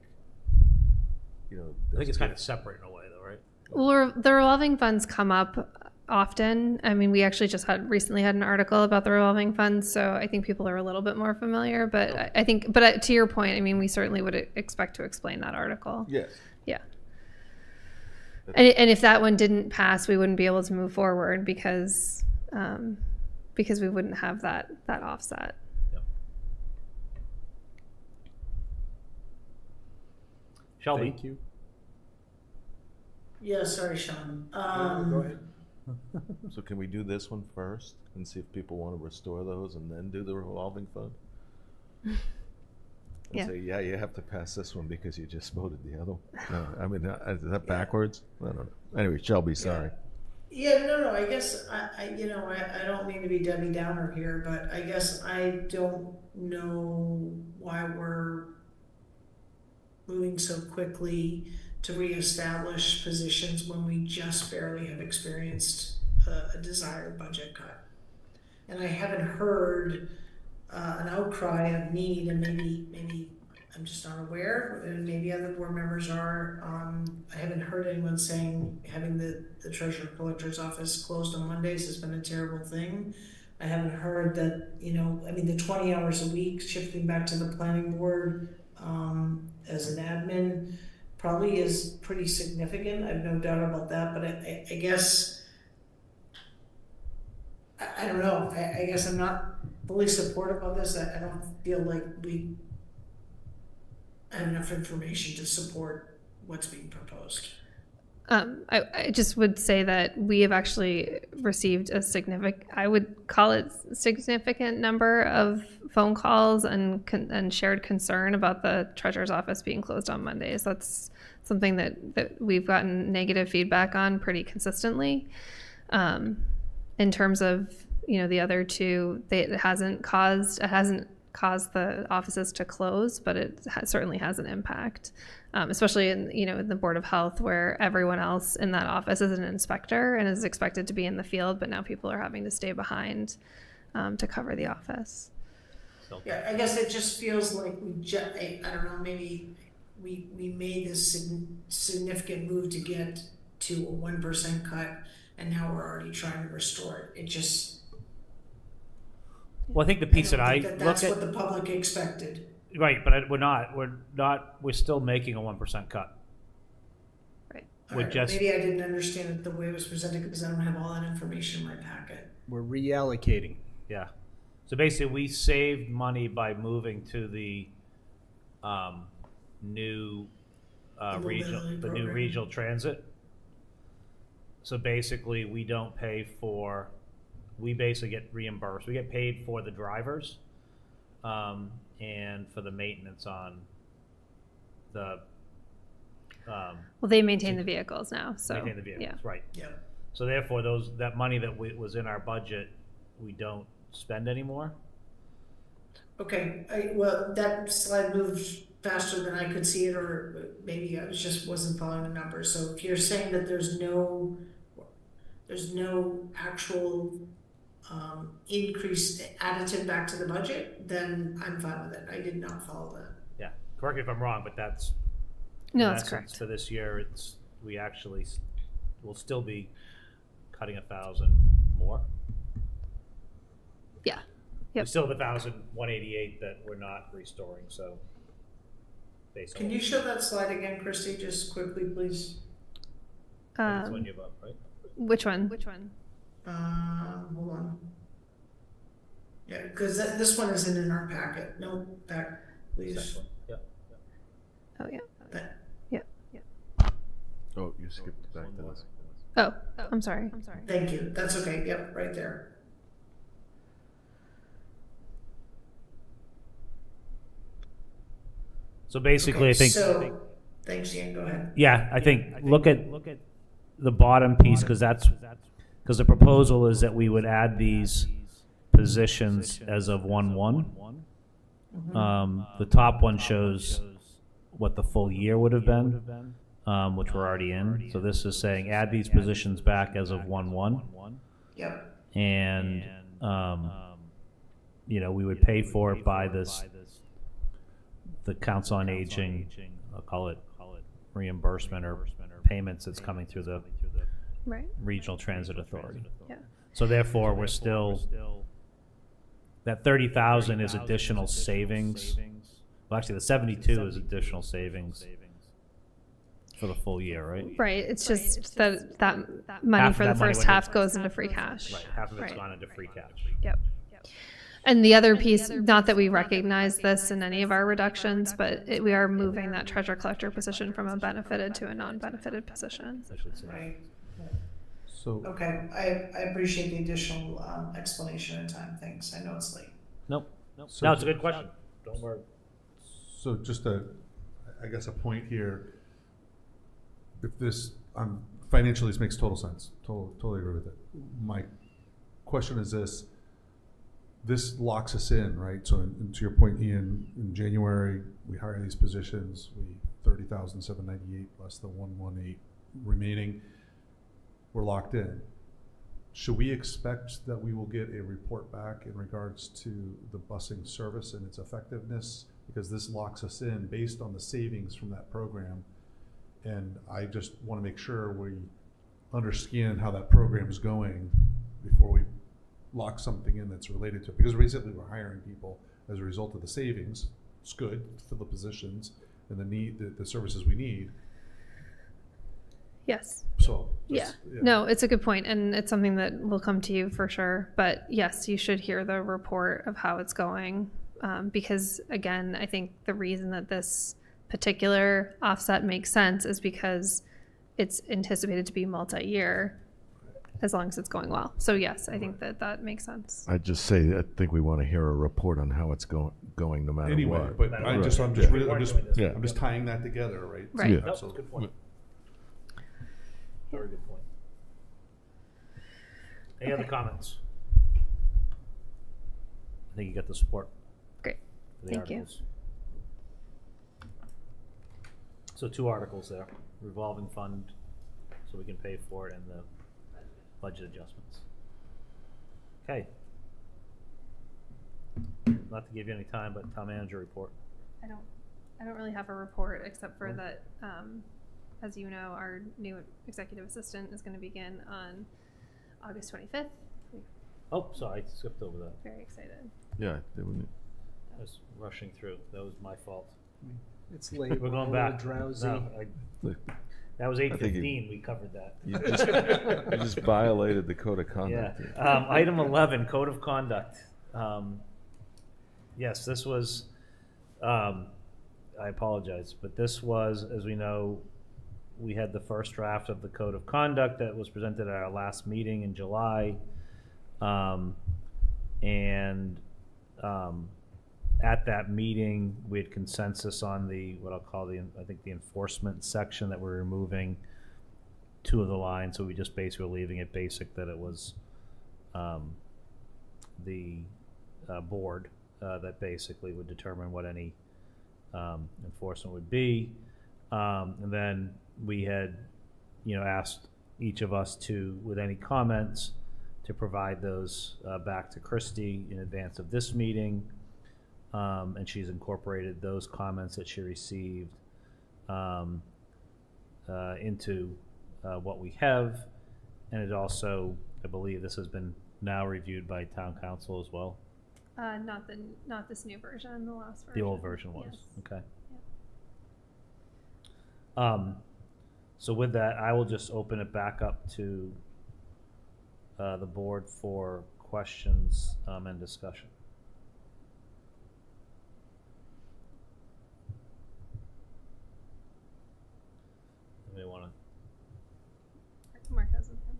you know, I think it's kind of separate in a way, though, right? Well, the revolving funds come up often. I mean, we actually just recently had an article about the revolving funds, so I think people are a little bit more familiar. But I think, to your point, I mean, we certainly would expect to explain that article. Yes. Yeah. And if that one didn't pass, we wouldn't be able to move forward because we wouldn't have that offset. Yep. Shelby. Thank you. Yeah, sorry, Sean. Go ahead. So can we do this one first and see if people want to restore those and then do the revolving fund? And Yeah. say, yeah, you have to pass this one because you just voted the other one. No, I mean, is that backwards? I don't know. Anyway, Shelby, sorry. Yeah, no, I guess I don't mean to be Debbie Downer here, but I guess I don't know why we're moving so quickly to reestablish positions when we just barely have experienced a desired budget cut. And I haven't heard an outcry of need, and maybe I'm just not aware, and maybe other board members are. I haven't heard anyone saying having the treasurer collector's office closed on Mondays has been a terrible thing. I haven't heard that, the 20 hours a week shifting back to the planning board as an admin probably is pretty significant. I have no doubt about that, but I guess, I don't know. I guess I'm not fully supportive of this. I don't feel like we have enough information to support what's being proposed. I just would say that we have actually received a I would call it significant number of phone calls and shared concern about the treasurer's office being closed on Mondays. That's something that we've gotten negative feedback on pretty consistently. In terms of, the other two, it hasn't caused the offices to close, but it certainly has an impact, especially in the Board of Health, where everyone else in that office is an inspector and is expected to be in the field, but now people are having to stay behind to cover the office. Yeah, I guess it just feels like I don't know, maybe we made this significant move to get to a 1% cut, and now we're already trying to restore it. It just... Well, I think the piece that I look at... That's what the public expected. Right, but we're not. We're still making a 1% cut. Right. Maybe I didn't understand it the way it was presented because I don't have all that information in my packet. We're reallocating. Yeah. So basically, we saved money by moving to the new regional transit. So basically, we don't pay for. We basically get reimbursed. We get paid for the drivers, and for the maintenance on the. Well, they maintain the vehicles now, so maintain the vehicles, yeah. Right. Yeah. So therefore, that money that was in our budget, we don't spend anymore. Okay. Well, that slide moved faster than I could see it, or maybe I wasn't following the numbers. So if you're saying that there's no actual increase additive back to the budget, then I'm fine with it. I did not follow that. Yeah, correct me if I'm wrong, but that's that's correct. For this year, we actually will still be cutting 1,000 more. Yeah. Yep. We still have 1,188 that we're not restoring. So, Can you show that slide again, Christy, just quickly, please? That's one you've up, right? Which one? Hold on. Yeah, because this one isn't in our packet. No, back, please. Yeah. Oh yeah. That. Oh, you skipped back to this. Oh, I'm sorry. Thank you. That's okay. Yep, right there. So basically, I think. So, thanks, Ian, go ahead. Yeah, I think, look at the bottom piece, because the proposal is that we would add these positions as of 1/1. The top one shows what the full year would have been, which we're already in. So this is saying add these positions back as of 1/1. Yep. And, we would pay for it by the Council on Aging, I'll call it reimbursement or payments that's coming through the Right. Regional Transit Authority. Yeah. So therefore, we're still, that 30,000 is additional savings. Well, actually, the 72 is additional savings for the full year, right? Right. It's just that money Half for of the that money first went half into- goes into free cash. Right, half of it's Right. gone into free cash. Yep. And the other piece, not that we recognize this in any of our reductions, but we are moving that treasure collector position from a benefited to a non-benefited position. Right. So, Okay, I appreciate the additional explanation and time, thanks. I know it's late. Nope. So No, it's a good question. Don't worry. so just I guess a point here. If this, financially, this makes total sense. Totally agree with it. My question is this locks us in, right? So to your point, Ian, in January, we hire these positions, 30,798 less the 118 remaining, we're locked in. Should we expect that we will get a report back in regards to the busing service and its effectiveness? Because this locks us in based on the savings from that program. And I just want to make sure we understand how that program is going before we lock something in that's related to it. Because basically we're hiring people as a result of the savings. It's good for the positions and the services we need. Yes. So Yeah. No, it's a good point, and it's something that will come to you for sure. But yes, you should hear the report of how it's going, because again, I think the reason that this particular offset makes sense is because it's anticipated to be multi-year, as long as it's going well. So yes, I think that makes sense. I'd just say, I think we want to hear a report on how it's going no matter Anyway, what. but I'm just Yeah. I'm just tying that together, right? Right. Yeah. Nope, Absolutely. good point. Very good point. Any other comments? I think you got the support. Great. For the Thank you. articles. So 2 articles there, revolving fund, so we can pay for it, and the budget adjustments. Okay. Not to give you any time, but town manager report. I don't really have a report except for that, as you know, our new executive assistant is going to begin on August 25th. Oh, sorry, I skipped over that. Very excited. Yeah, they wouldn't. I was rushing through. That was my fault. It's late. We're going a back. little drowsy. No, that was I think 8:15. We covered that. You just violated the code of conduct. Yeah. Item 11, code of conduct. Yes, this was, I apologize, but this was, as we know, we had the first draft of the code of conduct that was presented at our last meeting in July. At that meeting, we had consensus on what I'll call the enforcement section, that we're removing 2 of the lines. So we just basically were leaving it basic, that it was the board that basically would determine what any enforcement would be. And then we had, asked each of us with any comments, to provide those back to Christy in advance of this meeting. And she's incorporated those comments that she received into what we have. And it also, I believe this has been now reviewed by town council as well. Not this new version, the last version. The old version was, Yes. okay. So with that, I will just open it back up to the board for questions and discussion. Anybody want to? Mark has a hand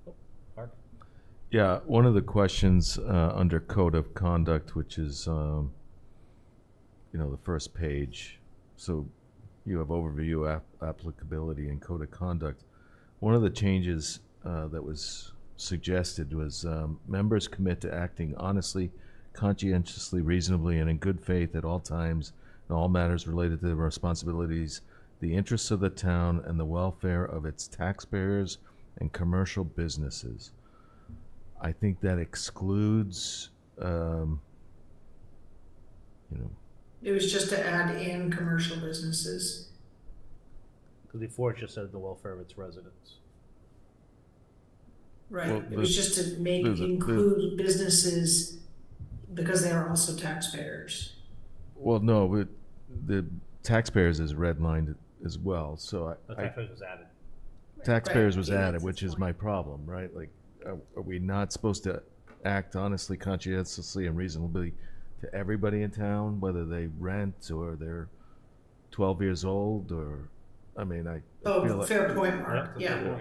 up. Mark? Yeah, one of the questions under code of conduct, which is, the first page, so you have overview, applicability, and code of conduct. One of the changes that was suggested was members commit to acting honestly, conscientiously, reasonably, and in good faith at all times in all matters related to their responsibilities, the interests of the town, and the welfare of its taxpayers and commercial businesses. I think that excludes, It was just to add in commercial businesses. Because before it just said the welfare of its residents. Right, Well, it was just to make, include businesses because they are also taxpayers. well, no, but the taxpayers is redlined as well, so The taxpayers was added. taxpayers was Right. added, which is my problem, right? Like, are we not supposed to act honestly, conscientiously, and reasonably to everybody in town, whether they rent or they're 12 years old, or, I mean, I feel Oh, like. fair point, Mark, yeah.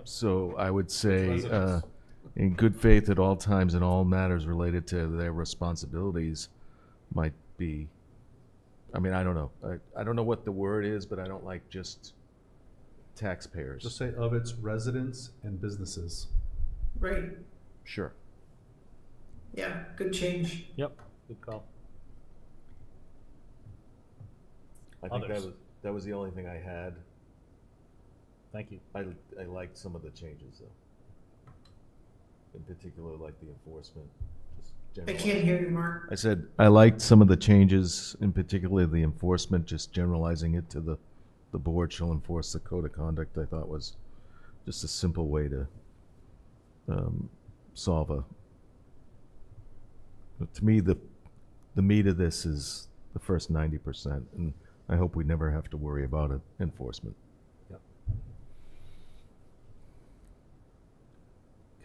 So I would say, Residents. in good faith at all times in all matters related to their responsibilities might be, I mean, I don't know. I don't know what the word is, but I don't like just taxpayers. Just say of its residents and businesses. Right, Sure. yeah, good change. Yep, good call. I think Others? that was the only thing I had. Thank you. I liked some of the changes though. In particular, like the enforcement. Just I general. can't hear you, Mark. I said I liked some of the changes, in particular the enforcement, just generalizing it to the board shall enforce the code of conduct. I thought was just a simple way to solve a. To me, the meat of this is the first 90%, and I hope we never have to worry about it, enforcement. Yep.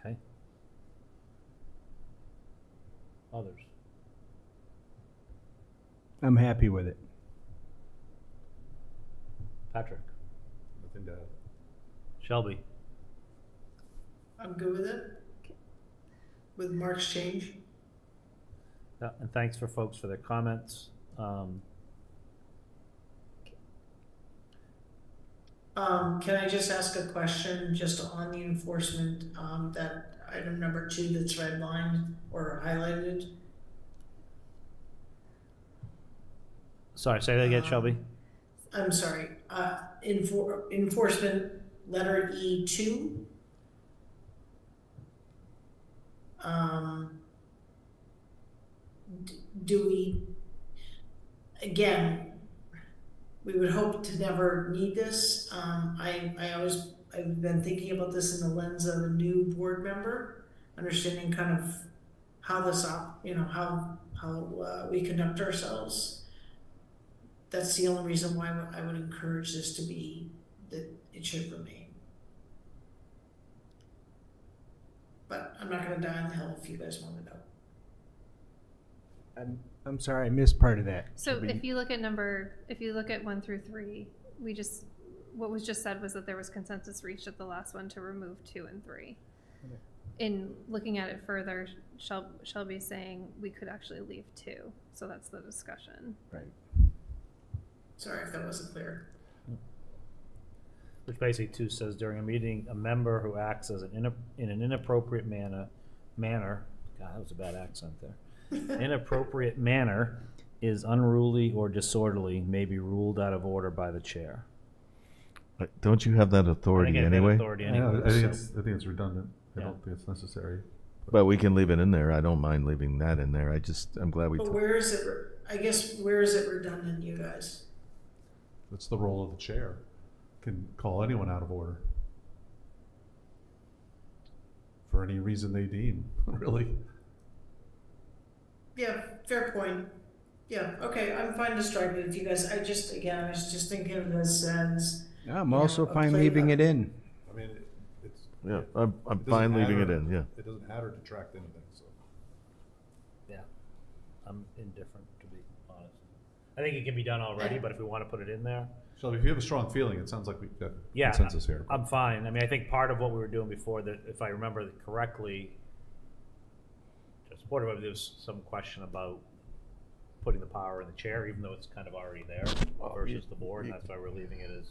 Okay. Others? I'm happy with it. Patrick? Nothing to add. Shelby? I'm good with it. With Mark's change. Yeah, and thanks for folks for their comments. Can I just ask a question just on the enforcement, that item number 2 that's redlined or highlighted? Sorry, say that again, Shelby? I'm sorry, enforcement, letter E2. Do we, again, we would hope to never need this. I've been thinking about this in the lens of a new board member, understanding kind of how this, how we conduct ourselves. That's the only reason why I would encourage this to be, that it should remain. But I'm not gonna die on the hill if you guys want to know. I'm sorry, I missed part of that. So if you look at 1 through 3, what was just said was that there was consensus reached at the last one to remove 2 and 3. In looking at it further, Shelby's saying we could actually leave 2, so that's the discussion. Right. Sorry if that wasn't clear. Which basically 2 says during a meeting, a member who acts as in an inappropriate manner, God, that was a bad accent there. Inappropriate manner is unruly or disorderly, may be ruled out of order by the chair. Don't you have that authority anyway? Authority anyway, I think so- it's redundant. I Yeah. don't think it's necessary. But we can leave it in there. I don't mind leaving that in there. I'm glad we. But where is it, I guess, where is it redundant, you guys? It's the role of the chair. Can call anyone out of order. For any reason they deem, really. Yeah, fair point. Yeah, okay, I'm fine to strike it if you guys, I was just thinking of this as. I'm also a fine play- leaving it in. I mean, it's. Yeah, I'm it doesn't fine leaving add it or- in, yeah. It doesn't add or detract anything, so. Yeah, I'm indifferent, to be honest. I think it can be done already, but if we want to put it in there. Shelby, if you have a strong feeling, it sounds like we've got Yeah, consensus here. I'm fine. I mean, I think part of what we were doing before, that if I remember it correctly, just there was some question about putting the power in the chair, even though it's kind of already there versus the board, and that's why we're leaving it as.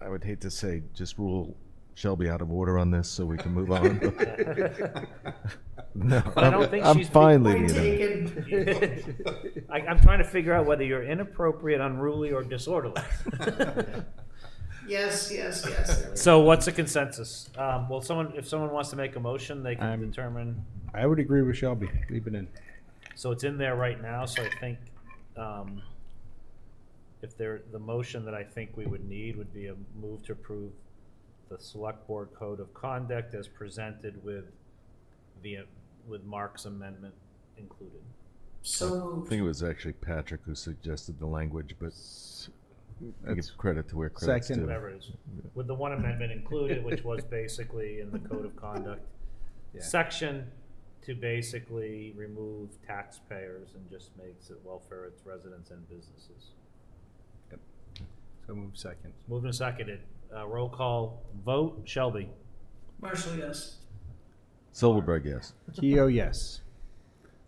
I would hate to say, just rule Shelby out of order on this so we can move on. No, But I don't think I'm she's fine being leaving it. I'm trying to figure out whether you're inappropriate, unruly, or disorderly. Yes. So what's the consensus? Well, if someone wants to make a motion, they can determine. I would agree with Shelby. Leave it in. So it's in there right now, so I think, the motion that I think we would need would be a move to approve the select board code of conduct as presented with Mark's amendment included. So I think it was actually Patrick who suggested the language, but I give credit to where credit's due. Whatever it is. With the one amendment included, which was basically in the code of conduct section to basically remove taxpayers and just makes it welfare its residents and businesses. Yep. So move second. Moved and seconded. Roll call vote. Shelby. Marshall, yes. Silverberg, yes. Keo, yes.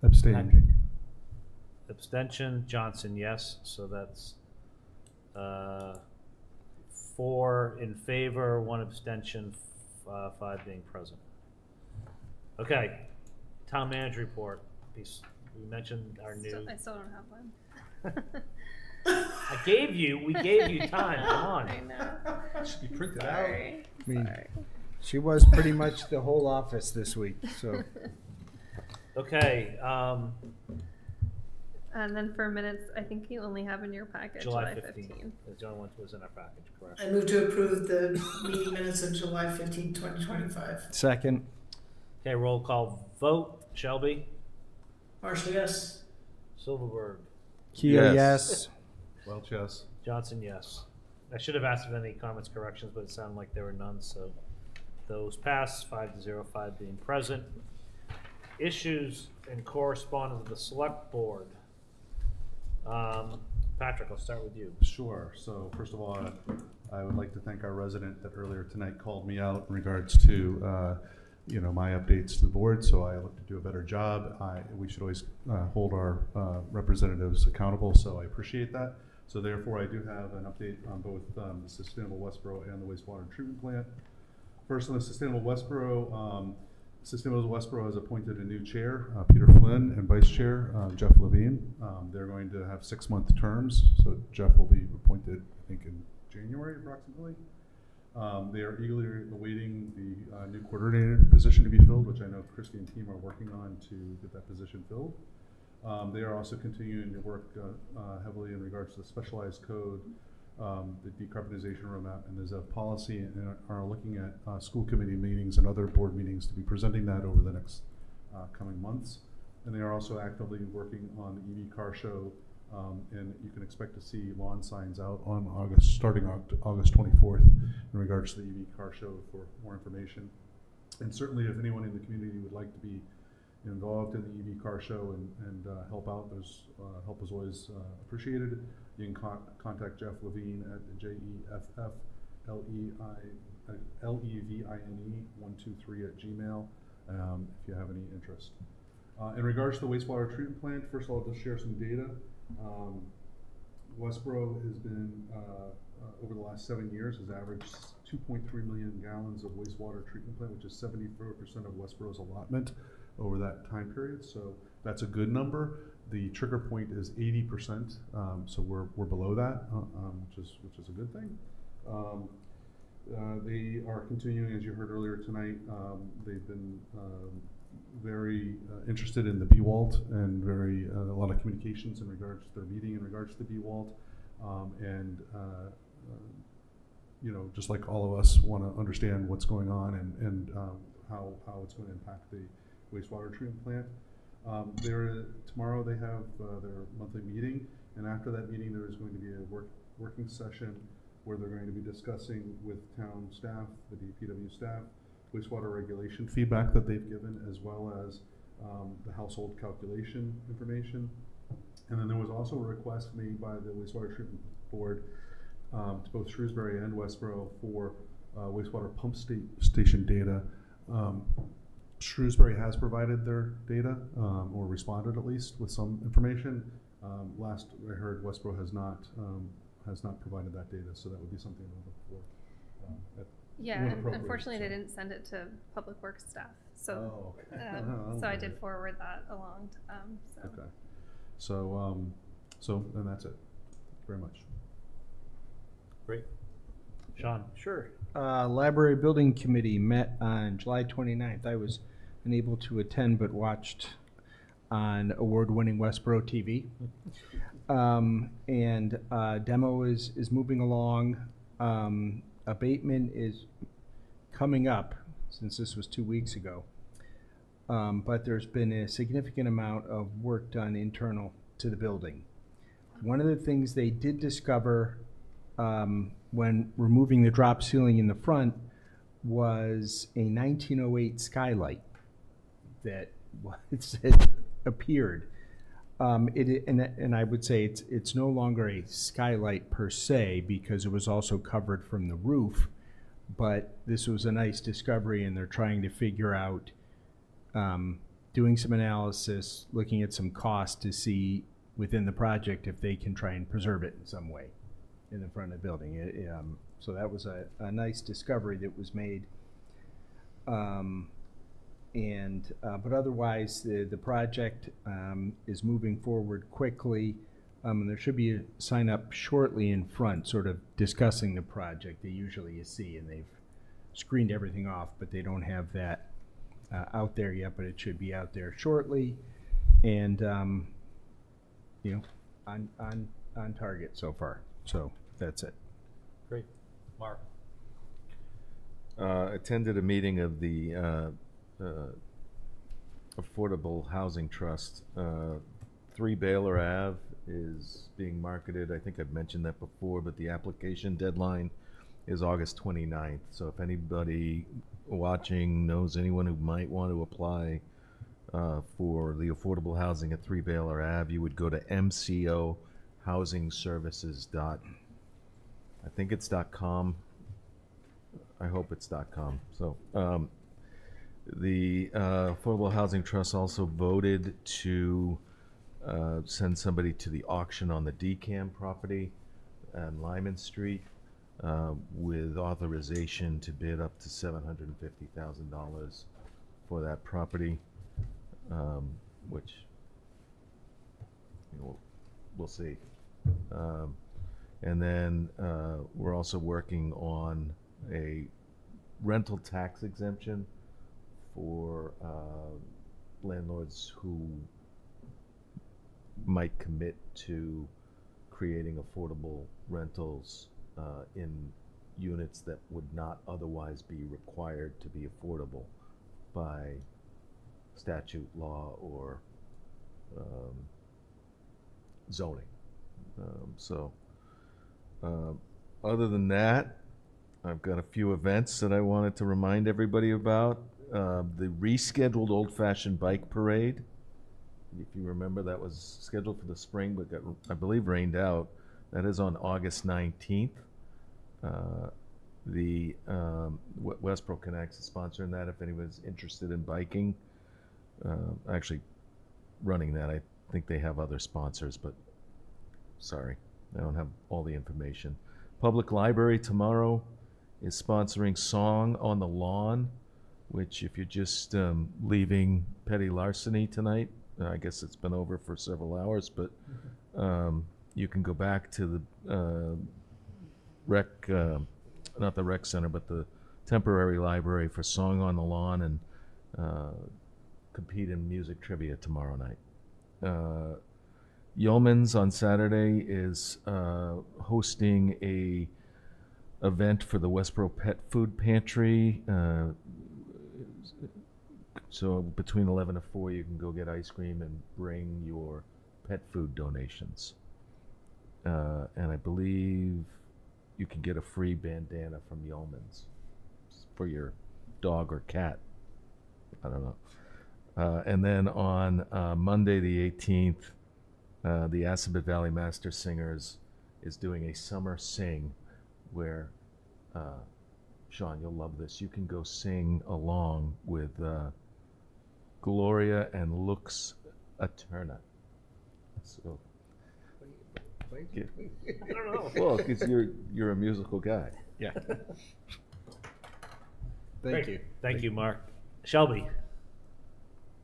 Abstain. Abstention. Johnson, yes. So that's 4 in favor, 1 abstention, 5 being present. Okay. Town manager report. We mentioned our new. I still don't have one. We gave you time. Come on. I know. Should be printed Sorry. I mean, she was pretty much the whole office this week, so. Okay. And then for minutes, I think you only have in your package July July 15th. 15th. The only one was in our package, correct? I move to approve the meeting minutes of July 15th, 2025. Second. Okay, roll call vote. Shelby. Marshall, yes. Silverberg. Keo, yes. Welch, yes. Johnson, yes. I should have asked if any comments, corrections, but it sounded like there were none, so those pass, 5-0, 5 being present. Issues and correspondence of the select board. Patrick, I'll start with you. Sure. So first of all, I would like to thank our resident that earlier tonight called me out in regards to my updates to the board. So I look to do a better job. We should always hold our representatives accountable. So I appreciate that. So therefore, I do have an update on both the Sustainable Westborough and the wastewater treatment plant. First, on the Sustainable Westborough. Sustainable Westborough has appointed a new chair, Peter Flynn, and vice chair, Jeff Levine. They're going to have 6-month terms, so Jeff will be appointed, I think, in January approximately. They are eagerly awaiting the new coordinator position to be filled, which I know Christy and team are working on to get that position filled. They are also continuing to work heavily in regards to the specialized code, the decarbonization roadmap, and the ZEV policy, and are looking at school committee meetings and other board meetings to be presenting that over the next coming months. And they are also actively working on the EV car show, and you can expect to see lawn signs out on starting August 24th in regards to the EV car show for more information. And certainly if anyone in the community would like to be involved in the EV car show and help out, there's help is always appreciated. You can contact Jeff Levine at JEFFLEVINE123 if you have any interest. In regards to the wastewater treatment plant, first of all, I'll just share some data. Westborough has been, over the last 7 years, has averaged 2.3 million gallons of wastewater treatment plant, which is 74% of Westborough's allotment over that time period. So that's a good number. The trigger point is 80%, so we're below that, which is a good thing. They are continuing, as you heard earlier tonight. They've been very interested in the BWALT and a lot of communications in regards to their meeting in regards to the BWALT, and just like all of us, want to understand what's going on and how it's going to impact the wastewater treatment plant. Tomorrow they have their monthly meeting, and after that meeting there is going to be a working session where they're going to be discussing with town staff, the DPW staff, wastewater regulation feedback that they've given, as well as the household calculation information. And then there was also a request made by the wastewater treatment board to both Shrewsbury and Westborough for wastewater pump station data. Shrewsbury has provided their data, or responded at least with some information. Last I heard, Westborough has not provided that data, so that would be something to look for. Yeah, when and appropriate, unfortunately, so. they didn't send it to Public Works staff, so, Oh, okay. so I did forward that along to them, so. Okay. So then that's it. Very much. Great. Sean? Sure. Library Building Committee met on July 29th. I was unable to attend but watched on award-winning Westborough TV. Demo is moving along. Abatement is coming up, since this was 2 weeks ago. But there's been a significant amount of work done internal to the building. One of the things they did discover when removing the drop ceiling in the front was a 1908 skylight that had appeared. And I would say it's no longer a skylight per se, because it was also covered from the roof, but this was a nice discovery, and they're trying to figure out, doing some analysis, looking at some cost to see within the project if they can try and preserve it in some way in the front of the building. So that was a nice discovery that was made. But otherwise, the project is moving forward quickly. And there should be a sign up shortly in front, sort of discussing the project. They usually you see, and they've screened everything off, but they don't have that out there yet. But it should be out there shortly, and on target so far. So that's it. Great. Mark? Attended a meeting of the Affordable Housing Trust. 3 Baylor Ave is being marketed. I think I've mentioned that before, but the application deadline is August 29th. So if anybody watching knows anyone who might want to apply for the affordable housing at 3 Baylor Ave, you would go to mcohousingservices. I think it's .com. I hope it's .com. So the Affordable Housing Trust also voted to send somebody to the auction on the DCAM property on Lyman Street with authorization to bid up to $750,000 for that property, which we'll see. And then we're also working on a rental tax exemption for landlords who might commit to creating affordable rentals in units that would not otherwise be required to be affordable by statute, law, or zoning. Other than that, I've got a few events that I wanted to remind everybody about. The rescheduled Old Fashioned Bike Parade. If you remember, that was scheduled for the spring, but got, I believe, rained out. That is on August 19th. Westborough Connects is sponsoring that if anyone's interested in biking. Actually, running that. I think they have other sponsors, but sorry, I don't have all the information. Public Library tomorrow is sponsoring Song on the Lawn, which if you're just leaving petty larceny tonight, I guess it's been over for several hours, but you can go back to the not the rec center, but the temporary library for Song on the Lawn and compete in music trivia tomorrow night. Yeoman's on Saturday is hosting a event for the Westborough Pet Food Pantry. So between 11 to 4, you can go get ice cream and bring your pet food donations. And I believe you can get a free bandana from Yeoman's for your dog or cat. I don't know. And then on Monday the 18th, the Assabet Valley Master Singers is doing a summer sing where, Sean, you'll love this. You can go sing along with Gloria and Lux Eterna. So I don't know. Well, because you're a musical guy. Yeah. Thank you. Thank you, Mark. Shelby.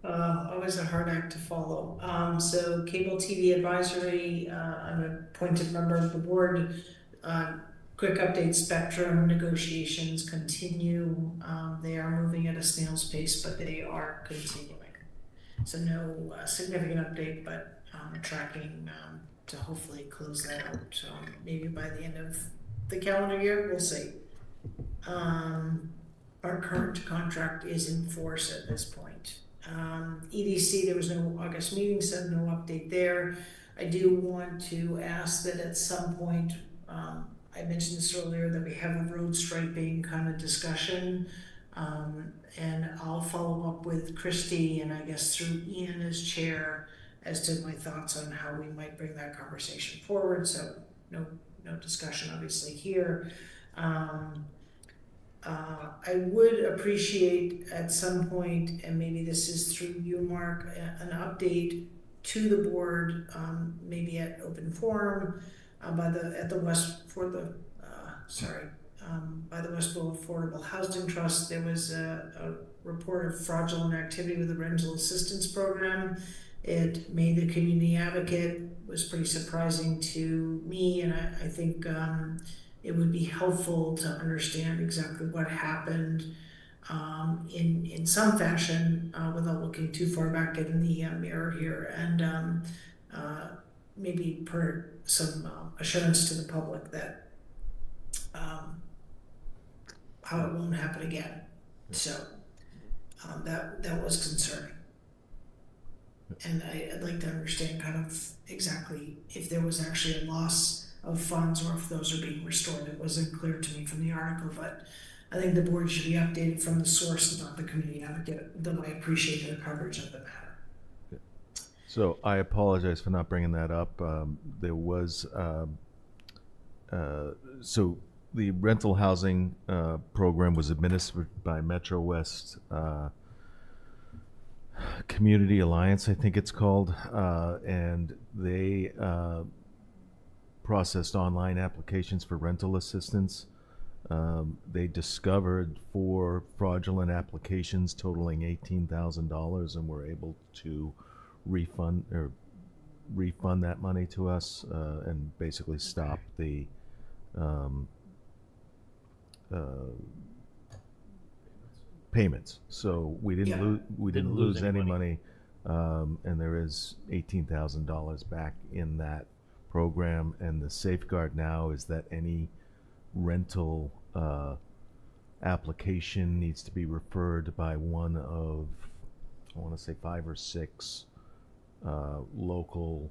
Always a hard act to follow. So Cable TV Advisory, I'm an appointed member of the board. Quick update, Spectrum negotiations continue. They are moving at a snail's pace, but they are continuing. So no significant update, but tracking to hopefully close that out. Maybe by the end of the calendar year, we'll see. Our current contract is in force at this point. EDC, there was no August meeting, so no update there. I do want to ask that at some point, I mentioned this earlier, that we have a road striping kind of discussion. And I'll follow up with Christy and I guess through Ian as chair as to my thoughts on how we might bring that conversation forward. So no discussion obviously here. I would appreciate at some point, and maybe this is through you, Mark, an update to the board, maybe at open forum by the Westborough Affordable Housing Trust. There was a report of fraudulent activity with the rental assistance program. It made the community advocate, was pretty surprising to me, and I think it would be helpful to understand exactly what happened in some fashion without looking too far back in the mirror here, and maybe per some assurance to the public that how it won't happen again. So that was concerning. And I'd like to understand kind of exactly if there was actually a loss of funds or if those are being restored. It wasn't clear to me from the article, but I think the board should be updated from the source, not the community advocate, though I appreciate their coverage of the matter. So I apologize for not bringing that up. There was, so the rental housing program was administered by Metro West Community Alliance, I think it's called, and they processed online applications for rental assistance. They discovered 4 fraudulent applications totaling $18,000 and were able to refund that money to us and basically stop the payments. So we didn't lose any money, and there is $18,000 back in that program. And the safeguard now is that any rental application needs to be referred by one of, I want to say 5 or 6 local,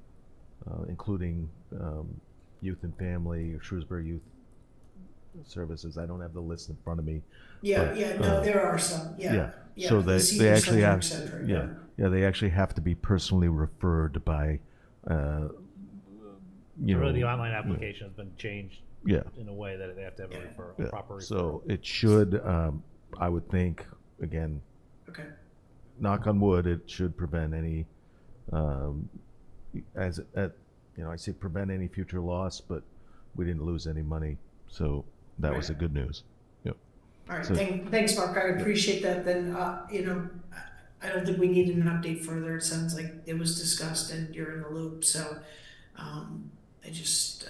including Youth and Family or Shrewsbury Youth Services. I don't have the list in front of me. There are some. So they actually have, Center, they actually have to be personally referred by, Really, the online application has been changed in a way that they have to have a proper referral. So it should, I would think, again, knock on wood, it should prevent any, I say prevent any future loss, but we didn't lose any money. So that was the good news. Yep. All right, So, thanks, Mark. I appreciate that. Then, I don't think we need an update further. It sounds like it was discussed and you're in the loop. So, I just,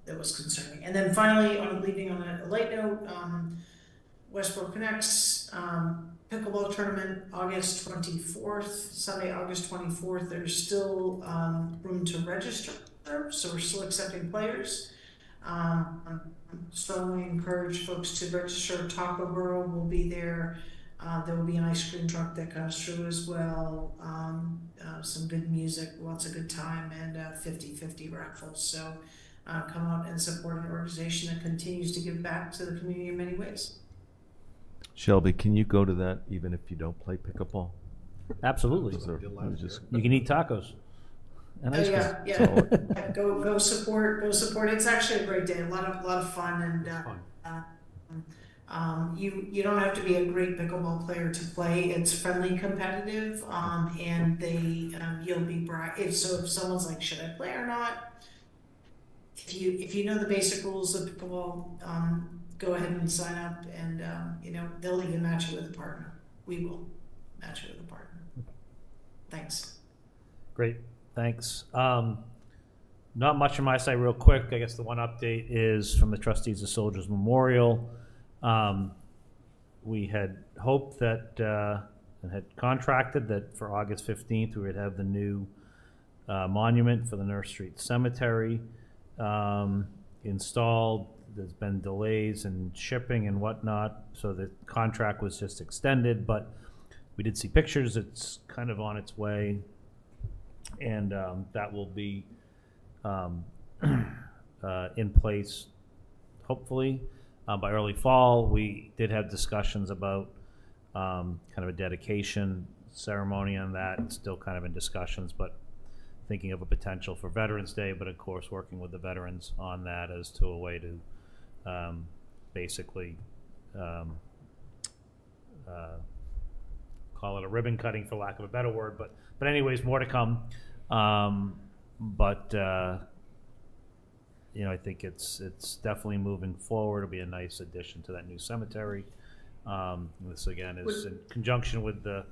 that was concerning. And then finally, leaving on a light note, Westborough Connects pickleball tournament, August 24th, Sunday, August 24th. There's still room to register, so we're still accepting players. Strongly encourage folks to register. Taco Borough will be there. There will be an ice cream truck that comes through as well. Some good music, lots of good time, and 50-50 raffles. So come out and support an organization that continues to give back to the community in many ways. Shelby, can you go to that even if you don't play pickleball? Absolutely. You can eat tacos. And ice cream. Go support. It's actually a great day. A lot of fun, and you don't have to be a great pickleball player to play. It's friendly, competitive, and you'll be bright. If someone's like, should I play or not? if you know the basic rules of pickleball, go ahead and sign up, and they'll even match you with a partner. We will match you with a partner. Thanks. Great, thanks. Not much from my side, real quick. I guess the one update is from the trustees of Soldiers Memorial. We had hoped that and had contracted that for August 15th we would have the new monument for the Nurse Street Cemetery installed. There's been delays in shipping and whatnot, so the contract was just extended, but we did see pictures. It's kind of on its way, and that will be in place hopefully by early fall. We did have discussions about kind of a dedication ceremony on that. It's still kind of in discussions, but thinking of a potential for Veterans Day, but of course working with the veterans on that as to a way to basically call it a ribbon cutting, for lack of a better word, but anyways, more to come. I think it's definitely moving forward. It'll be a nice addition to that new cemetery. This again is in conjunction with the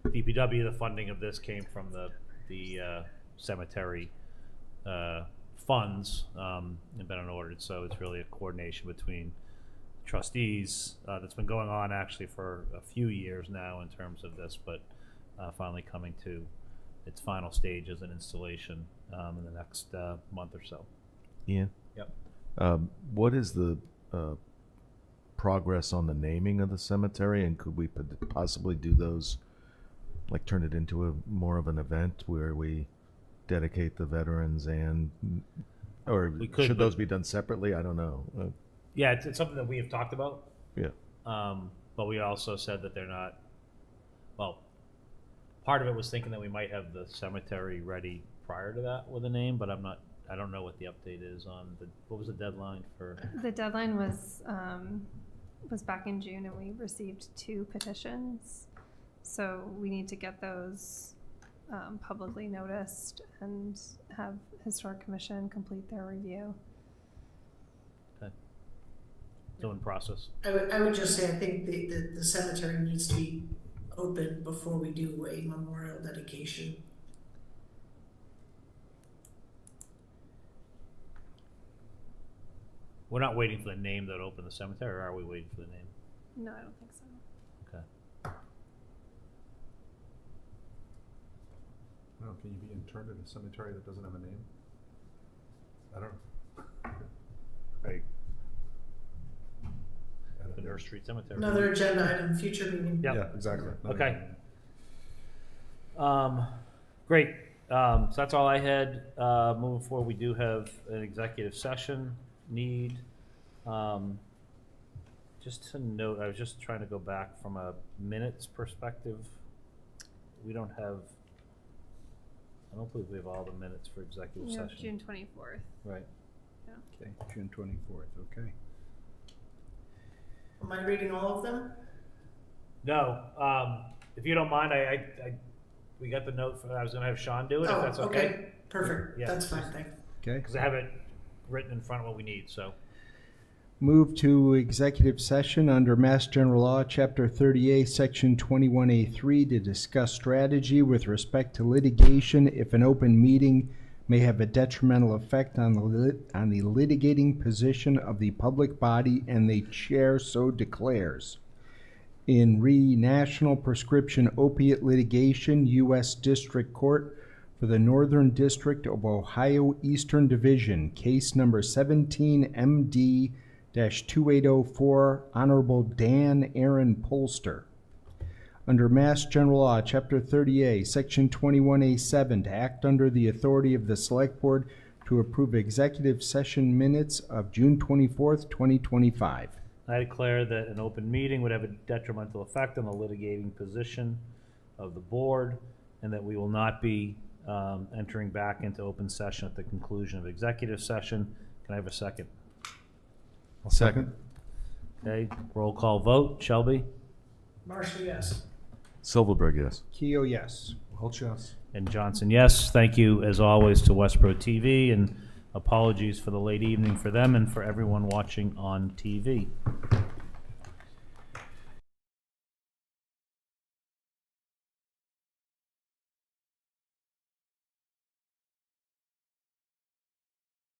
DPW. The funding of this came from the cemetery funds and been unordered, so it's really a coordination between trustees that's been going on actually for a few years now in terms of this, but finally coming to its final stages and installation in the next month or so. Ian? Yep. What is the progress on the naming of the cemetery, and could we possibly do those, like turn it into more of an event where we dedicate the veterans or should those be done separately? I don't know. Yeah, it's something that we have talked about. Yeah. But we also said that they're not, well, part of it was thinking that we might have the cemetery ready prior to that with a name, but I don't know what the update is on what was the deadline for? The deadline was back in June, and we received 2 petitions. So we need to get those publicly noticed and have Historic Commission complete their review. Okay. So in process. I would just say I think the cemetery needs to be open before we do a memorial dedication. We're not waiting for the name that opened the cemetery, or are we waiting for the name? No, I don't think so. Okay. Well, can you be interred in a cemetery that doesn't have a name? I don't know. The Nurse Street Cemetery. Another agenda item, future meeting. Yep. Yeah, exactly. Okay. Great. So that's all I had. Moving forward, we do have an executive session need. Just to note, I was just trying to go back from a minutes perspective. We don't have, I don't believe we have all the minutes for executive You have session. June 24th. Right. Yeah. Okay, June 24th, okay. Am I reading all of them? No. If you don't mind, we got the note for that. I was going to have Sean do it, if that's okay. Okay, perfect. Yeah. That's fine, thanks. Okay. Because I have it written in front of what we need, so. Move to executive session under Mass General Law, Chapter 38, Section 21A3, to discuss strategy with respect to litigation if an open meeting may have a detrimental effect on the litigating position of the public body and the chair so declares. In re National Prescription Opiate Litigation, U.S. District Court for the Northern District of Ohio Eastern Division, case number 17 MD-2804, Honorable Dan Aaron Polster. Under Mass General Law, Chapter 30A, Section 21A7, to act under the authority of the Select Board to approve executive session minutes of June 24th, 2025. I declare that an open meeting would have a detrimental effect on the litigating position of the board, and that we will not be entering back into open session at the conclusion of executive session. Can I have a second? I'll second. Okay, roll call vote. Shelby? Marshall, yes. Silverberg, yes. Keo, yes. Welch, yes. And Johnson, yes. Thank you, as always, to Westborough TV and Apologies for the late evening for them and for everyone watching on TV.